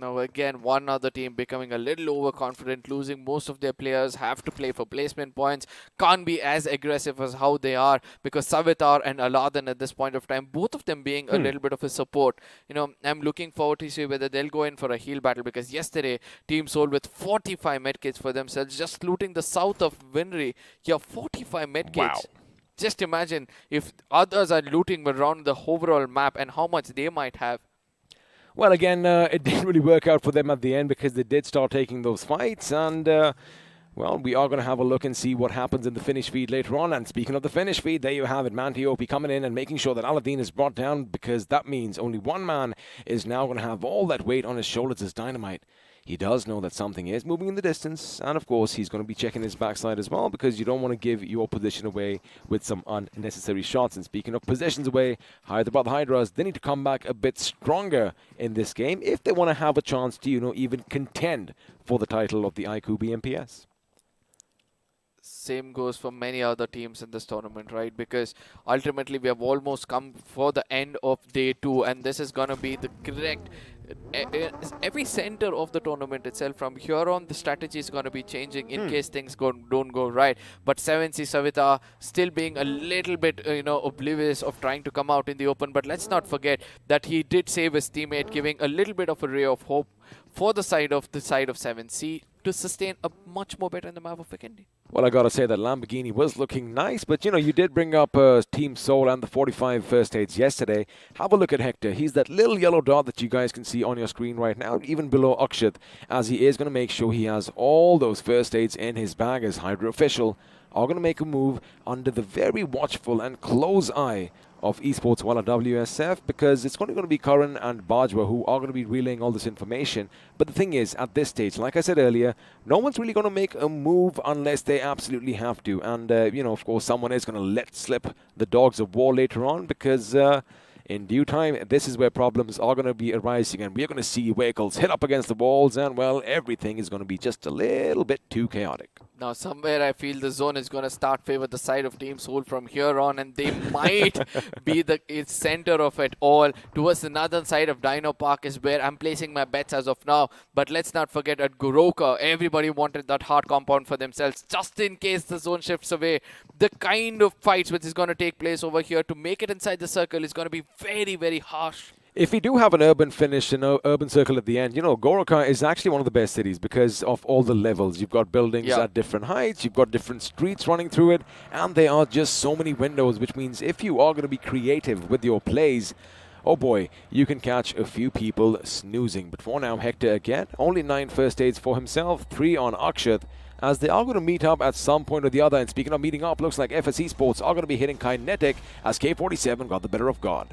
Now again, one other team becoming a little overconfident, losing most of their players, have to play for placement points, can't be as aggressive as how they are, because Savitar and Aladdin at this point of time, both of them being a little bit of a support. You know, I'm looking forward to see whether they'll go in for a heal battle, because yesterday, Team Soul with 45 medkits for themselves, just looting the south of Winry. Yeah, 45 medkits. Wow. Just imagine if others are looting around the overall map and how much they might have. Well, again, it didn't really work out for them at the end because they did start taking those fights. And, well, we are going to have a look and see what happens in the finish feed later on. And speaking of the finish feed, there you have it. Mantiope coming in and making sure that Aladdin is brought down, because that means only one man is now going to have all that weight on his shoulders as Dynamite. He does know that something is moving in the distance, and of course he's going to be checking his backside as well, because you don't want to give your position away with some unnecessary shots. And speaking of positions away, Hyderabad Hydras, they need to come back a bit stronger in this game if they want to have a chance to, you know, even contend for the title of the iQOO BMPS. Same goes for many other teams in this tournament, right? Because ultimately we have almost come for the end of day 2, and this is going to be the correct every center of the tournament itself. From here on, the strategy is going to be changing in case things don't go right. But 7C Savita still being a little bit oblivious of trying to come out in the open. But let's not forget that he did save his teammate, giving a little bit of a ray of hope for the side of 7C to sustain a much more better in the map of Wickendi. Well, I gotta say that Lamborghini was looking nice, but you know, you did bring up Team Soul and the 45 first aids yesterday. Have a look at Hector. He's that little yellow dot that you guys can see on your screen right now, even below Akshat, as he is going to make sure he has all those first aids in his bag, as Hydra official are going to make a move under the very watchful and close eye of Esports Walla WSF, because it's going to be Karan and Bajwa who are going to be relaying all this information. But the thing is, at this stage, like I said earlier, no one's really going to make a move unless they absolutely have to. And, you know, of course, someone is going to let slip the dogs of war later on, because in due time, this is where problems are going to be arising, and we're going to see vehicles hit up against the walls, and, well, everything is going to be just a little bit too chaotic. Now, somewhere I feel the zone is going to start favor the side of Team Soul from here on, and they might be the center of it all. Towards the northern side of Dino Park is where I'm placing my bets as of now. But let's not forget at Goroka, everybody wanted that hard compound for themselves, just in case the zone shifts away. The kind of fights which is going to take place over here to make it inside the circle is going to be very, very harsh. If we do have an urban finish, urban circle at the end, you know, Goroka is actually one of the best cities because of all the levels. You've got buildings at different heights, you've got different streets running through it, and there are just so many windows, which means if you are going to be creative with your plays, oh boy, you can catch a few people snoozing. But for now, Hector again, only 9 first aids for himself, 3 on Akshat, as they are going to meet up at some point or the other. And speaking of meeting up, looks like FS Esports are going to be hitting Kinetic as K47 got the better of God.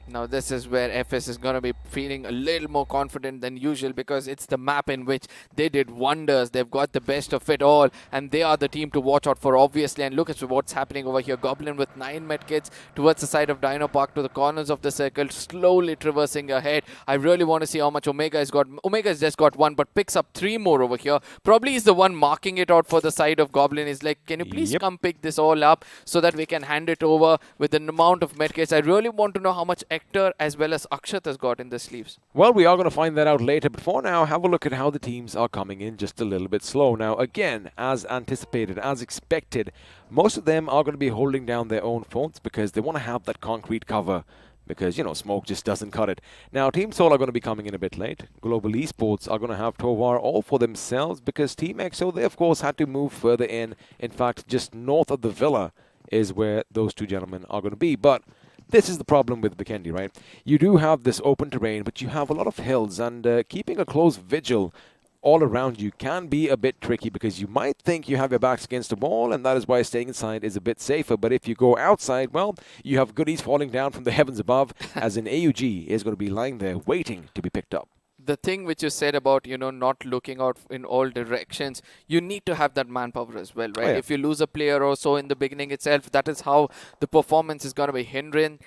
Now this is where FS is going to be feeling a little more confident than usual, because it's the map in which they did wonders. They've got the best of it all, and they are the team to watch out for, obviously. And look at what's happening over here. Goblin with 9 medkits towards the side of Dino Park, to the corners of the circle, slowly traversing ahead. I really want to see how much Omega has got. Omega has just got 1, but picks up 3 more over here. Probably is the one marking it out for the side of Goblin. Is like, can you please come pick this all up so that we can hand it over with an amount of medkits. I really want to know how much Hector as well as Akshat has got in the sleeves. Well, we are going to find that out later, but for now, have a look at how the teams are coming in just a little bit slow. Now, again, as anticipated, as expected, most of them are going to be holding down their own phones because they want to have that concrete cover, because, you know, smoke just doesn't cut it. Now, Team Soul are going to be coming in a bit late. Global Esports are going to have Tovar all for themselves because Team EXO, they, of course, had to move further in. In fact, just north of the villa is where those two gentlemen are going to be. But this is the problem with Wickendi, right? You do have this open terrain, but you have a lot of hills, and keeping a close vigil all around you can be a bit tricky because you might think you have your backs against the wall, and that is why staying inside is a bit safer. But if you go outside, well, you have goodies falling down from the heavens above, as an AUG is going to be lying there waiting to be picked up. The thing which you said about, you know, not looking out in all directions, you need to have that manpower as well, right? If you lose a player or so in the beginning itself, that is how the performance is going to be hindering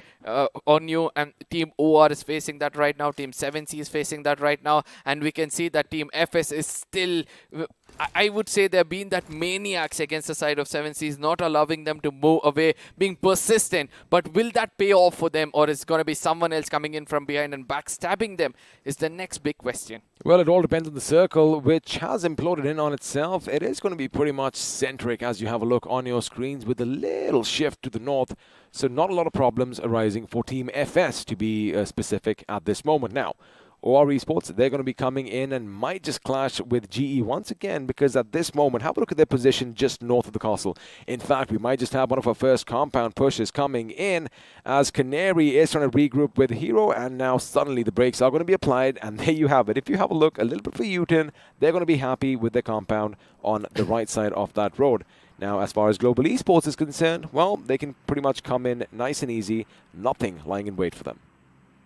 on you. And Team OR is facing that right now. Team 7C is facing that right now. And we can see that Team FS is still, I would say they're being that maniacs against the side of 7Cs, not allowing them to move away, being persistent. But will that pay off for them, or is it going to be someone else coming in from behind and backstabbing them, is the next big question. Well, it all depends on the circle, which has imploded in on itself. It is going to be pretty much centric as you have a look on your screens, with a little shift to the north. So not a lot of problems arising for Team FS, to be specific at this moment. Now, OR Esports, they're going to be coming in and might just clash with GE once again, because at this moment, have a look at their position just north of the castle. In fact, we might just have one of our first compound pushes coming in, as Canary is trying to regroup with Hero, and now suddenly the brakes are going to be applied, and there you have it. If you have a look a little bit for Uton, they're going to be happy with their compound on the right side of that road. Now, as far as Global Esports is concerned, well, they can pretty much come in nice and easy, nothing lying in wait for them.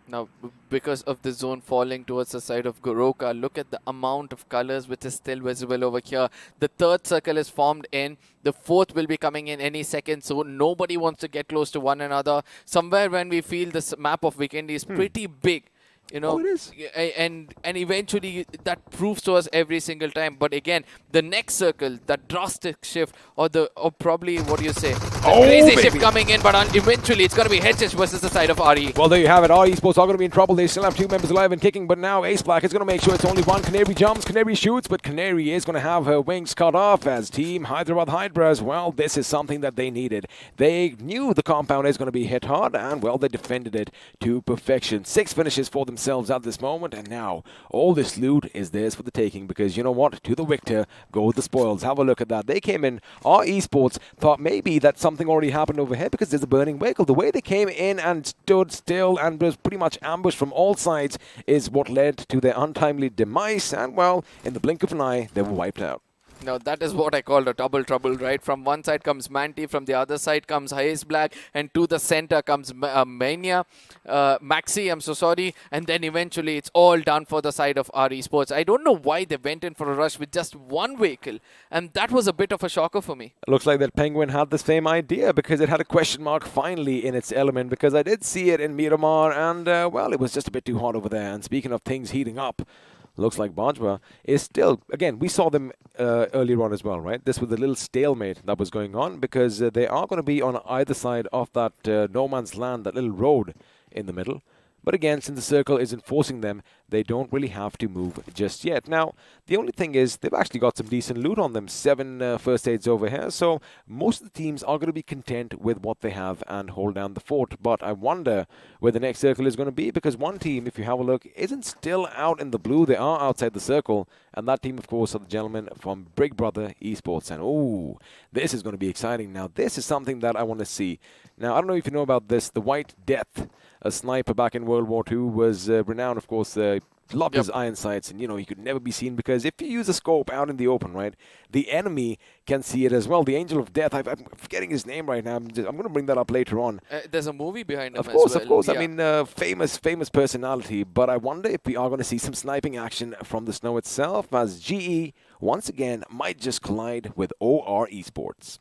Now, because of the zone falling towards the side of Goroka, look at the amount of colors which is still visible over here. The third circle is formed in. The fourth will be coming in any second, so nobody wants to get close to one another. Somewhere when we feel this map of Wickendi is pretty big, you know, it is. And eventually that proves to us every single time. But again, the next circle, that drastic shift, or probably, what do you say, crazy shift coming in, but eventually it's going to be HH versus the side of RE. Well, there you have it. RE Esports are going to be in trouble. They still have 2 members alive and kicking, but now Ace Black is going to make sure it's only one. Canary jumps, Canary shoots, but Canary is going to have her wings cut off as Team Hyderabad Hydras. Well, this is something that they needed. They knew the compound is going to be hit hard, and, well, they defended it to perfection. 6 finishes for themselves at this moment, and now all this loot is theirs for the taking, because you know what? To the victor go the spoils. Have a look at that. They came in. Our Esports thought maybe that something already happened over here because there's a burning vehicle. The way they came in and stood still and was pretty much ambushed from all sides is what led to their untimely demise, and, well, in the blink of an eye, they were wiped out. Now that is what I call a double trouble, right? From one side comes Manti, from the other side comes Hayes Black, and to the center comes Maxi, I'm so sorry, and then eventually it's all done for the side of our Esports. I don't know why they went in for a rush with just one vehicle, and that was a bit of a shocker for me. Looks like that Penguin had the same idea because it had a question mark finally in its element, because I did see it in Miramar, and well, it was just a bit too hot over there. And speaking of things heating up, looks like Bajwa is still, again, we saw them earlier on as well, right? This was a little stalemate that was going on because they are going to be on either side of that no man's land, that little road in the middle. But again, since the circle isn't forcing them, they don't really have to move just yet. Now, the only thing is they've actually got some decent loot on them. 7 first aids over here. So most of the teams are going to be content with what they have and hold down the fort. But I wonder where the next circle is going to be, because one team, if you have a look, isn't still out in the blue. They are outside the circle. And that team, of course, are the gentlemen from Big Brother Esports. And oh, this is going to be exciting. Now, this is something that I want to see. Now, I don't know if you know about this. The White Death, a sniper back in World War II, was renowned, of course, loved his iron sights, and, you know, he could never be seen because if you use a scope out in the open, right, the enemy can see it as well. The Angel of Death, I'm forgetting his name right now. I'm going to bring that up later on. There's a movie behind him Of course, as well. of course. Yeah. I mean, famous personality, but I wonder if we are going to see some sniping action from the snow itself, as GE, once again, might just collide with OR Esports.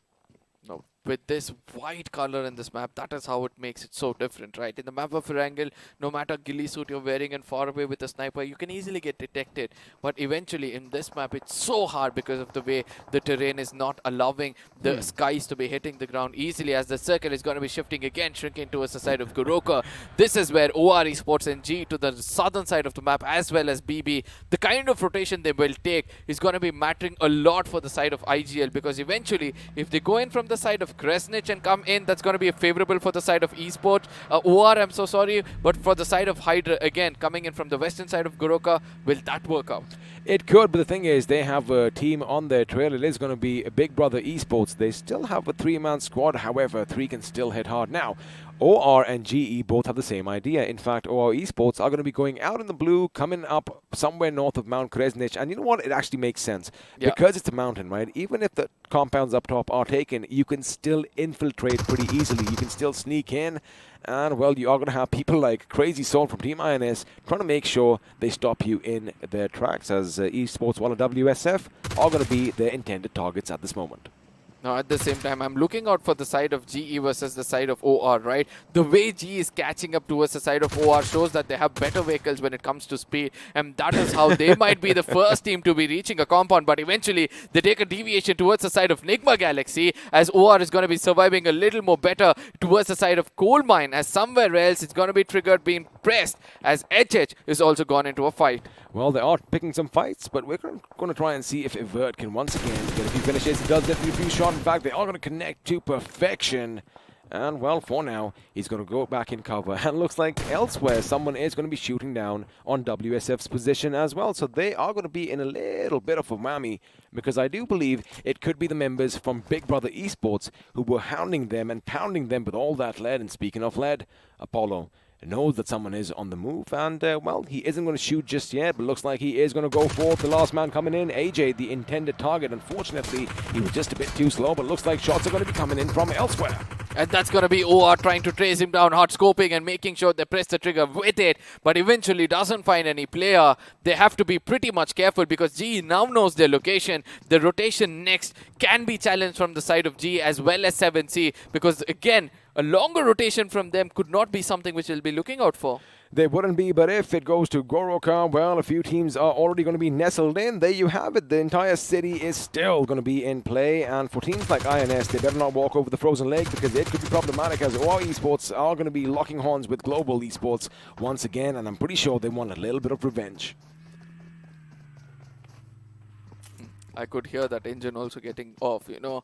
No, with this white color in this map, that is how it makes it so different, right? In the map of Erangel, no matter ghillie suit you're wearing and far away with a sniper, you can easily get detected. But eventually in this map, it's so hard because of the way the terrain is not allowing the skies to be hitting the ground easily, as the circle is going to be shifting again, shrinking towards the side of Goroka. This is where OR Esports and G to the southern side of the map, as well as BB, the kind of rotation they will take is going to be mattering a lot for the side of IGL, because eventually if they go in from the side of Kresnich and come in, that's going to be favorable for the side of Esports. OR, I'm so sorry, but for the side of Hydra, again, coming in from the western side of Goroka, will that work out? It could, but the thing is, they have a team on their trail. It is going to be a Big Brother Esports. They still have a 3-man squad. However, 3 can still hit hard. Now, OR and GE both have the same idea. In fact, OR Esports are going to be going out in the blue, coming up somewhere north of Mount Kresnich. And you know what? It actually makes sense. Yeah. Because it's a mountain, right? Even if the compounds up top are taken, you can still infiltrate pretty easily. You can still sneak in. And, well, you are going to have people like Crazy Soul from Team INS trying to make sure they stop you in their tracks, as Esports, while WSF are going to be their intended targets at this moment. Now, at the same time, I'm looking out for the side of GE versus the side of OR, right? The way GE is catching up towards the side of OR shows that they have better vehicles when it comes to speed, and that is how they might be the first team to be reaching a compound, but eventually they take a deviation towards the side of Nigma Galaxy, as OR is going to be surviving a little more better towards the side of Coal Mine, as somewhere else it's going to be triggered, being pressed, as HH is also gone into a fight. Well, they are picking some fights, but we're going to try and see if Evert can once again get a few finishes. He does get a few shots. In fact, they are going to connect to perfection. And, well, for now, he's going to go back in cover. And looks like elsewhere, someone is going to be shooting down on WSF's position as well. So they are going to be in a little bit of a whammy, because I do believe it could be the members from Big Brother Esports who were hounding them and pounding them with all that lead. And speaking of lead, Apollo knows that someone is on the move, and well, he isn't going to shoot just yet, but looks like he is going to go for the last man coming in. AJ, the intended target. Unfortunately, he was just a bit too slow, but looks like shots are going to be coming in from elsewhere. And that's going to be OR trying to trace him down, hard scoping and making sure they press the trigger with it, but eventually doesn't find any player. They have to be pretty much careful, because GE now knows their location. The rotation next can be challenged from the side of GE as well as 7C, because again, a longer rotation from them could not be something which we'll be looking out for. They wouldn't be, but if it goes to Goroka, well, a few teams are already going to be nestled in. There you have it. The entire city is still going to be in play. And for teams like INS, they better not walk over the frozen lake, because it could be problematic, as OR Esports are going to be locking horns with Global Esports once again. And I'm pretty sure they want a little bit of revenge. I could hear that engine also getting off, you know.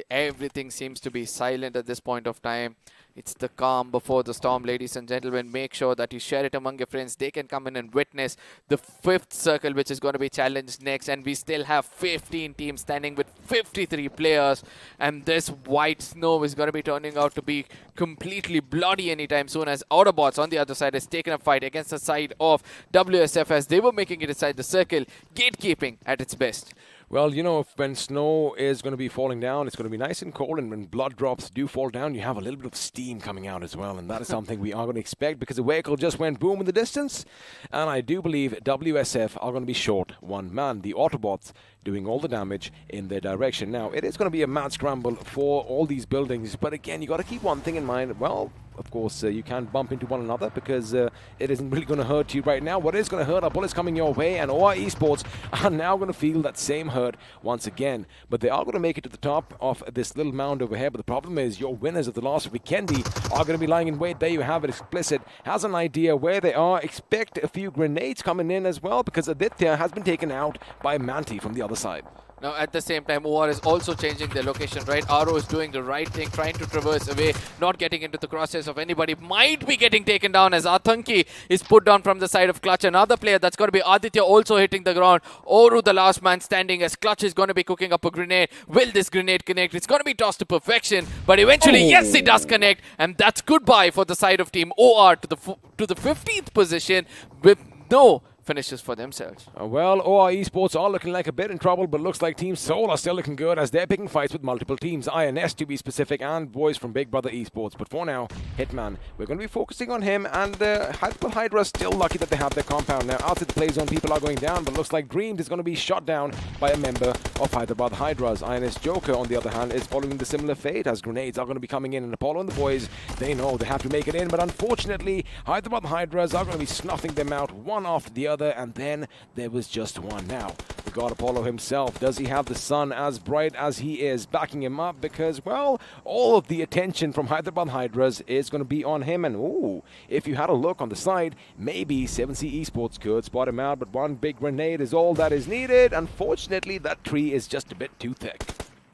Everything seems to be silent at this point of time. It's the calm before the storm, ladies and gentlemen. Make sure that you share it among your friends. They can come in and witness the 5th circle, which is going to be challenged next. And we still have 15 teams standing with 53 players. And this white snow is going to be turning out to be completely bloody anytime soon, as Autobotz on the other side has taken a fight against the side of WSF as they were making it inside the circle. Gatekeeping at its best. Well, you know, when snow is going to be falling down, it's going to be nice and cold, and when blood drops do fall down, you have a little bit of steam coming out as well, and that is something we are going to expect because the vehicle just went boom in the distance, and I do believe WSF are going to be short one man. The Autobotz doing all the damage in their direction. Now, it is going to be a mad scramble for all these buildings, but again, you got to keep one thing in mind. Well, of course, you can't bump into one another because it isn't really going to hurt you right now. What is going to hurt are bullets coming your way, and OR Esports are now going to feel that same hurt once again. But they are going to make it to the top of this little mound over here. But the problem is your winners of the last Wickendi are going to be lying in wait. There you have it. Explicit has an idea where they are. Expect a few grenades coming in as well because Aditya has been taken out by Manti from the other side. Now, at the same time, OR is also changing their location, right? RO is doing the right thing, trying to traverse away, not getting into the crosshairs of anybody. Might be getting taken down as Athanki is put down from the side of Clutch. Another player that's going to be Aditya also hitting the ground. Oru, the last man standing, as Clutch is going to be cooking up a grenade. Will this grenade connect? It's going to be tossed to perfection, but eventually, yes, it does connect, and that's goodbye for the side of Team OR to the 15th position with no finishes for themselves. Well, OR Esports are looking like a bit in trouble, but looks like Team Seoul are still looking good as they're picking fights with multiple teams, INS to be specific, and boys from Big Brother Esports. But for now, Hitman, we're going to be focusing on him, and Hydra is still lucky that they have their compound. Now, outside the play zone, people are going down, but looks like Dreamed is going to be shot down by a member of Hyderabad Hydras. INS Joker, on the other hand, is following the similar fate as grenades are going to be coming in, and Apollo and the boys, they know they have to make it in, but unfortunately, Hyderabad Hydras are going to be snuffing them out one after the other, and then there was just one. Now, the God Apollo himself, does he have the sun as bright as he is backing him up? Because, well, all of the attention from Hyderabad Hydras is going to be on him. And, ooh, if you had a look on the side, maybe 7C Esports could spot him out, but one big grenade is all that is needed. Unfortunately, that tree is just a bit too thick.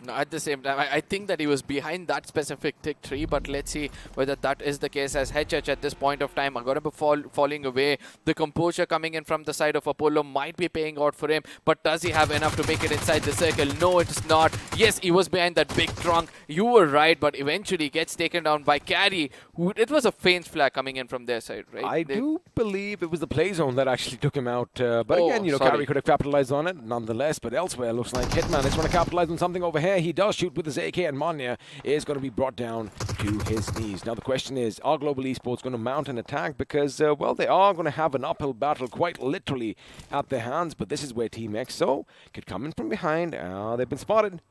No, at the same time, I think that he was behind that specific thick tree, but let's see whether that is the case, as HH at this point of time are going to be falling away. The composure coming in from the side of Apollo might be paying out for him, but does he have enough to make it inside the circle? No, it's not. Yes, he was behind that big trunk. You were right, but eventually gets taken down by Carry. It was a faint flag coming in from their side, right? I do believe it was the play zone that actually took him out. But again, you know, Carry could have capitalized on it nonetheless, but elsewhere, looks like Hitman is going to capitalize on something over here. He does shoot with his AK, and Manya is going to be brought down to his knees. Now the question is, are Global Esports going to mount an attack? Because, well, they are going to have an uphill battle quite literally at their hands, but this is where Team XO could come in from behind. They've been spotted,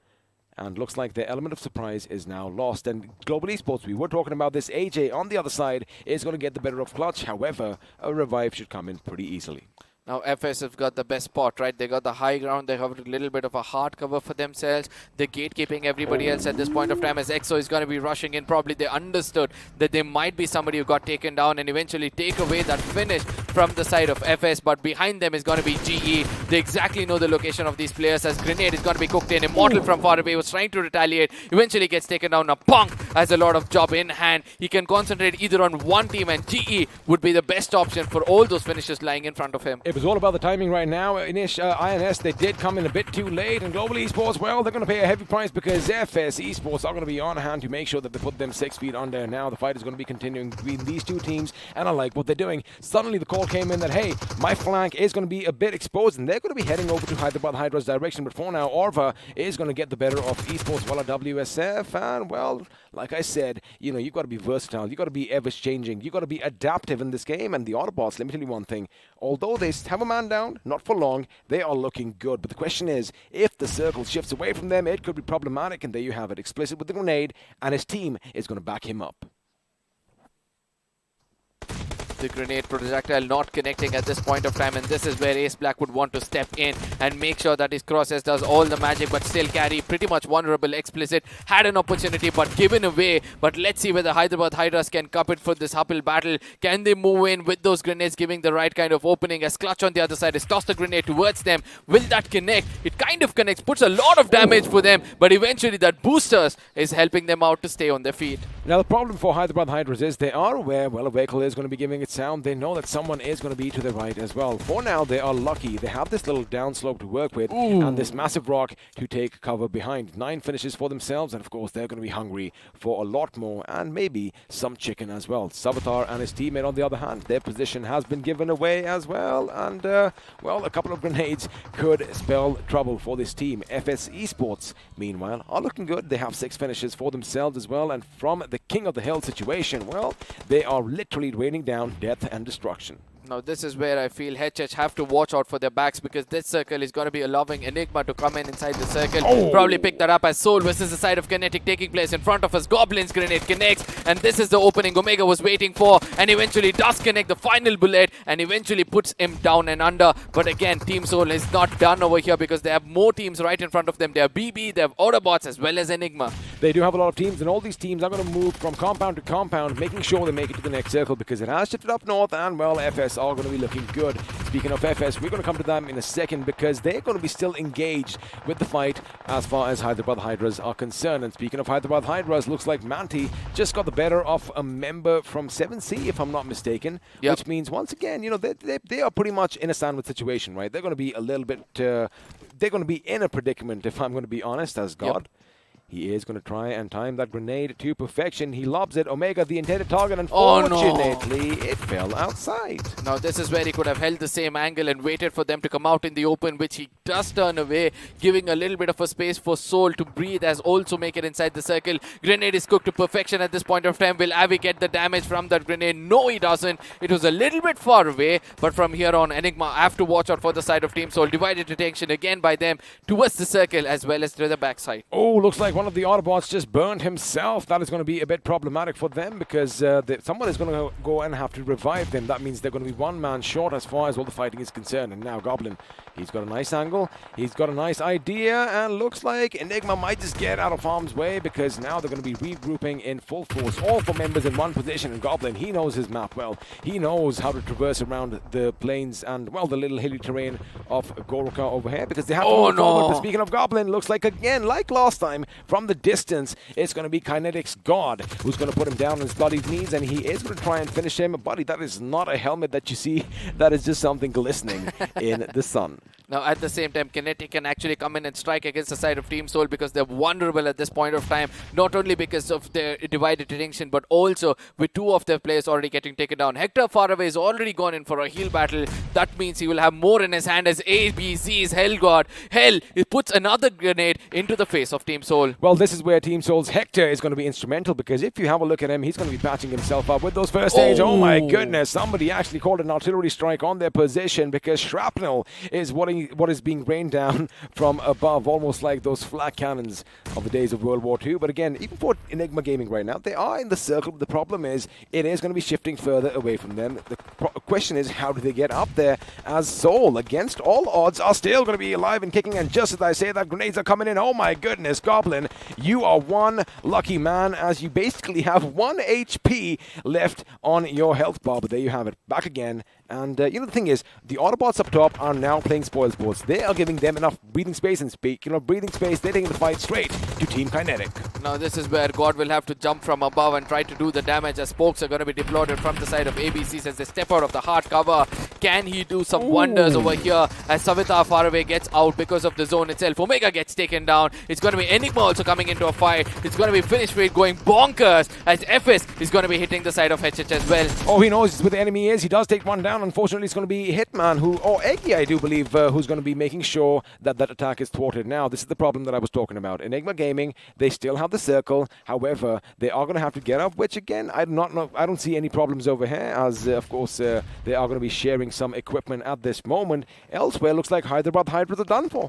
and looks like their element of surprise is now lost. And Global Esports, we were talking about this, AJ on the other side is going to get the better of Clutch. However, a revive should come in pretty easily. Now FS have got the best spot, right? They got the high ground. They have a little bit of a hard cover for themselves. They're gatekeeping everybody else at this point of time, as EXO is going to be rushing in. Probably they understood that there might be somebody who got taken down and eventually take away that finish from the side of FS. But behind them is going to be GE. They exactly know the location of these players, as Grenade is going to be cooked in. Immortal from far away was trying to retaliate. Eventually gets taken down. Now Punk has a lot of job in hand. He can concentrate either on one team, and GE would be the best option for all those finishes lying in front of him. It was all about the timing right now. INS, they did come in a bit too late, and Global Esports, well, they're going to pay a heavy price because FS Esports are going to be on hand to make sure that they put them 6 feet under. Now the fight is going to be continuing between these two teams, and I like what they're doing. Suddenly the call came in that, hey, my flank is going to be a bit exposed, and they're going to be heading over to Hyderabad Hydra's direction. But for now, Orva is going to get the better of Esports while at WSF, and, well, like I said, you know, you've got to be versatile, you've got to be ever-changing, you've got to be adaptive in this game. And the Autobotz, let me tell you one thing, although they have a man down, not for long, they are looking good. But the question is, if the circle shifts away from them, it could be problematic. And there you have it, Explicit with the grenade, and his team is going to back him up. The grenade projectile not connecting at this point of time, and this is where Ace Black would want to step in and make sure that his crosses does all the magic, but still carry pretty much vulnerable. Explicit had an opportunity but given away. But let's see whether Hyderabad Hydras can cup it for this uphill battle. Can they move in with those grenades giving the right kind of opening, as Clutch on the other side has tossed the grenade towards them. Will that connect? It kind of connects, puts a lot of damage for them, but eventually that boosters is helping them out to stay on their feet. Now the problem for Hyderabad Hydras is they are aware, well, a vehicle is going to be giving it sound. They know that someone is going to be to the right as well. For now, they are lucky. They have this little downslope to work with and this massive rock to take cover behind. 9 finishes for themselves, and of course they're going to be hungry for a lot more, and maybe some chicken as well. Savitar and his teammate, on the other hand, their position has been given away as well, and well, a couple of grenades could spell trouble for this team. FS Esports, meanwhile, are looking good. They have 6 finishes for themselves as well, and from the King of the Hill situation, well, they are literally raining down death and destruction. Now this is where I feel HH have to watch out for their backs, because this circle is going to be allowing Enigma to come in inside the circle. Probably pick that up as Soul versus the side of Kinetic taking place in front of us. Goblin's grenade connects, and this is the opening Omega was waiting for, and eventually does connect the final bullet and eventually puts him down and under. But again, Team Soul is not done over here, because they have more teams right in front of them. They have BB, they have Autobotz as well as Enigma. They do have a lot of teams, and all these teams are going to move from compound to compound, making sure they make it to the next circle, because it has shifted up north, and well, FS are going to be looking good. Speaking of FS, we're going to come to them in a second, because they're going to be still engaged with the fight as far as Hyderabad Hydras are concerned. And speaking of Hyderabad Hydras, looks like Manti just got the better of a member from 7C, if I'm not mistaken, which means once again, you know, they are pretty much in a sandwich situation, right? They're going to be a little bit, they're going to be in a predicament, if I'm going to be honest, as God. He is going to try and time that grenade to perfection. He lobs it. Omega, the intended target. Unfortunately, it fell outside. Now, this is where he could have held the same angle and waited for them to come out in the open, which he does turn away, giving a little bit of a space for Soul to breathe, as also make it inside the circle. Grenade is cooked to perfection at this point of time. Will Avi get the damage from that grenade? No, he doesn't. It was a little bit far away, but from here on, Enigma have to watch out for the side of Team Soul. Divided attention again by them towards the circle as well as to the backside. Oh, looks like one of the Autobots just burned himself. That is going to be a bit problematic for them, because someone is going to go and have to revive them. That means they're going to be one man short as far as all the fighting is concerned. And now Goblin, he's got a nice angle. He's got a nice idea, and looks like Enigma might just get out of harm's way, because now they're going to be regrouping in full force. All 4 members in one position, and Goblin, he knows his map well. He knows how to traverse around the plains and, well, the little hilly terrain of Goroka over here, because they have to move forward. But speaking of Goblin, looks like again, like last time, from the distance, it's going to be Kinetic's God who's going to put him down on his bloodied knees, and he is going to try and finish him. Buddy, that is not a helmet that you see. That is just something glistening in the sun. Now, at the same time, Kinetic can actually come in and strike against the side of Team Soul, because they're vulnerable at this point of time, not only because of their divided attention, but also with 2 of their players already getting taken down. Hector far away is already gone in for a heal battle. That means he will have more in his hand, as ABC's Hell God. Hell, he puts another grenade into the face of Team Soul. Well, this is where Team Soul's Hector is going to be instrumental, because if you have a look at him, he's going to be patching himself up with those first aids. Oh my goodness, somebody actually called an artillery strike on their position, because shrapnel is what is being rained down from above, almost like those flak cannons of the days of World War II. But again, even for Enigma Gaming right now, they are in the circle. The problem is it is going to be shifting further away from them. The question is, how do they get up there, as Soul, against all odds, are still going to be alive and kicking. And just as I say that, grenades are coming in. Oh my goodness, Goblin, you are one lucky man, as you basically have 1 HP left on your health bar. But there you have it, back again. And you know, the thing is, the Autobots up top are now playing spoil sports. They are giving them enough breathing space, and speaking of breathing space, they're taking the fight straight to Team Kinetic. Now this is where God will have to jump from above and try to do the damage, as spokes are going to be deployed from the side of ABCs as they step out of the hard cover. Can he do some wonders over here, as Savitar far away gets out because of the zone itself? Omega gets taken down. It's going to be Enigma also coming into a fight. It's going to be Finish Rate going bonkers, as FS is going to be hitting the side of HH as well. Oh, he knows where the enemy is. He does take one down. Unfortunately, it's going to be Hitman, or Eggy, I do believe, who's going to be making sure that that attack is thwarted. Now, this is the problem that I was talking about. Enigma Gaming, they still have the circle. However, they are going to have to get up, which again, I don't see any problems over here, as of course they are going to be sharing some equipment at this moment. Elsewhere, looks like Hyderabad Hydras are done for.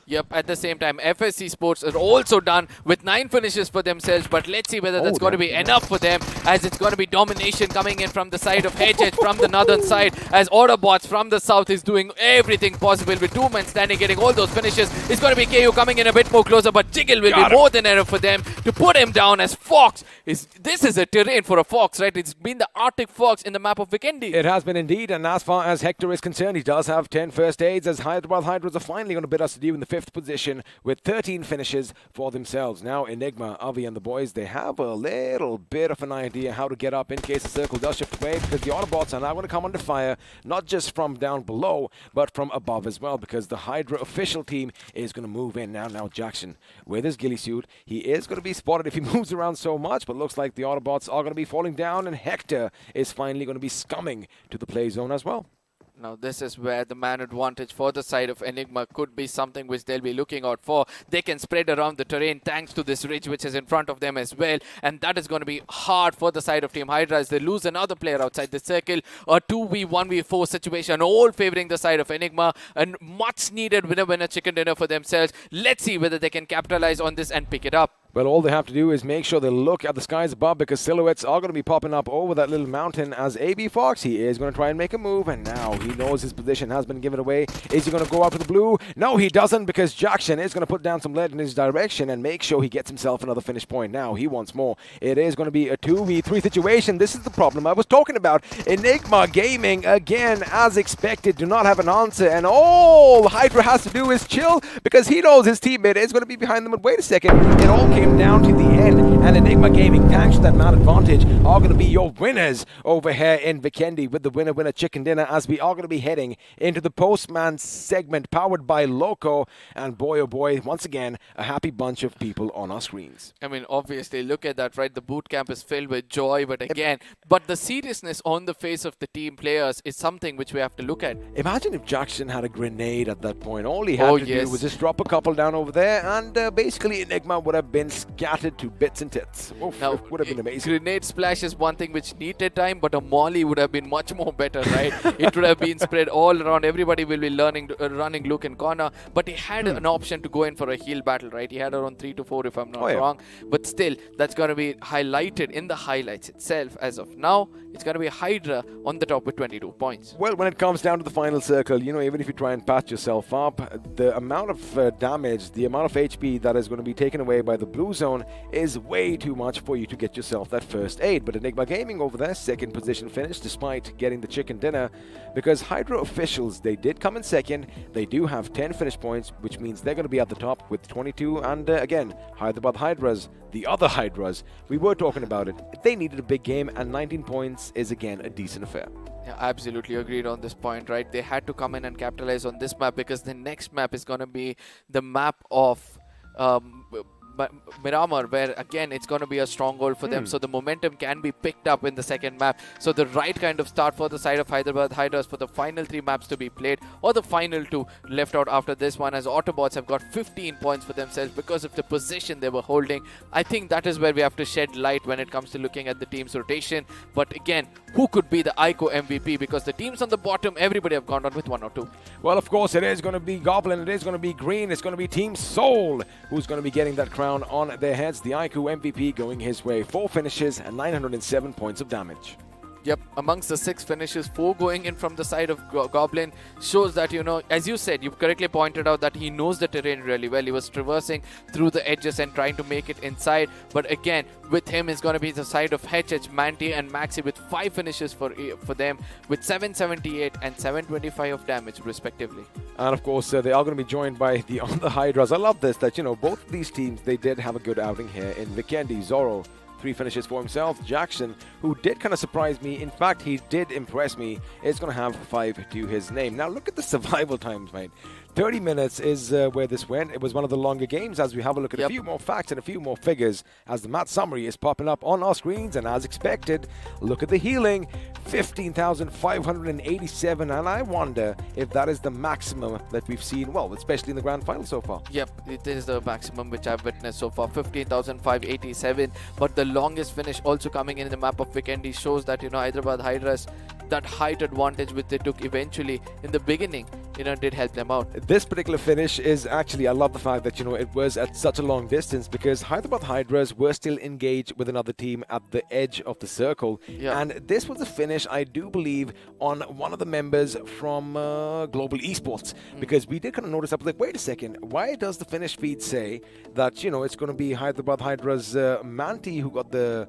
Yep, at the same time, FSC Sports are also done with 9 finishes for themselves, but let's see whether that's going to be enough for them, as it's going to be domination coming in from the side of HH from the northern side, as Autobotz from the south is doing everything possible with 2 men standing, getting all those finishes. It's going to be KO coming in a bit more closer, but Jiggle will be more than enough for them to put him down, as Fox this is a terrain for a Fox, right? It's been the Arctic Fox in the map of Wickendi. It has been indeed, and as far as Hector is concerned, he does have 10 first aids, as Hyderabad Hydras are finally going to bid us adieu in the 5th position with 13 finishes for themselves. Now Enigma, Avi and the boys, they have a little bit of an idea how to get up in case the circle does shift away, because the Autobots are now going to come under fire, not just from down below, but from above as well, because the Hydra official team is going to move in now. Now Jackson, with his ghillie suit, he is going to be spotted if he moves around so much, but looks like the Autobots are going to be falling down, and Hector is finally going to be scumming to the play zone as well. Now this is where the man advantage for the side of Enigma could be something which they'll be looking out for. They can spread around the terrain thanks to this ridge which is in front of them as well, and that is going to be hard for the side of Team Hydra as they lose another player outside the circle. A 2v1v4 situation, all favoring the side of Enigma, and much needed winner chicken dinner for themselves. Let's see whether they can capitalize on this and pick it up. Well, all they have to do is make sure they look at the skies above, because silhouettes are going to be popping up over that little mountain as AB Fox, he is going to try and make a move, and now he knows his position has been given away. Is he going to go up to the blue? No, he doesn't, because Jackson is going to put down some lead in his direction and make sure he gets himself another finish point. Now he wants more. It is going to be a 2v3 situation. This is the problem I was talking about. Enigma Gaming, again, as expected, do not have an answer, and all Hydra has to do is chill, because he knows his teammate is going to be behind them. But wait a second, it all came down to the end, and Enigma Gaming, thanks to that man advantage, are going to be your winners over here in Wickendi with the winner chicken dinner, as we are going to be heading into the postman segment powered by Loco. And boy oh boy, once again, a happy bunch of people on our screens. I mean, obviously, look at that, right? The boot camp is filled with joy, but again, but the seriousness on the face of the team players is something which we have to look at. Imagine if Jackson had a grenade at that point. All he had to do was just drop a couple down over there, and basically Enigma would have been scattered to bits and tits. Oof, now, it would have been amazing. Grenade splash is one thing which needed time, but a molly would have been much more better, right? It would have been spread all around. Everybody will be running Luke in corner, but he had an option to go in for a heal battle, right? He had around 3 to 4 if I'm not wrong. But still, that's going to be highlighted in the highlights itself. As of now, it's going to be Hydra on the top with 22 points. Well, when it comes down to the final circle, you know, even if you try and patch yourself up, the amount of damage, the amount of HP that is going to be taken away by the blue zone is way too much for you to get yourself that first aid. But Enigma Gaming over there, 2nd position finish despite getting the chicken dinner, because Hydra officials, they did come in 2nd. They do have 10 finish points, which means they're going to be at the top with 22. And again, Hyderabad Hydras, the other Hydras, we were talking about it. They needed a big game, and 19 points is again a decent affair. Yeah, absolutely agreed on this point, right? They had to come in and capitalize on this map, because the next map is going to be the map of Miramar, where again it's going to be a stronghold for them, so the momentum can be picked up in the 2nd map. So the right kind of start for the side of Hyderabad Hydras for the final 3 maps to be played, or the final 2 left out after this one, as Autobots have got 15 points for themselves because of the position they were holding. I think that is where we have to shed light when it comes to looking at the team's rotation. But again, who could be the iQOO MVP? Because the teams on the bottom, everybody have gone on with 1 or 2. Well, of course, it is going to be Goblin, it is going to be Green, it's going to be Team Soul who's going to be getting that crown on their heads. The iQOO MVP going his way. 4 finishes and 907 points of damage. Yep, amongst the 6 finishes, 4 going in from the side of Goblin shows that, you know, as you said, you correctly pointed out that he knows the terrain really well. He was traversing through the edges and trying to make it inside. But again, with him is going to be the side of HH, Manti and Maxi with 5 finishes for them with 778 and 725 of damage respectively. And of course, they are going to be joined by the other Hydras. I love this, that, you know, both of these teams, they did have a good outing here in Wickendi. Zorro, 3 finishes for himself. Jackson, who did kind of surprise me, in fact, he did impress me, is going to have 5 to his name. Now, look at the survival times, mate. 30 minutes is where this went. It was one of the longer games. As we have a look at a few more facts and a few more figures as the match summary is popping up on our screens. And as expected, look at the healing, 15,587. And I wonder if that is the maximum that we've seen, well, especially in the grand final so far. Yep, it is the maximum which I've witnessed so far, 15,587. But the longest finish also coming in the map of Wickendi shows that, you know, Hyderabad Hydras that height advantage which they took eventually in the beginning, did help them out. This particular finish is actually, I love the fact that, it was at such a long distance because Hyderabad Hydras were still engaged with another team at the edge of the circle. Yeah. And this was a finish, I do believe, on one of the members from Global Esports. Because we did kind of notice, I was like, wait a second, why does the finish feed say that, it's going to be Hyderabad Hydras Manti who got the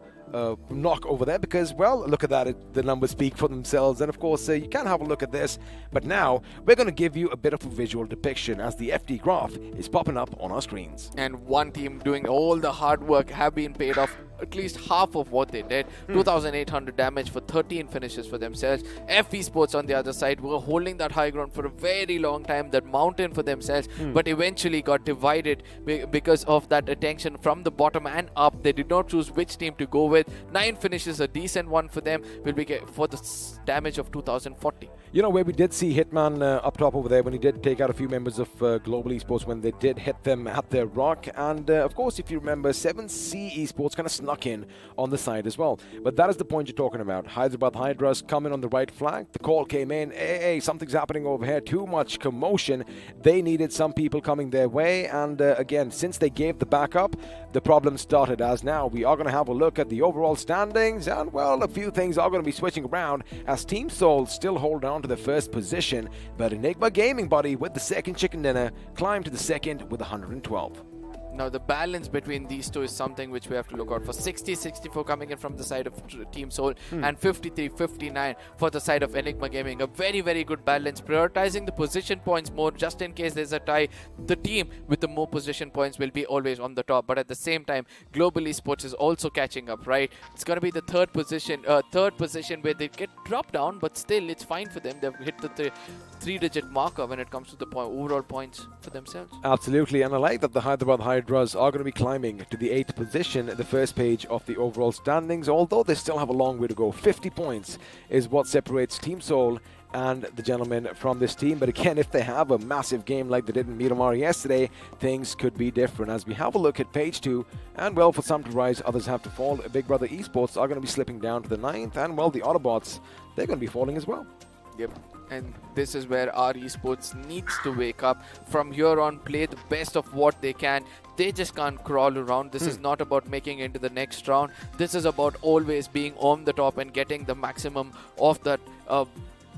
knock over there? Because, well, look at that, the numbers speak for themselves, and of course you can have a look at this, but now we're going to give you a bit of a visual depiction as the FD graph is popping up on our screens. And one team doing all the hard work have been paid off at least half of what they did. 2,800 damage for 13 finishes for themselves. Esports on the other side were holding that high ground for a very long time, that mountain for themselves, but eventually got divided because of that attention from the bottom and up. They did not choose which team to go with. 9 finishes, a decent one for them, will be for the damage of 2,040. Where we did see Hitman up top over there when he did take out a few members of Global Esports when they did hit them at their rock. And of course, if you remember, 7C Esports kind of snuck in on the side as well. But that is the point you're talking about. Hyderabad Hydras coming on the right flank. The call came in. Hey, something's happening over here. Too much commotion. They needed some people coming their way. And again, since they gave the backup, the problem started. As now we are going to have a look at the overall standings. And well, a few things are going to be switching around as Team Soul still hold on to the first position. But Enigma Gaming Buddy with the second chicken dinner climbed to the second with 112. Now the balance between these two is something which we have to look out for. 60-64 coming in from the side of Team Soul and 53-59 for the side of Enigma Gaming. A very, very good balance, prioritizing the position points more just in case there's a tie. The team with the more position points will be always on the top, but at the same time Global Esports is also catching up, right? It's going to be the third position where they get dropped down, but still it's fine for them. They've hit the three-digit marker when it comes to the overall points for themselves. Absolutely, and I like that the Hyderabad Hydras are going to be climbing to the 8th position, the first page of the overall standings, although they still have a long way to go. 50 points is what separates Team Soul and the gentlemen from this team. But again, if they have a massive game like they did in Miramar yesterday, things could be different. As we have a look at page 2, and well, for some to rise, others have to fall. Big Brother Esports are going to be slipping down to the 9th, and well, the Autobotz, they're going to be falling as well. Yep. And this is where our esports needs to wake up. From here on, play the best of what they can. They just can't crawl around. This is not about making it into the next round. This is about always being on the top and getting the maximum of that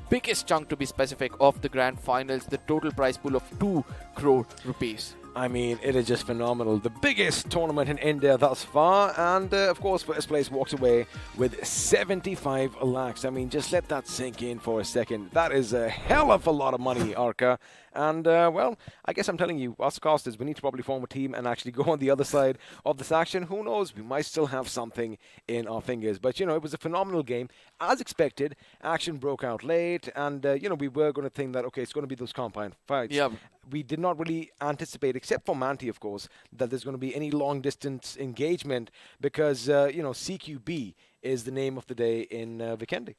biggest chunk, to be specific, of the grand finals. The total prize pool of 2 crore rupees. I mean, it is just phenomenal. The biggest tournament in India thus far. And, of course, first place walks away with 75 lakhs. I mean, just let that sink in for a second. That is a hell of a lot of money, Arca. And, well, I guess I'm telling you, us casters, we need to probably form a team and actually go on the other side of this action. Who knows? We might still have something in our fingers. But, it was a phenomenal game. As expected, action broke out late. And, we were going to think that, okay, it's going to be those combined fights. Yeah. We did not really anticipate, except for Manti, of course, that there's going to be any long-distance engagement because, CQB is the name of the day in Wickendi.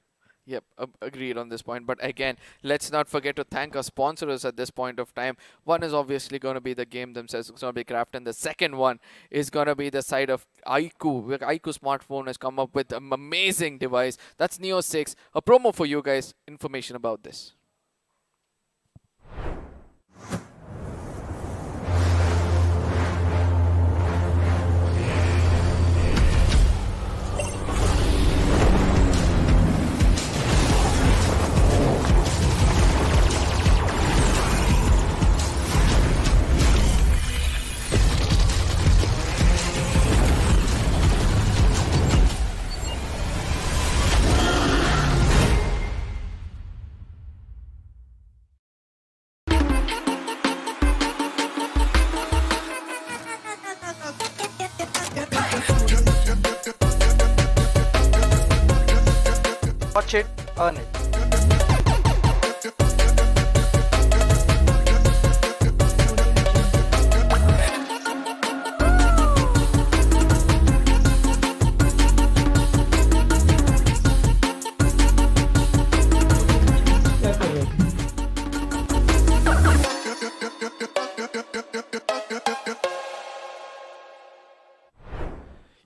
Yep, agreed on this point. But again, let's not forget to thank our sponsors at this point of time. One is obviously going to be the game themselves. It's going to be Craft. And the second one is going to be the side of iQOO, where iQOO smartphone has come up with an amazing device. That's Neo 6. A promo for you guys. Information about this. Watch it, earn it.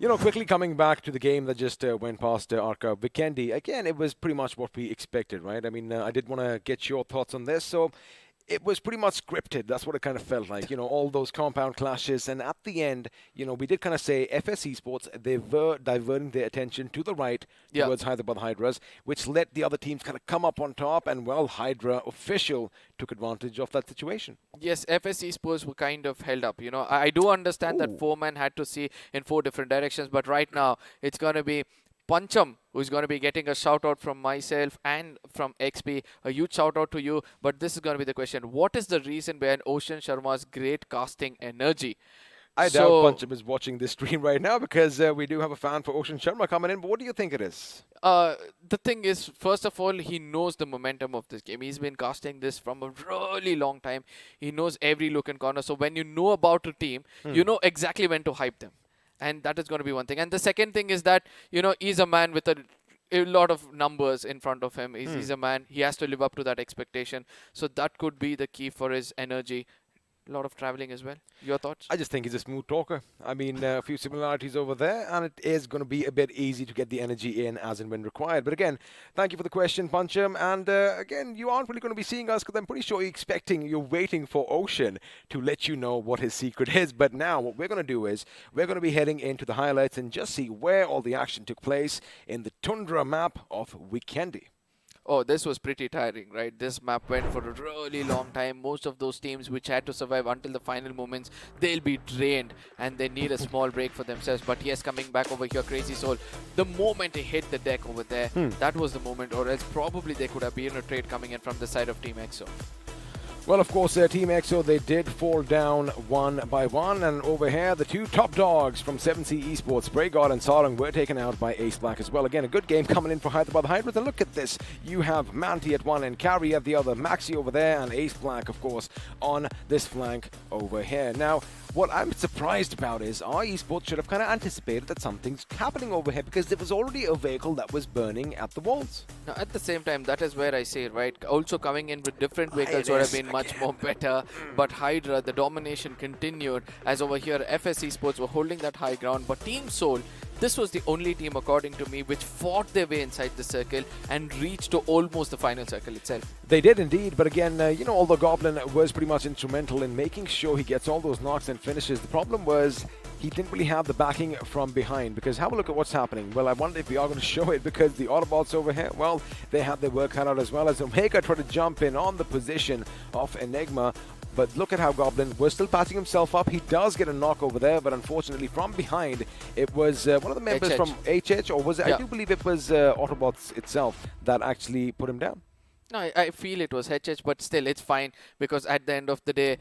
You know, quickly coming back to the game that just went past Arca, Wickendi, again, it was pretty much what we expected, right? I mean, I did want to get your thoughts on this. So it was pretty much scripted. That's what it kind of felt like, you know, all those compound clashes. And at the end, you know, we did kind of say FS Esports, they were diverting their attention to the right towards Hyderabad Hydras, which let the other teams kind of come up on top. And, well, Hydra official took advantage of that situation. Yes, FS Esports were kind of held up. You know, I do understand that 4-man had to see in 4 different directions. But right now, it's going to be Pancham, who's going to be getting a shout out from myself and from XP. A huge shout out to you. But this is going to be the question. What is the reason behind Ocean Sharma's great casting energy? I doubt Pancham is watching this stream right now because we do have a fan for Ocean Sharma coming in. But what do you think it is? The thing is, first of all, he knows the momentum of this game. He's been casting this from a really long time. He knows every look and corner. So when you know about a team, you know exactly when to hype them. And that is going to be one thing. And the second thing is that, you know, he's a man with a lot of numbers in front of him. He's a man. He has to live up to that expectation. So that could be the key for his energy. A lot of traveling as well. Your thoughts? I just think he's a smooth talker. I mean, a few similarities over there, and it is going to be a bit easy to get the energy in as and when required. But again, thank you for the question, Pancham. And again, you aren't really going to be seeing us because I'm pretty sure you're waiting for Ocean to let you know what his secret is. But now what we're going to do is we're going to be heading into the highlights and just see where all the action took place in the Tundra map of Wickendi. Oh, this was pretty tiring, right? This map went for a really long time. Most of those teams which had to survive until the final moments, they'll be drained and they need a small break for themselves. But yes, coming back over here, Crazy Soul, the moment he hit the deck over there, that was the moment, or else probably there could have been a trade coming in from the side of Team EXO. Well, of course, Team EXO, they did fall down one by one. And over here, the 2 top dogs from 7C Esports, Spray God and Sarang, were taken out by Ace Black as well. Again, a good game coming in for Hyderabad Hydras. And look at this. You have Manti at one and Carry at the other. Maxi over there and Ace Black, of course, on this flank over here. Now, what I'm surprised about is our esports should have kind of anticipated that something's happening over here because there was already a vehicle that was burning at the walls. Now, at the same time, that is where I say, right, also coming in with different vehicles would have been much more better. But Hydra, the domination continued as over here FS Esports were holding that high ground. But Team Soul, this was the only team, according to me, which fought their way inside the circle and reached to almost the final circle itself. They did indeed, but again, you know, although Goblin was pretty much instrumental in making sure he gets all those knocks and finishes, the problem was he didn't really have the backing from behind. Because have a look at what's happening. Well, I wonder if we are going to show it because the Autobotz over here, well, they had their work cut out as well as Omega tried to jump in on the position of Enigma. But look at how Goblin was still patching himself up. He does get a knock over there, but unfortunately from behind, it was one of the members from HH, or was it? Yeah. I do believe it was Autobotz itself that actually put him down. No, I feel it was HH, but still, it's fine because at the end of the day,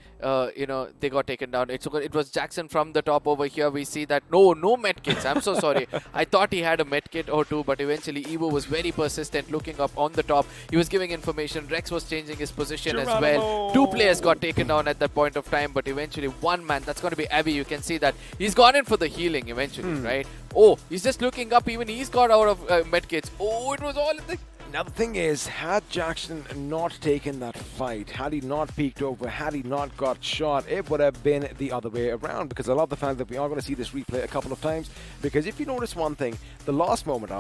you know, they got taken down. It was Jackson from the top over here. We see that no medkits. I'm so sorry. I thought he had a medkit or two, but eventually Evo was very persistent, looking up on the top. He was giving information. Rex was changing his position as well. 2 players got taken down at that point of time, but eventually one man, that's going to be Abby. You can see that he's gone in for the healing eventually, right? Oh, he's just looking up. Even he's got out of medkits. Oh, it was all in the... Now the thing is, had Jackson not taken that fight, had he not peeked over, had he not got shot, it would have been the other way around. Because I love the fact that we are going to see this replay a couple of times. Because if you notice one thing, the last moment,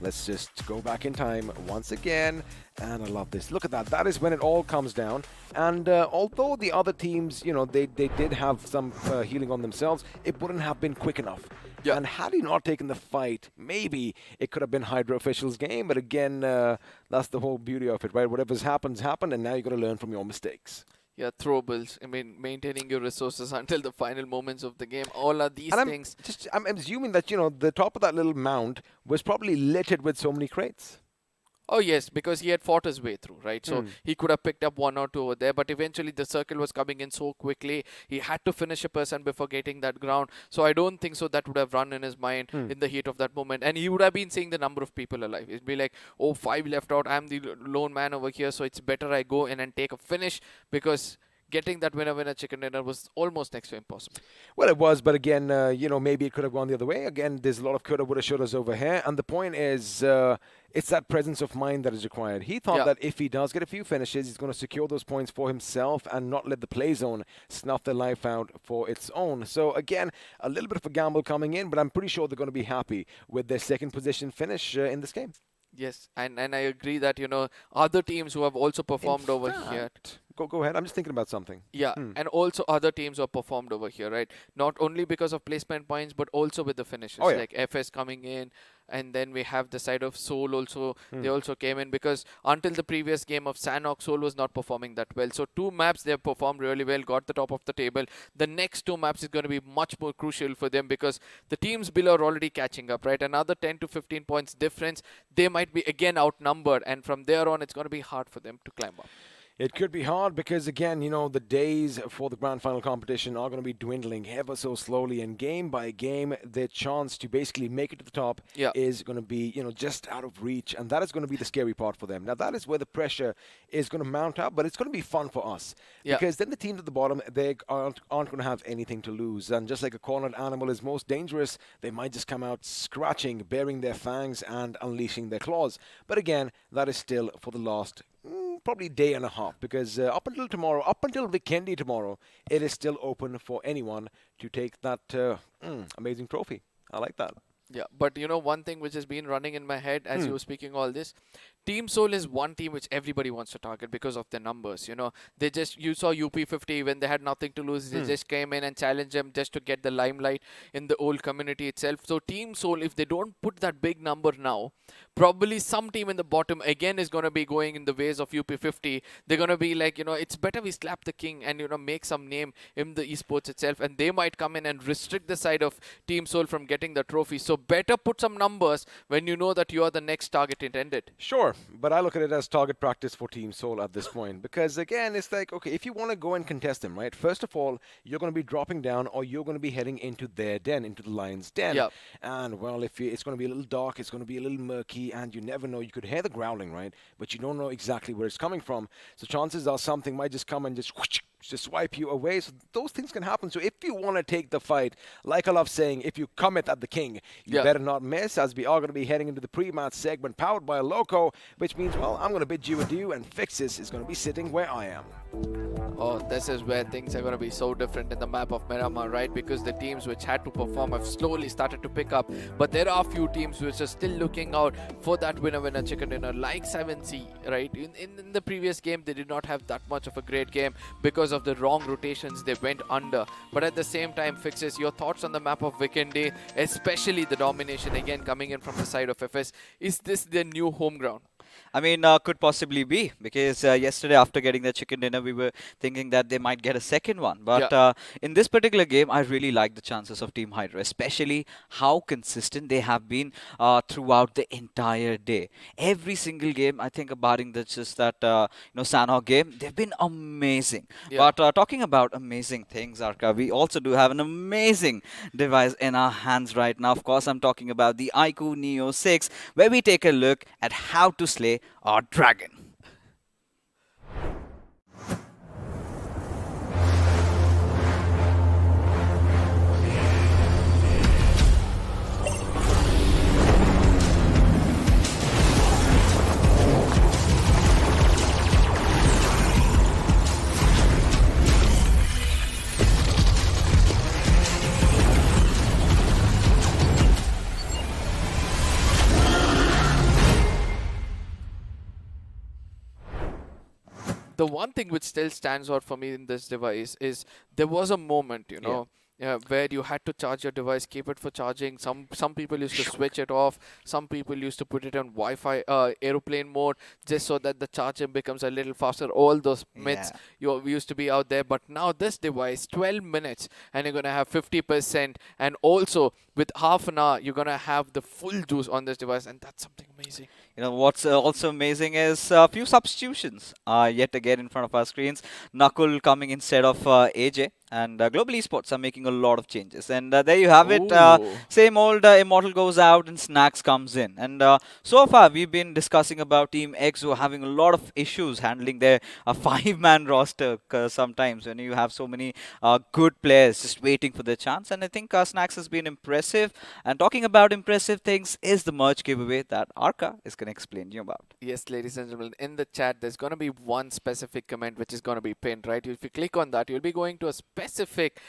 let's just go back in time once again. And I love this. Look at that. That is when it all comes down. And although the other teams, you know, they did have some healing on themselves, it wouldn't have been quick enough. Yeah. And had he not taken the fight, maybe it could have been Hydra officials' game. But again, that's the whole beauty of it, right? Whatever's happened, and now you got to learn from your mistakes. Yeah, throwables. I mean, maintaining your resources until the final moments of the game. All of these things. I'm assuming that, you know, the top of that little mound was probably littered with so many crates. Oh, yes, because he had fought his way through, right? So he could have picked up 1 or 2 over there, but eventually the circle was coming in so quickly. He had to finish a person before getting that ground. So I don't think so that would have run in his mind in the heat of that moment. And he would have been seeing the number of people alive. It'd be like, oh, 5 left out. I'm the lone man over here, so it's better I go in and take a finish because getting that winner chicken dinner was almost next to impossible. Well, it was, but again, maybe it could have gone the other way. Again, there's a lot of coulda, woulda, shouldas over here, and the point is, it's that presence of mind that is required. He thought that if he does get a few finishes, he's going to secure those points for himself and not let the play zone snuff their life out for its own. So again, a little bit of a gamble coming in, but I'm pretty sure they're going to be happy with their second position finish in this game. Yes, and I agree that, other teams who have also performed over here. Go ahead. I'm just thinking about something. Yeah, and also other teams who have performed over here, right? Not only because of placement points, but also with the finishes. Oh, yeah. Like FS coming in, and then we have the side of Seoul also. They also came in because until the previous game of Sanhok, Seoul was not performing that well. So 2 maps they have performed really well, got the top of the table. The next 2 maps is going to be much more crucial for them because the teams below are already catching up, right? Another 10 to 15 points difference, they might be again outnumbered, and from there on, it's going to be hard for them to climb up. It could be hard because, again, the days for the grand final competition are going to be dwindling ever so slowly. And game by game, their chance to basically make it to the top is going to be, just out of reach. And that is going to be the scary part for them. Now, that is where the pressure is going to mount up, but it's going to be fun for us. Because then the teams at the bottom, they aren't going to have anything to lose. And just like a cornered animal is most dangerous, they might just come out scratching, baring their fangs and unleashing their claws. But again, that is still for the last probably day and a half, because up until Wickendi tomorrow, it is still open for anyone to take that amazing trophy. I like that. Yeah, but one thing which has been running in my head as you were speaking all this, Team Seoul is one team which everybody wants to target because of their numbers. You saw UP50 when they had nothing to lose. They just came in and challenged them just to get the limelight in the old community itself. So Team Seoul, if they don't put that big number now, probably some team in the bottom again is going to be going in the ways of UP50. They're going to be like, it's better we slap the king and, make some name in the esports itself. And they might come in and restrict the side of Team Seoul from getting the trophy. So better put some numbers when you know that you are the next target intended. Sure, but I look at it as target practice for Team Seoul at this point. Because again, it's like, okay, if you want to go and contest them, right? First of all, you're going to be dropping down or you're going to be heading into their den, into the lion's den. Yep. And well, it's going to be a little dark, it's going to be a little murky, and you never know. You could hear the growling, right? But you don't know exactly where it's coming from. So chances are something might just come and just swipe you away. So those things can happen. So if you want to take the fight, like I love saying, if you commit at the king, you better not miss, as we are going to be heading into the pre-match segment powered by Loco, which means, well, I'm going to bid you adieu, and Fixes is going to be sitting where I am. Oh, this is where things are going to be so different in the map of Miramar, right? Because the teams which had to perform have slowly started to pick up. But there are a few teams which are still looking out for that winner chicken dinner, like 7C, right? In the previous game, they did not have that much of a great game because of the wrong rotations. They went under. But at the same time, Fixes, your thoughts on the map of Wickendi, especially the domination again coming in from the side of FS. Is this their new home ground? I mean, could possibly be, because yesterday after getting the chicken dinner, we were thinking that they might get a second one. But in this particular game, I really like the chances of Team Hydra, especially how consistent they have been throughout the entire day. Every single game, I think, barring just that Sanhok game, they've been amazing. But talking about amazing things, Arka, we also do have an amazing device in our hands right now. Of course, I'm talking about the iQOO Neo 6, where we take a look at how to slay our dragon. The one thing which still stands out for me in this device is there was a moment, where you had to charge your device, keep it for charging. Some people used to switch it off. Some people used to put it on Wi-Fi aeroplane mode just so that the charging becomes a little faster. All those myths used to be out there. But now this device, 12 minutes, and you're going to have 50%. And also with half an hour, you're going to have the full juice on this device. And that's something amazing. What's also amazing is a few substitutions yet again in front of our screens. Nakul coming instead of AJ. And Global Esports are making a lot of changes. And there you have it. Same old Immortal goes out and Snacks comes in. And so far, we've been discussing about Team EXO having a lot of issues handling their five-man roster sometimes when you have so many good players just waiting for their chance. And I think Snacks has been impressive. And talking about impressive things is the merch giveaway that Arka is going to explain you about. Yes, ladies and gentlemen, in the chat, there's going to be one specific comment which is going to be pinned, right? If you click on that, you'll be going to a specific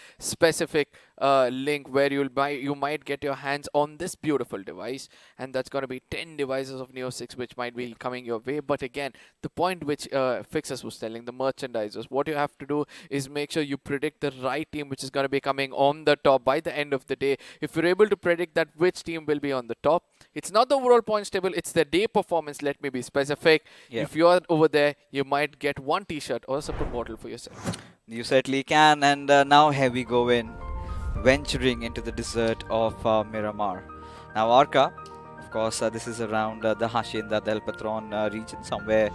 link where you might get your hands on this beautiful device, and that's going to be 10 devices of Neo 6 which might be coming your way. But again, the point which Fixus was telling the merchandisers, what you have to do is make sure you predict the right team which is going to be coming on the top by the end of the day. If you're able to predict that which team will be on the top, it's not the overall points table, it's the day performance. Let me be specific. If you're over there, you might get one t-shirt or a support bottle for yourself. You certainly can. And now here we go in, venturing into the desert of Miramar. Now Arka, of course, this is around the Hacienda del Patron region, somewhere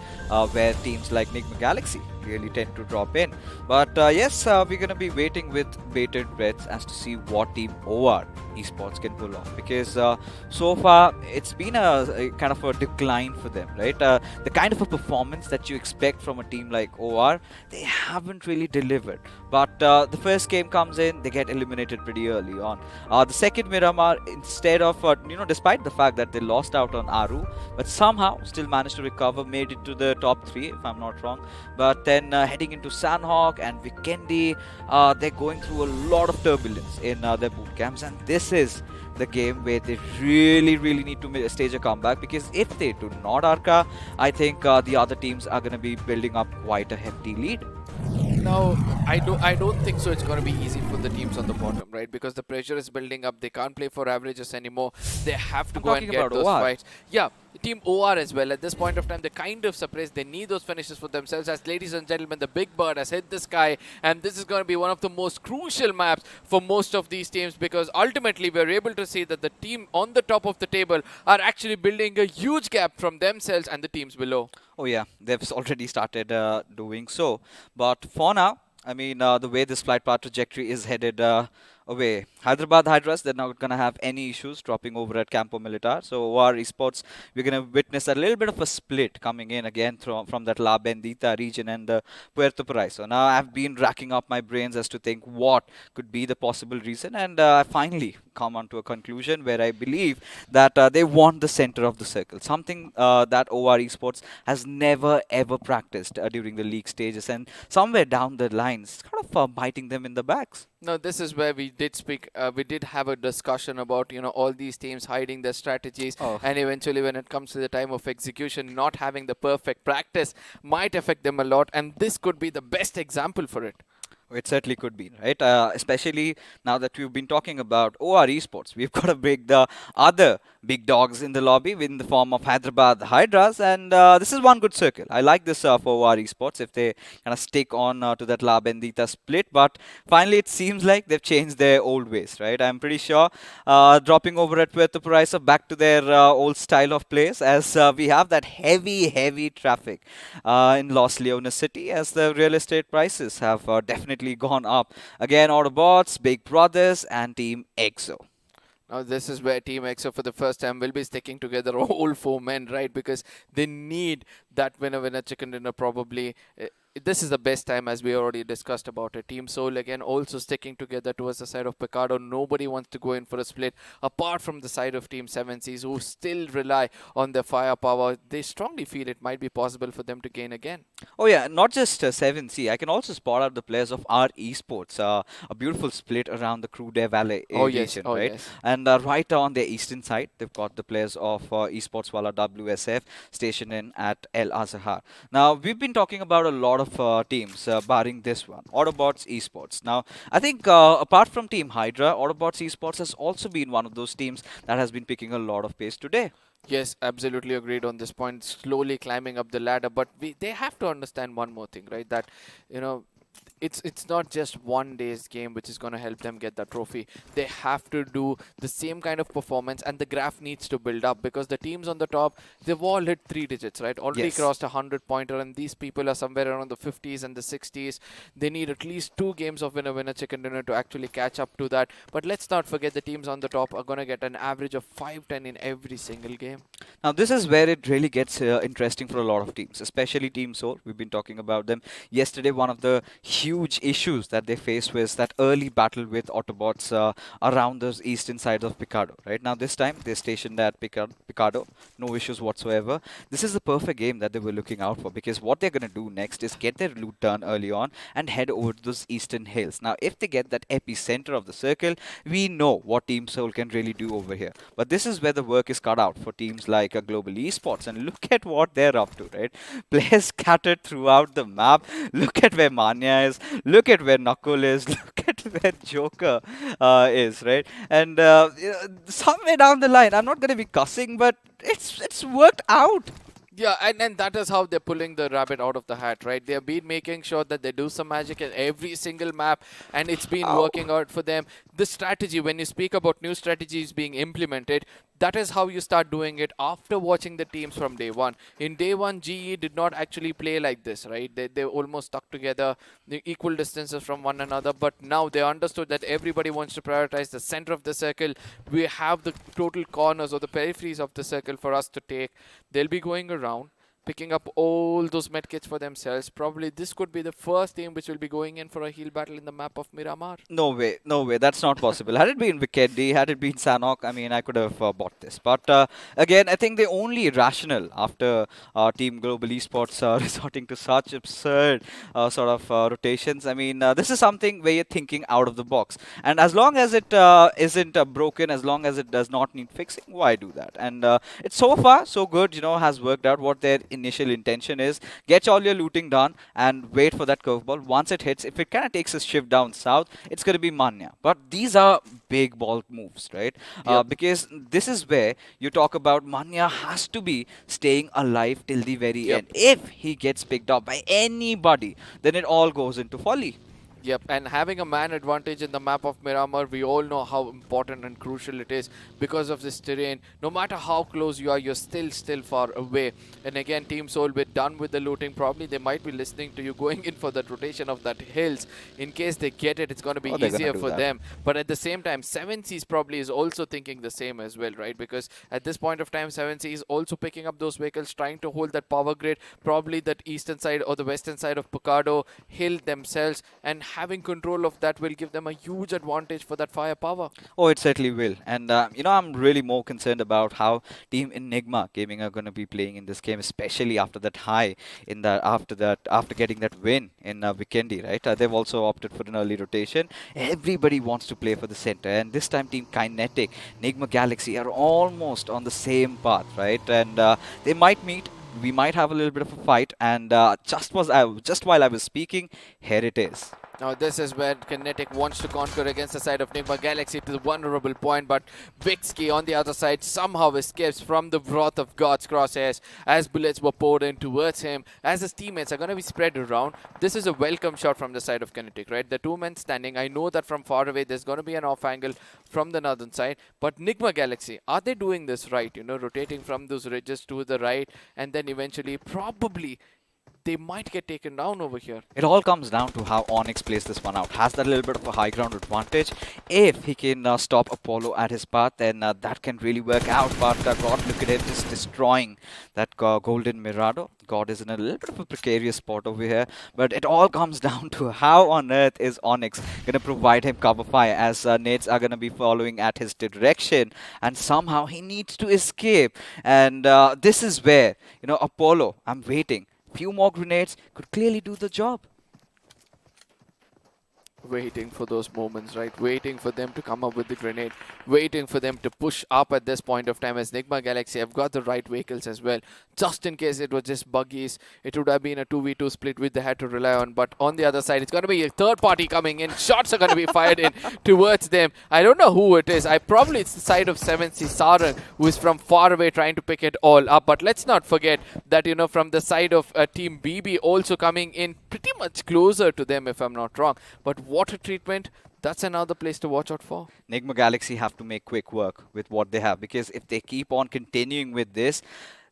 where teams like Nigma Galaxy really tend to drop in. But yes, we're going to be waiting with bated breath as to see what team OR Esports can pull off, because so far it's been a kind of a decline for them, right? The kind of a performance that you expect from a team like OR, they haven't really delivered. But the first game comes in, they get eliminated pretty early on. The second Miramar, instead of despite the fact that they lost out on Aru, but somehow still managed to recover, made it to the top 3 if I'm not wrong. But then heading into Sanhok and Wickendi, they're going through a lot of turbulence in their boot camps, and this is the game where they really need to stage a comeback, because if they do not, Arka, I think the other teams are going to be building up quite a hefty lead. Now, I don't think so it's going to be easy for the teams on the bottom, right? Because the pressure is building up. They can't play for averages anymore. They have to go and get those fights. Yeah, Team OR as well. At this point of time, they're kind of suppressed. They need those finishes for themselves. As ladies and gentlemen, the big bird has hit the sky, and this is going to be one of the most crucial maps for most of these teams, because ultimately we're able to see that the team on the top of the table are actually building a huge gap from themselves and the teams below. Oh yeah, they've already started doing so. But for now, I mean, the way this flight path trajectory is headed away, Hyderabad Hydras, they're not going to have any issues dropping over at Campo Militar. So OR Esports, we're going to witness a little bit of a split coming in again from that La Bendita region and Puerto Paraiso. Now I've been racking up my brains as to think what could be the possible reason, and I finally come on to a conclusion where I believe that they want the center of the circle, something that OR Esports has never ever practiced during the league stages, and somewhere down the line it's kind of biting them in the backs. Now, this is where we did speak, we did have a discussion about, all these teams hiding their strategies, and eventually when it comes to the time of execution, not having the perfect practice might affect them a lot, and this could be the best example for it. It certainly could be, right? Especially now that we've been talking about OR Esports, we've got to bring the other big dogs in the lobby in the form of Hyderabad Hydras, and this is one good circle. I like this for OR Esports if they kind of stick on to that La Bendita split, but finally it seems like they've changed their old ways, right? I'm pretty sure dropping over at Puerto Paraiso back to their old style of plays, as we have that heavy traffic in Los Leones City, as the real estate prices have definitely gone up. Again, Autobotz, Big Brothers, and Team EXO. Now, this is where Team EXO for the first time will be sticking together, all 4 men, right? Because they need that winner chicken dinner probably. This is the best time, as we already discussed about it. Team Soul again also sticking together towards the side of Picardo. Nobody wants to go in for a split apart from the side of Team 7Cs, who still rely on their firepower. They strongly feel it might be possible for them to gain again. Oh yeah, not just 7C. I can also spot out the players of our esports. A beautiful split around the Crude Valley region, right? Yes. And right on the eastern side, they've got the players of Esports Wala WSF stationed in at El Azhar. Now, we've been talking about a lot of teams, barring this one, Autobotz Esports. Now, I think apart from Team Hydra, Autobotz Esports has also been one of those teams that has been picking a lot of pace today. Yes, absolutely agreed on this point. Slowly climbing up the ladder, but they have to understand one more thing, right? That, it's not just one day's game which is going to help them get the trophy. They have to do the same kind of performance, and the graph needs to build up, because the teams on the top, they've all hit 3 digits, right? Already crossed a 100-pointer, and these people are somewhere around the 50s and the 60s. They need at least 2 games of winner chicken dinner to actually catch up to that. But let's not forget, the teams on the top are going to get an average of 5-10 in every single game. Now, this is where it really gets interesting for a lot of teams, especially Team Seoul. We've been talking about them yesterday. One of the huge issues that they faced was that early battle with Autobotz around the eastern sides of Picardo. Right now, this time they're stationed at Picardo, no issues whatsoever. This is the perfect game that they were looking out for, because what they're going to do next is get their loot done early on and head over to those eastern hills. Now, if they get that epicenter of the circle, we know what Team Seoul can really do over here. But this is where the work is cut out for teams like Global Esports, and look at what they're up to, right? Players scattered throughout the map. Look at where Manya is. Look at where Knuckle is. Look at where Joker is, right? And somewhere down the line, I'm not going to be cussing, but it's worked out. Yeah, and that is how they're pulling the rabbit out of the hat, right? They've been making sure that they do some magic in every single map, and it's been working out for them. The strategy, when you speak about new strategies being implemented, that is how you start doing it after watching the teams from day one. In day one, GE did not actually play like this, right? They almost stuck together, the equal distances from one another, but now they understood that everybody wants to prioritize the center of the circle. We have the total corners or the peripheries of the circle for us to take. They'll be going around, picking up all those medkits for themselves. Probably this could be the first team which will be going in for a heal battle in the map of Miramar. No way, that's not possible. Had it been Wickendi, had it been Sanhok, I mean, I could have bought this. But again, I think the only rationale after Team Global Esports resorting to such absurd sort of rotations, I mean, this is something where you're thinking out of the box. And as long as it isn't broken, as long as it does not need fixing, why do that? And it's so far so good, has worked out. What their initial intention is, get all your looting done and wait for that curveball. Once it hits, if it kind of takes a shift down south, it's going to be Manya. But these are big ball moves, right? Because this is where you talk about Manya has to be staying alive till the very end. If he gets picked up by anybody, then it all goes into folly. Yep, and having a man advantage in the map of Miramar, we all know how important and crucial it is because of this terrain. No matter how close you are, you're still far away. And again, Team Seoul, we're done with the looting. Probably they might be listening to you going in for that rotation of that hills. In case they get it, it's going to be easier for them. But at the same time, 7C's probably is also thinking the same as well, right? Because at this point of time, 7C is also picking up those vehicles, trying to hold that power grid, probably that eastern side or the western side of Picardo hill themselves, and having control of that will give them a huge advantage for that firepower. Oh, it certainly will. And I'm really more concerned about how Team Enigma Gaming are going to be playing in this game, especially after that high in the after getting that win in Wickendi, right? They've also opted for an early rotation. Everybody wants to play for the center, and this time Team Kinetic, Nigma Galaxy are almost on the same path, right? And they might meet. We might have a little bit of a fight, and just while I was speaking, here it is. Now this is where Kinetic wants to conquer against the side of Nigma Galaxy to the vulnerable point, but Wickendi on the other side somehow escapes from the wrath of God's crosshairs as bullets were poured in towards him, as his teammates are going to be spread around. This is a welcome shot from the side of Kinetic, right? The two men standing. I know that from far away there's going to be an off angle from the northern side, but Nigma Galaxy, are they doing this right? Rotating from those ridges to the right, and then eventually probably they might get taken down over here. It all comes down to how Onyx plays this one out. Has that little bit of a high ground advantage. If he can stop Apollo at his path, then that can really work out. But God, look at him just destroying that golden Mirado. God is in a little bit of a precarious spot over here. But it all comes down to how on earth is Onyx going to provide him cover fire, as nades are going to be following at his direction. And somehow he needs to escape. And this is where, Apollo, I'm waiting. Few more grenades could clearly do the job. Waiting for those moments, right? Waiting for them to come up with the grenade, waiting for them to push up at this point of time. As Nigma Galaxy have got the right vehicles as well, just in case it was just buggies, it would have been a 2v2 split which they had to rely on. But on the other side, it's going to be a third party coming in. Shots are going to be fired in towards them. I don't know who it is. Probably it's the side of 7C Sarang, who is from far away trying to pick it all up. But let's not forget that, you know, from the side of Team BB also coming in pretty much closer to them, if I'm not wrong. But water treatment, that's another place to watch out for. Nigma Galaxy have to make quick work with what they have, because if they keep on continuing with this,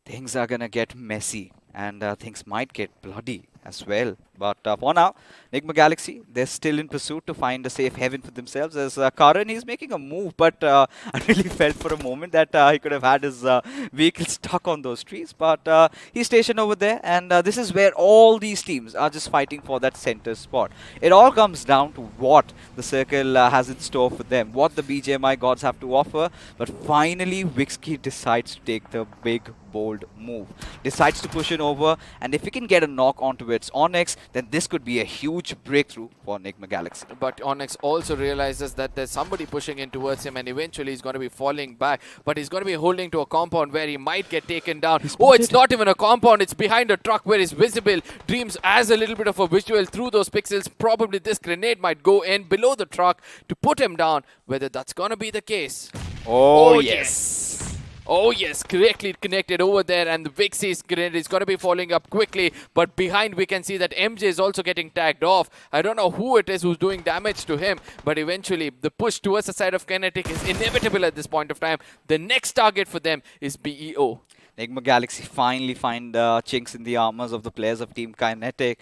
things are going to get messy and things might get bloody as well. But for now, Nigma Galaxy, they're still in pursuit to find a safe haven for themselves. As Karan, he's making a move, but I really felt for a moment that he could have had his vehicle stuck on those trees. But he's stationed over there, and this is where all these teams are just fighting for that center spot. It all comes down to what the circle has in store for them, what the BGMI gods have to offer. But finally, Wickendi decides to take the big, bold move. Decides to push it over, and if he can get a knock onto its Onyx, then this could be a huge breakthrough for Enigma Galaxy. But Onyx also realizes that there's somebody pushing in towards him, and eventually he's going to be falling back. But he's going to be holding to a compound where he might get taken down. Oh, it's not even a compound. It's behind a truck where he's visible. Dreams as a little bit of a visual through those pixels. Probably this grenade might go in below the truck to put him down. Whether that's going to be the case. Oh yes. Oh yes, correctly connected over there, and the Vixie's grenade is going to be following up quickly, but behind we can see that MJ is also getting tagged off. I don't know who it is who's doing damage to him, but eventually the push towards the side of Kinetic is inevitable at this point of time. The next target for them is BEO. Enigma Galaxy finally find chinks in the armors of the players of Team Kinetic,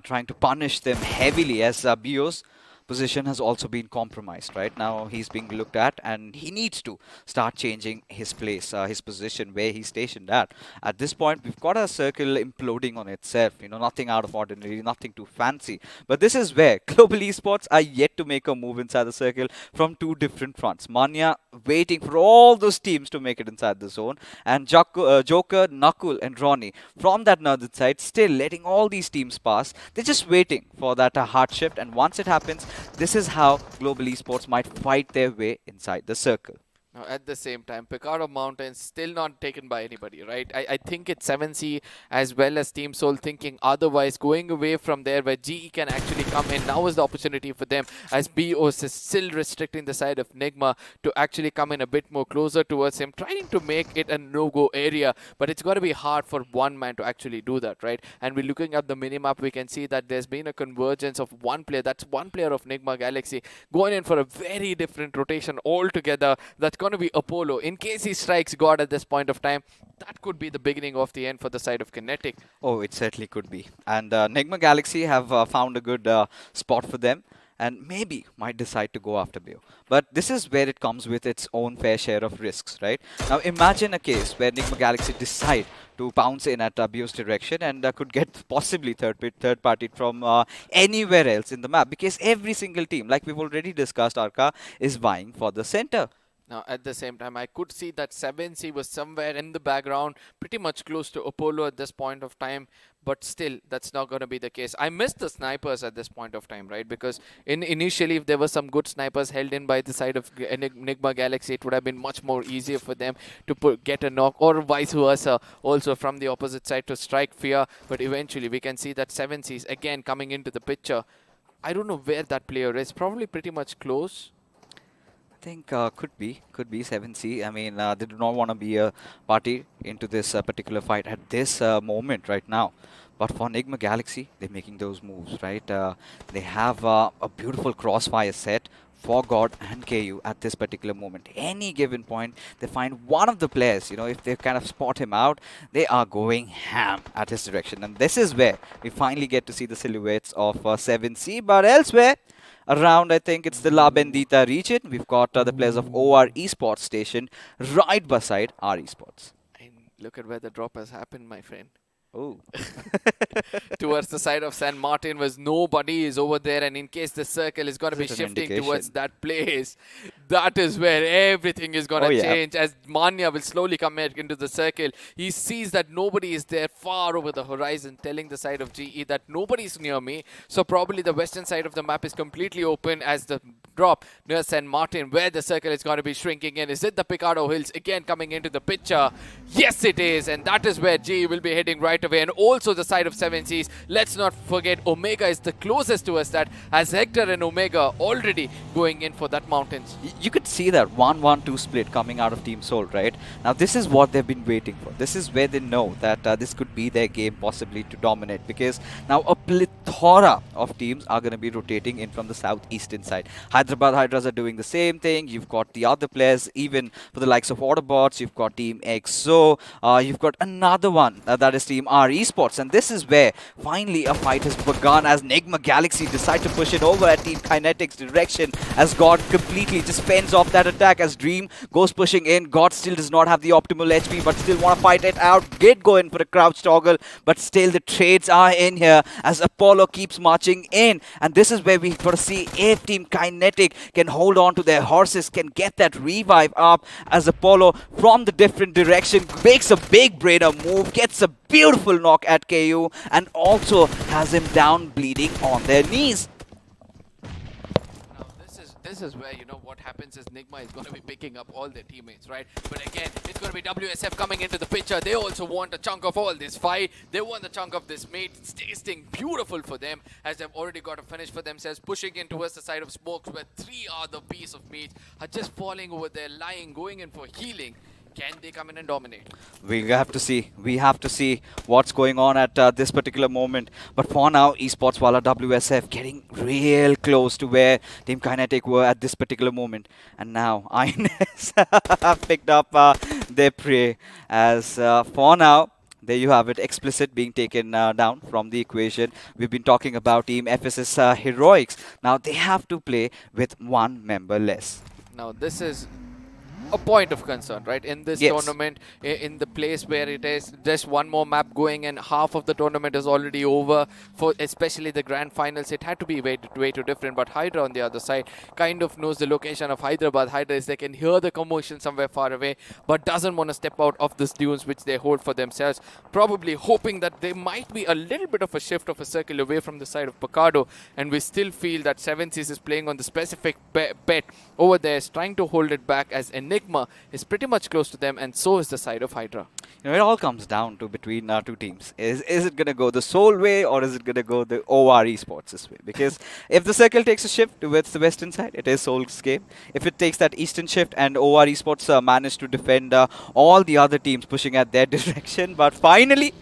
trying to punish them heavily, as BO's position has also been compromised. Right now he's being looked at, and he needs to start changing his place, his position, where he's stationed at. At this point, we've got a circle imploding on itself, you know, nothing out of ordinary, nothing too fancy. But this is where Global Esports are yet to make a move inside the circle from two different fronts. Manya waiting for all those teams to make it inside the zone, and Joker, Nakul and Ronnie from that northern side still letting all these teams pass. They're just waiting for that hard shift, and once it happens, this is how Global Esports might fight their way inside the circle. Now, at the same time, Picardo Mountains still not taken by anybody, right? I think it's 7C as well as Team Soul thinking otherwise, going away from there where GE can actually come in. Now is the opportunity for them, as BOS is still restricting the side of Nigma to actually come in a bit more closer towards him, trying to make it a no-go area. But it's got to be hard for one man to actually do that, right? And we're looking at the minimap, we can see that there's been a convergence of one player. That's one player of Nigma Galaxy going in for a very different rotation altogether. That's going to be Apollo. In case he strikes God at this point of time, that could be the beginning of the end for the side of Kinetic. Oh, it certainly could be. And Nigma Galaxy have found a good spot for them, and maybe might decide to go after Bio. But this is where it comes with its own fair share of risks, right? Now imagine a case where Nigma Galaxy decide to pounce in at Bio's direction and could get possibly third party from anywhere else in the map, because every single team, like we've already discussed, Arka, is vying for the center. Now, at the same time, I could see that 7C was somewhere in the background, pretty much close to Apollo at this point of time. But still, that's not going to be the case. I missed the snipers at this point of time, right? Because initially, if there were some good snipers held in by the side of Enigma Galaxy, it would have been much more easier for them to get a knock, or vice versa, also from the opposite side to strike fear. But eventually, we can see that 7C is again coming into the picture. I don't know where that player is. Probably pretty much close. I think could be 7C. I mean, they do not want to be a party into this particular fight at this moment right now. But for Enigma Galaxy, they're making those moves, right? They have a beautiful crossfire set for God and KU at this particular moment. Any given point, they find one of the players, you know, if they kind of spot him out, they are going ham at his direction. And this is where we finally get to see the silhouettes of 7C. But elsewhere, around, I think it's the La Bendita region, we've got the players of OR Esports stationed right beside our Esports. And look at where the drop has happened, my friend. Oh. Towards the side of San Martin was nobody is over there, and in case the circle is going to be Is it an shifting indication? towards that place, that is where everything is going to change as Manya will slowly come into the circle. He sees that nobody is there far over the horizon, telling the side of GE that nobody is near me, so probably the western side of the map is completely open as the drop near San Martin where the circle is going to be shrinking in. Is it the Picado Hills again coming into the picture? Yes it is, and that is where GE will be heading right away, and also the side of Seven Seas. Let's not forget Omega is the closest to us, that as Hector and Omega already going in for that mountains. You could see that 1-1-2 split coming out of Team Soul, right? Now this is what they've been waiting for. This is where they know that this could be their game possibly to dominate, because now a plethora of teams are going to be rotating in from the southeastern side. Hyderabad Hydras are doing the same thing. You've got the other players, even for the likes of Autobotz. You've got Team EXO. You've got another one, that is Team R Esports. And this is where finally a fight has begun as Nigma Galaxy decide to push it over at Team Kinetic's direction, as God completely just fends off that attack as Dream goes pushing in. God still does not have the optimal HP, but still want to fight it out. Gate go in for a crouch toggle, but still the trades are in here as Apollo keeps marching in. And this is where we got to see if Team Kinetic can hold on to their horses, can get that revive up, as Apollo from the different direction makes a big Braider move, gets a beautiful knock at KO, and also has him down bleeding on their knees. This is where, you know, what happens is Nigma is going to be picking up all their teammates, right? But again, it's going to be WSF coming into the picture. They also want a chunk of all this fight. They want a chunk of this meat. It's tasting beautiful for them, as they've already got a finish for themselves, pushing in towards the side of Smokes, where 3 other pieces of meat are just falling over there, lying, going in for healing. Can they come in and dominate? We have to see. We have to see what's going on at this particular moment. But for now, Esports Wala WSF getting real close to where Team Kinetic were at this particular moment. And now INS have picked up their prey. As for now, there you have it, Explicit being taken down from the equation. We've been talking about Team FSS Heroics. Now they have to play with 1 member less. Now this is a point of concern, right? In this tournament, in the place where it is just 1 more map going and half of the tournament is already over, for especially the grand finals, it had to be way too different. But Hydra on the other side kind of knows the location of Hyderabad. Hydra they can hear the commotion somewhere far away, but doesn't want to step out of these dunes which they hold for themselves, probably hoping that there might be a little bit of a shift of a circle away from the side of Picado. And we still feel that Seven Seas is playing on the specific bet over there, is trying to hold it back, as Enigma is pretty much close to them, and so is the side of Hydra. You know, it all comes down to between 2 teams. Is it going to go the Soul way, or is it going to go the OR Esports this way? Because if the circle takes a shift towards the western side, it is Soul's game. If it takes that eastern shift and OR Esports manage to defend all the other teams pushing at their direction, but finally,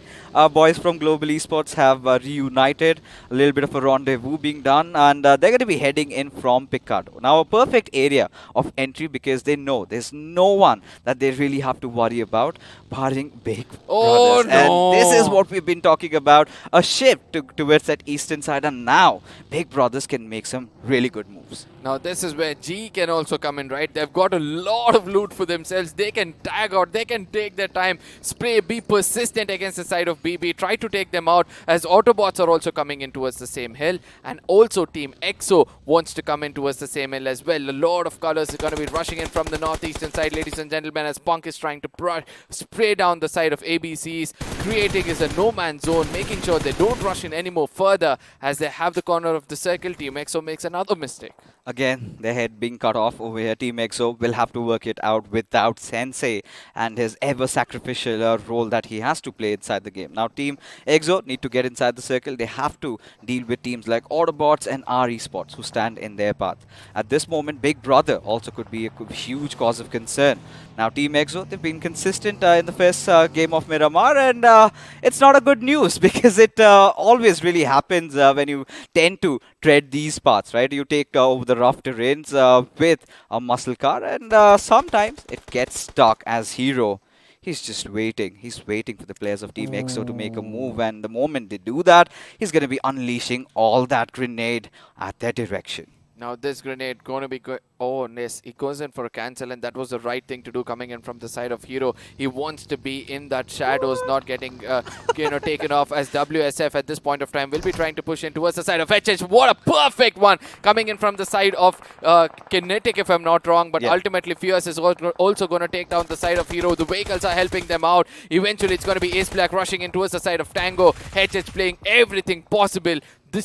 boys from Global Esports have reunited. A little bit of a rendezvous being done, and they're going to be heading in from Picado. Now, a perfect area of entry, because they know there's no one that they really have to worry about, barring Big Brothers. No. And this is what we've been talking about, a shift towards that eastern side, and now Big Brothers can make some really good moves. Now this is where G can also come in, right? They've got a lot of loot for themselves. They can tag out, they can take their time, spray, be persistent against the side of BB, try to take them out, as Autobots are also coming in towards the same hill, and also Team EXO wants to come in towards the same hill as well. A lot of colors are going to be rushing in from the northeastern side, ladies and gentlemen, as Punk is trying to spray down the side of ABCs, creating is a no-man's zone, making sure they don't rush in any more further, as they have the corner of the circle. Team EXO makes another mistake. Again, their head being cut off over here. Team EXO will have to work it out without Sensei and his ever-sacrificial role that he has to play inside the game. Now, Team EXO need to get inside the circle. They have to deal with teams like Autobots and R Esports who stand in their path. At this moment, Big Brother also could be a huge cause of concern. Now, Team EXO, they've been consistent in the first game of Miramar, and it's not a good news, because it always really happens when you tend to tread these paths, right? You take over the rough terrains with a muscle car, and sometimes it gets stuck. As Hero, he's just waiting. He's waiting for the players of Team EXO to make a move, and the moment they do that, he's going to be unleashing all that grenade at their direction. Now this grenade going to be good. Oh, yes, he goes in for a cancel, and that was the right thing to do coming in from the side of Hero. He wants to be in that shadows, not getting taken off, as WSF at this point of time will be trying to push in towards the side of HH. What a perfect one coming in from the side of Kinetic, if I'm not wrong, but ultimately Fierce is also going to take down the side of Hero. The vehicles are helping them out. Eventually it's going to be Ace Black rushing in towards the side of Tango. HH playing everything possible.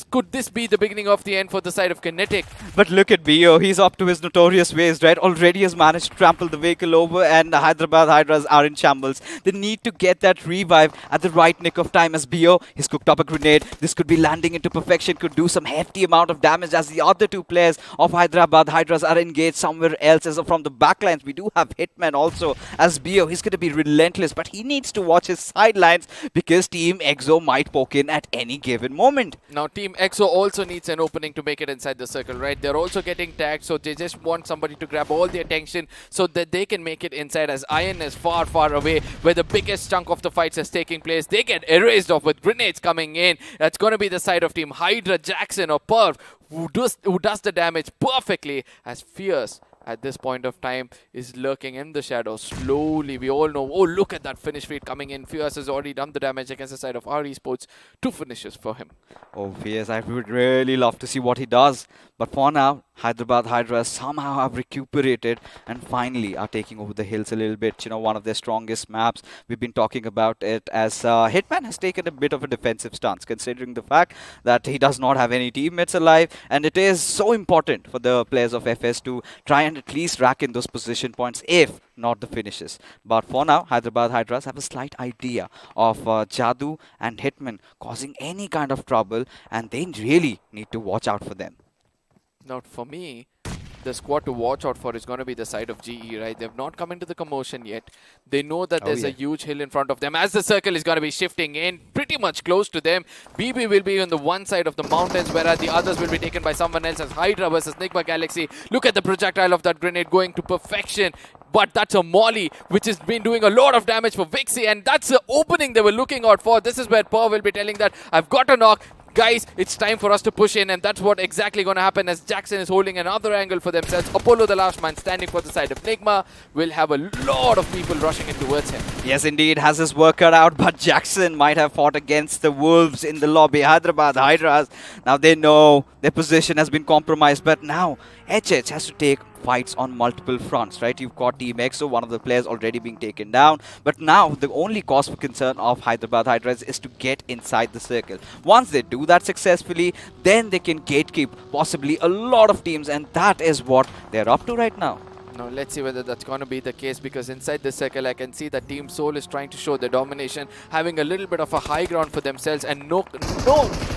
Could this be the beginning of the end for the side of Kinetic? But look at Bio, he's up to his notorious ways, right? Already has managed to trample the vehicle over, and the Hyderabad Hydras are in shambles. They need to get that revive at the right nick of time, as Bio, he's cooked up a grenade. This could be landing into perfection, could do some hefty amount of damage, as the other two players of Hyderabad Hydras are engaged somewhere else. As from the backlines, we do have Hitman also, as Bio, he's going to be relentless, but he needs to watch his sidelines, because Team EXO might poke in at any given moment. Now Team EXO also needs an opening to make it inside the circle, right? They're also getting tagged, so they just want somebody to grab all the attention so that they can make it inside, as Iron is far, far away where the biggest chunk of the fights is taking place. They get erased off with grenades coming in. That's going to be the side of Team Hydra, Jackson or Perv, who does the damage perfectly, as Fierce at this point of time is lurking in the shadows slowly. We all know, oh, look at that finish feed coming in. Fierce has already done the damage against the side of our Esports. 2 finishes for him. Oh, Fierce, I would really love to see what he does. But for now, Hyderabad Hydras somehow have recuperated and finally are taking over the hills a little bit. You know, one of their strongest maps. We've been talking about it as Hitman has taken a bit of a defensive stance, considering the fact that he does not have any teammates alive. And it is so important for the players of FS to try and at least rack in those position points, if not the finishes. But for now, Hyderabad Hydras have a slight idea of Jadoo and Hitman causing any kind of trouble, and they really need to watch out for them. Now, for me, the squad to watch out for is going to be the side of GE, right? They've not come into the commotion yet. They know that there's a huge hill in front of them, as the circle is going to be shifting in pretty much close to them. BB will be on the one side of the mountains, whereas the others will be taken by someone else, as Hydra versus Nigma Galaxy. Look at the projectile of that grenade going to perfection. But that's a molly, which has been doing a lot of damage for Vixie, and that's the opening they were looking out for. This is where Per will be telling that, I've got a knock. Guys, it's time for us to push in, and that's what exactly going to happen, as Jackson is holding another angle for themselves. Apollo, the last man standing for the side of Nigma, will have a lot of people rushing in towards him. Yes, indeed, has his work cut out, but Jackson might have fought against the wolves in the lobby. Hyderabad Hydras, now they know their position has been compromised, but now HH has to take fights on multiple fronts, right? You've got Team EXO, one of the players already being taken down, but now the only cause for concern of Hyderabad Hydras is to get inside the circle. Once they do that successfully, then they can gatekeep possibly a lot of teams, and that is what they're up to right now. Now let's see whether that's going to be the case, because inside the circle I can see that Team Soul is trying to show their domination, having a little bit of a high ground for themselves and no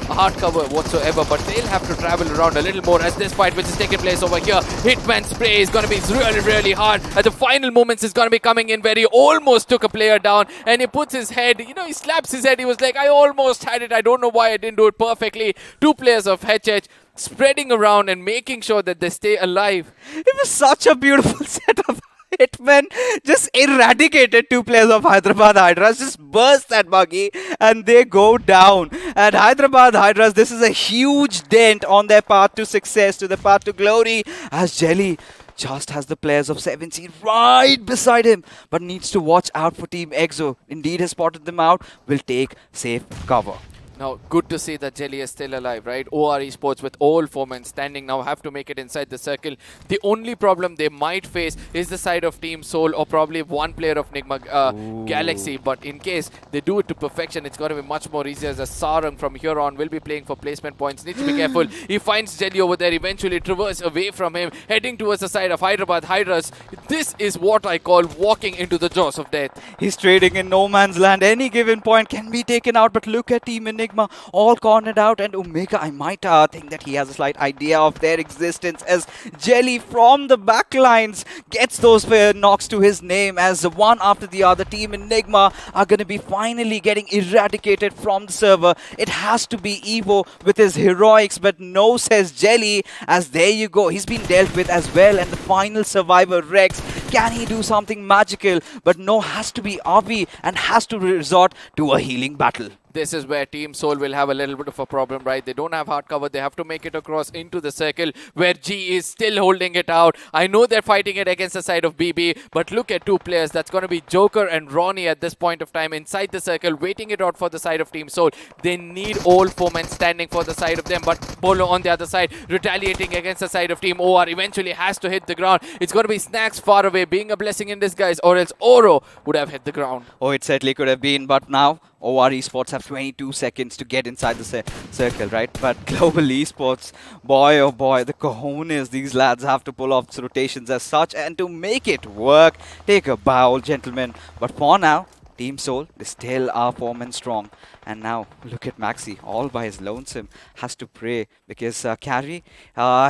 hard cover whatsoever, but they'll have to travel around a little more, as this fight which is taking place over here. Hitman spray is going to be really, really hard. At the final moments is going to be coming in where he almost took a player down, and he puts his head, you know, he slaps his head. He was like, I almost had it. I don't know why I didn't do it perfectly. 2 players of HH spreading around and making sure that they stay alive. It was such a beautiful setup. Hitman just eradicated 2 players of Hyderabad Hydras, just burst that buggy and they go down. And Hyderabad Hydras, this is a huge dent on their path to success, to the path to glory, as Jelly just has the players of 7C right beside him, but needs to watch out for Team EXO. Indeed has spotted them out, will take safe cover. Now, good to see that Jelly is still alive, right? OR Esports with all 4 men standing now have to make it inside the circle. The only problem they might face is the side of Team Soul, or probably one player of Nigma Galaxy. But in case they do it to perfection, it's going to be much more easier, as a Sarang from here on will be playing for placement points. Needs to be careful. He finds Jelly over there, eventually traverse away from him, heading towards the side of Hyderabad Hydras. This is what I call walking into the jaws of death. He's trading in no man's land. Any given point can be taken out, but look at Team Enigma, all cornered out, and Omega, I might think that he has a slight idea of their existence, as Jelly from the backlines gets those knocks to his name, as one after the other Team Enigma are going to be finally getting eradicated from the server. It has to be Evo with his heroics, but no, says Jelly, as there you go, he's been dealt with as well, and the final survivor Rex, can he do something magical? But no, has to be Avi and has to resort to a healing battle. This is where Team Soul will have a little bit of a problem, right? They don't have hard cover. They have to make it across into the circle where G is still holding it out. I know they're fighting it against the side of BB, but look at two players. That's going to be Joker and Ronnie at this point of time inside the circle, waiting it out for the side of Team Soul. They need all four men standing for the side of them, but Polo on the other side, retaliating against the side of Team OR, eventually has to hit the ground. It's going to be Snacks far away, being a blessing in disguise, or else Oro would have hit the ground. Oh, it certainly could have been, but now OR Esports have 22 seconds to get inside the circle, right? But Global Esports, boy oh boy, the cojones these lads have to pull off rotations as such, and to make it work, take a bow, gentlemen. But for now, Team Soul, they still are 4 men strong. And now, look at Maxi, all by his lonesome, has to pray because Carry,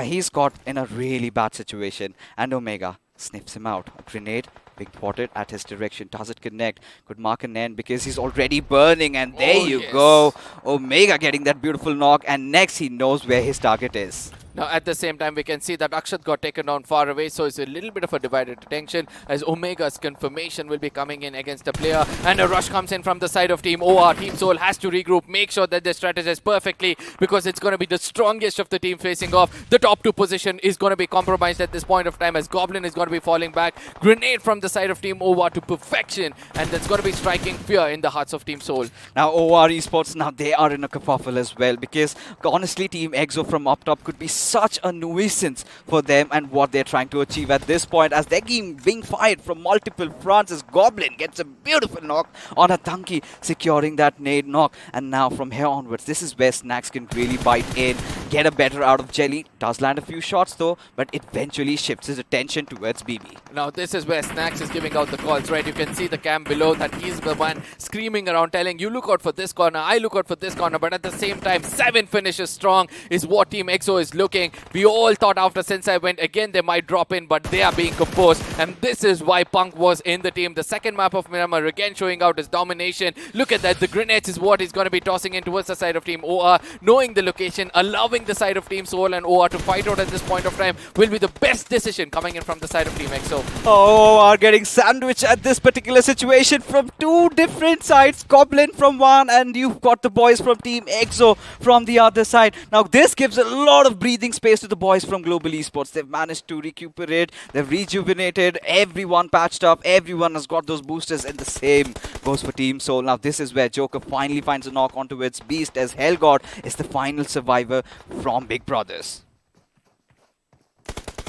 he's got in a really bad situation. And Omega sniffs him out. A grenade being spotted at his direction. Does it connect? Could mark an end because he's already burning. And there you go. Omega getting that beautiful knock. And next, he knows where his target is. Now, at the same time, we can see that Akshat got taken down far away, so it's a little bit of a divided attention as Omega's confirmation will be coming in against a player, and a rush comes in from the side of Team OR. Team Soul has to regroup, make sure that they strategize perfectly because it's going to be the strongest of the team facing off. The top 2 position is going to be compromised at this point of time as Goblin is going to be falling back. Grenade from the side of Team OR to perfection, and that's going to be striking fear in the hearts of Team Soul. Now, OR Esports, now they are in a kerfuffle as well because honestly, Team EXO from up top could be such a nuisance for them and what they're trying to achieve at this point as they're being fired from multiple fronts as Goblin gets a beautiful knock on a Tanki, securing that nade knock. And now from here onwards, this is where Snacks can really bite in, get a better out of Jelly. Does land a few shots though, but eventually shifts his attention towards BB. Now this is where Snacks is giving out the calls, right? You can see the cam below that he's the one screaming around, telling you look out for this corner, I look out for this corner, but at the same time, 7 finishes strong is what Team EXO is looking. We all thought after Sensei went again they might drop in, but they are being composed, and this is why Punk was in the team. The second map of Miramar again showing out his domination. Look at that, the grenades is what he's going to be tossing in towards the side of Team OR, knowing the location, allowing the side of Team Soul and OR to fight out at this point of time will be the best decision coming in from the side of Team EXO. Oh, OR getting sandwiched at this particular situation from 2 different sides. Goblin from one, and you've got the boys from Team EXO from the other side. Now this gives a lot of breathing space to the boys from Global Esports. They've managed to recuperate, they've rejuvenated, everyone patched up, everyone has got those boosters, and the same goes for Team Soul. Now this is where Joker finally finds a knock onto its beast as Hellgod is the final survivor from Big Brothers.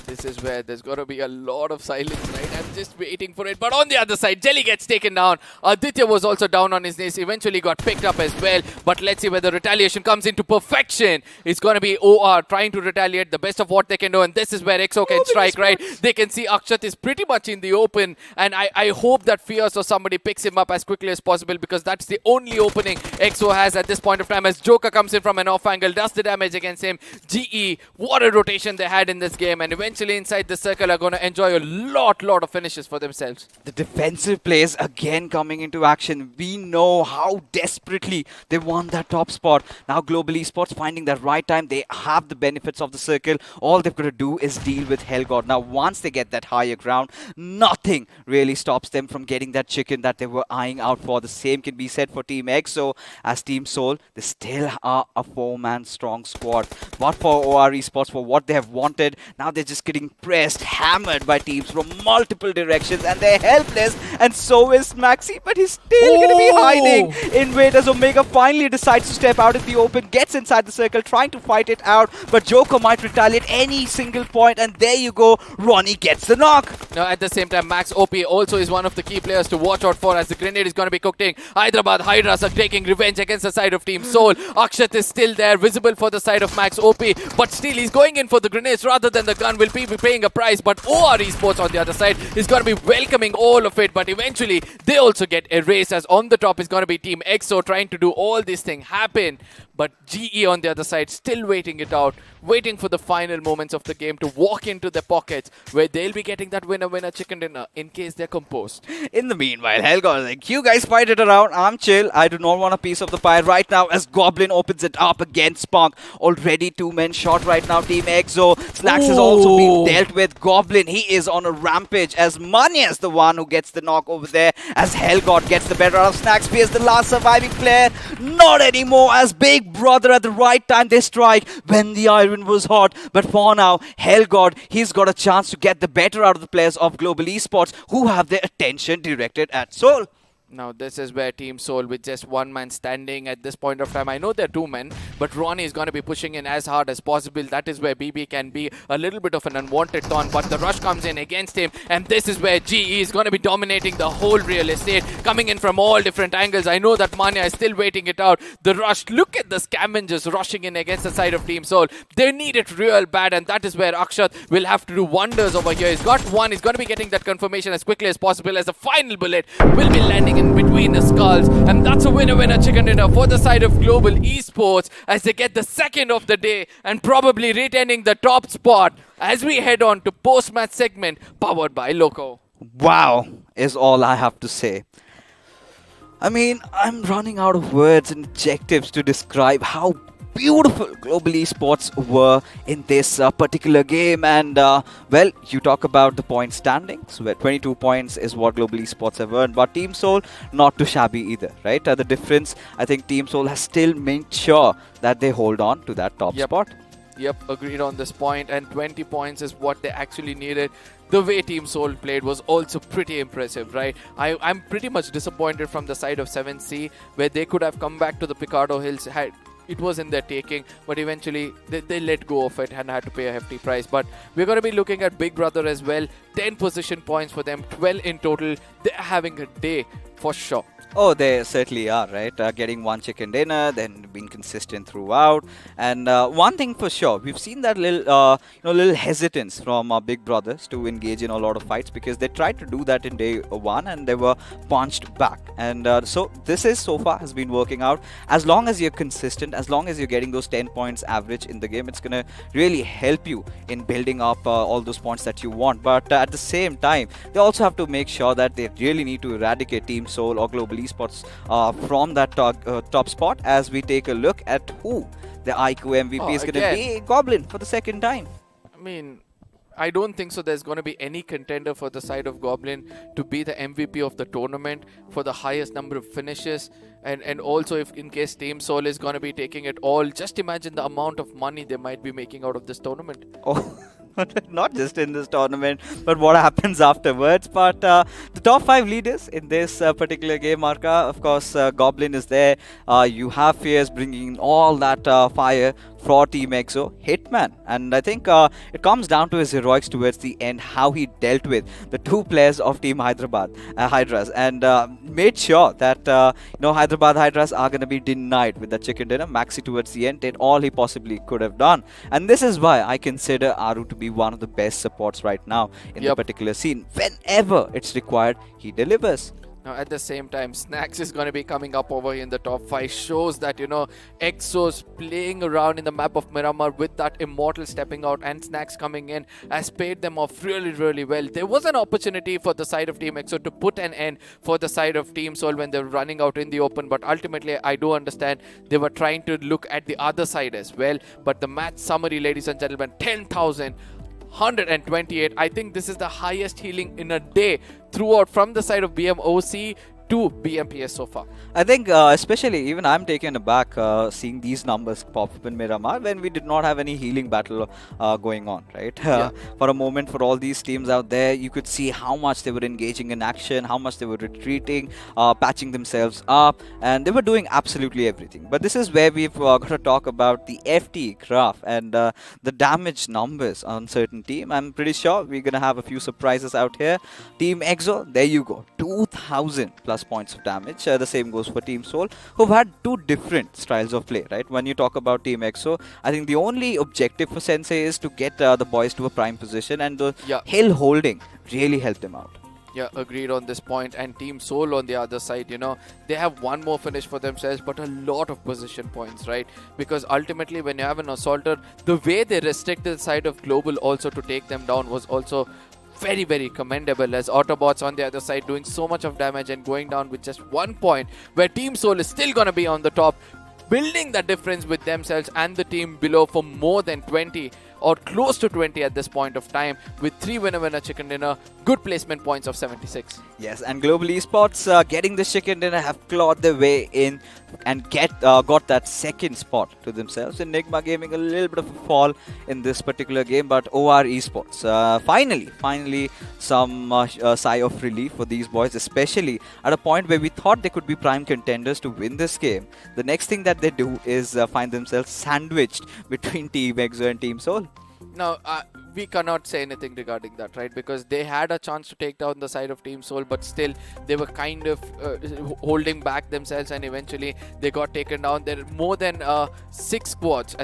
This is where there's going to be a lot of silence, right? I'm just waiting for it. But on the other side, Jelly gets taken down. Aditya was also down on his knees. Eventually got picked up as well. But let's see where the retaliation comes into perfection. It's going to be OR trying to retaliate the best of what they can do. And this is where EXO can strike, right? They can see Akshat is pretty much in the open. And I hope that Fierce or somebody picks him up as quickly as possible because that's the only opening EXO has at this point of time as Joker comes in from an off angle, does the damage against him. GE, what a rotation they had in this game. And eventually inside the circle are going to enjoy a lot of finishes for themselves. The defensive plays again coming into action. We know how desperately they want that top spot. Now Global Esports finding that right time. They have the benefits of the circle. All they've got to do is deal with Hellgod. Now once they get that higher ground, nothing really stops them from getting that chicken that they were eyeing out for. The same can be said for Team EXO as Team Soul. They still are a 4-man strong squad. But for OR Esports, for what they have wanted, now they're just getting pressed, hammered by teams from multiple directions, and they're helpless, and so is Maxi, but he's still going to be hiding in wait as Omega finally decides to step out in the open, gets inside the circle, trying to fight it out, but Joker might retaliate any single point, and there you go, Ronnie gets the knock. Now at the same time, Max OP also is one of the key players to watch out for as the grenade is going to be cooked in. Hyderabad Hydras are taking revenge against the side of Team Soul. Akshat is still there, visible for the side of Max OP, but still he's going in for the grenades rather than the gun. Will be paying a price, but OR Esports on the other side is going to be welcoming all of it, but eventually they also get erased as on the top is going to be Team EXO trying to do all this thing happen, but GE on the other side still waiting it out, waiting for the final moments of the game to walk into their pockets where they'll be getting that winner chicken dinner in case they're composed. In the meanwhile, Hellgod is like, you guys fight it around, I'm chill, I do not want a piece of the pie right now as Goblin opens it up against Punk. Already 2 men shot right now, Team EXO. Snacks has also been being dealt with. Goblin, he is on a rampage as Manya is the one who gets the knock over there, as Hellgod gets the better out of Snacksby as the last surviving player. Not anymore, as Big Brother at the right time they strike when the iron was hot. But for now, Hellgod, he's got a chance to get the better out of the players of Global Esports who have their attention directed at Seoul. Now this is where Team Seoul, with just one man standing at this point of time, I know they're two men, but Ronnie is going to be pushing in as hard as possible. That is where BB can be a little bit of an unwanted taunt, but the rush comes in against him, and this is where GE is going to be dominating the whole real estate, coming in from all different angles. I know that Manya is still waiting it out. The rush, look at the scavengers rushing in against the side of Team Seoul. They need it real bad, and that is where Akshat will have to do wonders over here. He's got one, he's going to be getting that confirmation as quickly as possible, as the final bullet will be landing in between the skulls, and that's a winner chicken dinner for the side of Global Esports as they get the second of the day and probably retaining the top spot as we head on to post-match segment powered by Loco. Wow, is all I have to say. I mean, I'm running out of words and adjectives to describe how beautiful Global Esports were in this particular game. And well, you talk about the point standings, where 22 points is what Global Esports have earned, but Team Seoul not too shabby either, right? The difference, I think Team Seoul has still made sure that they hold on to that top spot. Yep, agreed on this point, and 20 points is what they actually needed. The way Team Seoul played was also pretty impressive, right? I'm pretty much disappointed from the side of 7C, where they could have come back to the Picardo Hills. It was in their taking, but eventually they let go of it and had to pay a hefty price. But we're going to be looking at Big Brother as well. 10 position points for them, 12 in total. They're having a day for sure. Oh, they certainly are, right? Getting one chicken dinner, then being consistent throughout. And one thing for sure, we've seen that little hesitance from Big Brothers to engage in a lot of fights, because they tried to do that in day one and they were punched back. And so this is so far has been working out. As long as you're consistent, as long as you're getting those 10 points average in the game, it's going to really help you in building up all those points that you want. But at the same time, they also have to make sure that they really need to eradicate Team Seoul or Global Esports from that top spot, as we take a look at who the iQOO MVP is going to be. Goblin for the second time. I mean, I don't think so there's going to be any contender for the side of Goblin to be the MVP of the tournament for the highest number of finishes. And also, if in case Team Seoul is going to be taking it all, just imagine the amount of money they might be making out of this tournament. Oh. Not just in this tournament, but what happens afterwards. But the top 5 leaders in this particular game, Arka, of course, Goblin is there. You have Fierce bringing all that fire for Team EXO, Hitman. And I think it comes down to his heroics towards the end, how he dealt with the 2 players of Team Hyderabad, Hydras, and made sure that Hyderabad Hydras are going to be denied with the chicken dinner. Maxi towards the end did all he possibly could have done. And this is why I consider Aru to be one of the best supports right now in the particular scene. Whenever it's required, he delivers. Now, at the same time, Snacks is going to be coming up over here in the top 5. Shows that, EXO's playing around in the map of Miramar with that Immortal stepping out and Snacks coming in has paid them off really, really well. There was an opportunity for the side of Team EXO to put an end for the side of Team Seoul when they were running out in the open. But ultimately, I do understand they were trying to look at the other side as well. But the match summary, ladies and gentlemen, 10,128. I think this is the highest healing in a day throughout from the side of BMOC to BMPS so far. I think especially even I'm taken aback seeing these numbers pop up in Miramar when we did not have any healing battle going on, right? For a moment, for all these teams out there, you could see how much they were engaging in action, how much they were retreating, patching themselves up, and they were doing absolutely everything. But this is where we've got to talk about the FT graph and the damage numbers on certain team. I'm pretty sure we're going to have a few surprises out here. Team EXO, there you go, 2,000 plus points of damage. The same goes for Team Seoul, who've had 2 different styles of play, right? When you talk about Team EXO, I think the only objective for Sensei is to get the boys to a prime position, and the hill holding really helped them out. Yeah, agreed on this point. And Team Seoul on the other side, they have one more finish for themselves, but a lot of position points, right? Because ultimately, when you have an assaulter, the way they restricted the side of Global also to take them down was also very, very commendable, as Autobotz on the other side doing so much of damage and going down with just 1 point, where Team Seoul is still going to be on the top, building the difference with themselves and the team below for more than 20. or close to 20 at this point of time with 3 winner chicken dinner, good placement points of 76. Yes, and Global Esports getting the chicken dinner have clawed their way in and got that second spot to themselves. Enigma Gaming a little bit of a fall in this particular game, but OR Esports finally some sigh of relief for these boys, especially at a point where we thought they could be prime contenders to win this game. The next thing that they do is find themselves sandwiched between Team Exo and Team Soul. Now, we cannot say anything regarding that, right? Because they had a chance to take down the side of Team Soul, but still they were kind of holding back themselves, and eventually they got taken down. There are more than 6 squads,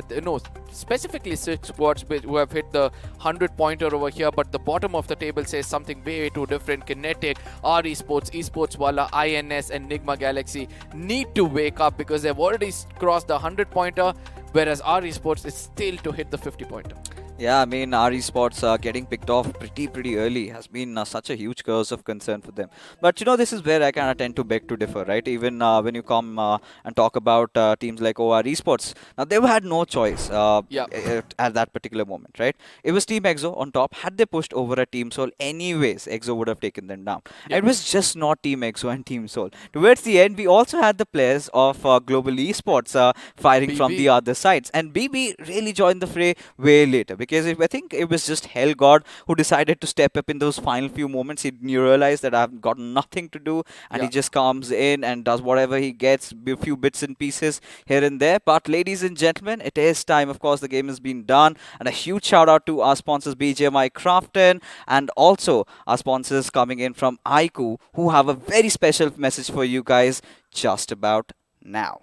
specifically 6 squads who have hit the 100-pointer over here, but the bottom of the table says something way too different. Kinetic, R Esports, Esports Wala, INS, and Nigma Galaxy need to wake up because they've already crossed the 100-pointer, whereas R Esports is still to hit the 50-pointer. Yeah, I mean, our esports getting picked off pretty early has been such a huge cause of concern for them. But this is where I kind of tend to beg to differ, right? Even when you come and talk about teams like OR Esports, now they had no choice at that particular moment, right? It was Team Exo on top. Had they pushed over a Team Soul, anyways, Exo would have taken them down. It was just not Team Exo and Team Soul. Towards the end, we also had the players of Global Esports firing BB from the other sides, and BB really joined the fray way later. Because I think it was just Hell God who decided to step up in those final few moments. He realized that I've got nothing to do, and he just comes in and does whatever he gets, a few bits and pieces here and there. But ladies and gentlemen, it is time. Of course, the game has been done, and a huge shout out to our sponsors BGMI Crafton, and also our sponsors coming in from iQOO, who have a very special message for you guys just about now.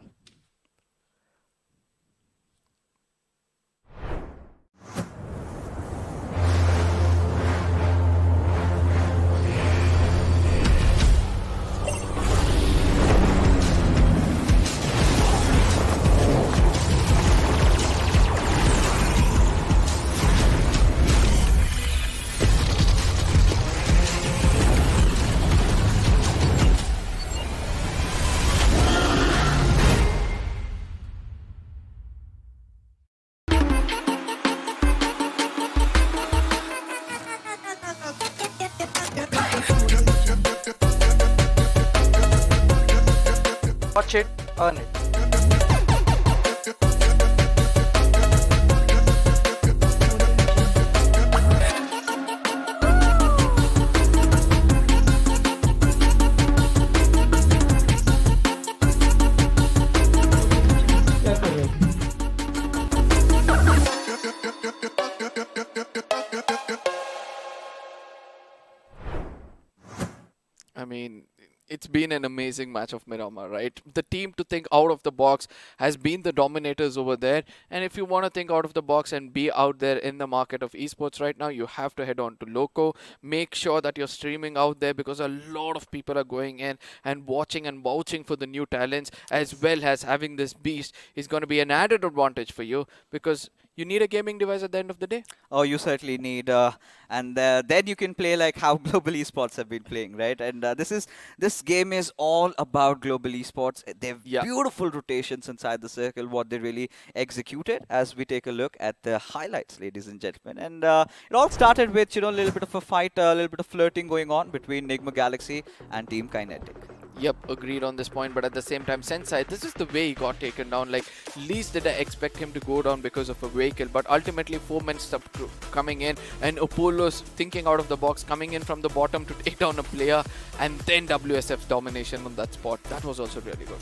Watch it, earn it. I mean, it's been an amazing match of Miramar, right? The team to think out of the box has been the dominators over there. And if you want to think out of the box and be out there in the market of esports right now, you have to head on to Loco. Make sure that you're streaming out there because a lot of people are going in and watching and vouching for the new talents, as well as having this beast is going to be an added advantage for you because you need a gaming device at the end of the day. Oh, you certainly need, and then you can play like how Global Esports have been playing, right? And this game is all about Global Esports. They have beautiful rotations inside the circle, what they really executed. As we take a look at the highlights, ladies and gentlemen, and it all started with a little bit of a fight, a little bit of flirting going on between Nigma Galaxy and Team Kinetic. Yep, agreed on this point, but at the same time, Sensei, this is the way he got taken down. Like, least did I expect him to go down because of a vehicle, but ultimately 4 men stopped coming in, and Apollo's thinking out of the box, coming in from the bottom to take down a player, and then WSF's domination on that spot. That was also really good.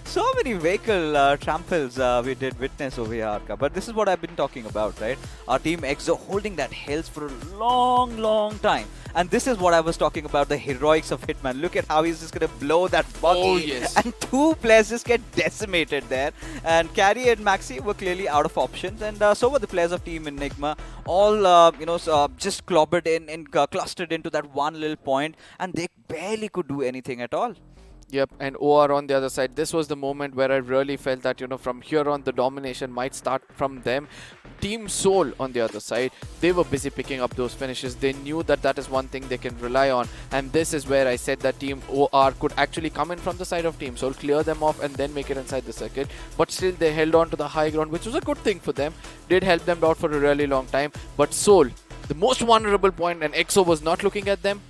So many vehicle tramples we did witness over here, Arka. But this is what I've been talking about, right? Our Team Exo holding that hills for a long time. And this is what I was talking about, the heroics of Hitman. Look at how he's just going to blow that buggy. Oh, yes. And 2 players just get decimated there. And Carry and Maxi were clearly out of options. And so were the players of Team Enigma. All, just clobbered in and clustered into that one little point. And they barely could do anything at all. Yep, and OR on the other side, this was the moment where I really felt that, from here on, the domination might start from them. Team Soul, on the other side, they were busy picking up those finishes. They knew that that is one thing they can rely on. And this is where I said that Team OR could actually come in from the side of Team Soul, clear them off, and then make it inside the circuit. But still, they held on to the high ground, which was a good thing for them. Did help them out for a really long time. But Soul, the most vulnerable point, and EXO was not looking at them.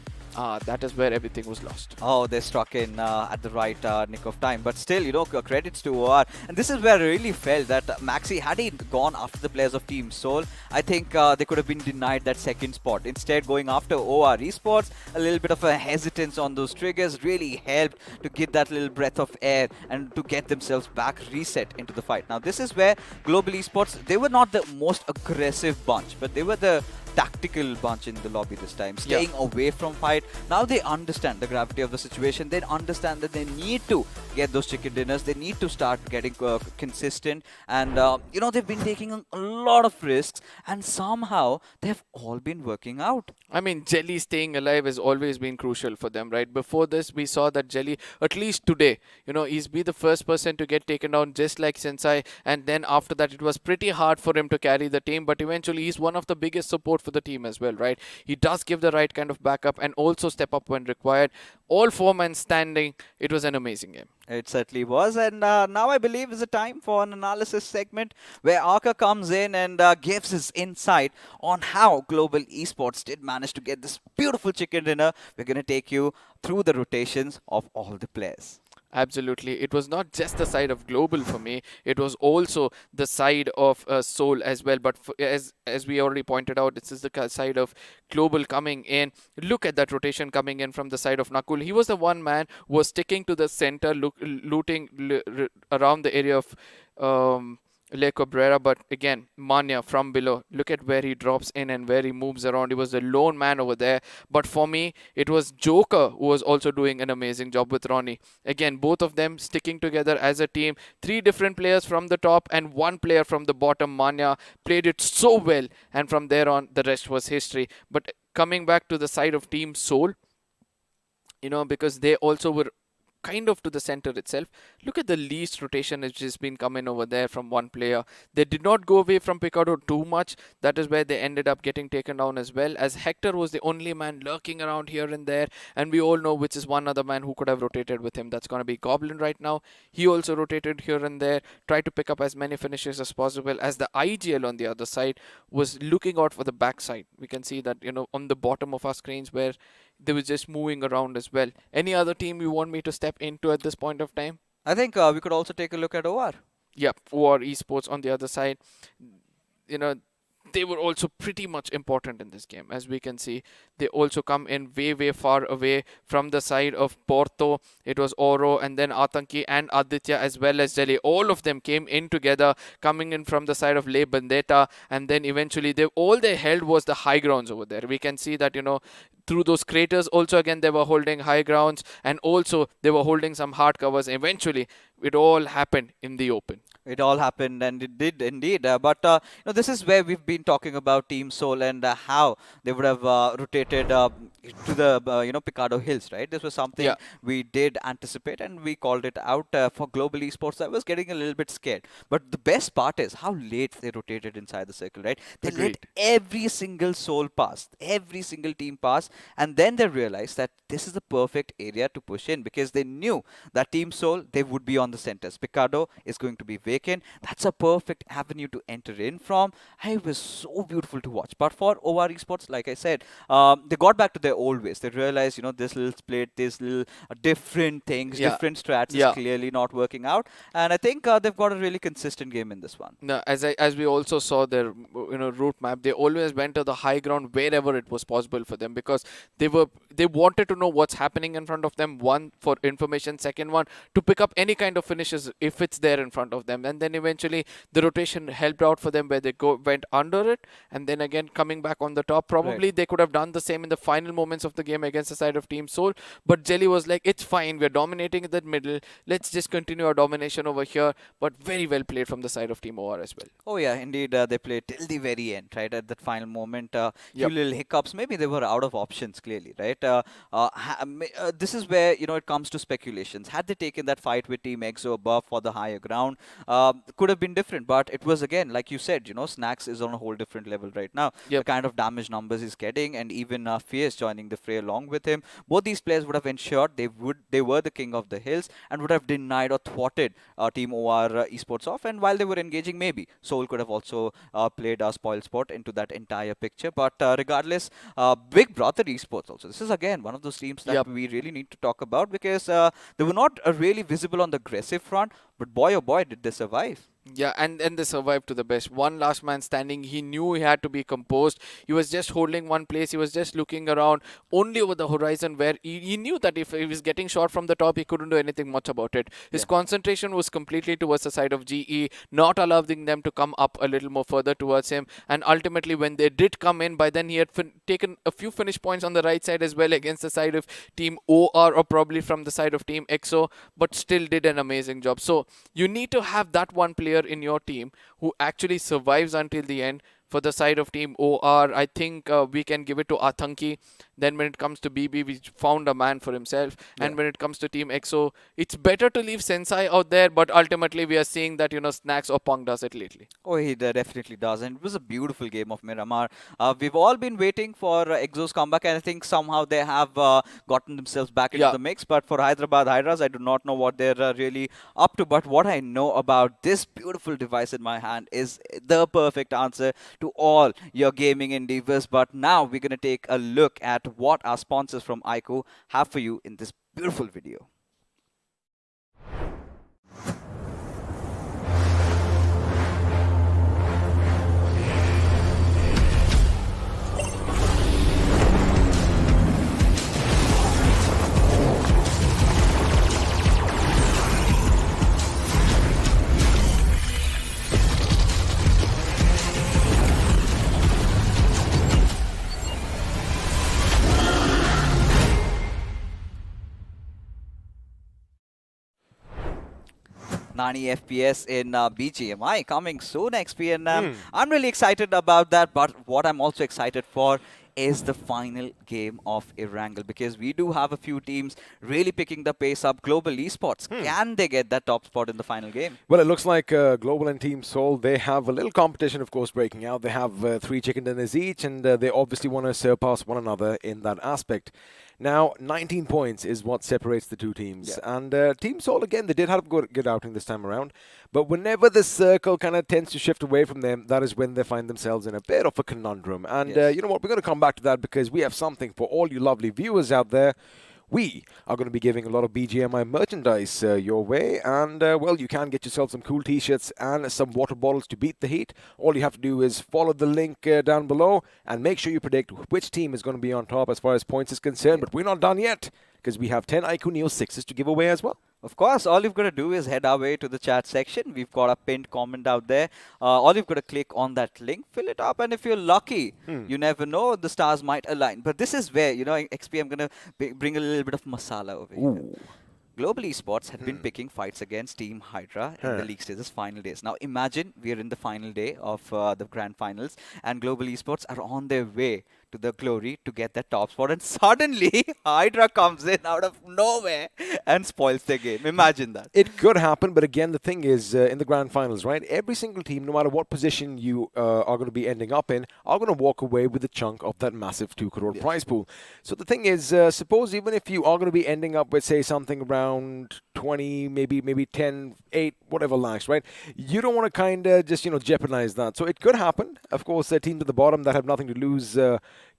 That is where everything was lost. Oh, they struck in at the right nick of time. But still, credits to OR. And this is where I really felt that Maxi, had he gone after the players of Team Soul, I think they could have been denied that second spot. Instead, going after OR Esports, a little bit of a hesitance on those triggers really helped to get that little breath of air and to get themselves back reset into the fight. Now, this is where Global Esports, they were not the most aggressive bunch, but they were the tactical bunch in the lobby this time, staying away from fight. Now they understand the gravity of the situation. They understand that they need to get those chicken dinners. They need to start getting consistent. And, they've been taking a lot of risks and somehow they've all been working out. I mean, Jelly staying alive has always been crucial for them, right? Before this, we saw that Jelly, at least today, he's been the first person to get taken down just like Sensei. And then after that, it was pretty hard for him to carry the team. But eventually, he's one of the biggest support for the team as well, right? He does give the right kind of backup and also step up when required. All four men standing. It was an amazing game. It certainly was. And now I believe is a time for an analysis segment where Arka comes in and gives his insight on how Global Esports did manage to get this beautiful chicken dinner. We're going to take you through the rotations of all the players. Absolutely. It was not just the side of Global for me. It was also the side of Soul as well. But as we already pointed out, this is the side of Global coming in. Look at that rotation coming in from the side of Nakul. He was the one man who was sticking to the center, looting around the area of Le Cabrera, but again, Manya from below. Look at where he drops in and where he moves around. He was the lone man over there. But for me, it was Joker who was also doing an amazing job with Ronnie. Again, both of them sticking together as a team. 3 different players from the top and 1 player from the bottom. Manya played it so well. And from there on, the rest was history. But coming back to the side of Team Soul, because they also were kind of to the center itself. Look at the least rotation which has been coming over there from one player. They did not go away from Picardo too much. That is where they ended up getting taken down as well, as Hector was the only man lurking around here and there, and we all know which is one other man who could have rotated with him. That's going to be Goblin right now. He also rotated here and there, tried to pick up as many finishes as possible, as the IGL on the other side was looking out for the backside. We can see that, on the bottom of our screens where they were just moving around as well. Any other team you want me to step into at this point of time? I think we could also take a look at OR. Yep, OR Esports on the other side. They were also pretty much important in this game. As we can see, they also come in way far away from the side of Porto. It was Oro and then Atanki and Aditya as well as Jelly. All of them came in together, coming in from the side of Le Bandeta, and then eventually all they held was the high grounds over there. We can see that, through those craters also again they were holding high grounds, and also they were holding some hard covers. Eventually, it all happened in the open. It all happened, and it did indeed. But this is where we've been talking about Team Soul and how they would have rotated to the Picardo Hills, right? This was something we did anticipate, and we called it out for Global Esports. I was getting a little bit scared. But the best part is how late they rotated inside the circle, right? They let every single Soul pass, every single team pass, and then they realized that this is the perfect area to push in, because they knew that Team Soul, they would be on the centers. Picardo is going to be vacant. That's a perfect avenue to enter in from. It was so beautiful to watch. But for OR Esports, like I said, they got back to their old ways. They realized, this little split, this little different things, different strats is clearly not working out. And I think they've got a really consistent game in this one. No, as we also saw their route map, they always went to the high ground wherever it was possible for them, because they wanted to know what's happening in front of them. One, for information. Second one, to pick up any kind of finishes if it's there in front of them. And then eventually the rotation helped out for them, where they went under it, and then again coming back on the top. Probably they could have done the same in the final moments of the game against the side of Team Soul, but Jelly was like, it's fine, we're dominating in the middle, let's just continue our domination over here. But very well played from the side of Team OR as well. Oh yeah, indeed, they played till the very end, right? At that final moment, few little hiccups. Maybe they were out of options, clearly, right? This is where, it comes to speculations. Had they taken that fight with Team EXO above for the higher ground, could have been different. But it was, again, like you said, Snacks is on a whole different level right now. The kind of damage numbers he's getting, and even Fierce joining the fray along with him. Both these players would have ensured they were the king of the hills and would have denied or thwarted Team OR Esports off. And while they were engaging, maybe Soul could have also played a spoil sport into that entire picture. But regardless, Big Brother Esports also. This is again one of those teams that we really need to talk about, because they were not really visible on the aggressive front, but boy oh boy did they survive. Yeah, and they survived to the best. One last man standing. He knew he had to be composed. He was just holding one place. He was just looking around only over the horizon, where he knew that if he was getting shot from the top, he couldn't do anything much about it. His concentration was completely towards the side of GE, not allowing them to come up a little more further towards him. And ultimately, when they did come in, by then he had taken a few finish points on the right side as well against the side of Team OR, or probably from the side of Team EXO, but still did an amazing job. So you need to have that one player in your team who actually survives until the end. For the side of Team OR, I think we can give it to Athanki. Then when it comes to BB, we found a man for himself. And when it comes to Team EXO, it's better to leave Sensai out there, but ultimately we are seeing that, Snacks or Pong does it lately. Oh, he definitely does. And it was a beautiful game of Miramar. We've all been waiting for EXO's comeback, and I think somehow they have gotten themselves back into the mix. But for Hyderabad Hydras, I do not know what they're really up to. But what I know about this beautiful device in my hand is the perfect answer to all your gaming endeavors. But now we're going to take a look at what our sponsors from iQOO have for you in this beautiful video. Nani FPS in BGMI coming soon, XP, and I'm really excited about that. But what I'm also excited for is the final game of Erangel, because we do have a few teams really picking the pace up. Global Esports, can they get that top spot in the final game? Well, it looks like Global and Team Seoul, they have a little competition, of course, breaking out. They have 3 chicken dinners each, and they obviously want to surpass one another in that aspect. Now, 19 points is what separates the two teams. And Team Seoul, again, they did have a good outing this time around. But whenever the circle kind of tends to shift away from them, that is when they find themselves in a bit of a conundrum. And you know what? We're going to come back to that, because we have something for all you lovely viewers out there. We are going to be giving a lot of BGMI merchandise your way, and well, you can get yourself some cool t-shirts and some water bottles to beat the heat. All you have to do is follow the link down below and make sure you predict which team is going to be on top as far as points is concerned. But we're not done yet, because we have 10 iQOO Neo 6s to give away as well. Of course, all you've got to do is head our way to the chat section. We've got a pinned comment out there. All you've got to click on that link, fill it up, and if you're lucky, you never know, the stars might align. But this is where, XP, I'm going to bring a little bit of masala over here. Global Esports had been picking fights against Team Hydra in the league stages final days. Now imagine we are in the final day of the grand finals, and Global Esports are on their way to the glory to get that top spot, and suddenly Hydra comes in out of nowhere and spoils their game. Imagine that. It could happen, but again, the thing is, in the grand finals, right, every single team, no matter what position you are going to be ending up in, are going to walk away with a chunk of that massive 2 crore prize pool. So the thing is, suppose even if you are going to be ending up with, say, something around 20, maybe 10, 8, whatever lakhs, right, you don't want to kind of just, jeopardize that. So it could happen. Of course, teams at the bottom that have nothing to lose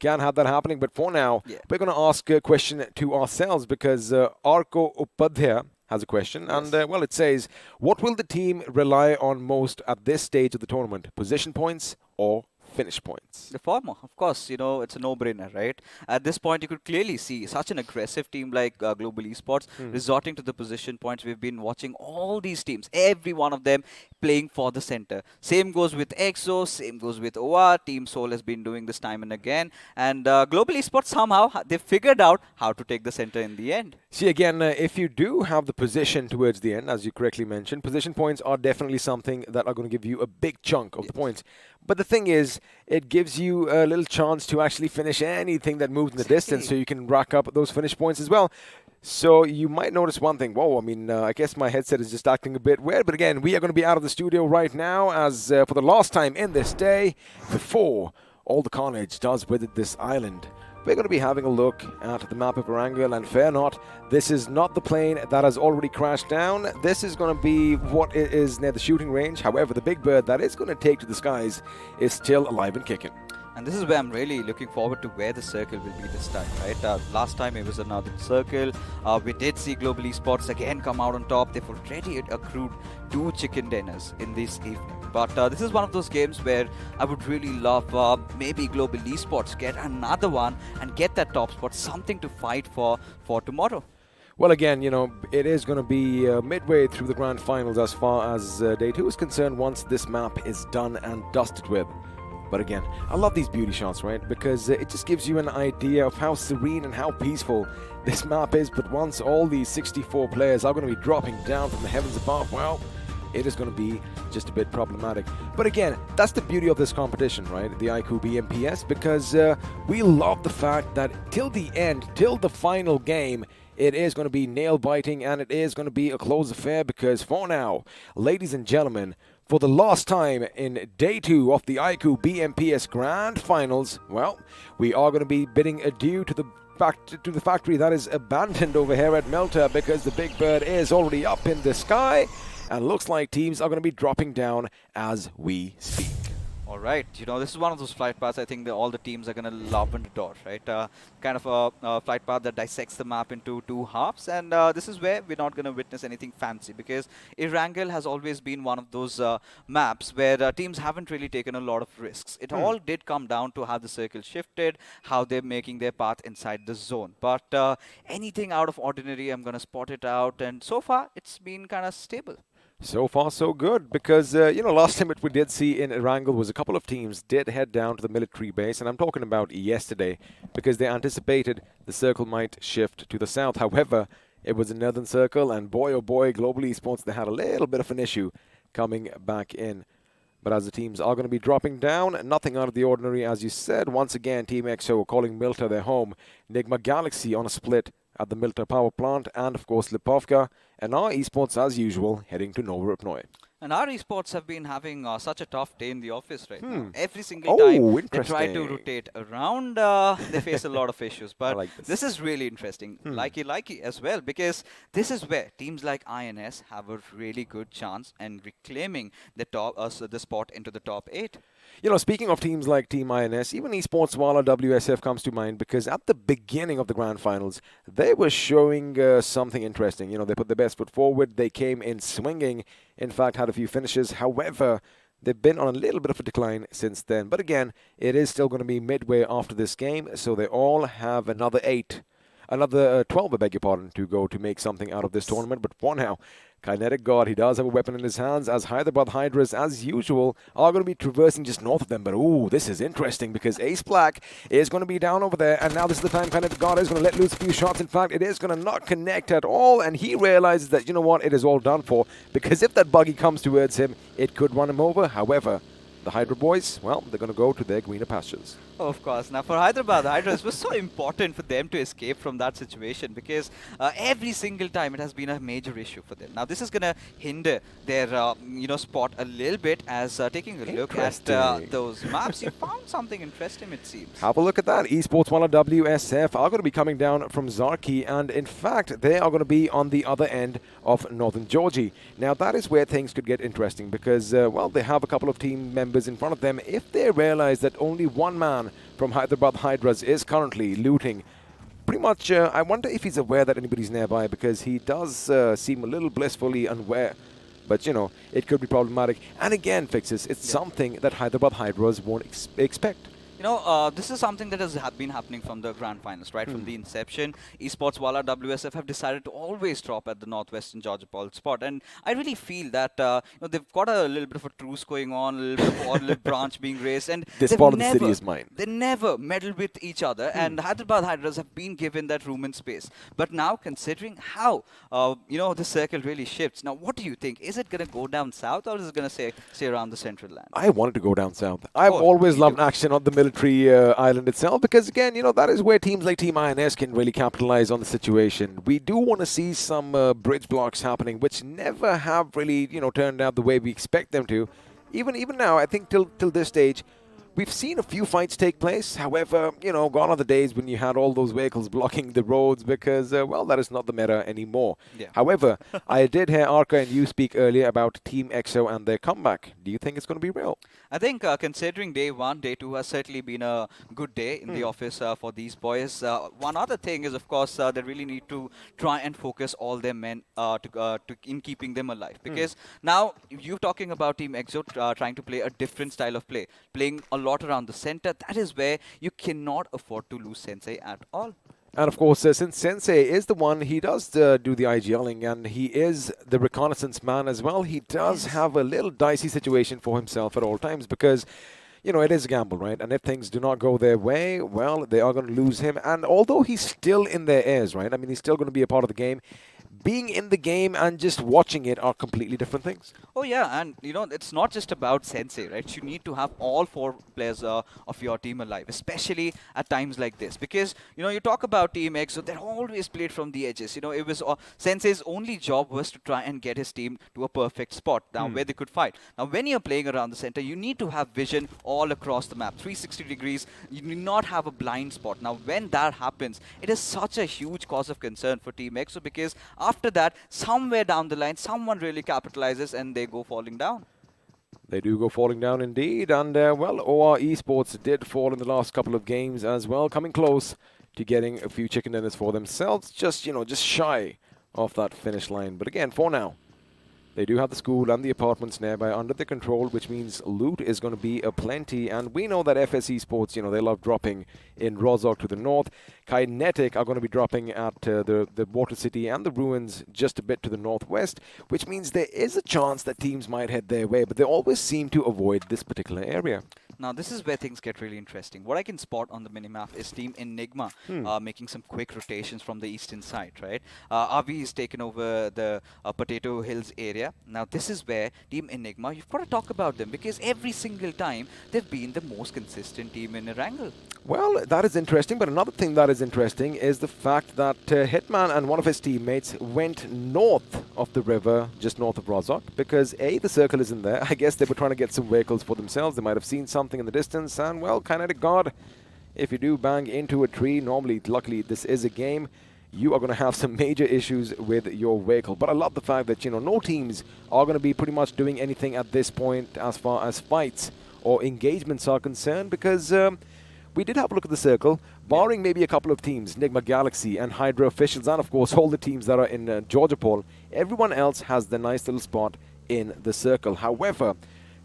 can have that happening. But for now, we're going to ask a question to ourselves, because Arko Upadhyaya has a question. And, well, it says, what will the team rely on most at this stage of the tournament? Position points or finish points? The former, of course. It's a no-brainer, right? At this point, you could clearly see such an aggressive team like Global Esports resorting to the position points. We've been watching all these teams, every one of them playing for the center. Same goes with EXO, same goes with OR. Team Seoul has been doing this time and again. And Global Esports, somehow, they figured out how to take the center in the end. See, again, if you do have the position towards the end, as you correctly mentioned, position points are definitely something that are going to give you a big chunk of the points. But the thing is, it gives you a little chance to actually finish anything that moves in the distance, so you can rack up those finish points as well. So you might notice one thing. Whoa, I mean, I guess my headset is just acting a bit weird. But again, we are going to be out of the studio right now as for the last time in this day, before all the carnage does visit this island. We're going to be having a look at the map of Erangel, and fear not, this is not the plane that has already crashed down. This is going to be what it is near the shooting range. However, the big bird that is going to take to the skies is still alive and kicking. And this is where I'm really looking forward to where the circle will be this time, right? Last time it was a northern circle. We did see Global Esports again come out on top. They've already accrued 2 chicken dinners in this evening. But this is one of those games where I would really love maybe Global Esports get another one and get that top spot, something to fight for tomorrow. Well, again, you know, it is going to be midway through the grand finals as far as day 2 is concerned once this map is done and dusted with. But again, I love these beauty shots, right? Because it just gives you an idea of how serene and how peaceful this map is. But once all these 64 players are going to be dropping down from the heavens above, well, it is going to be just a bit problematic. But again, that's the beauty of this competition, right? The iQOO BMPS, because we love the fact that till the end, till the final game, it is going to be nail-biting and it is going to be a close affair because for now, ladies and gentlemen, for the last time in day 2 of the iQOO BMPS Grand Finals, well, we are going to be bidding adieu to the factory that is abandoned over here at Melter because the big bird is already up in the sky and looks like teams are going to be dropping down as we speak. All right, you know, this is one of those flight paths I think that all the teams are going to love and adore, right? Kind of a flight path that dissects the map into 2 halves, and this is where we're not going to witness anything fancy because Erangel has always been one of those maps where teams haven't really taken a lot of risks. It all did come down to how the circle shifted, how they're making their path inside the zone. But anything out of ordinary, I'm going to spot it out, and so far it's been kind of stable. So far, so good, because, you know, last time we did see in Erangel was a couple of teams did head down to the military base, and I'm talking about yesterday, because they anticipated the circle might shift to the south. However, it was a northern circle, and boy, oh boy, Global Esports, they had a little bit of an issue coming back in. But as the teams are going to be dropping down, nothing out of the ordinary, as you said. Once again, Team EXO calling Milta their home. Nigma Galaxy on a split at the Milta power plant, and of course Lipovka, and our esports as usual heading to Novorupnoy. And our esports have been having such a tough day in the office right now. Every single time they try to rotate around, they face a lot of issues. But like this is really interesting, likey as well, because this is where teams like INS have a really good chance in reclaiming the top, the spot into the top 8. You know, speaking of teams like Team INS, even Esports Wala WSF comes to mind because at the beginning of the Grand Finals, they were showing something interesting. You know, they put their best foot forward. They came in swinging. In fact, had a few finishes. However, they've been on a little bit of a decline since then. But again, it is still going to be midway after this game, so they all have another 12, I beg your pardon, to go to make something out of this tournament. But for now, Kinetic God, he does have a weapon in his hands, as Hyderabad Hydras, as usual, are going to be traversing just north of them. But, ooh, this is interesting because Ace Black is going to be down over there, and now this is the time Kinetic God is going to let loose a few shots. In fact, it is going to not connect at all, and he realizes that, you know what, it is all done for, because if that buggy comes towards him, it could run him over. However, the Hydra boys, well, they're going to go to their greener pastures. Oh, of course. Now, for Hyderabad, the Hydras was so important for them to escape from that situation because every single time it has been a major issue for them. Now, this is going to hinder their, spot a little bit as taking a look at those maps. You found something interesting, it seems. Have a look at that. Esports Wala WSF are going to be coming down from Zarki, and in fact, they are going to be on the other end of Northern Georgia. Now, that is where things could get interesting because, well, they have a couple of team members in front of them. If they realize that only one man from Hyderabad Hydras is currently looting, pretty much, I wonder if he's aware that anybody's nearby because he does seem a little blissfully unaware. But, you know, it could be problematic. And again, Fixes, it's something that Hyderabad Hydras won't expect. You know, this is something that has been happening from the Grand Finals, right? From the inception, Esports Wala WSF have decided to always drop at the Northwestern Georgia Paul spot. And I really feel that, they've got a little bit of a truce going on, a little bit of olive branch being raised. And this part of the city is mine. They never meddle with each other. And Hyderabad Hydras have been given that room and space. But now, considering how, the circle really shifts, now what do you think? Is it going to go down south or is it going to stay around the central land? I want it to go down south. I've always loved action on the middle military island itself, because again, that is where teams like Team INS can really capitalize on the situation. We do want to see some bridge blocks happening, which never have really, turned out the way we expect them to. Even now, I think till this stage, we've seen a few fights take place. However, gone are the days when you had all those vehicles blocking the roads because, that is not the meta anymore. Yeah. However, I did hear Arca and you speak earlier about Team EXO and their comeback. Do you think it's going to be real? I think considering day 1, day 2 has certainly been a good day in the office for these boys. One other thing is, of course, they really need to try and focus all their men in keeping them alive. Because now you're talking about Team EXO trying to play a different style of play, playing a lot around the center. That is where you cannot afford to lose Sensei at all. And of course, since Sensei is the one, he does do the IGLing, and he is the reconnaissance man as well. He does have a little dicey situation for himself at all times because, it is a gamble, right? And if things do not go their way, well, they are going to lose him. And although he's still in their ears, right? I mean, he's still going to be a part of the game. Being in the game and just watching it are completely different things. Oh yeah, and it's not just about Sensei, right? You need to have all 4 players of your team alive, especially at times like this. Because, you talk about Team X, so they're always played from the edges. It was Sensei's only job was to try and get his team to a perfect spot now where they could fight. Now, when you're playing around the center, you need to have vision all across the map, 360 degrees. You need not have a blind spot. Now, when that happens, it is such a huge cause of concern for Team EXO because after that, somewhere down the line, someone really capitalizes and they go falling down. They do go falling down indeed. And, OR Esports did fall in the last couple of games as well, coming close to getting a few chicken dinners for themselves, just shy of that finish line. But again, for now, they do have the school and the apartments nearby under their control, which means loot is going to be aplenty. And we know that FS Esports, they love dropping in Rozhok to the north. Kinetic are going to be dropping at the Water City and the Ruins just a bit to the northwest, which means there is a chance that teams might head their way, but they always seem to avoid this particular area. Now, this is where things get really interesting. What I can spot on the minimap is Team Enigma making some quick rotations from the eastern side, right? RV is taken over the Potato Hills area. Now, this is where Team Enigma, you've got to talk about them because every single time they've been the most consistent team in Erangel. Well, that is interesting, but another thing that is interesting is the fact that Hitman and one of his teammates went north of the river, just north of Rozhok, because A, the circle isn't there. I guess they were trying to get some vehicles for themselves. They might have seen something in the distance, and, well, Kinetic God, if you do bang into a tree, normally, luckily, this is a game, you are going to have some major issues with your vehicle. But I love the fact that, no teams are going to be pretty much doing anything at this point as far as fights or engagements are concerned, because we did have a look at the circle, barring maybe a couple of teams, Nigma Galaxy and Hydra officials, and of course all the teams that are in Georgia Pole, everyone else has the nice little spot in the circle. However,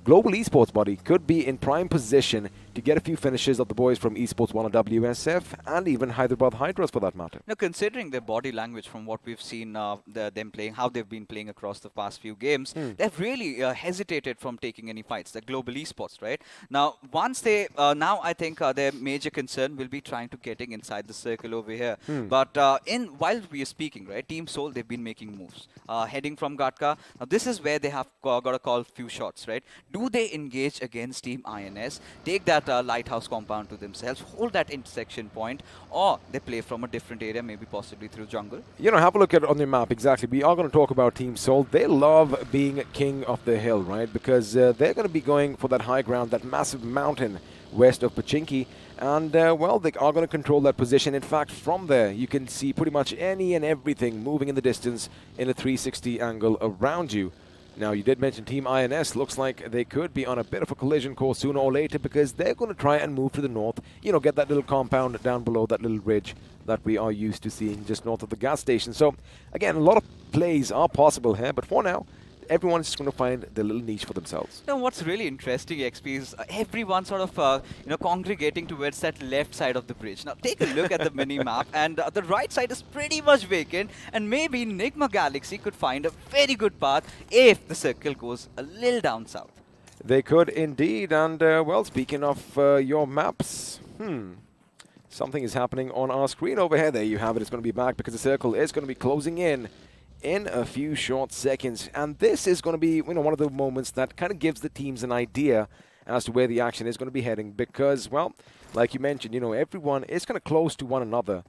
Global Esports Body could be in prime position to get a few finishes of the boys from Esports 1 or WSF and even Hyderabad Hydras for that matter. Now, considering their body language from what we've seen them playing, how they've been playing across the past few games, they've really hesitated from taking any fights. The Global Esports, right? Now, once they, now I think their major concern will be trying to getting inside the circle over here. But while we are speaking, right, Team Soul, they've been making moves. Heading from Gatka, now this is where they have got to call a few shots, right? Do they engage against Team INS, take that lighthouse compound to themselves, hold that intersection point, or they play from a different area, maybe possibly through jungle? Have a look at it on the map. Exactly. We are going to talk about Team Soul. They love being king of the hill, right? Because they're going to be going for that high ground, that massive mountain west of Pachinki. And, well, they are going to control that position. In fact, from there, you can see pretty much any and everything moving in the distance in a 360 angle around you. Now, you did mention Team INS. Looks like they could be on a bit of a collision course sooner or later because they're going to try and move to the north. Get that little compound down below, that little ridge that we are used to seeing just north of the gas station. So, again, a lot of plays are possible here. But for now, everyone's just going to find their little niche for themselves. Now, what's really interesting, XP, is everyone sort of, congregating towards that left side of the bridge. Now, take a look at the mini-map, and the right side is pretty much vacant, and maybe Nigma Galaxy could find a very good path if the circle goes a little down south. They could indeed, and, well, speaking of your maps, something is happening on our screen over here. There you have it. It's going to be back because the circle is going to be closing in a few short seconds, and this is going to be one of the moments that kind of gives the teams an idea as to where the action is going to be heading because, well, like you mentioned, you know, everyone is kind of close to one another.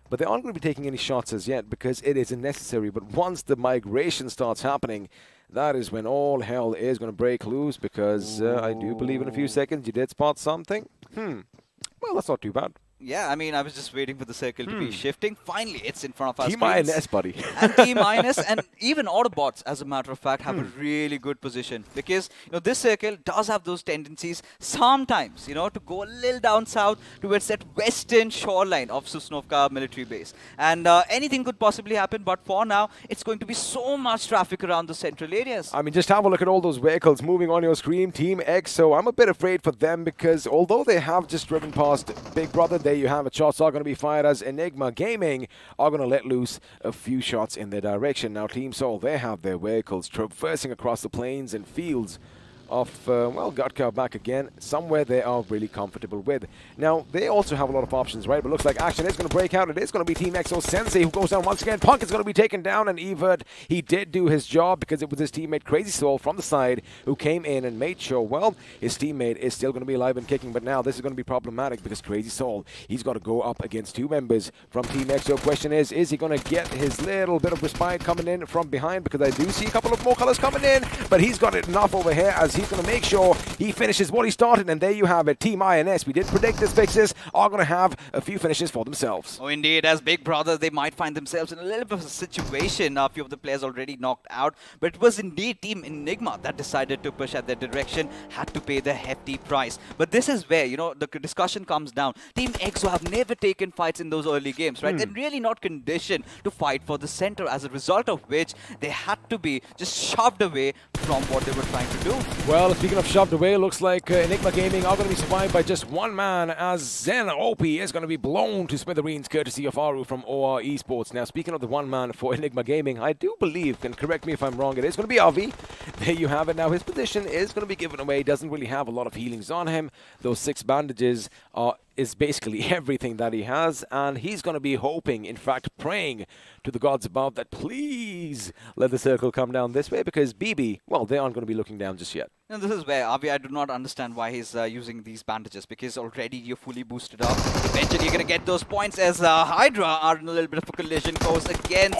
But they aren't going to be taking any shots as yet because it isn't necessary. But once the migration starts happening, that is when all hell is going to break loose because I do believe in a few seconds you did spot something. Well, that's not too bad. Yeah, I mean, I was just waiting for the circle to be shifting. Finally, it's in front of us. T-minus, buddy. And T-minus, and even Autobotz, as a matter of fact, have a really good position. Because, you know, this circle does have those tendencies sometimes, you know, to go a little down south towards that western shoreline of Sosnovka military base. And anything could possibly happen, but for now, it's going to be so much traffic around the central areas. I mean, just have a look at all those vehicles moving on your screen. Team EXO, I'm a bit afraid for them because although they have just driven past Big Brother, there you have it. Shots are going to be fired as Enigma Gaming are going to let loose a few shots in their direction. Now, Team Seoul, they have their vehicles traversing across the plains and fields of, well, Gatka back again, somewhere they are really comfortable with. Now, they also have a lot of options, right? But looks like action is going to break out. It is going to be Team EXO Sensei who goes down once again. Punk is going to be taken down, and Evert, he did do his job because it was his teammate Crazy Soul from the side who came in and made sure, well, his teammate is still going to be alive and kicking, but now this is going to be problematic because Crazy Soul, he's got to go up against two members from Team EXO. Question is he going to get his little bit of respite coming in from behind? Because I do see a couple of more colors coming in, but he's got it enough over here as he's going to make sure he finishes what he started, and there you have it. Team INS, we did predict this fixes, are going to have a few finishes for themselves. Oh, indeed. As Big Brother, they might find themselves in a little bit of a situation. A few of the players already knocked out, but it was indeed Team Enigma that decided to push at their direction, had to pay the hefty price. But this is where, you know, the discussion comes down. Team EXO have never taken fights in those early games, right? They're really not conditioned to fight for the center, as a result of which they had to be just shoved away from what they were trying to do. Well, speaking of shoved away, looks like Enigma Gaming are going to be survived by just one man as Zen OP is going to be blown to smithereens courtesy of Aru from OR Esports. Now, speaking of the one man for Enigma Gaming, I do believe, and correct me if I'm wrong, it is going to be Avi. There you have it. Now, his position is going to be given away. Doesn't really have a lot of healings on him. Those 6 bandages is basically everything that he has, and he's going to be hoping, in fact, praying to the gods above that please let the circle come down this way, because BB, well, they aren't going to be looking down just yet. And this is where, Avi, I do not understand why he's using these bandages, because already you're fully boosted up. Eventually you're going to get those points as Hydra are in a little bit of a collision, goes against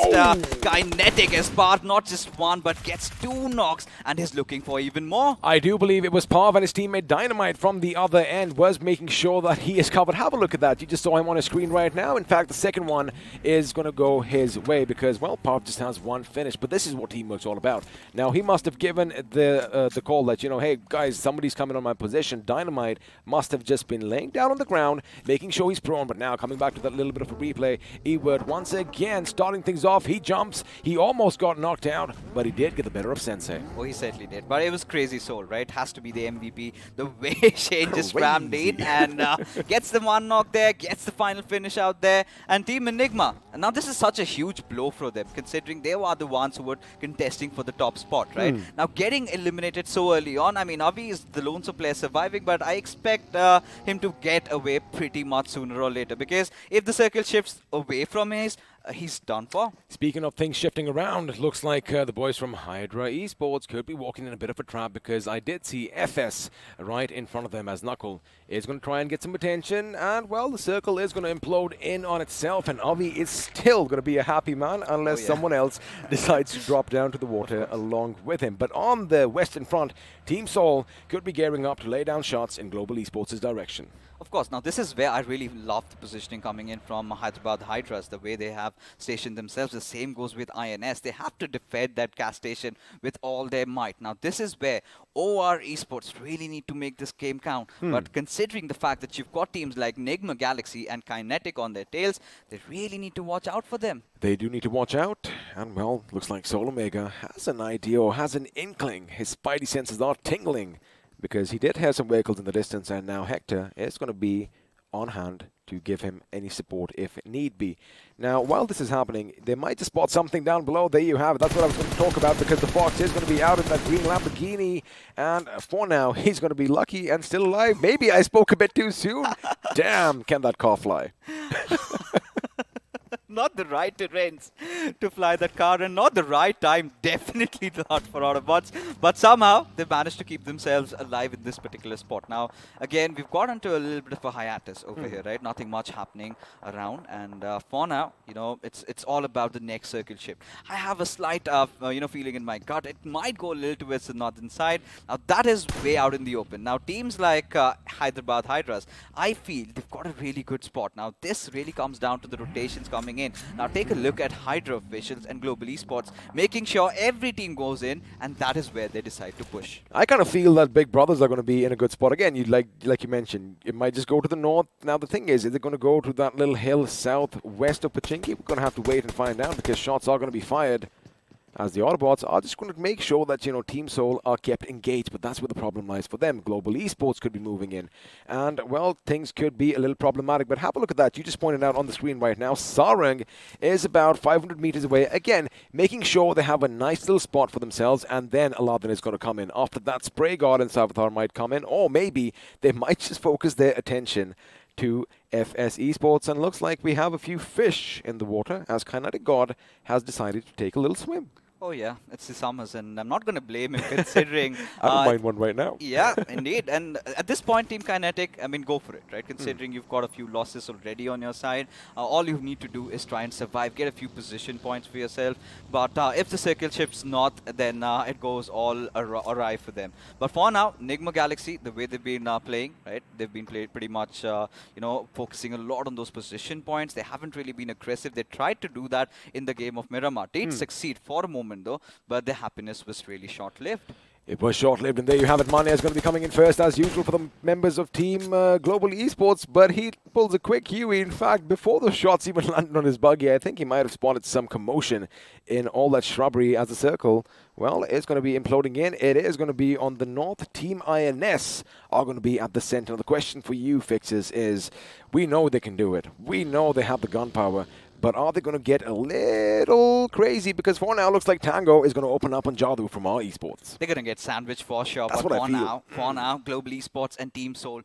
Kinetic as part, not just one, but gets 2 knocks, and is looking for even more. I do believe it was Pav and his teammate Dynamite from the other end was making sure that he is covered. Have a look at that. You just saw him on a screen right now. In fact, the second one is going to go his way because, well, Pav just has 1 finish, but this is what teamwork's all about. Now, he must have given the call that, you know, hey, guys, somebody's coming on my position. Dynamite must have just been laying down on the ground, making sure he's prone, but now coming back to that little bit of a replay, Ewert once again starting things off. He jumps. He almost got knocked out, but he did get the better of Sensei. Oh, he certainly did. But it was Crazy Soul, right? Has to be the MVP. The way Shane just rammed in and gets the 1 knock there, gets the final finish out there, and Team Enigma. And now this is such a huge blow for them, considering they were the ones who were contesting for the top spot, right? Now getting eliminated so early on, I mean, Avi is the lone player surviving, but I expect him to get away pretty much sooner or later, because if the circle shifts away from his, he's done for. Speaking of things shifting around, it looks like the boys from Hydra Esports could be walking in a bit of a trap, because I did see FS right in front of them as Knuckle is going to try and get some attention, and, well, the circle is going to implode in on itself, and Avi is still going to be a happy man unless someone else decides to drop down to the water along with him. But on the western front, Team Seoul could be gearing up to lay down shots in Global Esports' direction. Of course, now this is where I really love the positioning coming in from Hyderabad Hydras, the way they have stationed themselves. The same goes with INS. They have to defend that gas station with all their might. Now this is where OR Esports really need to make this game count. But considering the fact that you've got teams like Nigma Galaxy and Kinetic on their tails, they really need to watch out for them. They do need to watch out, and, well, looks like Soul Omega has an idea or has an inkling. His spidey senses are tingling, because he did have some vehicles in the distance, and now Hector is going to be on hand to give him any support if need be. Now, while this is happening, they might just spot something down below. There you have it. That's what I was going to talk about, because the Fox is going to be out in that green Lamborghini, and for now, he's going to be lucky and still alive. Maybe I spoke a bit too soon. Damn, can that car fly? not the right terrains to fly that car, and not the right time, definitely not for Autobotz. But somehow they managed to keep themselves alive in this particular spot. Now, again, we've got into a little bit of a hiatus over here, right? Nothing much happening around, and for now, you know, it's all about the next circle shift. I have a slight, you know, feeling in my gut. It might go a little towards the northern side. Now, that is way out in the open. Now, teams like Hyderabad Hydras, I feel they've got a really good spot. Now, this really comes down to the rotations coming in. Now, take a look at Hydra officials and Global Esports, making sure every team goes in, and that is where they decide to push. I kind of feel that Big Brothers are going to be in a good spot. Again, like you mentioned, it might just go to the north. Now, the thing is it going to go to that little hill southwest of Pochinki? We're going to have to wait and find out, because shots are going to be fired, as the Autobots are just going to make sure that, you know, Team Seoul are kept engaged. But that's where the problem lies for them. Global Esports could be moving in, and, well, things could be a little problematic. But have a look at that. You just pointed out on the screen right now, Sarang is about 500 meters away. Again, making sure they have a nice little spot for themselves, and then Aladdin is going to come in. After that, Spray God and Salvatore might come in, or maybe they might just focus their attention to FS Esports, and looks like we have a few fish in the water, as Kinetic God has decided to take a little swim. Oh yeah, it's the summers, and I'm not going to blame him, considering... I don't mind one right now. Yeah, indeed. And at this point, Team Kinetic, I mean, go for it, right? Considering you've got a few losses already on your side, all you need to do is try and survive, get a few position points for yourself. But if the circle shifts north, then it goes all awry for them. But for now, Nigma Galaxy, the way they've been playing, right? They've been pretty much, you know, focusing a lot on those position points. They haven't really been aggressive. They tried to do that in the game of Miramar. Didn't succeed for a moment, though, but their happiness was really short-lived. It was short-lived, and there you have it. Mane is going to be coming in first, as usual, for the members of Team Global Esports, but he pulls a quick Huey. In fact, before the shots even landed on his buggy, I think he might have spotted some commotion in all that shrubbery, as the circle, well, it's going to be imploding in. It is going to be on the north. Team INS are going to be at the center. The question for you, Fixers, is we know they can do it. We know they have the gunpowder. But are they going to get a little crazy? Because for now, looks like Tango is going to open up on Jadu from our Esports. They're going to get sandwiched for sure. That's but what I feel. For now, Global Esports and Team Seoul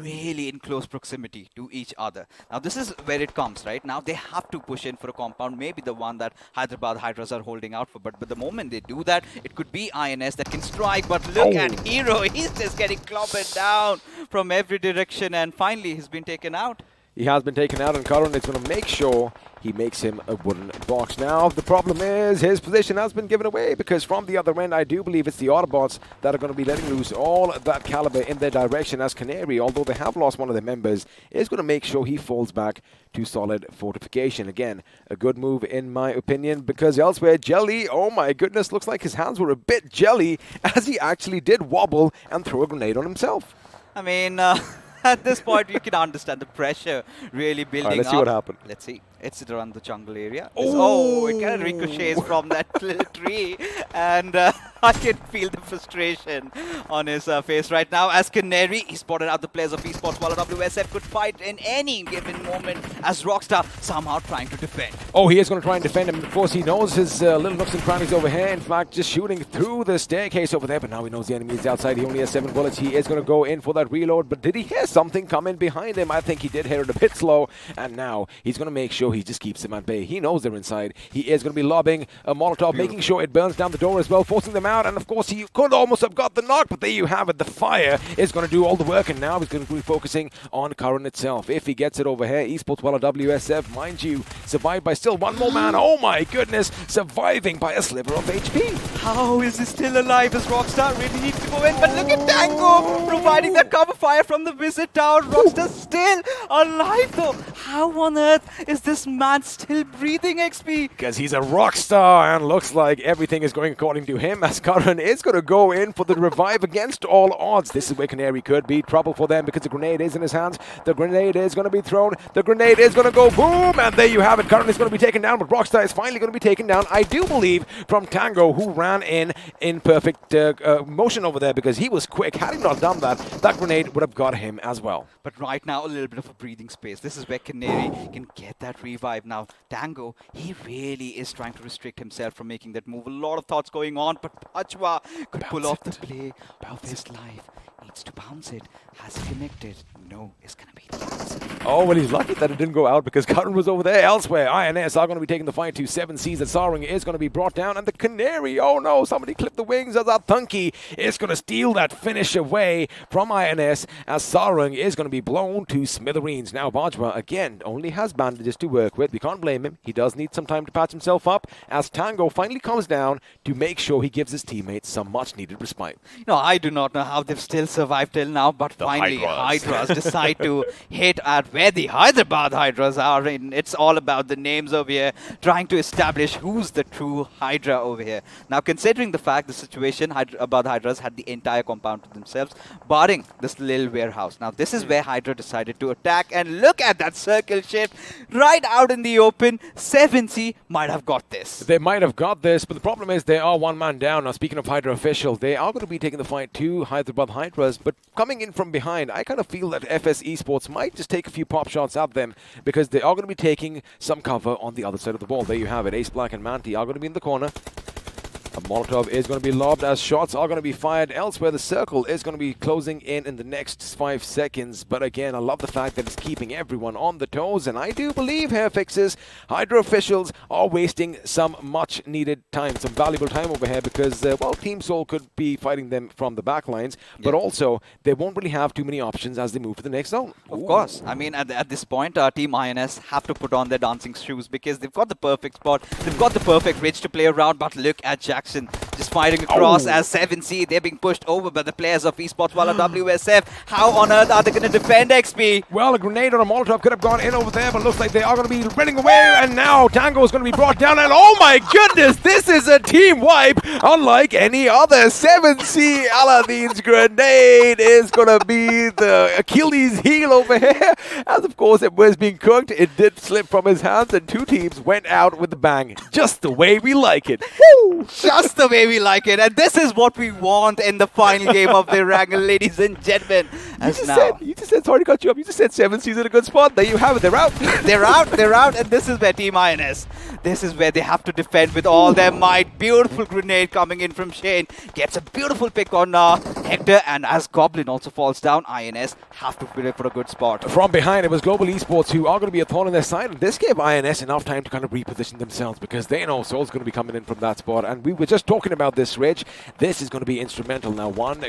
really in close proximity to each other. Now, this is where it comes, right? Now, they have to push in for a compound, maybe the one that Hyderabad Hydras are holding out for. But the moment they do that, it could be INS that can strike. But look at Hero. He's just getting clobbered down from every direction. And finally, he's been taken out. He has been taken out, and Karan is going to make sure he makes him a wooden box. Now, the problem is his position has been given away, because from the other end, I do believe it's the Autobots that are going to be letting loose all that caliber in their direction, as Canary, although they have lost one of their members, is going to make sure he falls back to solid fortification. Again, a good move in my opinion, because elsewhere, Jelly, oh my goodness, looks like his hands were a bit jelly, as he actually did wobble and throw a grenade on himself. I mean... At this point, you can understand the pressure really building up. Let's see what happened. Let's see. It's around the jungle area. Oh, it kind of ricochets from that little tree. And I can feel the frustration on his face right now. As Canary, he spotted out the players of Esports, while WSF could fight in any given moment, as Rockstar somehow trying to defend. Oh, he is going to try and defend him. Of course, he knows his little nooks and crannies over here. In fact, just shooting through the staircase over there. But now he knows the enemy is outside. He only has 7 bullets. He is going to go in for that reload. But did he hear something coming behind him? I think he did hear it a bit slow. And now he's going to make sure he just keeps them at bay. He knows they're inside. He is going to be lobbing a Molotov, making sure it burns down the door as well, forcing them out. And of course, he could almost have got the knock, but there you have it. The fire is going to do all the work, and now he's going to be focusing on Karan itself. If he gets it over here, Esports, well, WSF, mind you, survived by still one more man. Oh my goodness, surviving by a sliver of HP. How is he still alive, as Rockstar really needs to go in? But look at Tango providing that cover fire from the Visit Tower. Rockstar still alive though. How on earth is this man still breathing, XP? Because he's a rock star, and looks like everything is going according to him, as Karan is going to go in for the revive against all odds. This is where Canary could be trouble for them, because the grenade is in his hands. The grenade is going to be thrown. The grenade is going to go boom, and there you have it. Karan is going to be taken down, but Rockstar is finally going to be taken down, I do believe, from Tango, who ran in perfect motion over there, because he was quick. Had he not done that, that grenade would have got him as well. But right now, a little bit of a breathing space. This is where Canary can get that revive. Now, Tango, he really is trying to restrict himself from making that move. A lot of thoughts going on, but Pachwa could pull off the play of his life. Needs to bounce it. Has he connected? No, it's going to be the answer. Oh, well, he's lucky that it didn't go out because Karan was over there. Elsewhere, INS are going to be taking the fight to 7Cs. And Sarang is going to be brought down. And the Canary, oh no, somebody clipped the wings as Athunki is going to steal that finish away from INS as Sarang is going to be blown to smithereens. Now, Bajwa, again, only has bandages to work with. We can't blame him. He does need some time to patch himself up as Tango finally comes down to make sure he gives his teammates some much-needed respite. No, I do not know how they've still survived till now, but finally Hydras decide to hit at where the Hyderabad Hydras are. And it's all about the names over here, trying to establish who's the true Hydra over here. Now, considering the fact the situation, Hyderabad Hydras had the entire compound to themselves, barring this little warehouse. Now, this is where Hydra decided to attack, and look at that circle shift right out in the open. 7C might have got this. They might have got this, but the problem is they are one man down. Now, speaking of Hydra official, they are going to be taking the fight to Hyderabad Hydras, but coming in from behind, I kind of feel that FS Esports might just take a few pop shots at them because they are going to be taking some cover on the other side of the ball. There you have it. Ace Black and Manti are going to be in the corner. A Molotov is going to be lobbed as shots are going to be fired elsewhere. The circle is going to be closing in the next 5 seconds. But again, I love the fact that it's keeping everyone on the toes. And I do believe here, Fixes, Hydra officials are wasting some much needed time, some valuable time over here because, well, Team Soul could be fighting them from the back lines. But also, they won't really have too many options as they move to the next zone. Of course. I mean, at this point, Team INS have to put on their dancing shoes because they've got the perfect spot. They've got the perfect ridge to play around. But look at Jackson just firing across as 7C. They're being pushed over by the players of Esports while WSF. How on earth are they going to defend XP? Well, a grenade or a Molotov could have gone in over there, but looks like they are going to be running away. And now Tango is going to be brought down. And oh my goodness, this is a team wipe unlike any other. 7C Aladdin's grenade is going to be the Achilles heel over here. As of course it was being cooked, it did slip from his hands and two teams went out with a bang. Just the way we like it. Woo! Just the way we like it. And this is what we want in the final game of the Wrangle, ladies and gentlemen. You just said, sorry to cut you up, you just said 7C's in a good spot. There you have it, they're out. They're out, and this is where Team INS, this is where they have to defend with all their might. Beautiful grenade coming in from Shane. Gets a beautiful pick on Hector, and as Goblin also falls down, INS have to play for a good spot. From behind, it was Global Esports who are going to be a thorn in their side, and this gave INS enough time to kind of reposition themselves because they know Soul's going to be coming in from that spot, and we were just talking about this, Rich. This is going to be instrumental now. One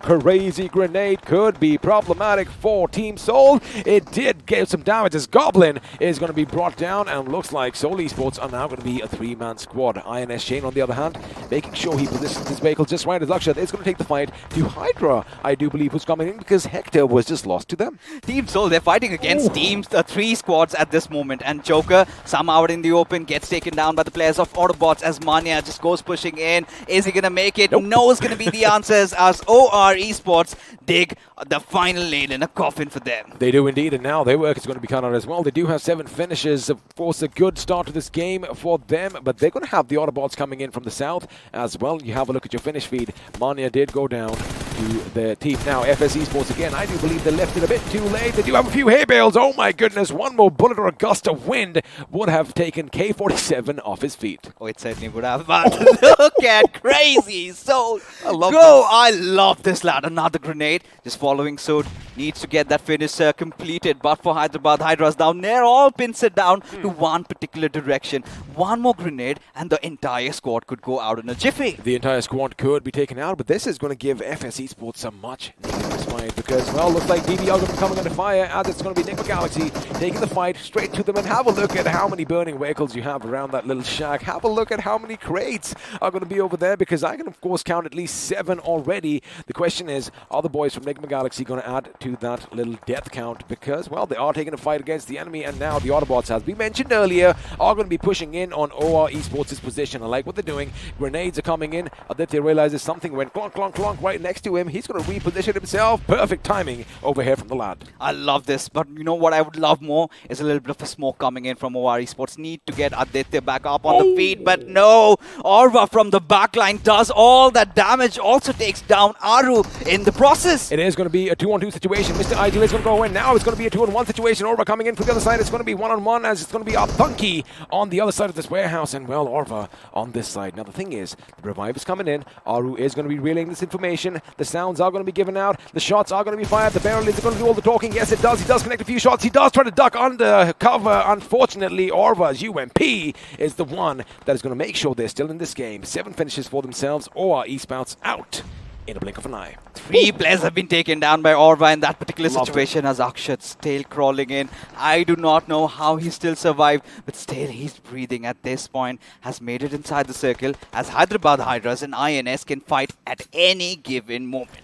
crazy grenade could be problematic for Team Soul. It did give some damage as Goblin is going to be brought down, and looks like Soul Esports are now going to be a 3-man squad. INS Shane, on the other hand, making sure he positions his vehicle just right as Akshat is going to take the fight to Hydra, I do believe, who's coming in because Hector was just lost to them. Team Soul, they're fighting against teams, 3 squads at this moment, and Joker, somehow out in the open, gets taken down by the players of Autobotz as Mania just goes pushing in. Is he going to make it? Nope. No is going to be the answers as OR Esports dig the final lane in a coffin for them. They do indeed, and now their work is going to be cut out as well. They do have 7 finishes. Of course, a good start to this game for them, but they're going to have the Autobots coming in from the south as well. You have a look at your finish feed. Mania did go down to their team. Now, FS Esports again, I do believe they left it a bit too late. They do have a few hay bales. Oh my goodness, one more bullet or a gust of wind would have taken K47 off his feet. Oh, it certainly would have, but look at Crazy Soul. I love this lad. Another grenade just following suit. Needs to get that finish completed, but for Hyderabad Hydras down there, all pins it down to one particular direction. One more grenade and the entire squad could go out in a jiffy. The entire squad could be taken out, but this is going to give FS Esports some much needed respite because, well, looks like DB are going to be coming under fire as it's going to be Nigma Galaxy taking the fight straight to them. And have a look at how many burning vehicles you have around that little shack. Have a look at how many crates are going to be over there because I can, of course, count at least 7 already. The question is, are the boys from Nigma Galaxy going to add to that little death count? Because, well, they are taking a fight against the enemy, and now the Autobots, as we mentioned earlier, are going to be pushing in on OR Esports' position. I like what they're doing. Grenades are coming in. Aditya realizes something went clonk, clonk, clonk right next to him. He's going to reposition himself. Perfect timing over here from the lad. I love this, but you know what I would love more is a little bit of a smoke coming in from OR Esports. Need to get Aditya back up on the feet, but no. Orva from the backline does all that damage, also takes down Aru in the process. It is going to be a 2-on-2 situation. Mr. Ideal is going to go in. Now it's going to be a 2-on-1 situation. Orva coming in from the other side. It's going to be 1-on-1 as it's going to be Athunki on the other side of this warehouse, and, well, Orva on this side. Now the thing is, the revive is coming in. Aru is going to be relaying this information. The sounds are going to be given out. The shots are going to be fired. The barrel is going to do all the talking. Yes, it does. He does connect a few shots. He does try to duck under cover. Unfortunately, Orva's UMP is the one that is going to make sure they're still in this game. 7 finishes for themselves, or Esports out in a blink of an eye. 3 players have been taken down by Orva in that particular situation as Akshat's tail crawling in. I do not know how he still survived, but still he's breathing at this point, has made it inside the circle as Hyderabad Hydras and INS can fight at any given moment.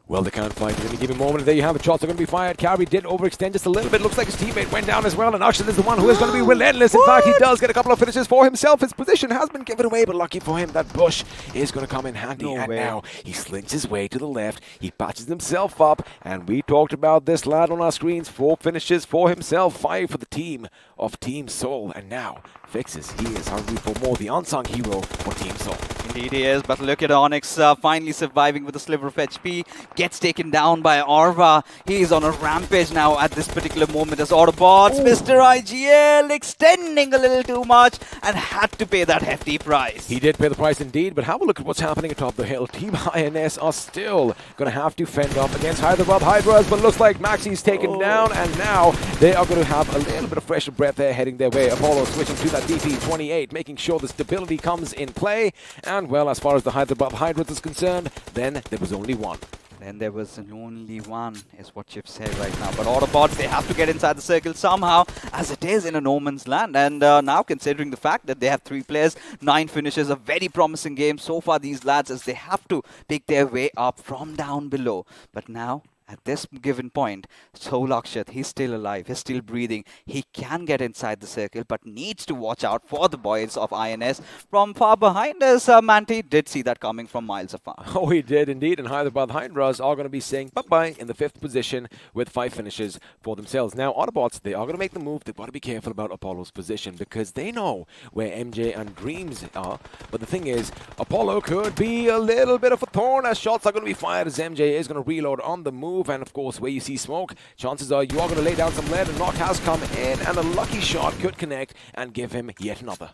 Well, they can't fight at any given moment. There you have it. Shots are going to be fired. Carry did overextend just a little bit. Looks like his teammate went down as well. And Akshat is the one who is going to be relentless. In fact, he does get a couple of finishes for himself. His position has been given away, but lucky for him, that bush is going to come in handy. And now he slinks his way to the left. He patches himself up. And we talked about this lad on our screens. 4 finishes for himself. 5 for the team of Team Soul. And now Fixes. He is hungry for more. The unsung hero for Team Soul. Indeed he is, but look at Onyx finally surviving with a sliver of HP. Gets taken down by Orva. He is on a rampage now at this particular moment as Autobotz. Mr. IGL extending a little too much and had to pay that hefty price. He did pay the price indeed, but have a look at what's happening atop the hill. Team INS are still going to have to fend off against Hyderabad Hydras, but looks like Maxi's taken down, and now they are going to have a little bit of fresher breath there heading their way. Apollo switching to that DP28, making sure the stability comes in play. And well, as far as the Hyderabad Hydras is concerned, then there was only one. Then there was only one, is what Chip said right now. But Autobotz, they have to get inside the circle somehow, as it is in a no man's land. And now, considering the fact that they have 3 players, 9 finishes, a very promising game so far, these lads, as they have to pick their way up from down below. But now, at this given point, Soul Akshat, he's still alive, he's still breathing. He can get inside the circle, but needs to watch out for the boys of INS from far behind us. Manti did see that coming from miles afar. Oh, he did indeed. And Hyderabad Hydras are going to be saying bye-bye in the 5th position with 5 finishes for themselves. Now, Autobotz, they are going to make the move. They've got to be careful about Apollo's position because they know where MJ and Dreams are. But the thing is, Apollo could be a little bit of a thorn as shots are going to be fired as MJ is going to reload on the move. And of course, where you see smoke, chances are you are going to lay down some lead. A knock has come in, and a lucky shot could connect and give him yet another.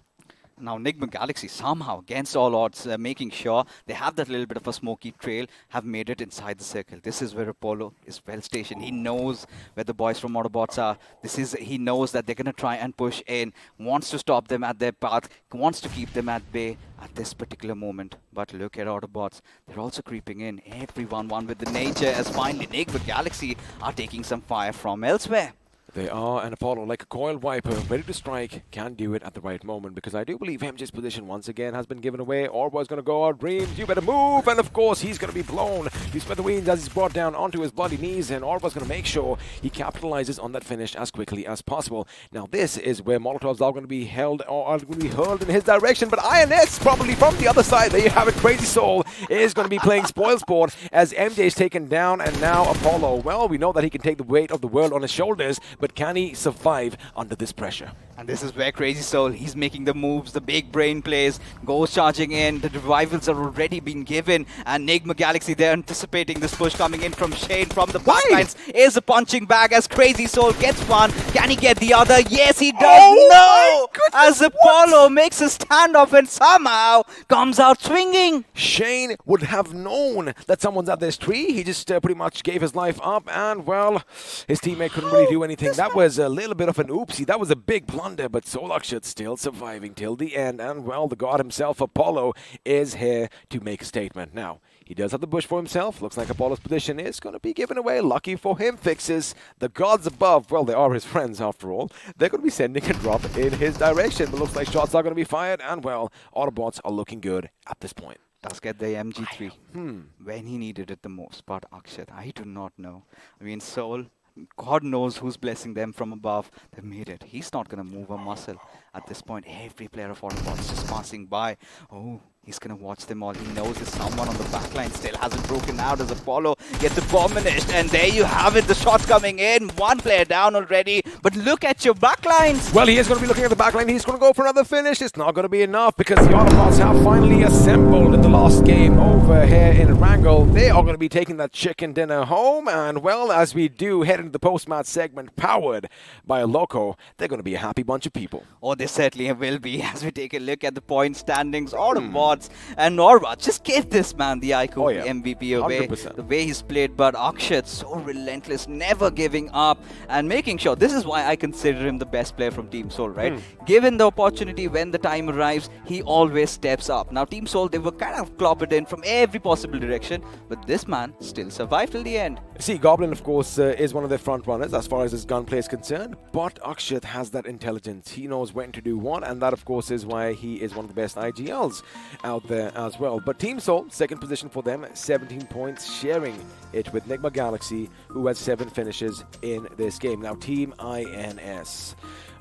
Now, Nigma Galaxy somehow, against all odds, making sure they have that little bit of a smoky trail, have made it inside the circle. This is where Apollo is well stationed. He knows where the boys from Autobotz are. He knows that they're going to try and push in, wants to stop them at their path, wants to keep them at bay at this particular moment. But look at Autobotz. They're also creeping in. Everyone one with the nature, as finally Nigma Galaxy are taking some fire from elsewhere. They are, and Apollo, like a coiled viper, ready to strike, can do it at the right moment, because I do believe MJ's position once again has been given away. Orba's going to go out, Dreams, you better move, and of course he's going to be blown. He's Smithereens as he's brought down onto his bloody knees, and Orba's going to make sure he capitalizes on that finish as quickly as possible. Now this is where Molotovs are going to be held, or are going to be hurled in his direction, but INS probably from the other side. There you have it, Crazy Soul is going to be playing spoil sport as MJ's taken down, and now Apollo, well, we know that he can take the weight of the world on his shoulders, but can he survive under this pressure? And this is where Crazy Soul, he's making the moves, the big brain plays, goes charging in, the revivals are already been given, and Nigma Galaxy, they're anticipating this push coming in from Shane from the backlines. Is a punching bag as Crazy Soul gets one. Can he get the other? Yes, he does. No! As Apollo makes a standoff and somehow comes out swinging. Shane would have known that someone's at this tree. He just pretty much gave his life up, and well, his teammate couldn't really do anything. That was a little bit of an oopsie. That was a big blunder, but Soul Akshat still surviving till the end. And well, the god himself, Apollo, is here to make a statement. Now, he does have the bush for himself. Looks like Apollo's position is going to be given away. Lucky for him, Fixes. The gods above, well, they are his friends after all. They're going to be sending a drop in his direction. But looks like shots are going to be fired. And well, Autobots are looking good at this point. Does get the MG3 when he needed it the most. But Akshat, I do not know. I mean, Soul, God knows who's blessing them from above. They've made it. He's not going to move a muscle at this point. Every player of Autobotz just passing by. Oh, he's going to watch them all. He knows there's someone on the backline still hasn't broken out as Apollo gets abolished. And there you have it. The shots coming in. One player down already. But look at your backlines. Well, he is going to be looking at the backline. He's going to go for another finish. It's not going to be enough because the Autobots have finally assembled in the last game over here in Wrangle. They are going to be taking that chicken dinner home. And well, as we do head into the post-match segment powered by a Loco, they're going to be a happy bunch of people. Oh, they certainly will be as we take a look at the point standings. Autobotz Autobotz and Norva just gave this man the iQOO MVP away. 100%. The way he's played, but Akshat so relentless, never giving up and making sure. This is why I consider him the best player from Team Soul, right? Given the opportunity, when the time arrives, he always steps up. Now Team Soul, they were kind of clobbered in from every possible direction, but this man still survived till the end. See, Goblin, of course, is one of their front runners as far as his gunplay is concerned, but Akshat has that intelligence. He knows when to do what, and that, of course, is why he is one of the best IGLs out there as well. But Team Soul, second position for them, 17 points, sharing it with Nigma Galaxy, who has 7 finishes in this game. Now, Team INS.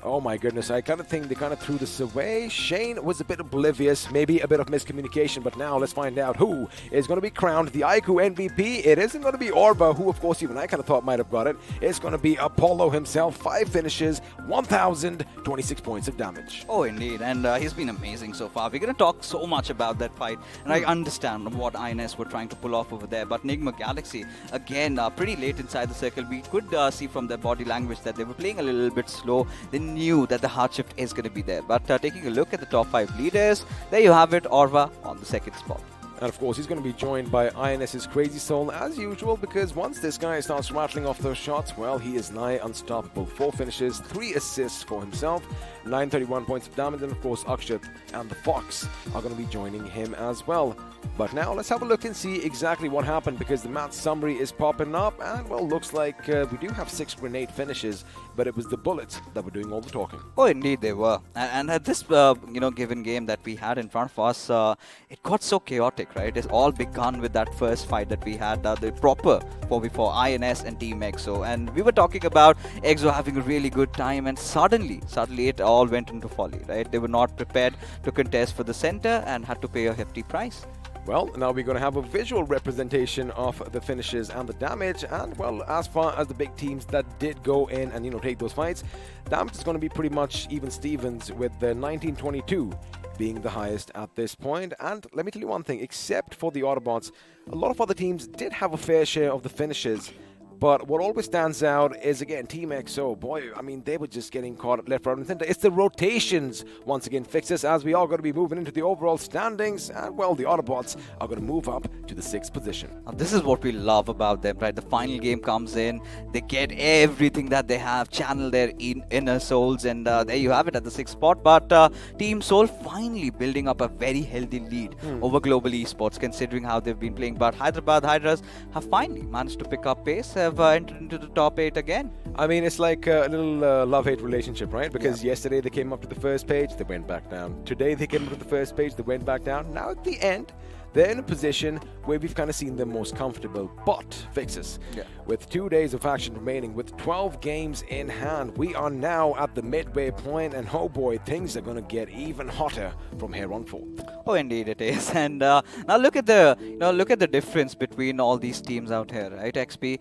Oh my goodness, I kind of think they kind of threw this away. Shane was a bit oblivious, maybe a bit of miscommunication, but now let's find out who is going to be crowned the iQOO MVP. It isn't going to be Orba, who of course even I kind of thought might have got it. It's going to be Apollo himself, 5 finishes, 1,026 points of damage. Oh indeed, and he's been amazing so far. We're going to talk so much about that fight, and I understand what INS were trying to pull off over there, but Nigma Galaxy, again, pretty late inside the circle. We could see from their body language that they were playing a little bit slow. They knew that the hard shift is going to be there. But taking a look at the top 5 leaders, there you have it, Orva on the second spot. And of course, he's going to be joined by INS's Crazy Soul as usual, because once this guy starts rattling off those shots, well, he is nigh unstoppable. 4 finishes, 3 assists for himself, 931 points of damage, and of course, Akshat and the Fox are going to be joining him as well. But now let's have a look and see exactly what happened, because the match summary is popping up, and well, looks like we do have 6 grenade finishes, but it was the bullets that were doing all the talking. Oh, indeed they were. And at this, given game that we had in front of us, it got so chaotic, right? It's all begun with that first fight that we had, the proper 4v4 INS and Team EXO. And we were talking about EXO having a really good time, and suddenly it all went into folly, right? They were not prepared to contest for the center and had to pay a hefty price. Well, now we're going to have a visual representation of the finishes and the damage, and well, as far as the big teams that did go in and take those fights, damage is going to be pretty much even Stevens, with the 1922 being the highest at this point. And let me tell you one thing, except for the Autobotz, a lot of other teams did have a fair share of the finishes. But what always stands out is, again, Team EXO. Boy, I mean, they were just getting caught left, right, and center. It's the rotations, once again, fixes as we are going to be moving into the overall standings. And, well, the Autobots are going to move up to the 6th position. Now, this is what we love about them, right? The final game comes in, they get everything that they have, channel their inner souls, and there you have it at the 6th spot. But Team Soul finally building up a very healthy lead over Global Esports, considering how they've been playing. But Hyderabad Hydras have finally managed to pick up pace, have entered into the top 8 again. I mean, it's like a little love-hate relationship, right? Because yesterday they came up to the first page, they went back down. Today they came up to the first page, they went back down. Now at the end, they're in a position where we've kind of seen them most comfortable. But, Fixes, with 2 days of action remaining, with 12 games in hand, we are now at the midway point, and oh boy, things are going to get even hotter from here on forth. Oh, indeed it is. And now look at the difference between all these teams out here, right? XP,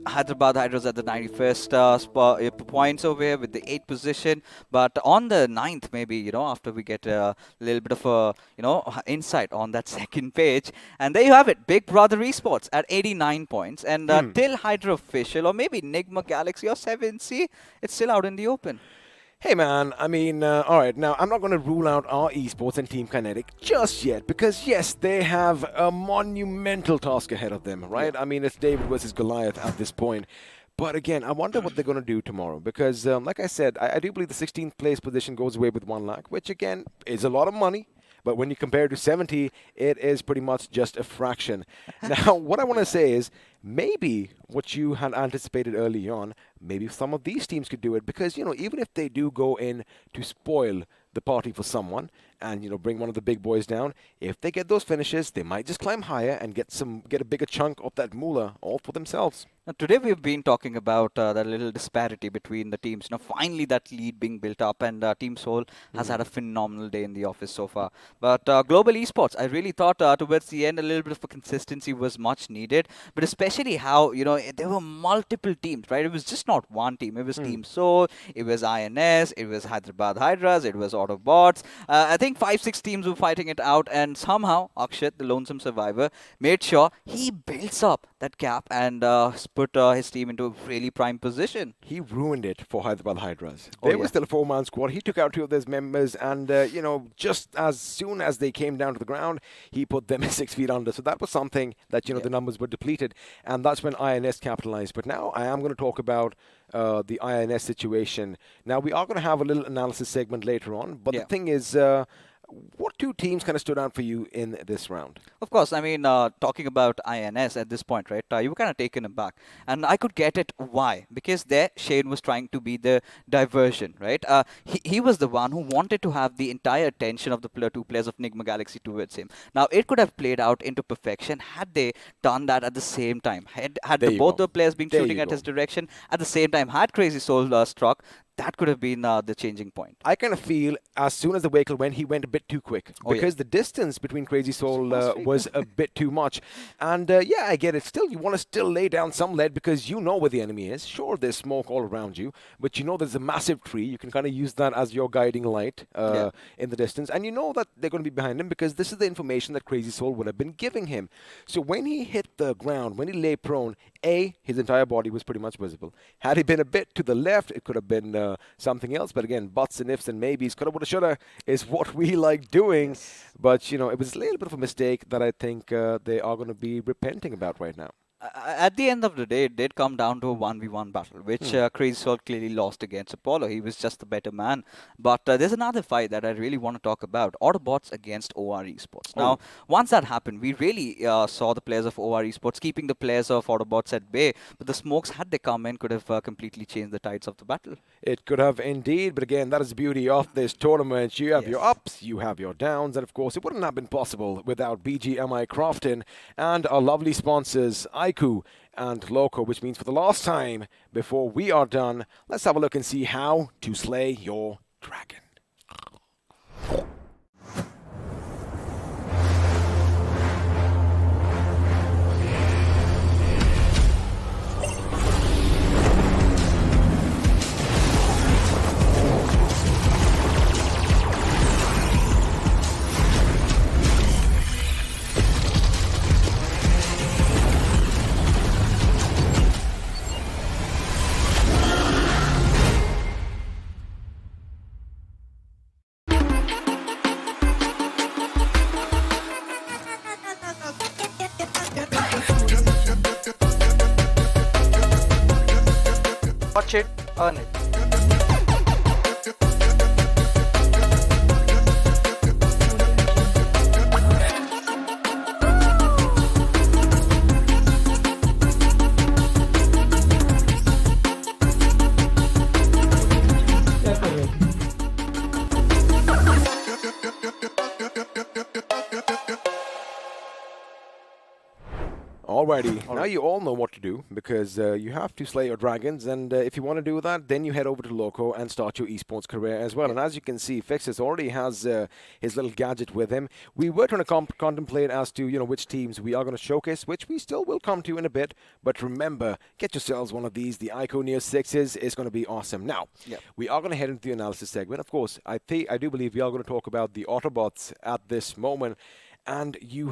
Hyderabad Hydras at the 91st points over here with the 8th position, but on the 9th, maybe after we get a little bit of a insight on that second page, and there you have it, Big Brother Esports at 89 points, and till Hydra official, or maybe Enigma Galaxy or 7C, it's still out in the open. Hey man, I mean, alright, now I'm not going to rule out our Esports and Team Kinetic just yet, because yes, they have a monumental task ahead of them, right? I mean, it's David versus Goliath at this point. But again, I wonder what they're going to do tomorrow, because like I said, I do believe the 16th place position goes away with 1 lakh, which again is a lot of money. But when you compare it to 70, it is pretty much just a fraction. Now, what I want to say is, maybe what you had anticipated early on, maybe some of these teams could do it, because, even if they do go in to spoil the party for someone and, bring one of the big boys down, if they get those finishes, they might just climb higher and get a bigger chunk of that moolah all for themselves. Now, today we've been talking about that little disparity between the teams. Finally that lead being built up, and Team Soul has had a phenomenal day in the office so far. But Global Esports, I really thought towards the end a little bit of a consistency was much needed, but especially how, there were multiple teams, right? It was just not one team. It was Team Soul, it was INS, it was Hyderabad Hydras, it was Autobotz. I think think 5-6 teams were fighting it out, and somehow Akshat, the lonesome survivor, made sure he builds up that gap and put his team into a really prime position. He ruined it for Hyderabad Hydras. They were still a 4-man squad. He took out 2 of those members, and just as soon as they came down to the ground, he put them 6 feet under. So that was something that the numbers were depleted, and that's when INS capitalized. But now I am going to talk about the INS situation. Now we are going to have a little analysis segment later on, but the thing is, what 2 teams kind of stood out for you in this round? Of course, I mean, talking about INS at this point, right, you were kind of taken aback. And I could get it why. Because there, Shane was trying to be the diversion, right? He was the one who wanted to have the entire attention of the 2 players of Nigma Galaxy towards him. Now, it could have played out into perfection had they done that at the same time. Had both the players been shooting at his direction at the same time, had Crazy Soul struck, that could have been the changing point. I kind of feel as soon as the vehicle went, he went a bit too quick. Because the distance between Crazy Soul was a bit too much. And I get it. Still, you want to still lay down some lead because you know where the enemy is. Sure, there's smoke all around you, but you know there's a massive tree. You can kind of use that as your guiding light in the distance. And you know that they're going to be behind him because this is the information that Crazy Soul would have been giving him. So when he hit the ground, when he lay prone, his entire body was pretty much visible. Had he been a bit to the left, it could have been something else. But again, buts and ifs and maybes, coulda, woulda, shoulda is what we like doing. But, it was a little bit of a mistake that I think they are going to be repenting about right now. At the end of the day, it did come down to a 1v1 battle, which Crazy Soul clearly lost against Apollo. He was just the better man. But there's another fight that I really want to talk about. Autobotz against OR Esports. Now, once that happened, we really saw the players of OR Esports keeping the players of Autobotz at bay. But the smokes, had they come in, could have completely changed the tides of the battle. It could have indeed. But again, that is the beauty of this tournament. You have your ups, you have your downs. And of course, it wouldn't have been possible without BGMI Crofton and our lovely sponsors, iQOO and Loco, which means for the last time before we are done, let's have a look and see how to slay your dragon. Watch it, earn it. Alrighty, now you all know what to do because you have to slay your dragons, and if you want to do that, then you head over to Loco and start your esports career as well. And as you can see, Fixus already has his little gadget with him. We were trying to contemplate as to which teams we are going to showcase, which we still will come to in a bit. But remember, get yourselves one of these. The iQOO Neo 6s is going to be awesome. Now, we are going to head into the analysis segment. Of course, I do believe we are going to talk about the Autobotz at this moment. And we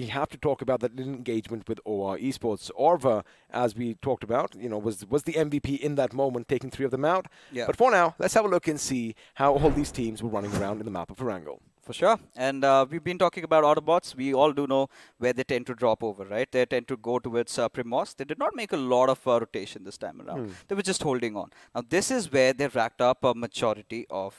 have to talk about that little engagement with OR Esports. Orva, as we talked about, was the MVP in that moment, taking 3 of them out. Yeah. But for now, let's have a look and see how all these teams were running around in the map of Erangel. For sure. And we've been talking about Autobotz. We all do know where they tend to drop over, right? They tend to go towards Primos. They did not make a lot of rotation this time around. They were just holding on. Now, this is where they racked up a majority of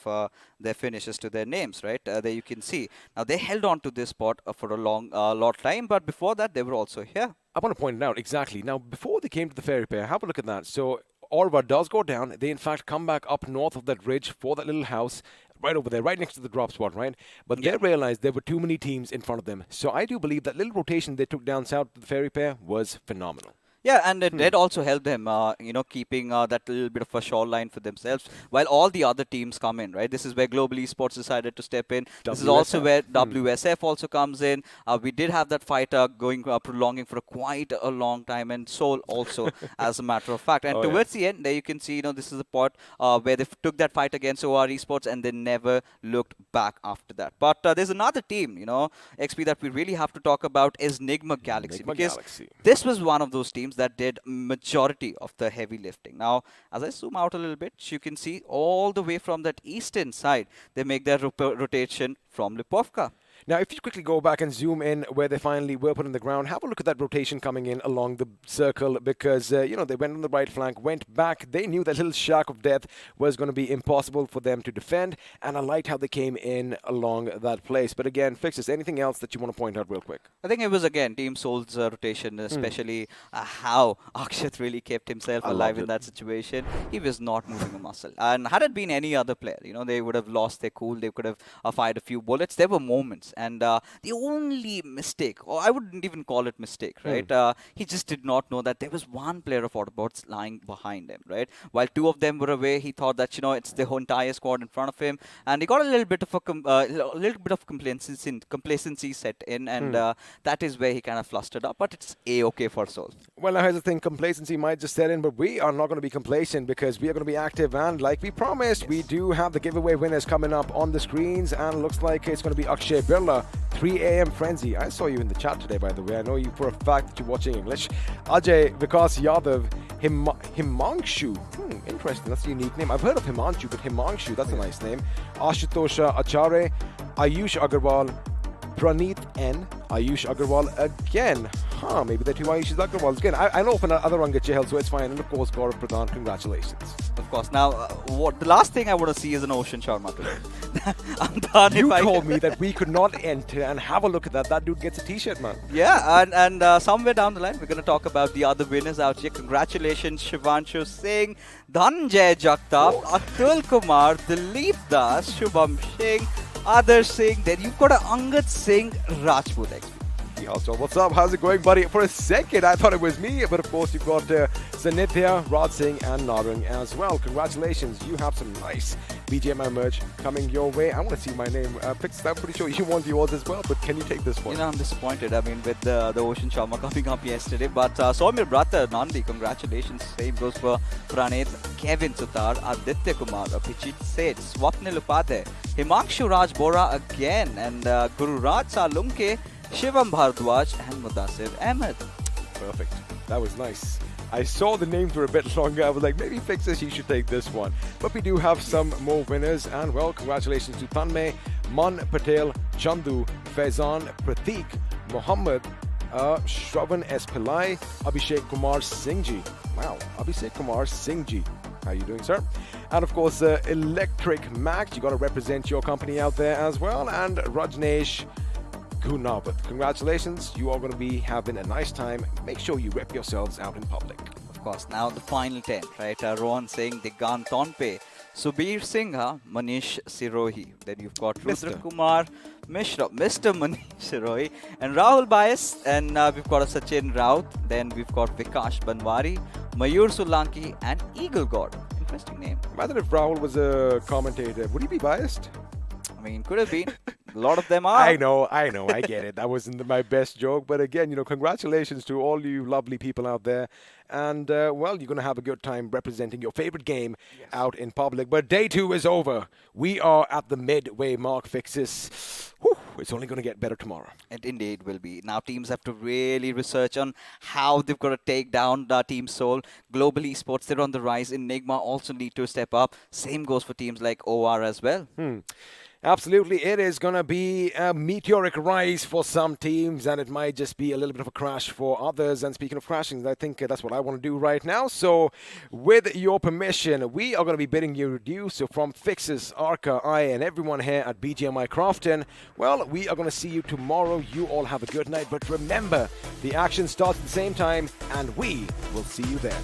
their finishes to their names, right? There you can see. Now, they held on to this spot for a lot time, but before that, they were also here. I want to point it out, exactly. Now, before they came to the ferry pair, have a look at that. So, Orva does go down. They, in fact, come back up north of that ridge for that little house. Right over there, right next to the drop spot, right? But they realized there were too many teams in front of them. So I do believe that little rotation they took down south to the ferry pair was phenomenal. Yeah, and it did also help them, keeping that little bit of a shoreline for themselves while all the other teams come in, right? This is where Global Esports decided to step in. This is also where WSF also comes in. We did have that fight prolonging for quite a long time, and Seoul also, as a matter of fact. And towards the end, there you can see, this is the part where they took that fight against OR Esports, and they never looked back after that. But there's another team, XP, that we really have to talk about is Nigma Galaxy, because this was one of those teams that did majority of the heavy lifting. Now, as I zoom out a little bit, you can see all the way from that eastern side, they make their rotation from Lipovka. Now, if you quickly go back and zoom in where they finally were put on the ground, have a look at that rotation coming in along the circle, because, they went on the right flank, went back. They knew that little shark of death was going to be impossible for them to defend, and I liked how they came in along that place. But again, Fixes, anything else that you want to point out real quick? I think it was, again, Team Soul's rotation, especially how Akshat really kept himself alive in that situation. He was not moving a muscle. And had it been any other player, they would have lost their cool. They could have fired a few bullets. There were moments. And the only mistake, or I wouldn't even call it mistake, right? He just did not know that there was one player of Autobotz lying behind him, right? While two of them were away, he thought that, it's the entire squad in front of him. And he got a little bit of complacency set in. And that is where he kind of flustered up. But it's A-okay for Soul. Well, now here's the thing. Complacency might just set in, but we are not going to be complacent, because we are going to be active. And like we promised, we do have the giveaway winners coming up on the screens. And it looks like it's going to be Akshay Birla, 3 a.m. Frenzy. I saw you in the chat today, by the way. I know you for a fact that you're watching English. Ajay, Vikas Yadav, Himanshu. Interesting. That's a unique name. I've heard of Himanshu, but Himanshu, that's a nice name. Ashutosha Acharya, Ayush Agarwal, Praneet N, Ayush Agarwal again. Maybe they're two Ayush Agarwals again. I know for another Ranga Chehel, so it's fine. And of course, Gaurav Pradhan, congratulations. Of course. Now, the last thing I want to see is an Ocean Sharma today. I'm done. You told me that we could not enter, and have a look at that. That dude gets a t-shirt, man. Yeah, and somewhere down the line, we're going to talk about the other winners out here. Congratulations, Shivanshu Singh, Dhanjay Jagtap, Atul Kumar, Dilip Das, Shubham Singh, Adarsh Singh. Then you've got Angad Singh Rajput. What's up? How's it going, buddy? For a second, I thought it was me, but of course you've got Sanithya, Raj Singh, and Narang as well. Congratulations, you have some nice BGMI merch coming your way. I want to see my name fixed. I'm pretty sure you want yours as well, but can you take this one? I'm disappointed. I mean, with the Ocean Sharma coming up yesterday, but Soumya Brata, Nandi, congratulations. Same goes for Praneet, Kevin Sutar, Aditya Kumar, Abhijit Seth, Swapnil Upadhyay, Himanshu Raj Bora again, and Guru Raj Salunke, Shivam Bhardwaj, and Mudassir Ahmed. Perfect. That was nice. I saw the names were a bit longer. I was like, maybe Fixes, you should take this one. But we do have some more winners. And well, congratulations to Tanmay, Man Patel, Chandu, Faizan, Pratik, Mohammed, Shravan S. Pillai, Abhishek Kumar Singhji. Wow, Abhishek Kumar Singhji. How you doing, sir? And of course, Electric Max. You got to represent your company out there as well. And Rajneesh Gunavat. Congratulations. You are going to be having a nice time. Make sure you rep yourselves out in public. Of course. Now the final 10, right? Rohan Singh, Digant Tonpe, Subir Singha, Manish Sirohi. Then you've got Rudra Kumar Mishra, Mr. Manish Sirohi, and Rahul Bias. And we've got a Sachin Raut. Then we've got Vikash Banwari, Mayur Solanki, and Eagle God. Interesting name. Imagine if Rahul was a commentator. Would he be biased? I mean, could have been. A lot of them are. I know, I get it. That wasn't my best joke. But again, congratulations to all you lovely people out there. And, well, you're going to have a good time representing your favorite game out in public. But day 2 is over. We are at the midway mark, Fixes. Whew, it's only going to get better tomorrow. It indeed will be. Now, teams have to really research on how they've got to take down Team Soul. Global Esports, they're on the rise. Enigma also need to step up. Same goes for teams like OR as well. Absolutely, it is going to be a meteoric rise for some teams, and it might just be a little bit of a crash for others. And speaking of crashing, I think that's what I want to do right now. So, with your permission, we are going to be bidding you adieu. So, from Fixes, Arca, I, and everyone here at BGMI Crafton, well, we are going to see you tomorrow. You all have a good night. But remember, the action starts at the same time, and we will see you there.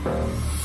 Bye.